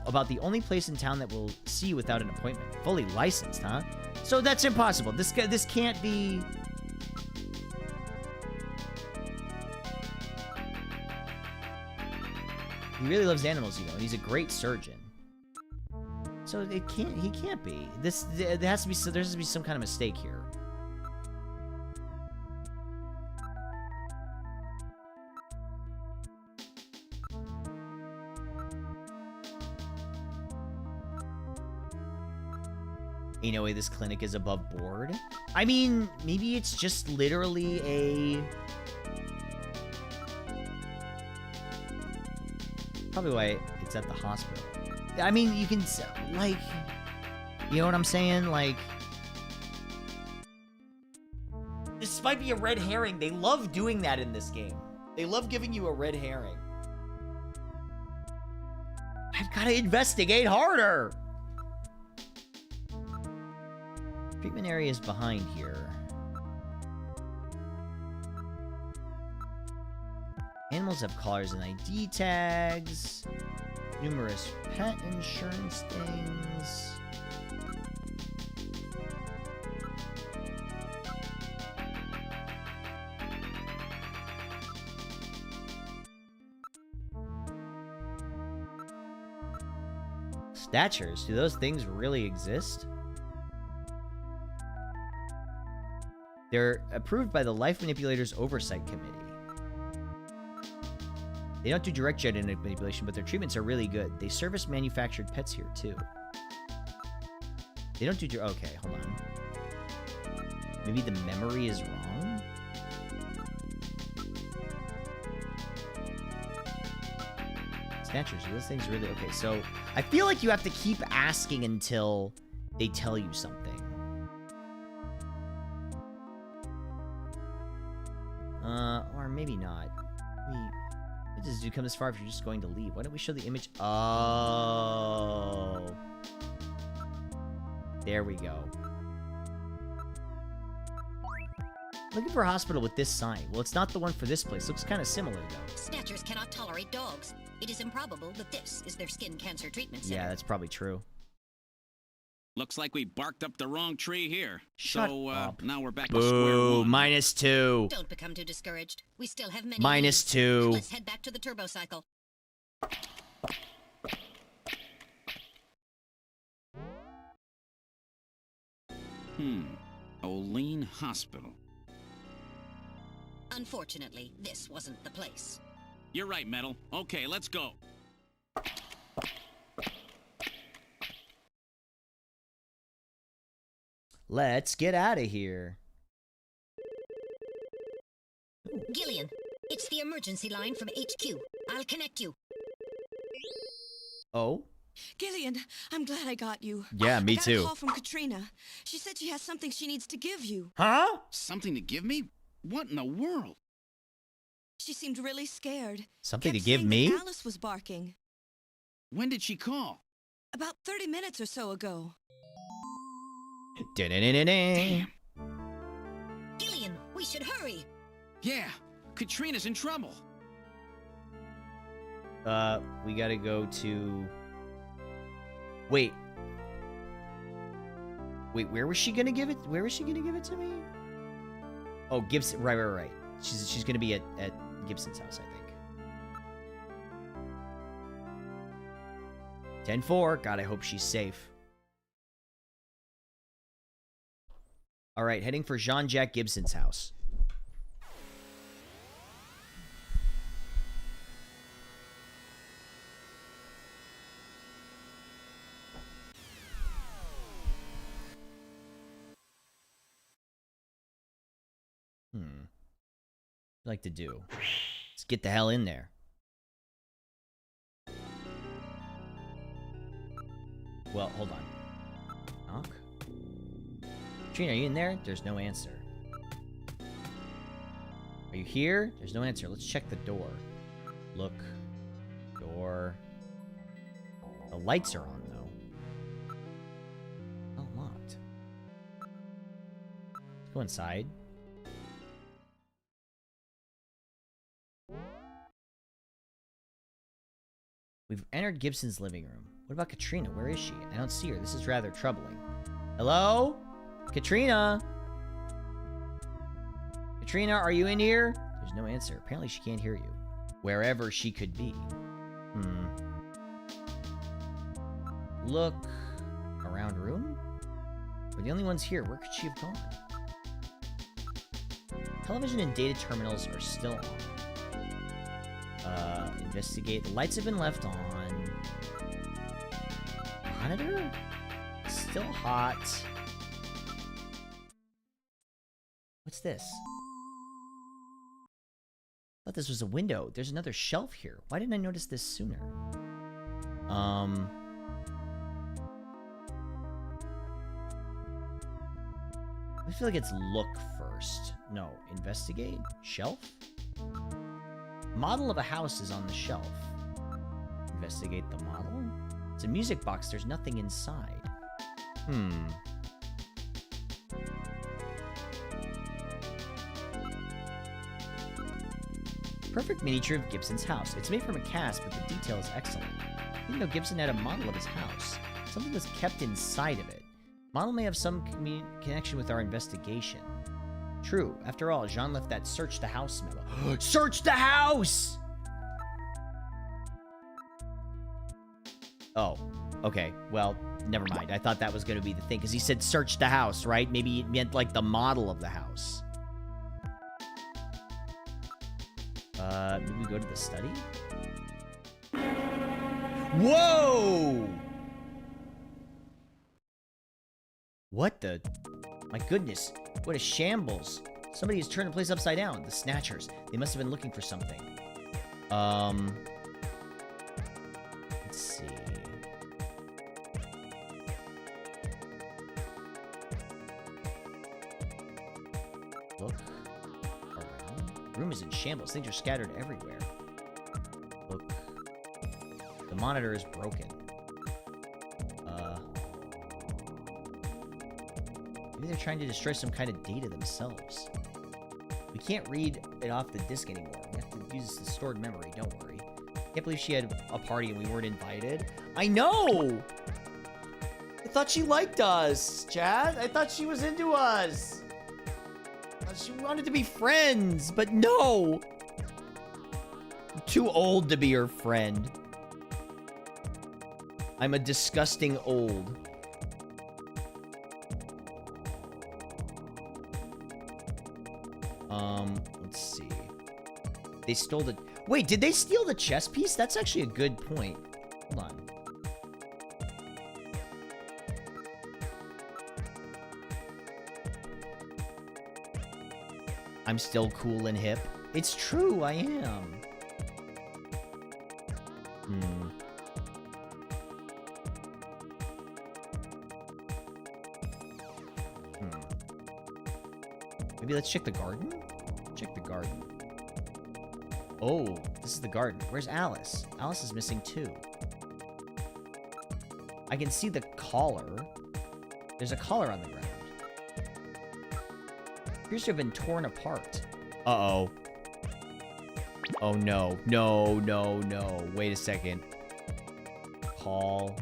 about the only place in town that will see you without an appointment. Fully licensed, huh? So that's impossible. This can't be... He really loves animals, you know, and he's a great surgeon. So he can't be. There has to be some kind of mistake here. Ain't no way this clinic is above board. I mean, maybe it's just literally a... Probably why it's at the hospital. I mean, you can, like... You know what I'm saying? Like... This might be a red herring. They love doing that in this game. They love giving you a red herring. I've got to investigate harder! Treatment area is behind here. Animals have collars and ID tags. Numerous pet insurance things. Snatchers? Do those things really exist? They're approved by the Life Manipulators Oversight Committee. They don't do direct genetic manipulation, but their treatments are really good. They service manufactured pets here, too. They don't do... Okay, hold on. Maybe the memory is wrong? Snatchers, are those things really... Okay, so... I feel like you have to keep asking until they tell you something. Or maybe not. Does you come this far if you're just going to leave? Why don't we show the image? Oh. There we go. Looking for a hospital with this sign. Well, it's not the one for this place. Looks kind of similar, though. Snatchers cannot tolerate dogs. It is improbable that this is their skin cancer treatment center. Yeah, that's probably true. Looks like we barked up the wrong tree here. Shut so, up. now we're back to square Boo, one. Don't -2. become too discouraged. We still have many -2. leads. Let's head back to the turbo cycle. Olean Hospital. Unfortunately, this wasn't the place. You're right, Metal. Okay, let's go. Let's get out of here. Gillian, it's the emergency line from HQ. I'll connect you. Oh? Gillian, I'm glad I got you. Yeah, me I got too. a call from Katrina. She said she has something she needs to give you. Huh? Something to give me? What in the world? She seemed really scared. Something Kept to give saying me? that Alice was barking. When did she call? About 30 minutes or so ago. Damn. Gillian, we should hurry. Yeah, Katrina's in trouble. We gotta go to... Wait, where was she gonna give it? Where was she gonna give it to me? Oh, Gibson. Right. She's gonna be at Gibson's house, I think. 10-4. God, I hope she's safe. All right, heading for Jean-Jacques Gibson's house. What I like to do? Let's get the hell in there. Well, hold on. Knock? Trina, are you in there? There's no answer. Are you here? There's no answer. Let's check the door. Look. Door. The lights are on, though. Unlocked. Let's go inside. We've entered Gibson's living room. What about Katrina? Where is she? I don't see her. This is rather troubling. Hello? Katrina? Katrina, are you in here? There's no answer. Apparently she can't hear you. Wherever she could be. Look around room? We're the only ones here. Where could she have gone? Television and data terminals are still on. Investigate. The lights have been left on. Monitor? Still hot. What's this? I thought this was a window. There's another shelf here. Why didn't I notice this sooner? I feel like it's look first. No, investigate? Shelf? Model of a house is on the shelf. Investigate the model? It's a music box. There's nothing inside. Perfect miniature of Gibson's house. It's made from a cast, but the detail is excellent. I didn't know Gibson had a model of his house. Something was kept inside of it. Model may have some connection with our investigation. True. After all, Jean left that search the house memo. Search the house! Oh, okay. Well, never mind. I thought that was going to be the thing, because he said search the house, right? Maybe it meant, like, the model of the house. Maybe we go to the study? Whoa! What the... My goodness, what a shambles. Somebody has turned the place upside down. The Snatchers. They must have been looking for something. Let's see. Look around. Room is in shambles. Things are scattered everywhere. Look. The monitor is broken. Maybe they're trying to destroy some kind of data themselves. We can't read it off the disk anymore. We have to use the stored memory, don't worry. Can't believe she had a party and we weren't invited. I know! I thought she liked us, Chad. I thought she was into us. She wanted to be friends, but no. I'm too old to be her friend. I'm a disgusting old. Let's see. They stole the... Wait, did they steal the chess piece? That's actually a good point. Hold on. I'm still cool and hip. It's true, I am. Maybe let's check the garden? Check the garden. Oh, this is the garden. Where's Alice? Alice is missing too. I can see the collar. There's a collar on the ground. Appears to have been torn apart. Uh-oh. Oh, no. No, no, no. Wait a second. Call...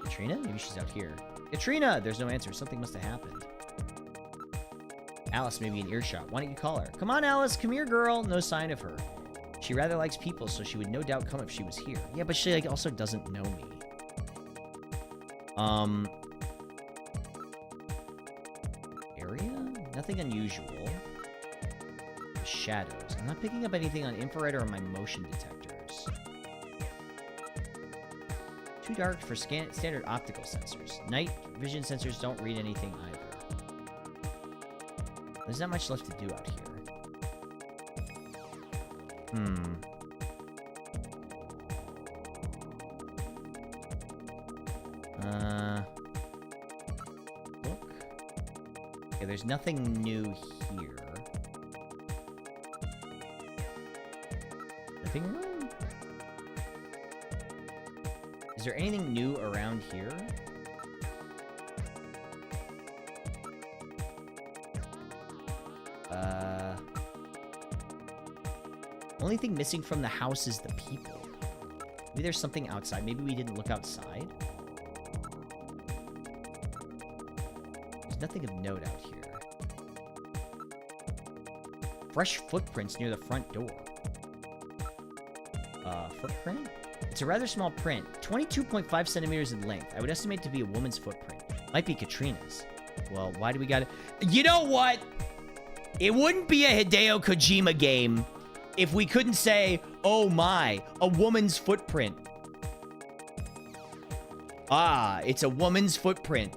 Katrina? Maybe she's out here. Katrina! There's no answer. Something must have happened. Alice may be in earshot. Why don't you call her? Come on, Alice. Come here, girl. No sign of her. She rather likes people, so she would no doubt come if she was here. Yeah, but she like, also doesn't know me. Area? Nothing unusual. Shadows. I'm not picking up anything on infrared or on my motion detectors. Too dark for standard optical sensors. Night vision sensors don't read anything either. There's not much left to do out here. Look. Okay, there's nothing new here. Nothing new? Is there anything new around here? Only thing missing from the house is the people. Maybe there's something outside. Maybe we didn't look outside. There's nothing of note out here. Fresh footprints near the front door. Footprint? It's a rather small print. 22.5 centimeters in length. I would estimate to be a woman's footprint. Might be Katrina's. Well, why do we gotta... You know what? It wouldn't be a Hideo Kojima game if we couldn't say, oh my, a woman's footprint. Ah, it's a woman's footprint.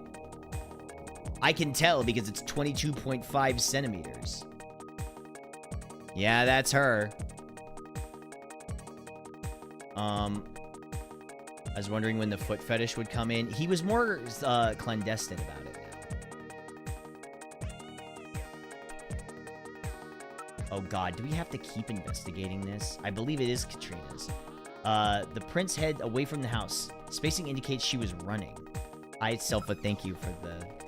I can tell because it's 22.5 centimeters. Yeah, that's her. I was wondering when the foot fetish would come in. He was more clandestine about it now. Oh god, do we have to keep investigating this? I believe it is Katrina's. The prince head away from the house. Spacing indicates she was running. Selfa, thank you for that.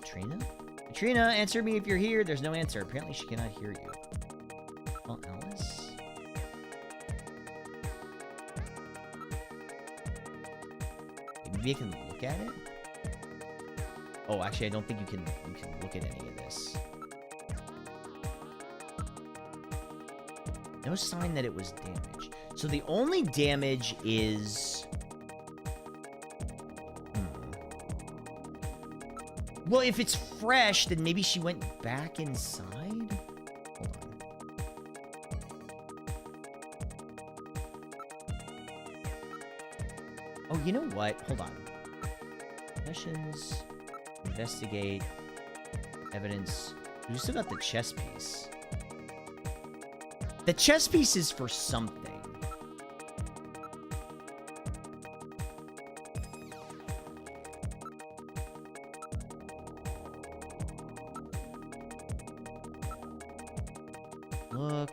Katrina? Katrina, answer me if you're here. There's no answer. Apparently she cannot hear you. Well, Alice? Maybe I can look at it? Oh, actually, I don't think you can look at any of this. No sign that it was damaged. So the only damage is... Well, if it's fresh, then maybe she went back inside? Hold on. Oh, you know what? Hold on. Questions. Investigate. Evidence. We still got the chess piece. The chess piece is for something. Look.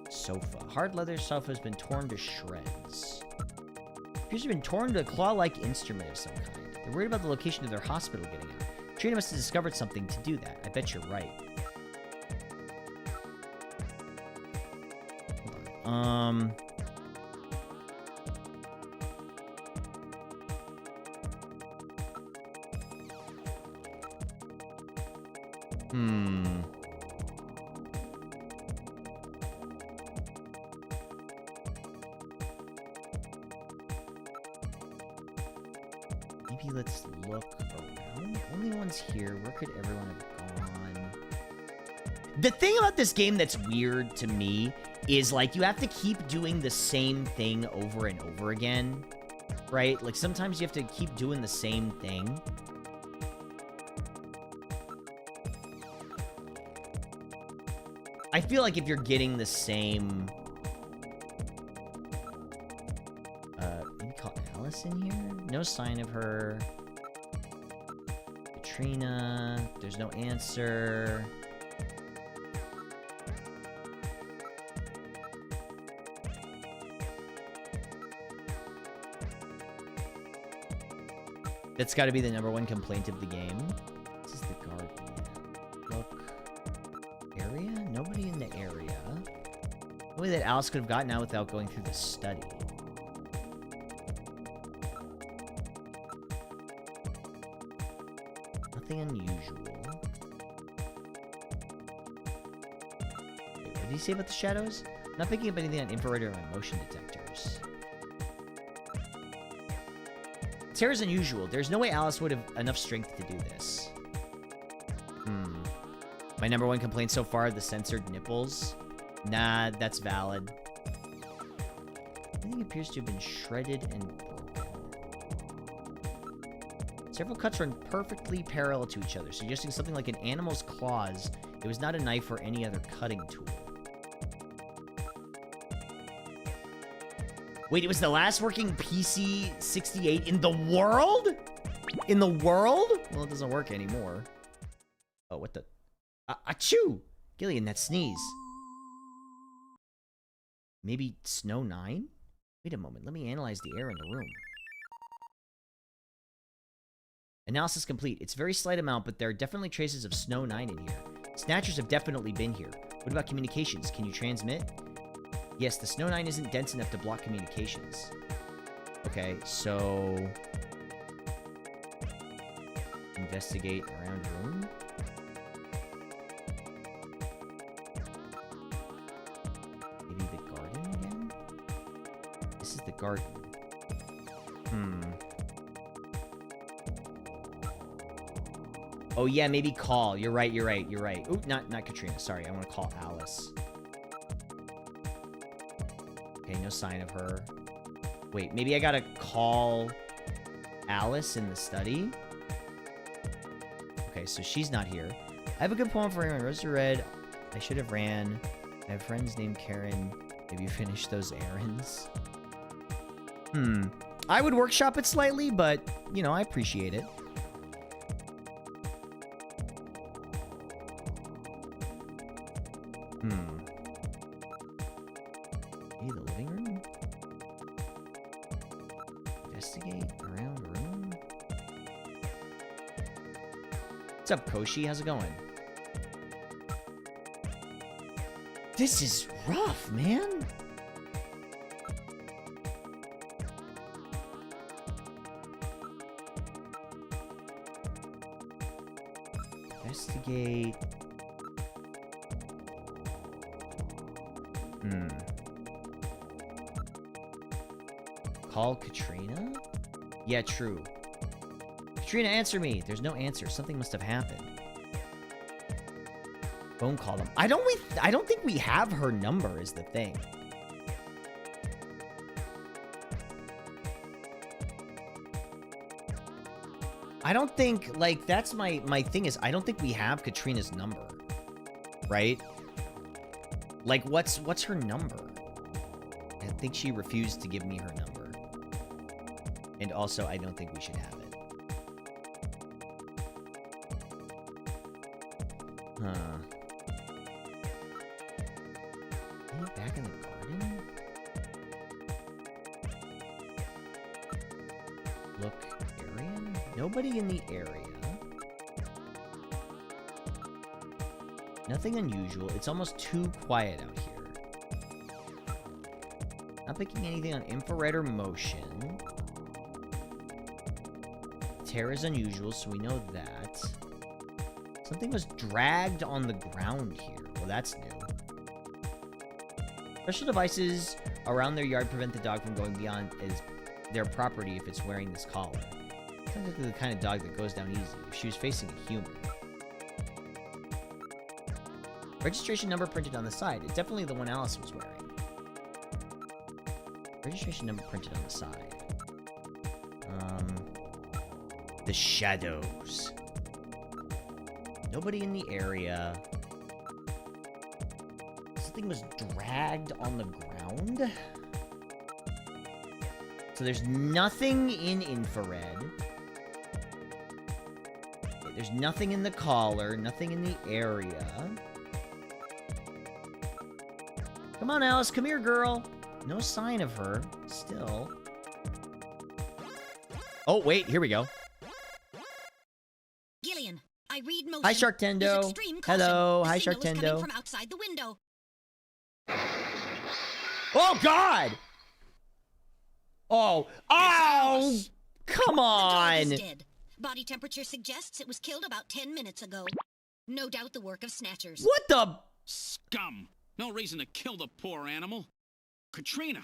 Sofa. Hard leather sofa has been torn to shreds. Appears to have been torn to a claw-like instrument of some kind. They're worried about the location of their hospital getting out. Trina must have discovered something to do that. I bet you're right. Maybe let's look around. Only ones here. Where could everyone have gone? The thing about this game that's weird to me is, like, you have to keep doing the same thing over and over again, right? Like, sometimes you have to keep doing the same thing. I feel like if you're getting the same... maybe call Alice in here? No sign of her. Katrina. There's no answer. That's got to be the #1 complaint of the game. This is the garden. Look. Area? Nobody in the area. The way that Alice could have gotten out without going through the study. Nothing unusual. Wait, what did he say about the shadows? Not picking up anything on infrared or my motion detectors. Terror's unusual. There's no way Alice would have enough strength to do this. My #1 complaint so far, the censored nipples. Nah, that's valid. Everything appears to have been shredded and broken. Several cuts run perfectly parallel to each other, suggesting something like an animal's claws. It was not a knife or any other cutting tool. Wait, it was the last working PC-68 in the world? In the world? Well, it doesn't work anymore. Oh, what the... Achoo! Gillian, that sneeze. Maybe Snow 9? Wait a moment, let me analyze the air in the room. Analysis complete. It's a very slight amount, but there are definitely traces of Snow 9 in here. Snatchers have definitely been here. What about communications? Can you transmit? Yes, the Snow 9 isn't dense enough to block communications. Okay, so... investigate around room. Maybe the garden again? This is the garden. Oh yeah, maybe call. You're right. Ooh, not Katrina. Sorry, I want to call Alice. Okay, no sign of her. Wait, maybe I gotta call Alice in the study? Okay, so she's not here. I have a good poem for everyone. Roses are red. I should have ran. I have friends named Karen. Have you finished those errands? I would workshop it slightly, but, you know, I appreciate it. Maybe the living room? Investigate around room? What's up, Koshi? How's it going? This is rough, man. Investigate. Call Katrina? Yeah, true. Katrina, answer me. There's no answer. Something must have happened. Phone call them. I don't think we have her number is the thing. I don't think, like, that's my thing is, I don't think we have Katrina's number. Right? Like, what's her number? I think she refused to give me her number. And also, I don't think we should have it. Huh. Maybe back in the garden? Look, area? Nobody in the area. Nothing unusual. It's almost too quiet out here. Not picking anything on infrared or motion. Terror is unusual, so we know that. Something was dragged on the ground here. Well, that's new. Special devices around their yard prevent the dog from going beyond their property if it's wearing this collar. Sounds like the kind of dog that goes down easy if she was facing a human. Registration number printed on the side. It's definitely the one Alice was wearing. Registration number printed on the side. The shadows. Nobody in the area. Something was dragged on the ground. So there's nothing in infrared. There's nothing in the collar. Nothing in the area. Come on, Alice. Come here, girl. No sign of her. Still. Oh, wait. Here we go. Gillian, I read motion. Hi, Sharktendo. Use extreme caution. Hello. The Hi, signal is Sharktendo. coming from outside the window. Oh, God! Oh. Oh! Come The on! dog is dead. Body temperature suggests it was killed about 10 minutes ago. No doubt the work of snatchers. What the? Scum! No reason to kill the poor animal. Katrina!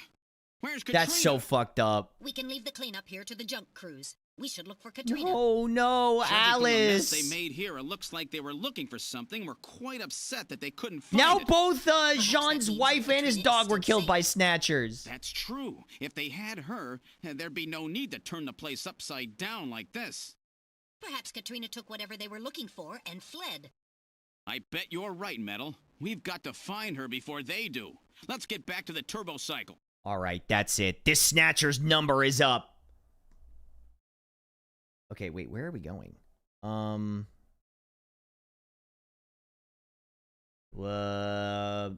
Where's Katrina? That's so fucked up. We can leave the cleanup here to the junk crews. We should look for Katrina. Oh, no, Judging from the mess Alice. they made here, it looks like they were looking for something and were quite upset that they couldn't find Now it. both Jean's wife and his dog were killed by snatchers. That's true. If they had her, there'd be no need to turn the place upside down like this. Perhaps Katrina took whatever they were looking for and fled. I bet you're right, Metal. We've got to find her before they do. Let's get back to the turbo cycle. All right, that's it. This snatcher's number is up. Okay, wait, where are we going?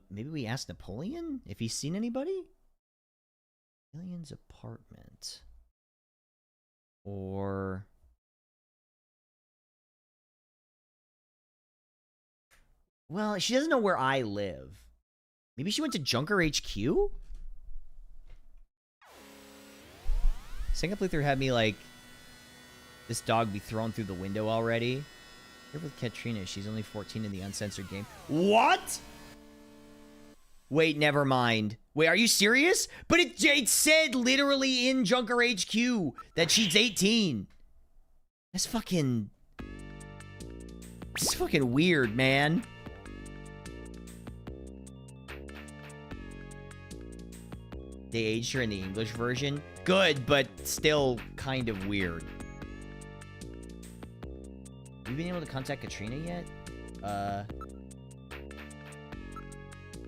Maybe we ask Napoleon if he's seen anybody? Gillian's apartment. Or... Well, she doesn't know where I live. Maybe she went to Junker HQ? Second playthrough had me like, this dog be thrown through the window already. Here with Katrina, she's only 14 in the uncensored game. What? Wait, never mind. Wait, are you serious? But it said literally in Junker HQ that she's 18. That's fucking... It's fucking weird, man. They aged her in the English version. Good, but still kind of weird. Have you been able to contact Katrina yet?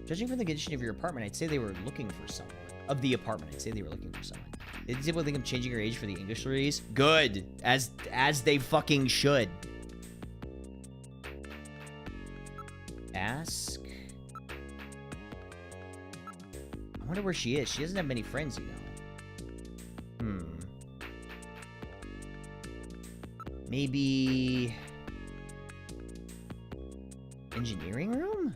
Judging from the condition of your apartment, I'd say they were looking for someone. Of the apartment, I'd say they were looking for someone. Did people think of changing her age for the English release? Good. As they fucking should. Ask. I wonder where she is. She doesn't have many friends, you know. Maybe... engineering room?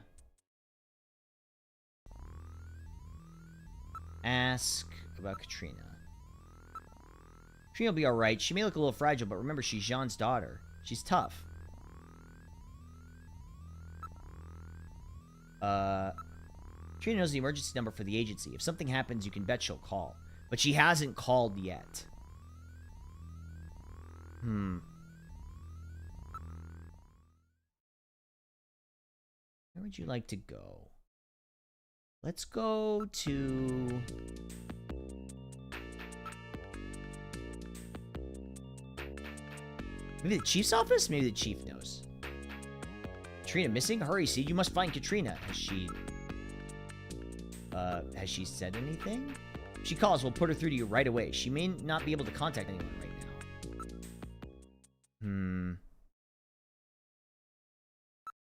Ask about Katrina. Katrina will be alright. She may look a little fragile, but remember, she's Jean's daughter. She's tough. Katrina knows the emergency number for the agency. If something happens, you can bet she'll call. But she hasn't called yet. Where would you like to go? Let's go to... maybe the chief's office? Maybe the chief knows. Katrina missing? Hurry, Seed. You must find Katrina. Has she said anything? If she calls, we'll put her through to you right away. She may not be able to contact anyone right now.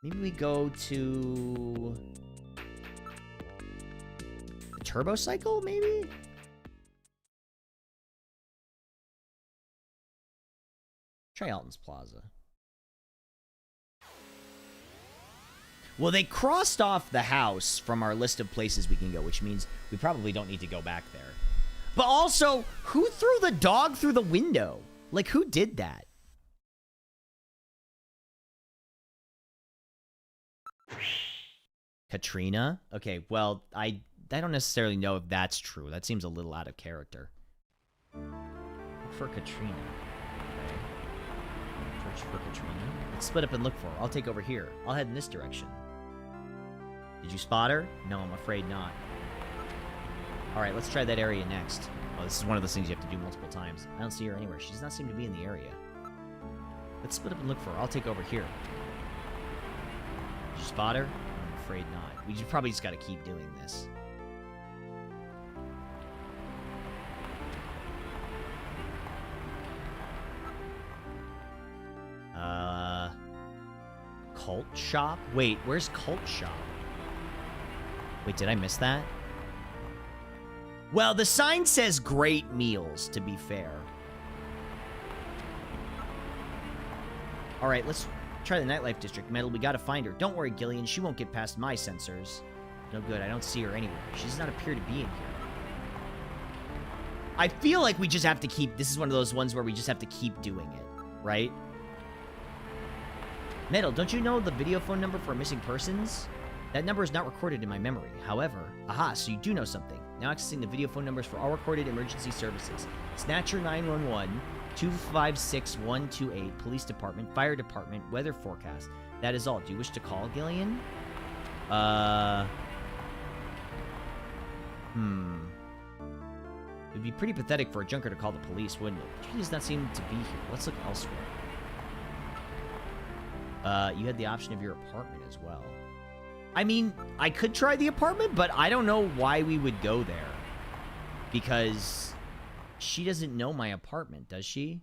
Maybe we go to... the turbo cycle, maybe? Try Alton's Plaza. Well, they crossed off the house from our list of places we can go, which means we probably don't need to go back there. But also, who threw the dog through the window? Like, who did that? Katrina? Okay, well, I don't necessarily know if that's true. That seems a little out of character. Look for Katrina. Okay. Search for Katrina. Let's split up and look for her. I'll take over here. I'll head in this direction. Did you spot her? No, I'm afraid not. Alright, let's try that area next. Oh, this is one of those things you have to do multiple times. I don't see her anywhere. She does not seem to be in the area. Let's split up and look for her. I'll take over here. Did you spot her? I'm afraid not. We probably just gotta keep doing this. Cult shop? Wait, where's cult shop? Wait, did I miss that? Well, the sign says great meals, to be fair. Alright, let's try the nightlife district. Metal, we gotta find her. Don't worry, Gillian, she won't get past my sensors. No good, I don't see her anywhere. She does not appear to be in here. I feel like we just have to keep... This is one of those ones where we just have to keep doing it, right? Metal, don't you know the video phone number for missing persons? That number is not recorded in my memory. However, aha, so you do know something. Now accessing the video phone numbers for all recorded emergency services. Snatcher 911, 256-128, Police Department, Fire Department, Weather Forecast. That is all. Do you wish to call, Gillian? It would be pretty pathetic for a junker to call the police, wouldn't it? She does not seem to be here. Let's look elsewhere. You had the option of your apartment as well. I mean, I could try the apartment, but I don't know why we would go there. Because she doesn't know my apartment, does she?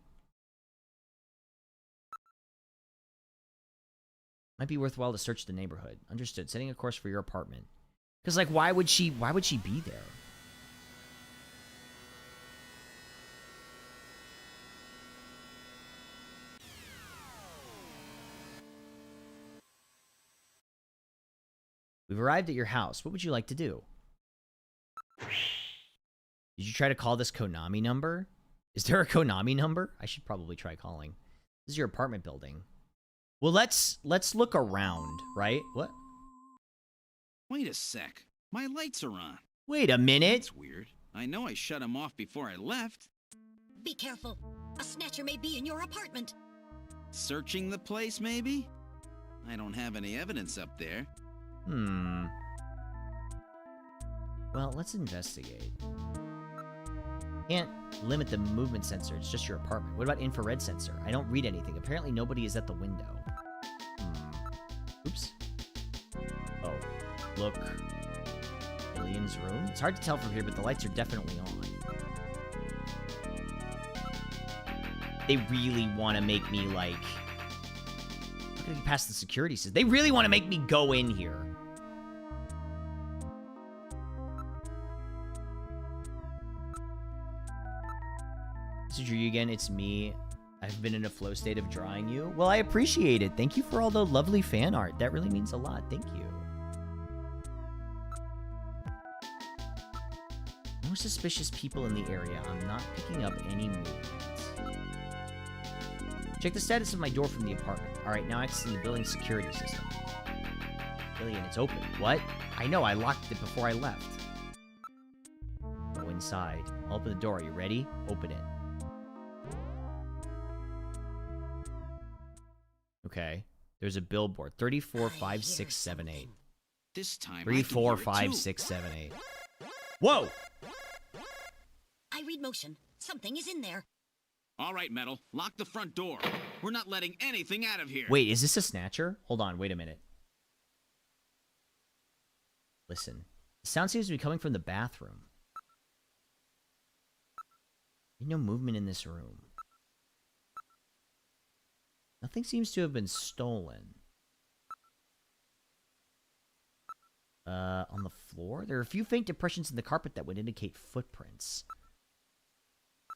Might be worthwhile to search the neighborhood. Understood. Setting a course for your apartment. Because, like, why would she be there? We've arrived at your house. What would you like to do? Did you try to call this Konami number? Is there a Konami number? I should probably try calling. This is your apartment building. Well, let's look around, right? What? Wait a sec. My lights are on. Wait a minute. That's weird. I know I shut them off before I left. Be careful. A snatcher may be in your apartment. Searching the place, maybe? I don't have any evidence up there. Well, let's investigate. Can't limit the movement sensor. It's just your apartment. What about infrared sensor? I don't read anything. Apparently nobody is at the window. Oops. Oh. Look. Gillian's room? It's hard to tell from here, but the lights are definitely on. They really want to make me, like... I'm gonna get past the security system. They really want to make me go in here. So drew you again, it's me. I've been in a flow state of drawing you. Well, I appreciate it. Thank you for all the lovely fan art. That really means a lot. Thank you. No suspicious people in the area. I'm not picking up any movement. Check the status of my door from the apartment. Alright, now accessing the building security system. Gillian, it's open. What? I know, I locked it before I left. Go inside. I'll open the door. Are you ready? Open it. Okay. There's a billboard. 345678. This time 345678. Whoa! I read motion. Something is in there. All right, Metal. Lock the front door. We're not letting anything out of here. Wait, is this a snatcher? Hold on, wait a minute. Listen. The sound seems to be coming from the bathroom. There's no movement in this room. Nothing seems to have been stolen. On the floor? There are a few faint depressions in the carpet that would indicate footprints.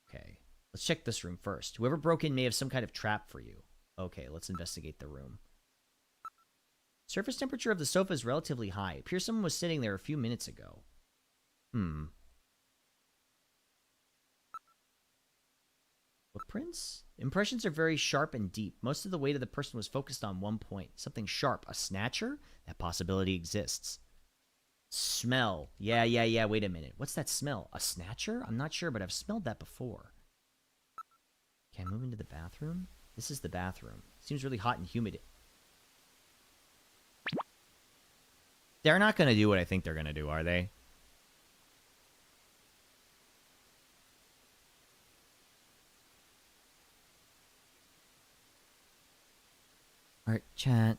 Okay. Let's check this room first. Whoever broke in may have some kind of trap for you. Okay, let's investigate the room. Surface temperature of the sofa is relatively high. Appears someone was sitting there a few minutes ago. Footprints? Impressions are very sharp and deep. Most of the weight of the person was focused on one point. Something sharp. A snatcher? That possibility exists. Smell. Yeah. Wait a minute. What's that smell? A snatcher? I'm not sure, but I've smelled that before. Can I move into the bathroom? This is the bathroom. Seems really hot and humid. They're not going to do what I think they're going to do, are they? Alright, chat.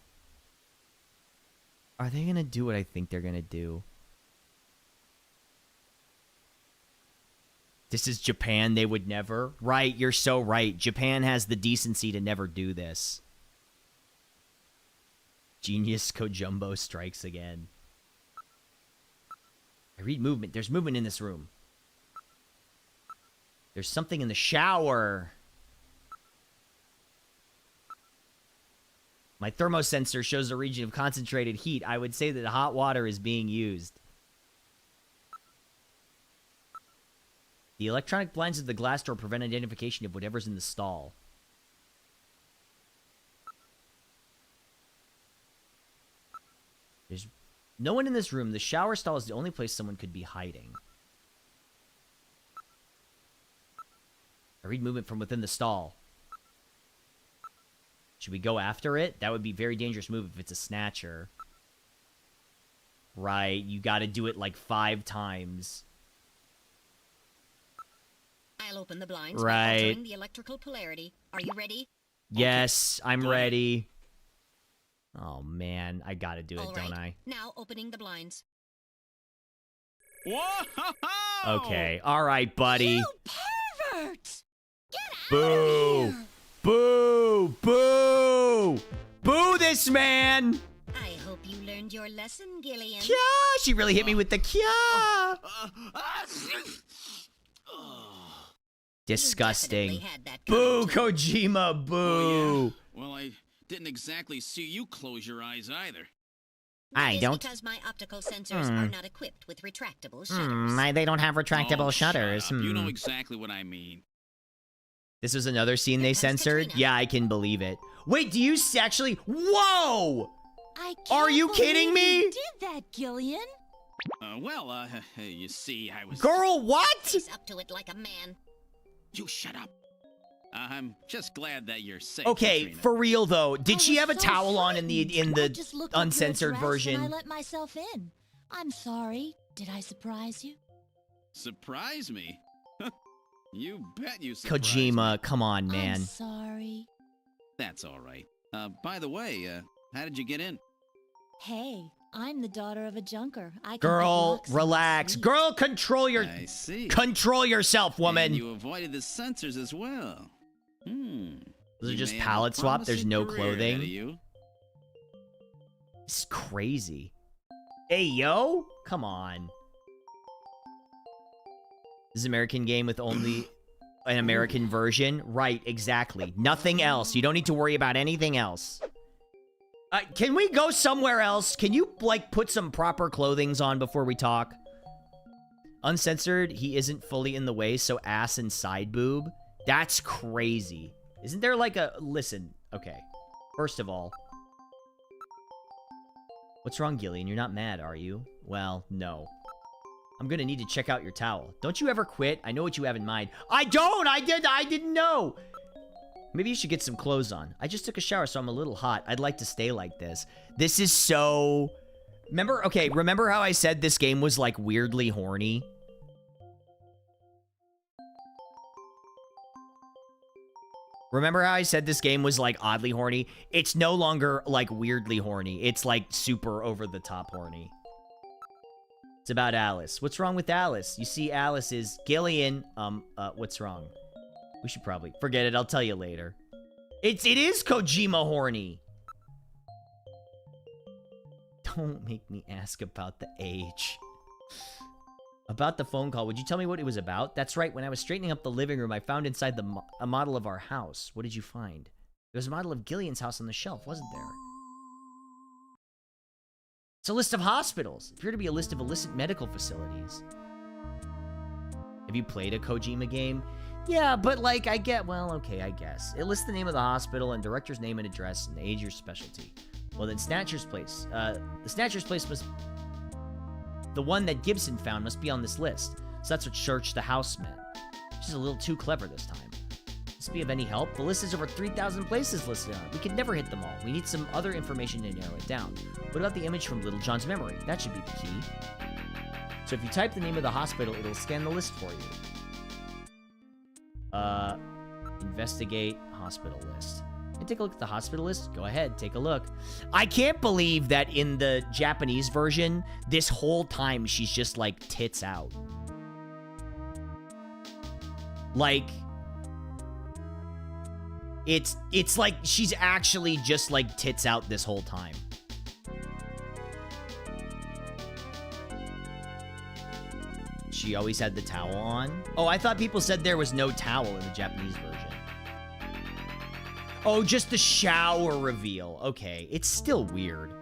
Are they going to do what I think they're going to do? This is Japan. They would never. Right, you're so right. Japan has the decency to never do this. Genius Kojumbo strikes again. I read movement. There's movement in this room. There's something in the shower. My thermosensor shows a region of concentrated heat. I would say that hot water is being used. The electronic blinds of the glass door prevent identification of whatever's in the stall. There's no one in this room. The shower stall is the only place someone could be hiding. I read movement from within the stall. Should we go after it? That would be a very dangerous move if it's a snatcher. Right, you gotta do it like 5 times. I'll open the blinds right. by altering the electrical polarity. Are you ready? Yes, I'm ready. Oh, man. I gotta do it, All don't right. Now opening the blinds. Whoa! Okay. All right, buddy. You pervert! Get out Boo! of here! Boo! Boo! Boo this man! I hope you learned your lesson, Gillian. Kya! She really hit me with the kya! Disgusting. Had that Boo, coming, too. Kojima, boo! Oh, yeah. Well, I didn't exactly see you close your eyes either. I That is don't. because my optical sensors are not equipped with retractable shutters. They don't have retractable Oh, shutters. shut up. You know exactly what I mean. This was another scene they Here comes censored? Katrina. Yeah, I can believe it. Wait, do you actually... Whoa! I can't Are you believe kidding me? You did that, Gillian. You see, I was... Girl, what? He's up to it like a man. You shut up. I'm just glad that you're safe. Okay, Katrina. for real though, did I she was have a so towel on in frightened. the I just looked up your uncensored address version? And I let myself in. I'm sorry. Did I surprise you? Surprise me? You bet you surprised me. Kojima, come on, I'm man. sorry. That's all right. By the way, how did you get in? Hey, I'm the daughter of a junker. I can pick Girl, locks in my relax. sleep. Girl, control I see. control yourself, woman. And you avoided the censors as well. Those are You just may have a palette swap. There's promising no career ahead clothing. of you. It's crazy. Hey, yo, come on. This is an American game with only an American version. Right, exactly. Nothing else. You don't need to worry about anything else. Can we go somewhere else? Can you, like, put some proper clothings on before we talk? Uncensored, he isn't fully in the way, so ass and side boob. That's crazy. Isn't there, like, a... Listen, okay. First of all... What's wrong, Gillian? You're not mad, are you? Well, no. I'm gonna need to check out your towel. Don't you ever quit? I know what you have in mind. I don't! I didn't know! Maybe you should get some clothes on. I just took a shower, so I'm a little hot. I'd like to stay like this. This is so... Remember how I said this game was, like, weirdly horny? Remember how I said this game was, like, oddly horny? It's no longer, like, weirdly horny. It's, like, super over-the-top horny. It's about Alice. What's wrong with Alice? You see, Alice is... Gillian, what's wrong? We should probably... Forget it, I'll tell you later. It is Kojima horny! Don't make me ask about the age. About the phone call, would you tell me what it was about? That's right, when I was straightening up the living room, I found inside a model of our house. What did you find? There was a model of Gillian's house on the shelf, wasn't there? It's a list of hospitals. Appear to be a list of illicit medical facilities. Have you played a Kojima game? Yeah, but like, I guess. It lists the name of the hospital and director's name and address and the age of your specialty. Well, then Snatcher's Place. The Snatcher's Place must... The one that Gibson found must be on this list. So that's what Search the House meant. She's a little too clever this time. This be of any help? The list has over 3,000 places listed on it. We could never hit them all. We need some other information to narrow it down. What about the image from Little John's memory? That should be the key. So if you type the name of the hospital, it'll scan the list for you. Investigate hospital list. And take a look at the hospital list. Go ahead, take a look. I can't believe that in the Japanese version, this whole time she's just like tits out. Like, it's like she's actually just like tits out this whole time. She always had the towel on. Oh, I thought people said there was no towel in the Japanese version. Oh, just the shower reveal. Okay, it's still weird.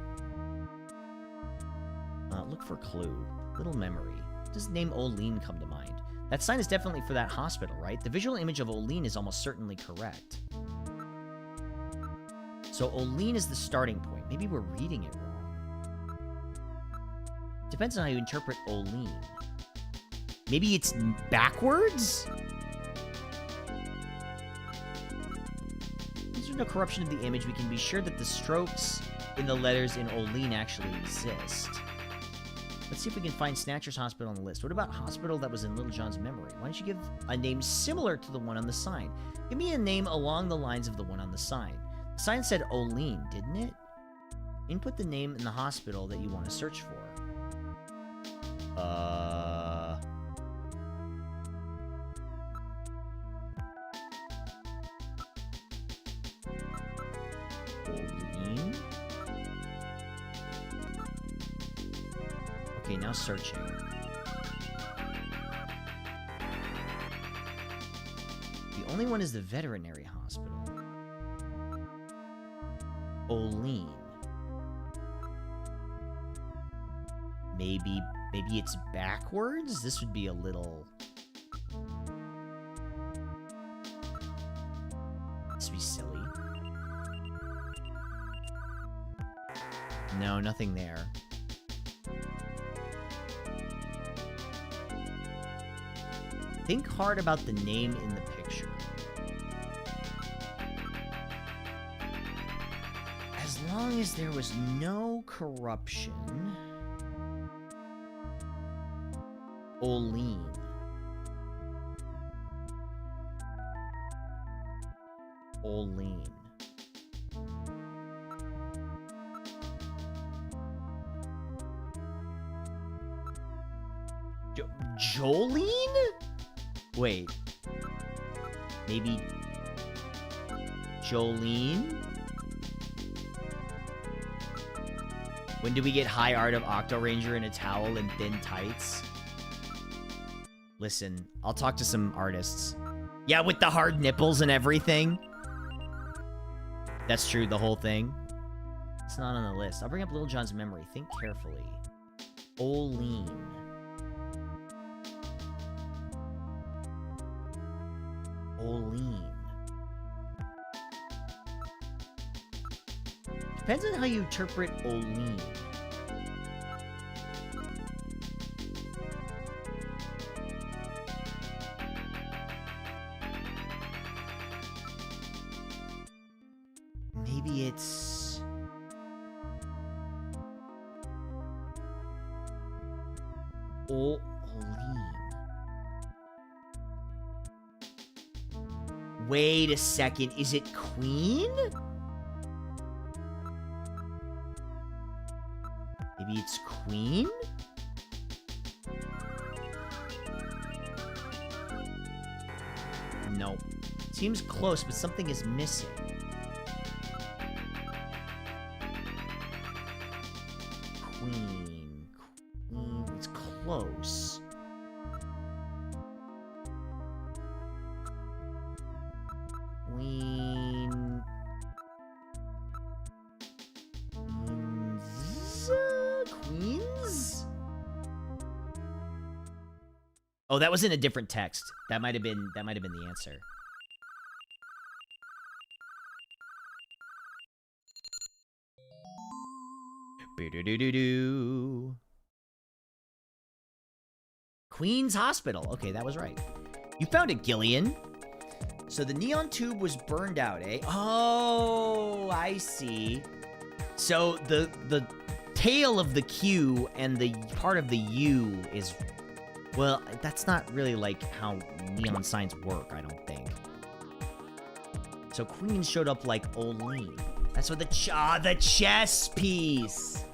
Look for clue. Little memory. Does the name Olene come to mind? That sign is definitely for that hospital, right? The visual image of Olene is almost certainly correct. So Olene is the starting point. Maybe we're reading it wrong. Depends on how you interpret Olene. Maybe it's backwards? Since there's no corruption of the image, we can be sure that the strokes in the letters in Olene actually exist. Let's see if we can find Snatcher's Hospital on the list. What about hospital that was in Little John's memory? Why don't you give a name similar to the one on the sign? Give me a name along the lines of the one on the sign. The sign said Olene, didn't it? Input the name in the hospital that you want to search for. Olene? Okay, now searching. The only one is the veterinary hospital. Olene. Maybe it's backwards? This would be a little... This would be silly. No, nothing there. Think hard about the name in the picture. As long as there was no corruption... Olene. Olene. Jolene? Wait. Maybe... Jolene? When do we get high art of Octo Ranger in a towel and thin tights? Listen, I'll talk to some artists. Yeah, with the hard nipples and everything. That's true, the whole thing. It's not on the list. I'll bring up Little John's memory. Think carefully. Olene. Olene. Depends on how you interpret Olene. Maybe it's... Olene. Wait a second, is it Queen? Maybe it's Queen? Nope. Seems close, but something is missing. Queen. Queen. It's close. Oh, that was in a different text. That might have been the answer. Boo-doo-doo-doo-doo. Queen's Hospital. Okay, that was right. You found it, Gillian. So the neon tube was burned out, eh? Oh, I see. So the tail of the Q and the part of the U is... Well, that's not really like how neon signs work, I don't think. So Queen showed up like Olene. That's what the chess piece.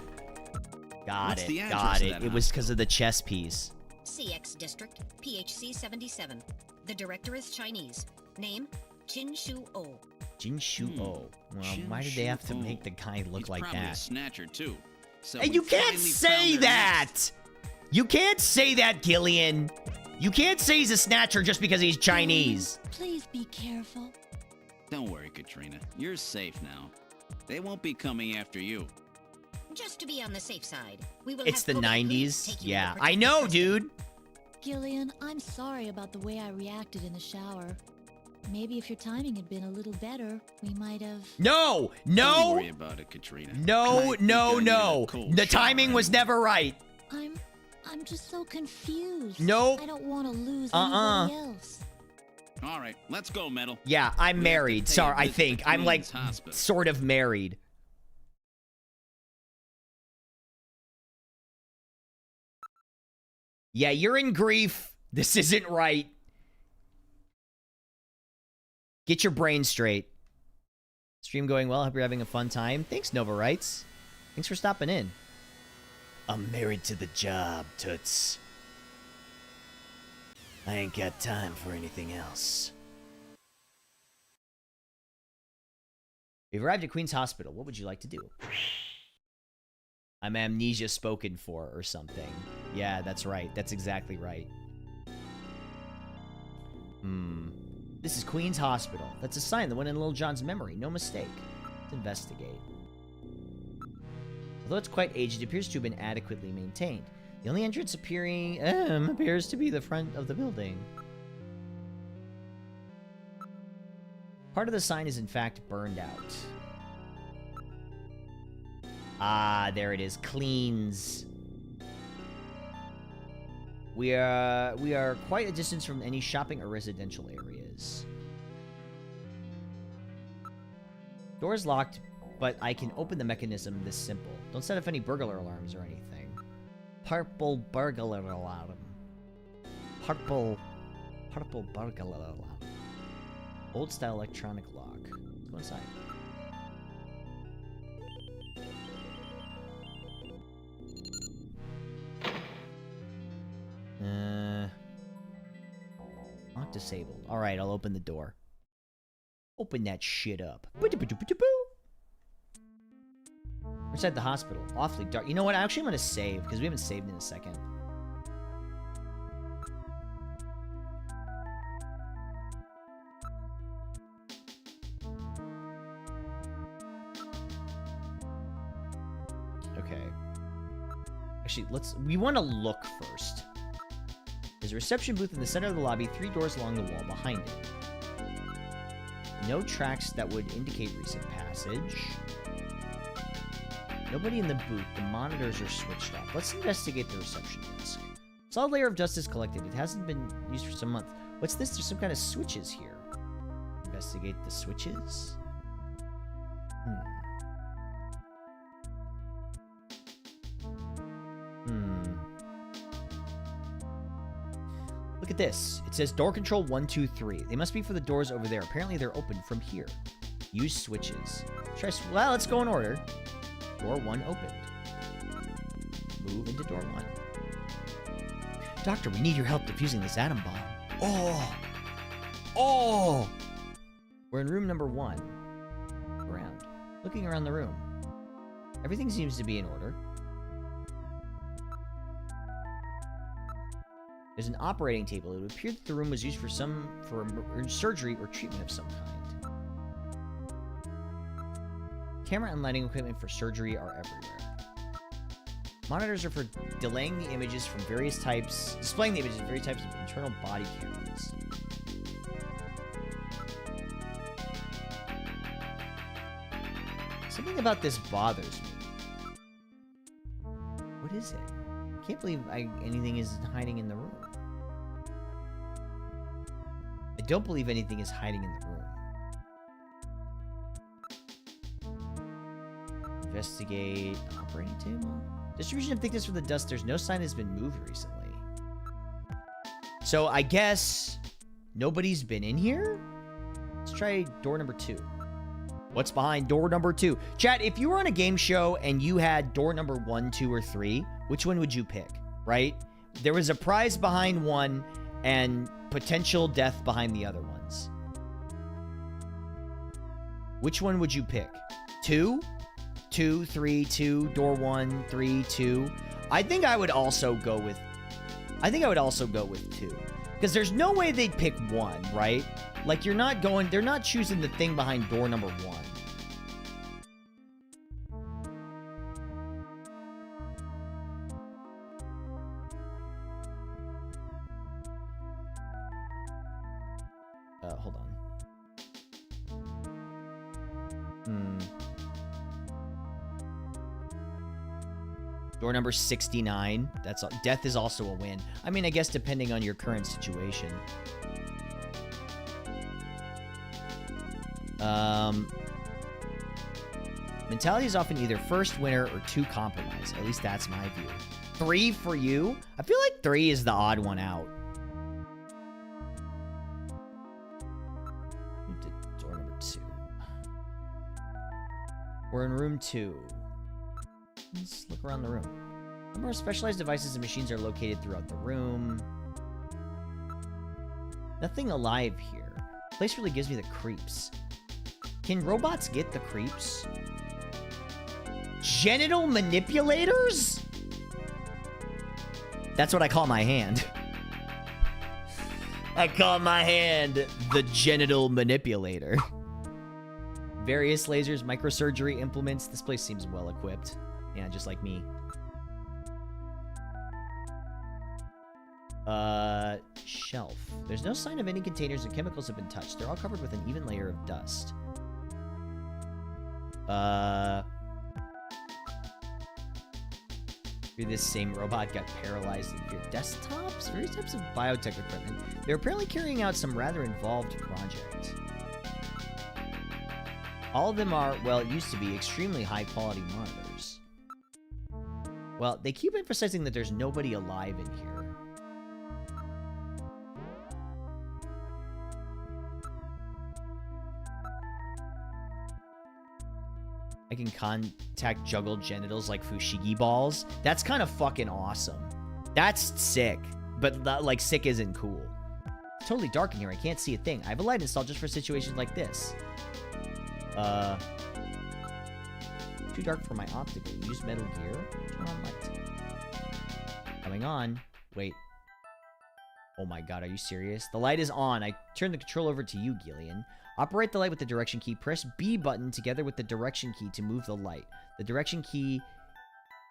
Got it. It was because of the chess piece. CX District, PHC 77. The director is Chinese. Name, Jin Shu Oh. Jin Shu Oh. Well, why did they have to make the guy look like probably that? A snatcher too. So And you can't say that! You can't say that, Gillian! You can't say he's a snatcher just because he's Chinese. Please be careful. Don't worry, Katrina. You're safe now. They won't be coming after you. Just to be on the safe side, we will It's the have Kobe Police 90s. take you Yeah, to the I know, protected dude. Gillian, I'm sorry about the way I reacted in the shower. Maybe if your timing had been a little better, we might have... No! Don't No! worry about it, Katrina. No, I think no, I needed no. a cold The shower timing was anyway. never right. I'm just so confused. Nope. I don't want to lose Uh-uh. anybody else. All right, let's go, Metal. Yeah, I'm We have to married. pay a Sorry, I visit think. to I'm like Queen's Hospital. sort of married. Yeah, you're in grief. This isn't right. Get your brain straight. Stream going well. Hope you're having a fun time. Thanks, Nova Writes. Thanks for stopping in. I'm married to the job, Toots. I ain't got time for anything else. We've arrived at Queen's Hospital. What would you like to do? I'm amnesia spoken for or something. Yeah, that's right. That's exactly right. This is Queen's Hospital. That's a sign that went in Little John's memory. No mistake. Let's investigate. Although it's quite aged, it appears to have been adequately maintained. The only entrance appears to be the front of the building. Part of the sign is in fact burned out. Ah, there it is. Cleans. We are quite a distance from any shopping or residential areas. Door's locked, but I can open the mechanism this simple. Don't set off any burglar alarms or anything. Purple burglar alarm. Purple burglar alarm. Old style electronic lock. Let's go inside. Lock disabled. Alright, I'll open the door. Open that shit up. We're inside the hospital. Awfully dark. You know what? Actually, I'm gonna save, because we haven't saved in a second. Okay. Actually, we want to look first. There's a reception booth in the center of the lobby, 3 doors along the wall behind it. No tracks that would indicate recent passage. Nobody in the booth. The monitors are switched off. Let's investigate the reception desk. Solid layer of dust is collected. It hasn't been used for some month. What's this? There's some kind of switches here. Investigate the switches. Look at this. It says door control 1, 2, 3. They must be for the doors over there. Apparently they're open from here. Use switches. Well, let's go in order. Door 1 opened. Move into door 1. Doctor, we need your help defusing this atom bomb. Oh! We're in room number 1. Looking around the room. Everything seems to be in order. There's an operating table. It would appear that the room was used for surgery or treatment of some kind. Camera and lighting equipment for surgery are everywhere. Monitors are for delaying the images from various types, displaying the images of various types of internal body cameras. Something about this bothers me. What is it? I can't believe anything is hiding in the room. I don't believe anything is hiding in the room. Investigate operating table. Distribution of thickness for the dust. There's no sign it's been moved recently. So I guess nobody's been in here? Let's try door number 2. What's behind door number 2? Chat, if you were on a game show and you had door number 1, 2, or 3, which one would you pick, right? There was a prize behind one and potential death behind the other ones. Which one would you pick? 2? 2, 3, 2, door 1, 3, 2. I think I would also go with 2. Because there's no way they'd pick 1, right? Like, they're not choosing the thing behind door number 1. Hold on. Door number 69. Death is also a win. I mean, I guess depending on your current situation. Mentality is often either first winner or 2 compromise. At least that's my view. 3 for you? I feel like 3 is the odd one out. Door number 2. We're in room 2. Let's look around the room. A number of specialized devices and machines are located throughout the room. Nothing alive here. The place really gives me the creeps. Can robots get the creeps? Genital manipulators? That's what I call my hand. I call my hand the genital manipulator. Various lasers, microsurgery implements. This place seems well equipped. Yeah, just like me. Shelf. There's no sign of any containers and chemicals have been touched. They're all covered with an even layer of dust. This same robot got paralyzed in fear. Desktops? Various types of biotech equipment. They're apparently carrying out some rather involved project. All of them are, well, it used to be, extremely high-quality monitors. Well, they keep emphasizing that there's nobody alive in here. I can contact juggle genitals like Fushigi balls. That's kind of fucking awesome. That's sick. But, like, sick isn't cool. It's totally dark in here. I can't see a thing. I have a light installed just for situations like this. Too dark for my optical. Use Metal Gear. Turn on light. Coming on. Wait. Oh my god, are you serious? The light is on. I turn the control over to you, Gillian. Operate the light with the direction key. Press B button together with the direction key to move the light. The direction key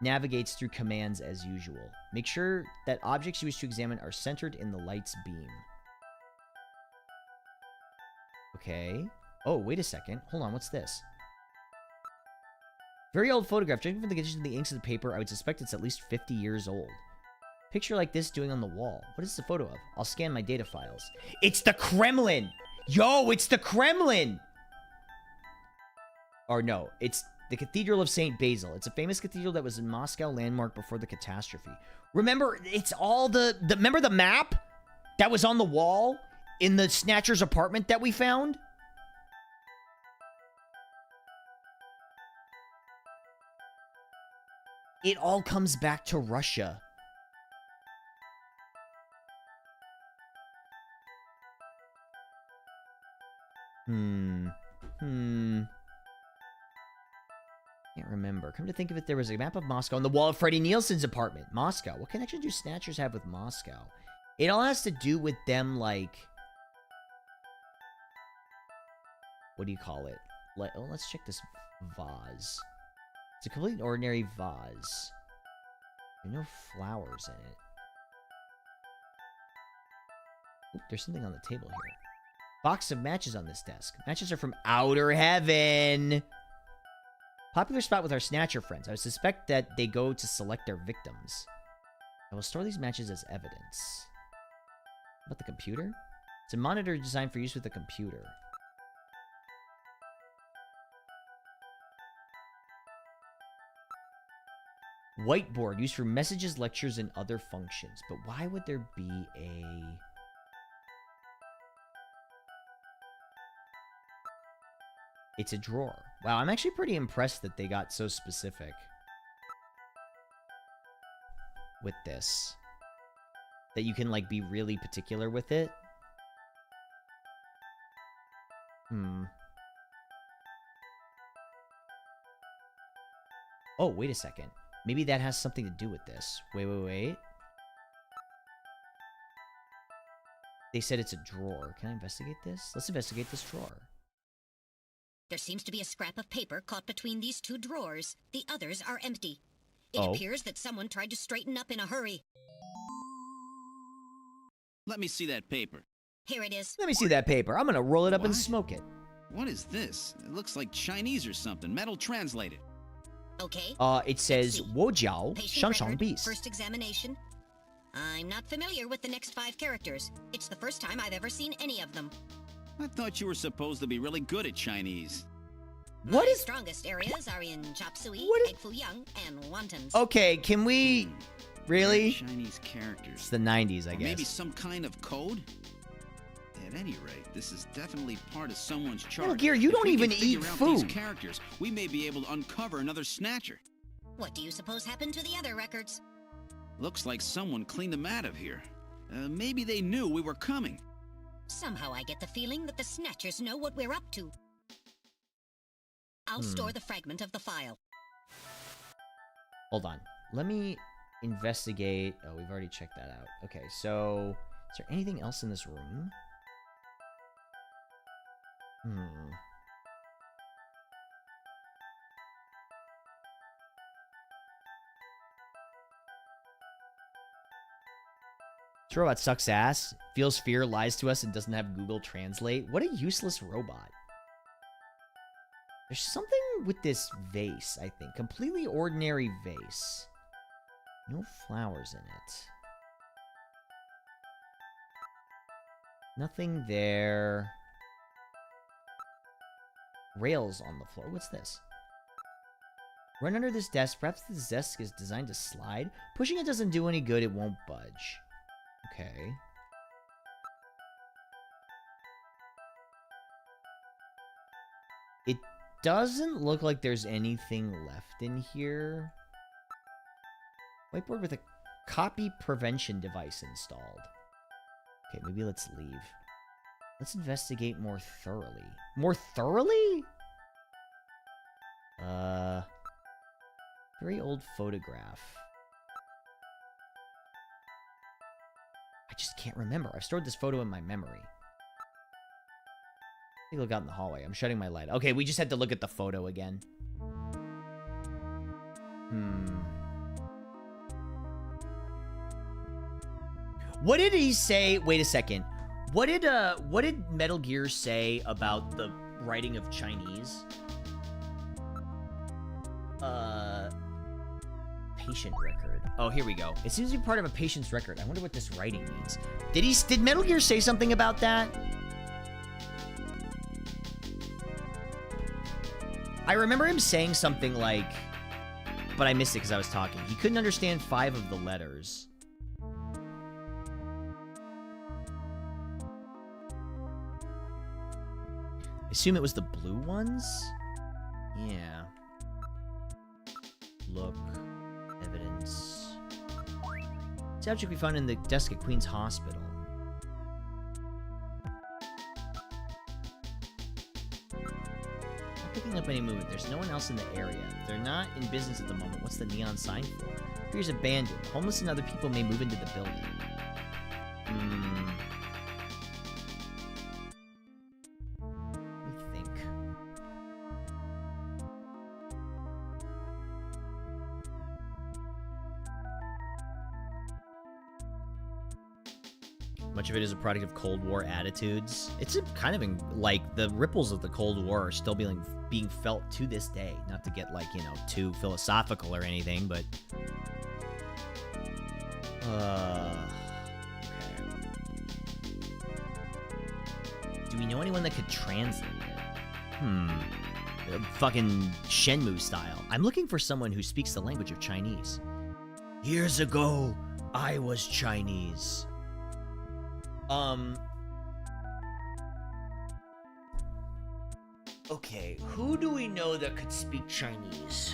navigates through commands as usual. Make sure that objects you wish to examine are centered in the light's beam. Okay. Oh, wait a second. Hold on, what's this? Very old photograph. Judging from the condition of the inks of the paper, I would suspect it's at least 50 years old. Picture like this doing on the wall. What is the photo of? I'll scan my data files. It's the Kremlin! Yo, it's the Kremlin! Or no, it's the Cathedral of St. Basil. It's a famous cathedral that was in Moscow landmark before the catastrophe. Remember, it's all remember the map that was on the wall in the Snatcher's apartment that we found? It all comes back to Russia. Can't remember. Come to think of it, there was a map of Moscow on the wall of Freddie Nielsen's apartment. Moscow. What connection do Snatchers have with Moscow? It all has to do with them, like... What do you call it? Let's check this vase. It's a completely ordinary vase. There are no flowers in it. Oop, there's something on the table here. Box of matches on this desk. Matches are from outer heaven. Popular spot with our snatcher friends. I suspect that they go to select their victims. I will store these matches as evidence. What about the computer? It's a monitor designed for use with the computer. Whiteboard used for messages, lectures, and other functions. But why would there be a... It's a drawer. Wow, I'm actually pretty impressed that they got so specific with this. That you can, like, be really particular with it. Oh, wait a second. Maybe that has something to do with this. Wait. They said it's a drawer. Can I investigate this? Let's investigate this drawer. There seems to be a scrap of paper caught between these two drawers. The others are empty. It Oh. appears that someone tried to straighten up in a hurry. Let me see that paper. Here it is. Let me see that paper. I'm gonna roll it up and What? smoke it. What is this? It looks like Chinese or something. Metal translated. Okay. It says, Let's see. 我脚 Patient 上上 record, bis. first examination. I'm not familiar with the next 5 characters. It's the first time I've ever seen any of them. I thought you were supposed to be really good at Chinese. What My is... strongest areas are in chop suey, What is- egg foo young, and wontons. Okay, can we... Really? Chinese characters. It's the 90s, I Or guess. maybe some kind of code? At any rate, this is definitely part of someone's chart. Metal Gear, you If don't we can even figure eat out food. These characters, we may be able to uncover another snatcher. What do you suppose happened to the other records? Looks like someone cleaned them out of here. Maybe they knew we were coming. Somehow I get the feeling that the Snatchers know what we're up to. I'll store the fragment of the file. Hold on. Let me investigate... Oh, we've already checked that out. Okay, so... Is there anything else in this room? This robot sucks ass, feels fear, lies to us, and doesn't have Google Translate. What a useless robot. There's something with this vase, I think. Completely ordinary vase. No flowers in it. Nothing there. Rails on the floor. What's this? Run under this desk. Perhaps this desk is designed to slide. Pushing it doesn't do any good. It won't budge. Okay. It doesn't look like there's anything left in here. Whiteboard with a copy prevention device installed. Okay, maybe let's leave. Let's investigate more thoroughly. More thoroughly? Very old photograph. I just can't remember. I've stored this photo in my memory. Take a look out in the hallway. I'm shutting my light. Okay, we just had to look at the photo again. What did he say? Wait a second. What did Metal Gear say about the writing of Chinese? Patient record. Oh, here we go. It seems to be part of a patient's record. I wonder what this writing means. Did Metal Gear say something about that? I remember him saying something like, but I missed it because I was talking. He couldn't understand 5 of the letters. I assume it was the blue ones? Yeah. Look. Evidence. It's object we found in the desk at Queen's Hospital. Not picking up any movement. There's no one else in the area. They're not in business at the moment. What's the neon sign for? Appears abandoned. Homeless and other people may move into the building. Let me think. Much of it is a product of Cold War attitudes. It's a kind of like the ripples of the Cold War are still being felt to this day. Not to get like, you know, too philosophical or anything, but okay. Do we know anyone that could translate it? Fucking Shenmue style. I'm looking for someone who speaks the language of Chinese. Years ago, I was Chinese. Okay, who do we know that could speak Chinese?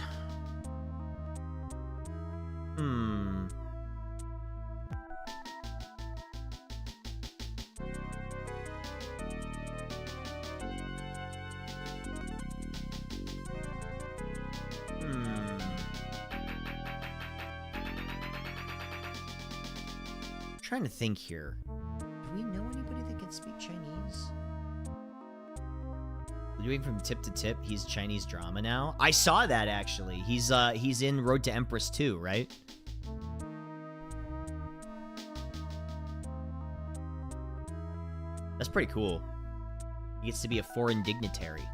Trying to think here. Do we know anybody that can speak Chinese? We're doing from tip to tip. He's Chinese drama now. I saw that actually. He's in Road to Empress 2, right? That's pretty cool. He gets to be a foreign dignitary.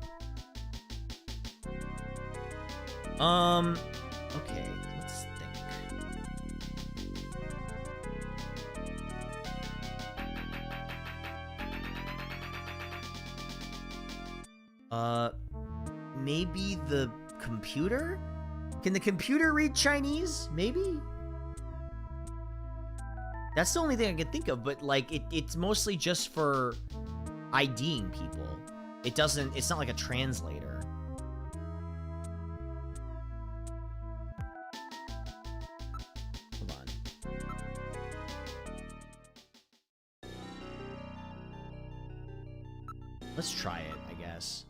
Okay, let's think. Maybe the computer? Can the computer read Chinese? Maybe? That's the only thing I can think of, but like it's mostly just for IDing people. It's not like a translator. Hold on. Let's try it, I guess.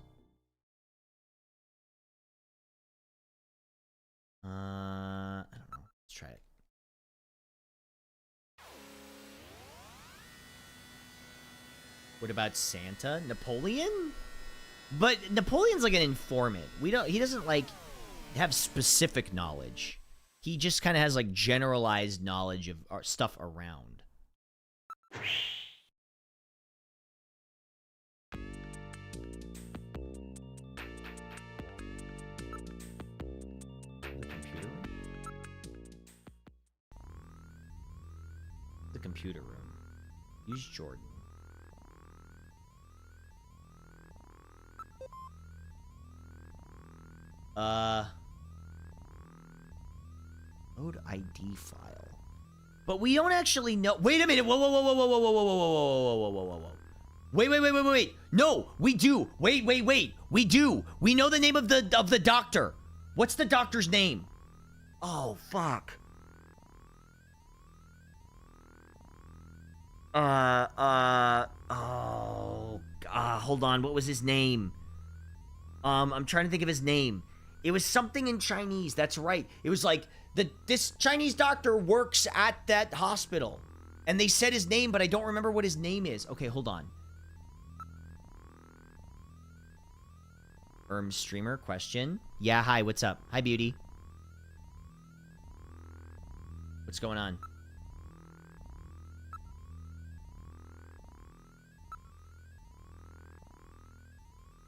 I don't know. Let's try it. What about Santa? Napoleon? But Napoleon's like an informant. He doesn't like have specific knowledge. He just kind of has like generalized knowledge of stuff around. The computer room. Use Jordan. Load ID file. But we don't actually know. Wait a minute. Whoa, whoa, whoa, whoa, whoa, whoa, whoa, whoa, whoa, whoa, whoa, whoa, whoa, whoa. Wait. No, we do. Wait. We do. We know the name of the doctor. What's the doctor's name? Oh, fuck. Hold on. What was his name? I'm trying to think of his name. It was something in Chinese. That's right. It was like this Chinese doctor works at that hospital. And they said his name, but I don't remember what his name is. Okay, hold on. Streamer question. Yeah, hi, what's up? Hi, beauty. What's going on?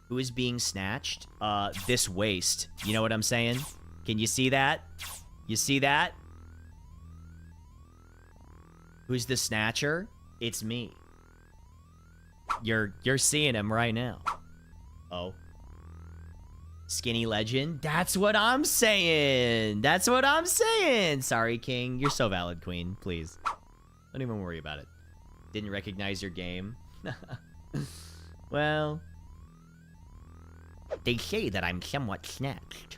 Who is being snatched? This waste. You know what I'm saying? Can you see that? You see that? Who's the snatcher? It's me. You're seeing him right now. Oh. Skinny legend? That's what I'm saying! That's what I'm saying! Sorry, King. You're so valid, Queen. Please. Don't even worry about it. Didn't recognize your game. Well... They say that I'm somewhat snatched.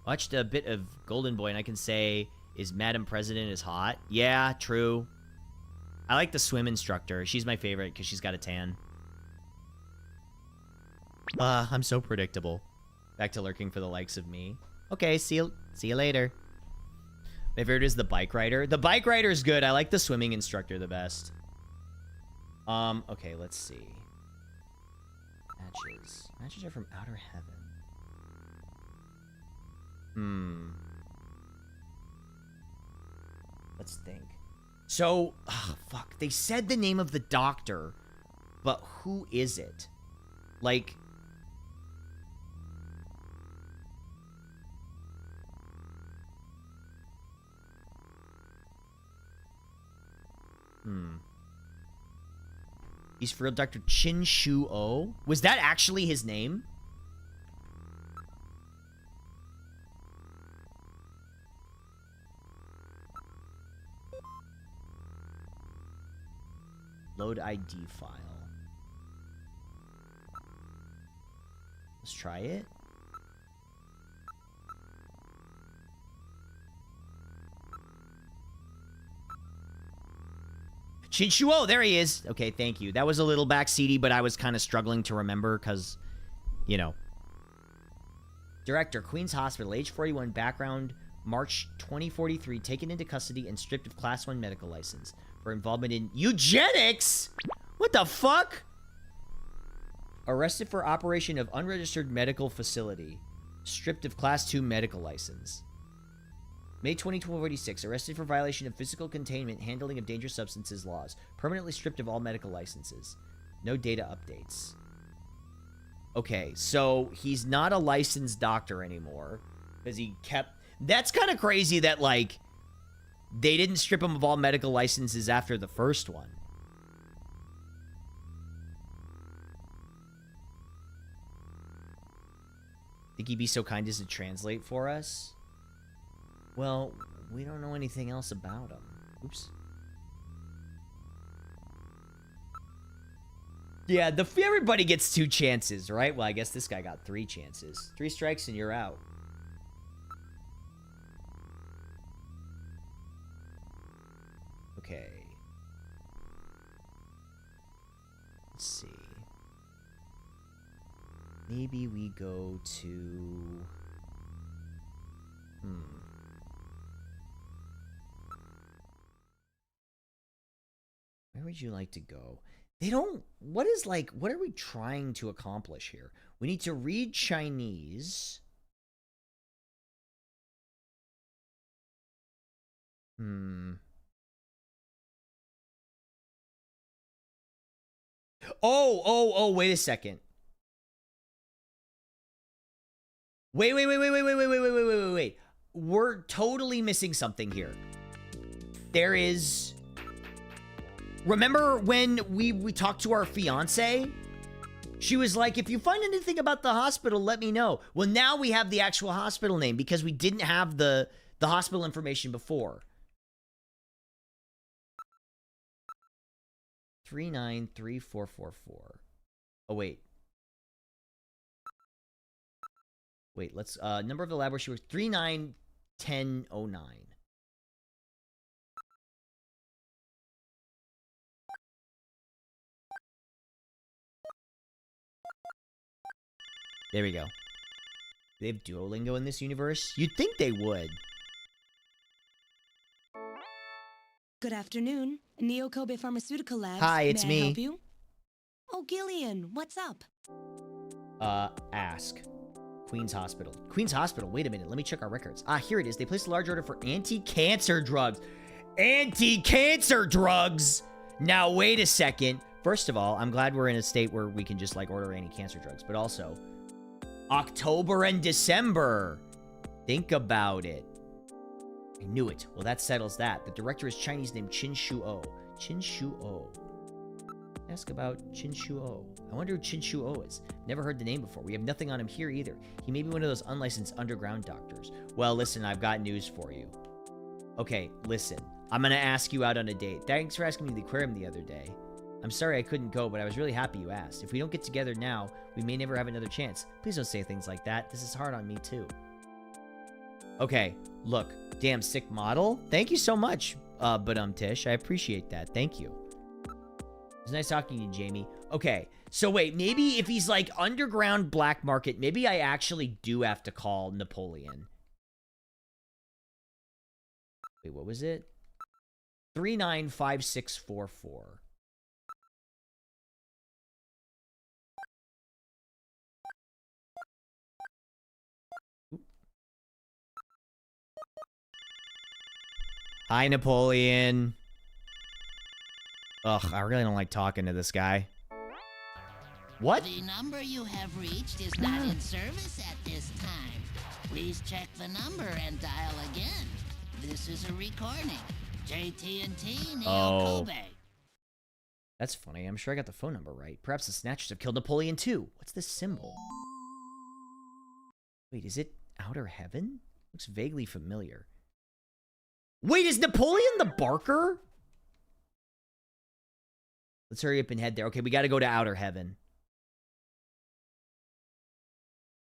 Watched a bit of Golden Boy and I can say, is Madam President is hot? Yeah, true. I like the swim instructor. She's my favorite because she's got a tan. I'm so predictable. Back to lurking for the likes of me. Okay, see you later. My favorite is the bike rider. The bike rider is good. I like the swimming instructor the best. Okay, let's see. Matches. Matches are from Outer Heaven. Let's think. So, fuck. They said the name of the doctor, but who is it? Like... He's for real Dr. Chin Shu Oh? Was that actually his name? Load ID file. Let's try it. Chinshuo, there he is. Okay, thank you. That was a little backseaty, but I was kind of struggling to remember because, you know. Director, Queen's Hospital, age 41, background, March 2043, taken into custody and stripped of Class 1 medical license for involvement in eugenics? What the fuck? Arrested for operation of unregistered medical facility, stripped of Class 2 medical license. May 2046, arrested for violation of physical containment, handling of dangerous substances laws. Permanently stripped of all medical licenses. No data updates. Okay, so he's not a licensed doctor anymore. Because he kept... That's kind of crazy that, like, they didn't strip him of all medical licenses after the first one. Think he'd be so kind as to translate for us? Well, we don't know anything else about him. Oops. Yeah, everybody gets 2 chances, right? Well, I guess this guy got 3 chances. 3 strikes and you're out. Okay. Let's see. Maybe we go to... Where would you like to go? They don't... What are we trying to accomplish here? We need to read Chinese. Oh, wait a second. Wait. We're totally missing something here. There is... Remember when we talked to our fiance? She was like, if you find anything about the hospital, let me know. Well, now we have the actual hospital name because we didn't have the hospital information before. 393444. Oh, wait. Wait, let's, number of the lab where she works, 391009. There we go. They have Duolingo in this universe? You'd think they would. Good afternoon. Neo Kobe Pharmaceutical Labs. Hi, it's May I me. help you? Oh, Gillian, what's up? Ask. Queen's Hospital. Queen's Hospital, wait a minute, let me check our records. Ah, here it is. They placed a large order for anti-cancer drugs. Anti-cancer drugs! Now, wait a second. First of all, I'm glad we're in a state where we can just, like, order anti-cancer drugs. But also, October and December. Think about it. I knew it. Well, that settles that. The director is Chinese named Chin Shu Oh. Chin Shu Oh. Ask about Chin Shu Oh. I wonder who Chin Shu Oh is. Never heard the name before. We have nothing on him here either. He may be one of those unlicensed underground doctors. Well, listen, I've got news for you. Okay, listen. I'm gonna ask you out on a date. Thanks for asking me to the aquarium the other day. I'm sorry I couldn't go, but I was really happy you asked. If we don't get together now, we may never have another chance. Please don't say things like that. This is hard on me, too. Okay, look. Damn sick model. Thank you so much, Tish. I appreciate that. Thank you. It's nice talking to you, Jamie. Okay, so wait. Maybe if he's, like, underground black market, maybe I actually do have to call Napoleon. Wait, what was it? 395644. Hi, Napoleon. Ugh, I really don't like talking to this guy. What? The number you have reached is not in service at this time. Please check the number and dial again. This is a recording. JT&T Neo Kobe. That's funny. I'm sure I got the phone number right. Perhaps the Snatchers have killed Napoleon too. What's this symbol? Wait, is it Outer Heaven? Looks vaguely familiar. Wait, is Napoleon the Barker? Let's hurry up and head there. Okay, we got to go to Outer Heaven.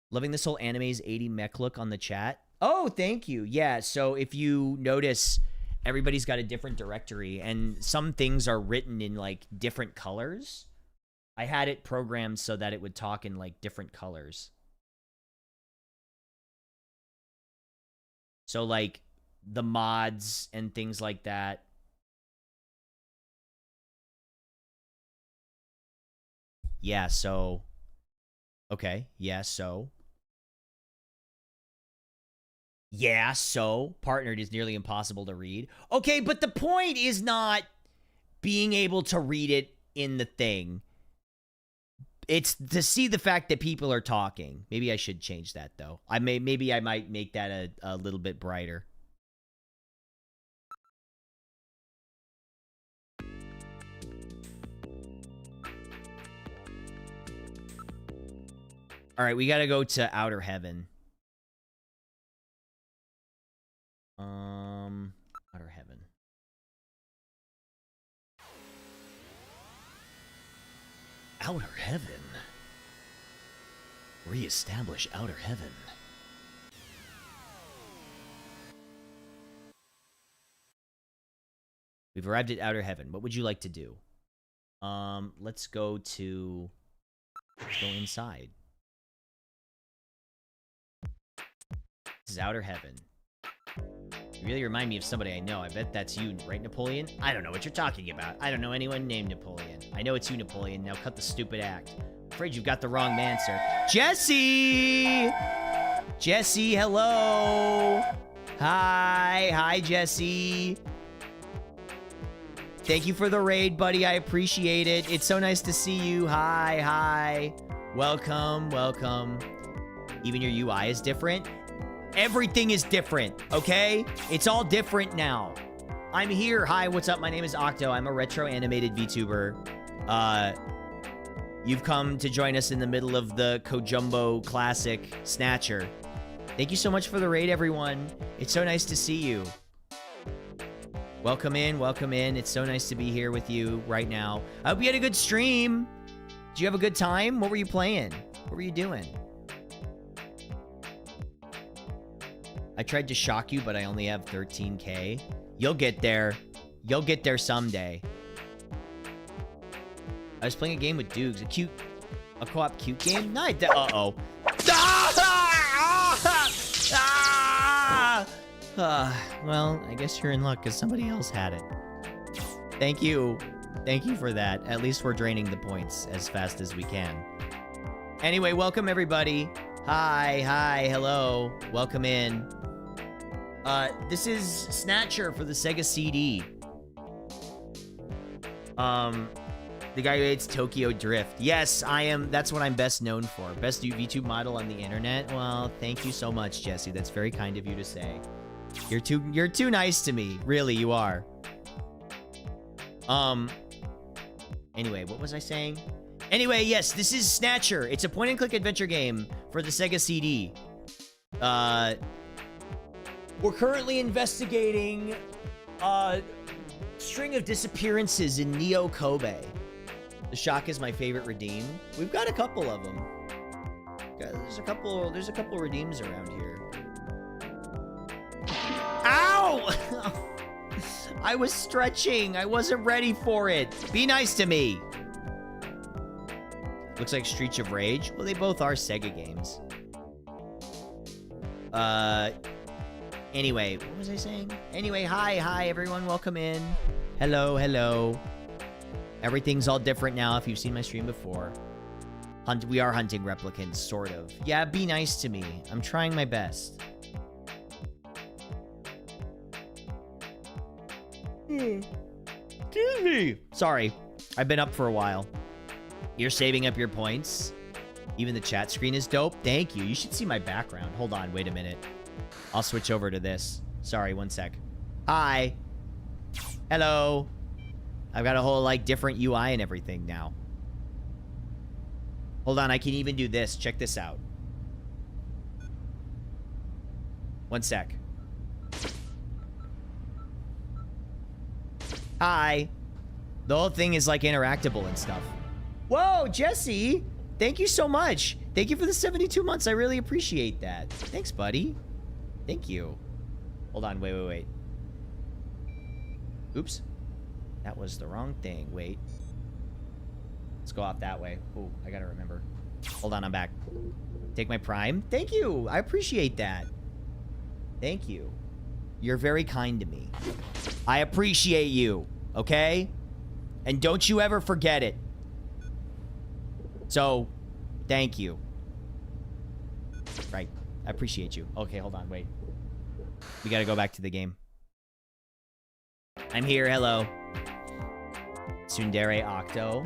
Loving this whole anime's 80 mech look on the chat. Oh, thank you. Yeah, so if you notice, everybody's got a different directory, and some things are written in, like, different colors. I had it programmed so that it would talk in, like, different colors. So, like, the mods and things like that. Yeah, so... Okay, yeah, so... Yeah, so... Partnered is nearly impossible to read. Okay, but the point is not being able to read it in the thing. It's to see the fact that people are talking. Maybe I should change that, though. Maybe I might make that a little bit brighter. All right, we got to go to Outer Heaven. Outer Heaven. Outer Heaven. Reestablish Outer Heaven. We've arrived at Outer Heaven. What would you like to do? Let's go inside. This is Outer Heaven. You really remind me of somebody I know. I bet that's you, right, Napoleon? I don't know what you're talking about. I don't know anyone named Napoleon. I know it's you, Napoleon. Now cut the stupid act. I'm afraid you've got the wrong man, sir. Jesse! Jesse, hello! Hi. Hi, Jesse. Thank you for the raid, buddy. I appreciate it. It's so nice to see you. Hi. Welcome. Even your UI is different? Everything is different, okay? It's all different now. I'm here. Hi, what's up? My name is Octo. I'm a retro animated VTuber. You've come to join us in the middle of the Kojumbo Classic Snatcher. Thank you so much for the raid, everyone. It's so nice to see you. Welcome in. It's so nice to be here with you right now. I hope you had a good stream. Did you have a good time? What were you playing? What were you doing? I tried to shock you, but I only have 13K. You'll get there. You'll get there someday. I was playing a game with Dukes. A co-op cute game? Not that. Uh-oh. Well, I guess you're in luck because somebody else had it. Thank you. Thank you for that. At least we're draining the points as fast as we can. Anyway, welcome everybody. Hi, hello. Welcome in. This is Snatcher for the Sega CD. The guy who hates Tokyo Drift. Yes, I am. That's what I'm best known for. Best VTube model on the internet. Well, thank you so much, Jesse. That's very kind of you to say. You're too nice to me. Really, you are. Anyway, what was I saying? Anyway, yes, this is Snatcher. It's a point-and-click adventure game for the Sega CD. We're currently investigating a string of disappearances in Neo Kobe. The Shock is my favorite redeem. We've got a couple of them. There's a couple redeems around here. Ow! I was stretching. I wasn't ready for it. Be nice to me. Looks like Streets of Rage. Well, they both are Sega games. Anyway, what was I saying? Anyway, hi, everyone. Welcome in. Hello. Everything's all different now if you've seen my stream before. We are hunting replicants, sort of. Yeah, be nice to me. I'm trying my best. Excuse me. Jesse! Sorry, I've been up for a while. You're saving up your points. Even the chat screen is dope. Thank you. You should see my background. Hold on, wait a minute. I'll switch over to this. Sorry, one sec. Hi. Hello. I've got a whole, like, different UI and everything now. Hold on, I can even do this. Check this out. One sec. Hi. The whole thing is, like, interactable and stuff. Whoa, Jesse! Thank you so much. Thank you for the 72 months. I really appreciate that. Thanks, buddy. Thank you. Hold on, wait. Oops. That was the wrong thing. Wait. Let's go off that way. Oh, I gotta remember. Hold on, I'm back. Take my prime. Thank you. I appreciate that. Thank you. You're very kind to me. I appreciate you, okay? And don't you ever forget it. So, thank you. Right. I appreciate you. Okay, hold on, wait. We gotta go back to the game. I'm here, hello. Tsundere Octo.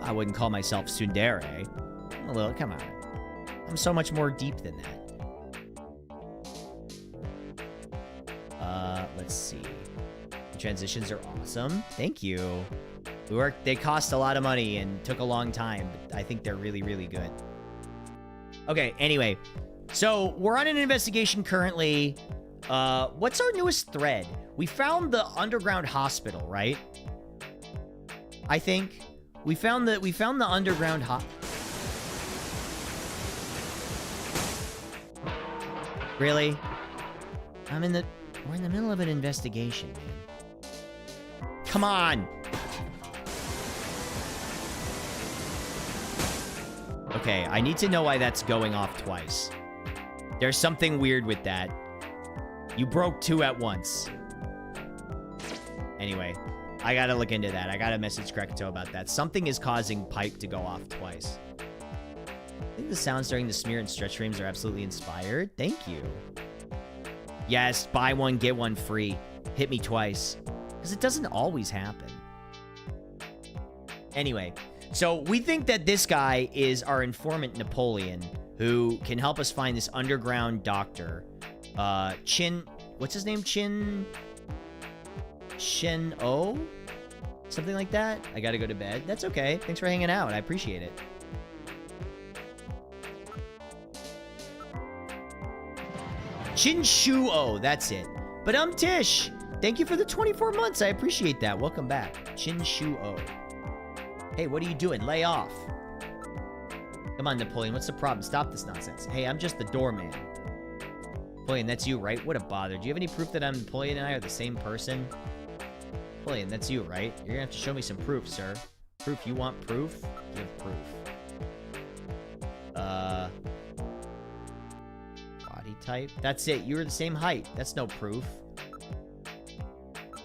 I wouldn't call myself Tsundere. A little, come on. I'm so much more deep than that. Let's see. The transitions are awesome. Thank you. They cost a lot of money and took a long time, but I think they're really, really good. Okay, anyway. So, we're on an investigation currently. What's our newest thread? We found the underground hospital, right? I think. We found the underground Really? We're in the middle of an investigation, man. Come on! Okay, I need to know why that's going off twice. There's something weird with that. You broke two at once. Anyway, I gotta look into that. I gotta message Krekto about that. Something is causing pipe to go off twice. I think the sounds during the smear and stretch frames are absolutely inspired. Thank you. Yes, buy one, get one free. Hit me twice. Because it doesn't always happen. Anyway, so we think that this guy is our informant Napoleon, who can help us find this underground doctor. What's his name? Shin-O? Something like that? I gotta go to bed. That's okay. Thanks for hanging out. I appreciate it. Shin-Shu-O. That's it. But Tish. Thank you for the 24 months. I appreciate that. Welcome back. Shin-Shu-O. Hey, what are you doing? Lay off. Come on, Napoleon. What's the problem? Stop this nonsense. Hey, I'm just the doorman. Napoleon, that's you, right? What a bother. Do you have any proof that Napoleon and I are the same person? Napoleon, that's you, right? You're gonna have to show me some proof, sir. Proof? You want proof? Give proof. Body type? That's it. You were the same height. That's no proof.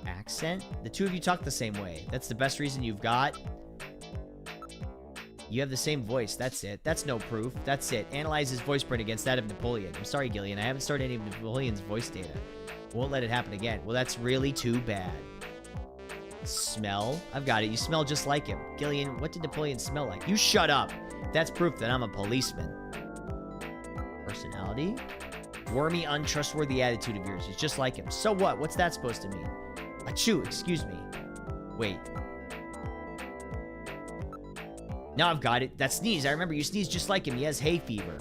Accent? The two of you talk the same way. That's the best reason you've got. You have the same voice. That's it. That's no proof. That's it. Analyze his voice print against that of Napoleon. I'm sorry, Gillian. I haven't stored any of Napoleon's voice data. Won't let it happen again. Well, that's really too bad. Smell? I've got it. You smell just like him. Gillian, what did Napoleon smell like? You shut up. That's proof that I'm a policeman. Personality? Wormy, untrustworthy attitude of yours. It's just like him. So what? What's that supposed to mean? Achoo, excuse me. Wait. Now I've got it. That sneeze. I remember you sneezed just like him. He has hay fever.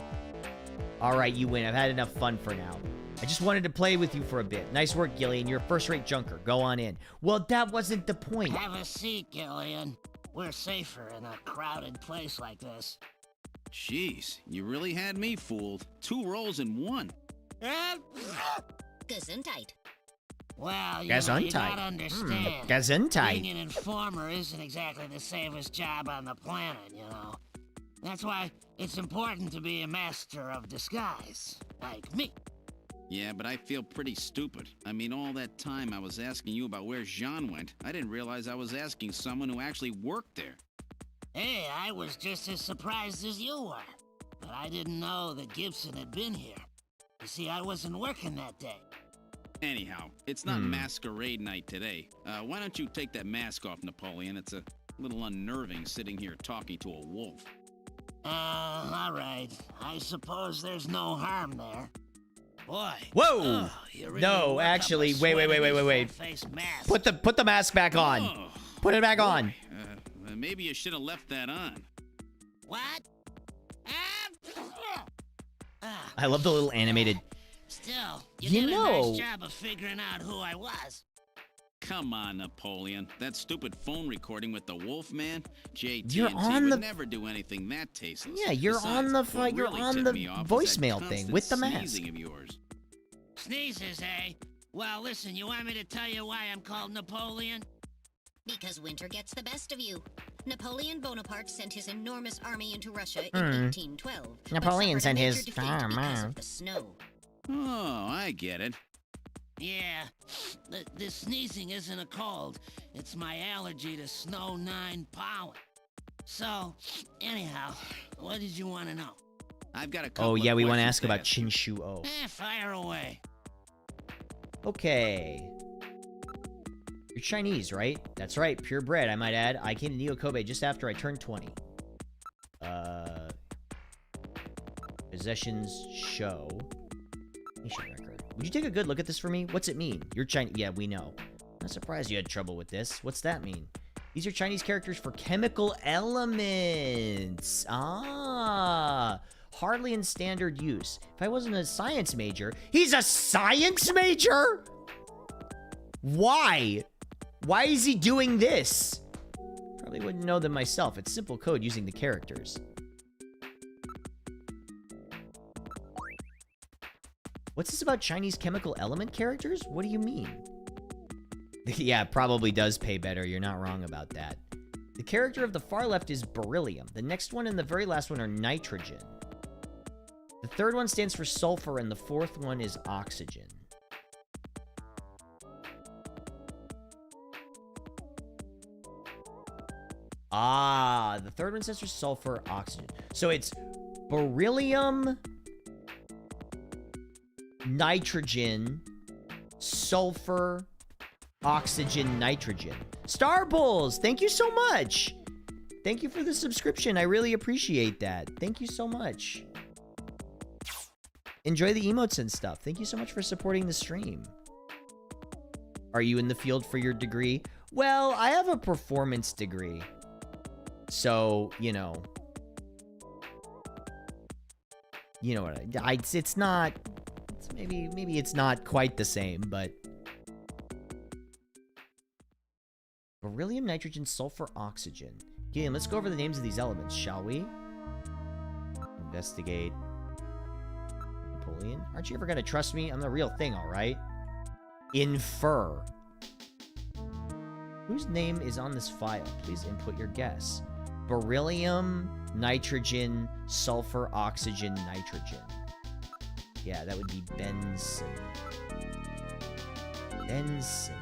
Alright, you win. I've had enough fun for now. I just wanted to play with you for a bit. Nice work, Gillian. You're a first-rate junker. Go on in. Well, that wasn't the point. Have a seat, Gillian. We're safer in a crowded place like this. Jeez, you really had me fooled. 2 roles in 1. Gesundheit. Well, you Gesundheit. gotta understand. Gesundheit. Being an informer isn't exactly the safest job on the planet, you know. That's why it's important to be a master of disguise, like me. Yeah, but I feel pretty stupid. I mean, all that time I was asking you about where Jean went, I didn't realize I was asking someone who actually worked there. Hey, I was just as surprised as you were. But I didn't know that Gibson had been here. You see, I wasn't working that day. Anyhow, it's not masquerade night today. Why don't you take that mask off, Napoleon? It's a little unnerving sitting here talking to a wolf. All right. I suppose there's no harm there. Boy. Whoa! You really No, work up actually, a wait. sweat in these full-face masks. Put the mask back on. Oh, Put it back on. maybe you should have left that on. What? I love the little animated. Still, You you did a know- nice job of figuring out who I was. Come on, Napoleon. That stupid phone recording with the Wolfman? JT&T You're on would the- never do anything that tasteless. Yeah, you're on the Besides, what you're really on tipped the me off was that voicemail thing constant with the mask. sneezing of yours. Sneezes, eh? Well, listen, you want me to tell you why I'm called Napoleon? Because winter gets the best of you. Napoleon Bonaparte sent his enormous army into Russia in Hmm. 1812. but Napoleon suffered a sent major his defeat because of the snow. Oh, I get it. Yeah, the sneezing isn't a cold. It's my allergy to snow 9 pollen. So, anyhow, what did you want to know? I've got a couple Oh yeah, of we want to questions ask about you. Chinshu O. Fire away. Okay. You're Chinese, right? That's right, purebred, I might add. I came to Neo Kobe just after I turned 20. Possessions show. Nation record. Would you take a good look at this for me? What's it mean? You're Chinese. Yeah, we know. Not surprised you had trouble with this. What's that mean? These are Chinese characters for chemical elements. Ah. Hardly in standard use. If I wasn't a science major... He's a science major?! Why? Why is he doing this? Probably wouldn't know them myself. It's simple code using the characters. What's this about Chinese chemical element characters? What do you mean? Yeah, it probably does pay better. You're not wrong about that. The character of the far left is beryllium. The next one and the very last one are nitrogen. The third one stands for sulfur, and the fourth one is oxygen. Ah, the third one stands for sulfur, oxygen. So it's beryllium, nitrogen, sulfur, oxygen, nitrogen. Star Bulls, thank you so much. Thank you for the subscription. I really appreciate that. Thank you so much. Enjoy the emotes and stuff. Thank you so much for supporting the stream. Are you in the field for your degree? Well, I have a performance degree. So, you know what it's not, maybe it's not quite the same, but beryllium, nitrogen, sulfur, oxygen. Gilliam, let's go over the names of these elements, shall we? Investigate. Napoleon, aren't you ever gonna trust me? I'm the real thing, all right? Infer. Whose name is on this file? Please input your guess. Beryllium, nitrogen, sulfur, oxygen, nitrogen. Yeah, that would be Benson. Benson.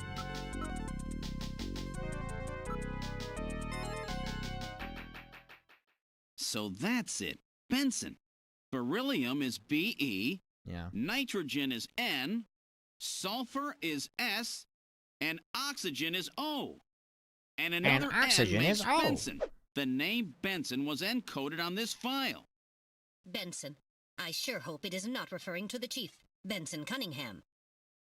So that's it. Benson. Beryllium is Be. Yeah. Nitrogen is N. Sulfur is S. And oxygen is O. And another oxygen N is makes O. Benson. The name Benson was encoded on this file. Benson. I sure hope it is not referring to the chief, Benson Cunningham.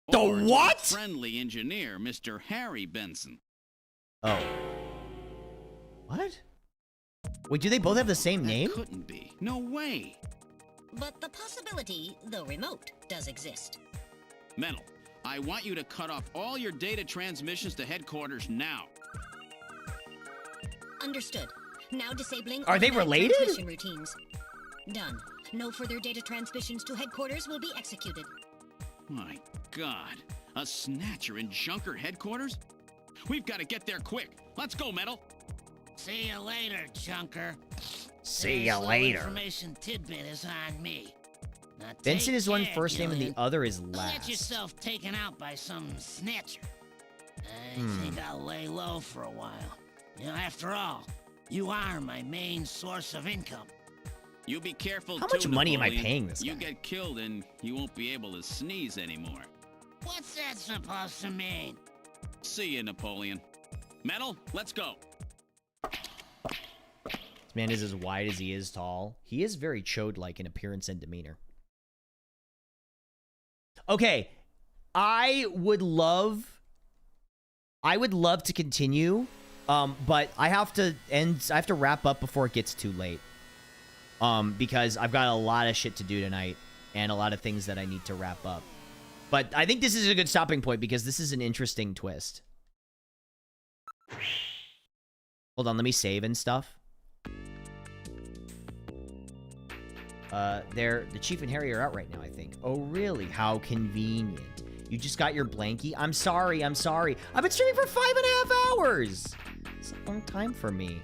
The Or to what? a friendly engineer, Mr. Harry Benson. Oh. What? Wait, do they both have the same name? That couldn't be. No way. But the possibility, though remote, does exist. Metal, I want you to cut off all your data transmissions to headquarters now. Understood. Now disabling Are they automatic related? transmission routines. Done. No further data transmissions to headquarters will be executed. My God. A snatcher in Junker headquarters? We've got to get there quick. Let's go, Metal. See you later, Junker. See This ya little later. information tidbit is on me. Now Benson take is one care, first name and the Gillian. other is Don't Let last. yourself taken out by some snatcher. I Hmm. think I'll lay low for a while. You know, after all, you are my main source of income. You be careful, How too, much money am I Napoleon. paying this You guy? get killed and you won't be able to sneeze anymore. What's that supposed to mean? See you, Napoleon. Metal, let's go. This man is as wide as he is tall. He is very chode-like in appearance and demeanor. Okay, I would love to continue, but I have to wrap up before it gets too late. Because I've got a lot of shit to do tonight and a lot of things that I need to wrap up. But I think this is a good stopping point because this is an interesting twist. Hold on, let me save and stuff. The Chief and Harry are out right now, I think. Oh, really? How convenient. You just got your blankie? I'm sorry. I've been streaming for 5.5 hours. It's a long time for me.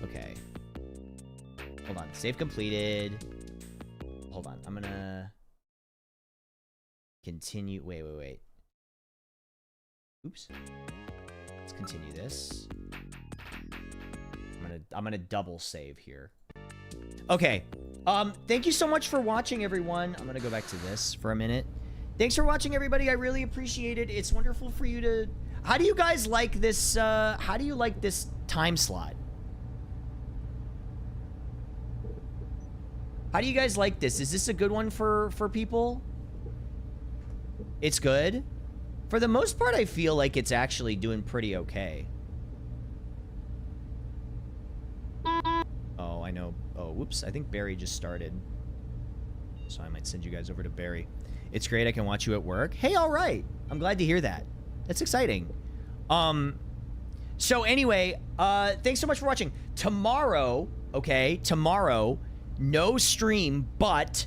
Okay. Hold on. Save completed. Hold on. I'm gonna continue. Wait. Oops. Let's continue this. I'm gonna double save here. Okay. Thank you so much for watching, everyone. I'm gonna go back to this for a minute. Thanks for watching, everybody. I really appreciate it. It's wonderful for you to... How do you guys like this, how do you like this time slot? How do you guys like this? Is this a good one for people? It's good? For the most part, I feel like it's actually doing pretty okay. Oh, I know. Oh, whoops. I think Barry just started. So I might send you guys over to Barry. It's great. I can watch you at work. Hey, all right. I'm glad to hear that. That's exciting. So anyway, thanks so much for watching. Tomorrow, okay, no stream, but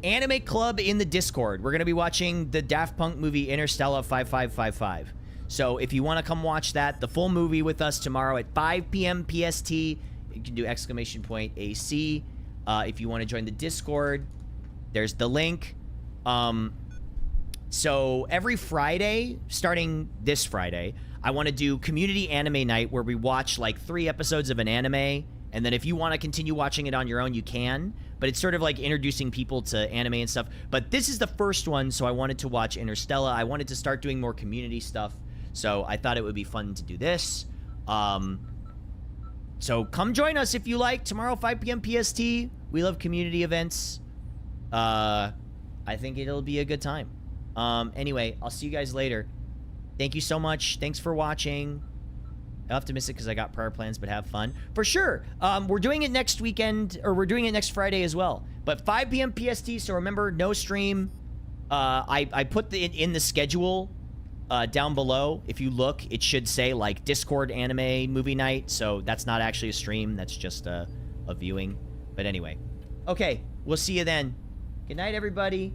Anime Club in the Discord. We're going to be watching the Daft Punk movie Interstellar 5555. So if you want to come watch that, the full movie with us tomorrow at 5 p.m. PST, you can do !AC. If you want to join the Discord, there's the link. So every Friday, starting this Friday, I want to do community anime night where we watch like 3 episodes of an anime. And then if you want to continue watching it on your own, you can. But it's sort of like introducing people to anime and stuff. But this is the first one, so I wanted to watch Interstellar. I wanted to start doing more community stuff. So I thought it would be fun to do this. So come join us if you like. Tomorrow, 5 p.m. PST. We love community events. I think it'll be a good time. Anyway, I'll see you guys later. Thank you so much. Thanks for watching. I'll have to miss it because I got prior plans, but have fun. For sure. We're doing it next weekend, or we're doing it next Friday as well. But 5 p.m. PST, so remember, no stream. I put in the schedule down below. If you look, it should say, like, Discord anime movie night. So that's not actually a stream. That's just a viewing. But anyway. Okay, we'll see you then. Good night, everybody.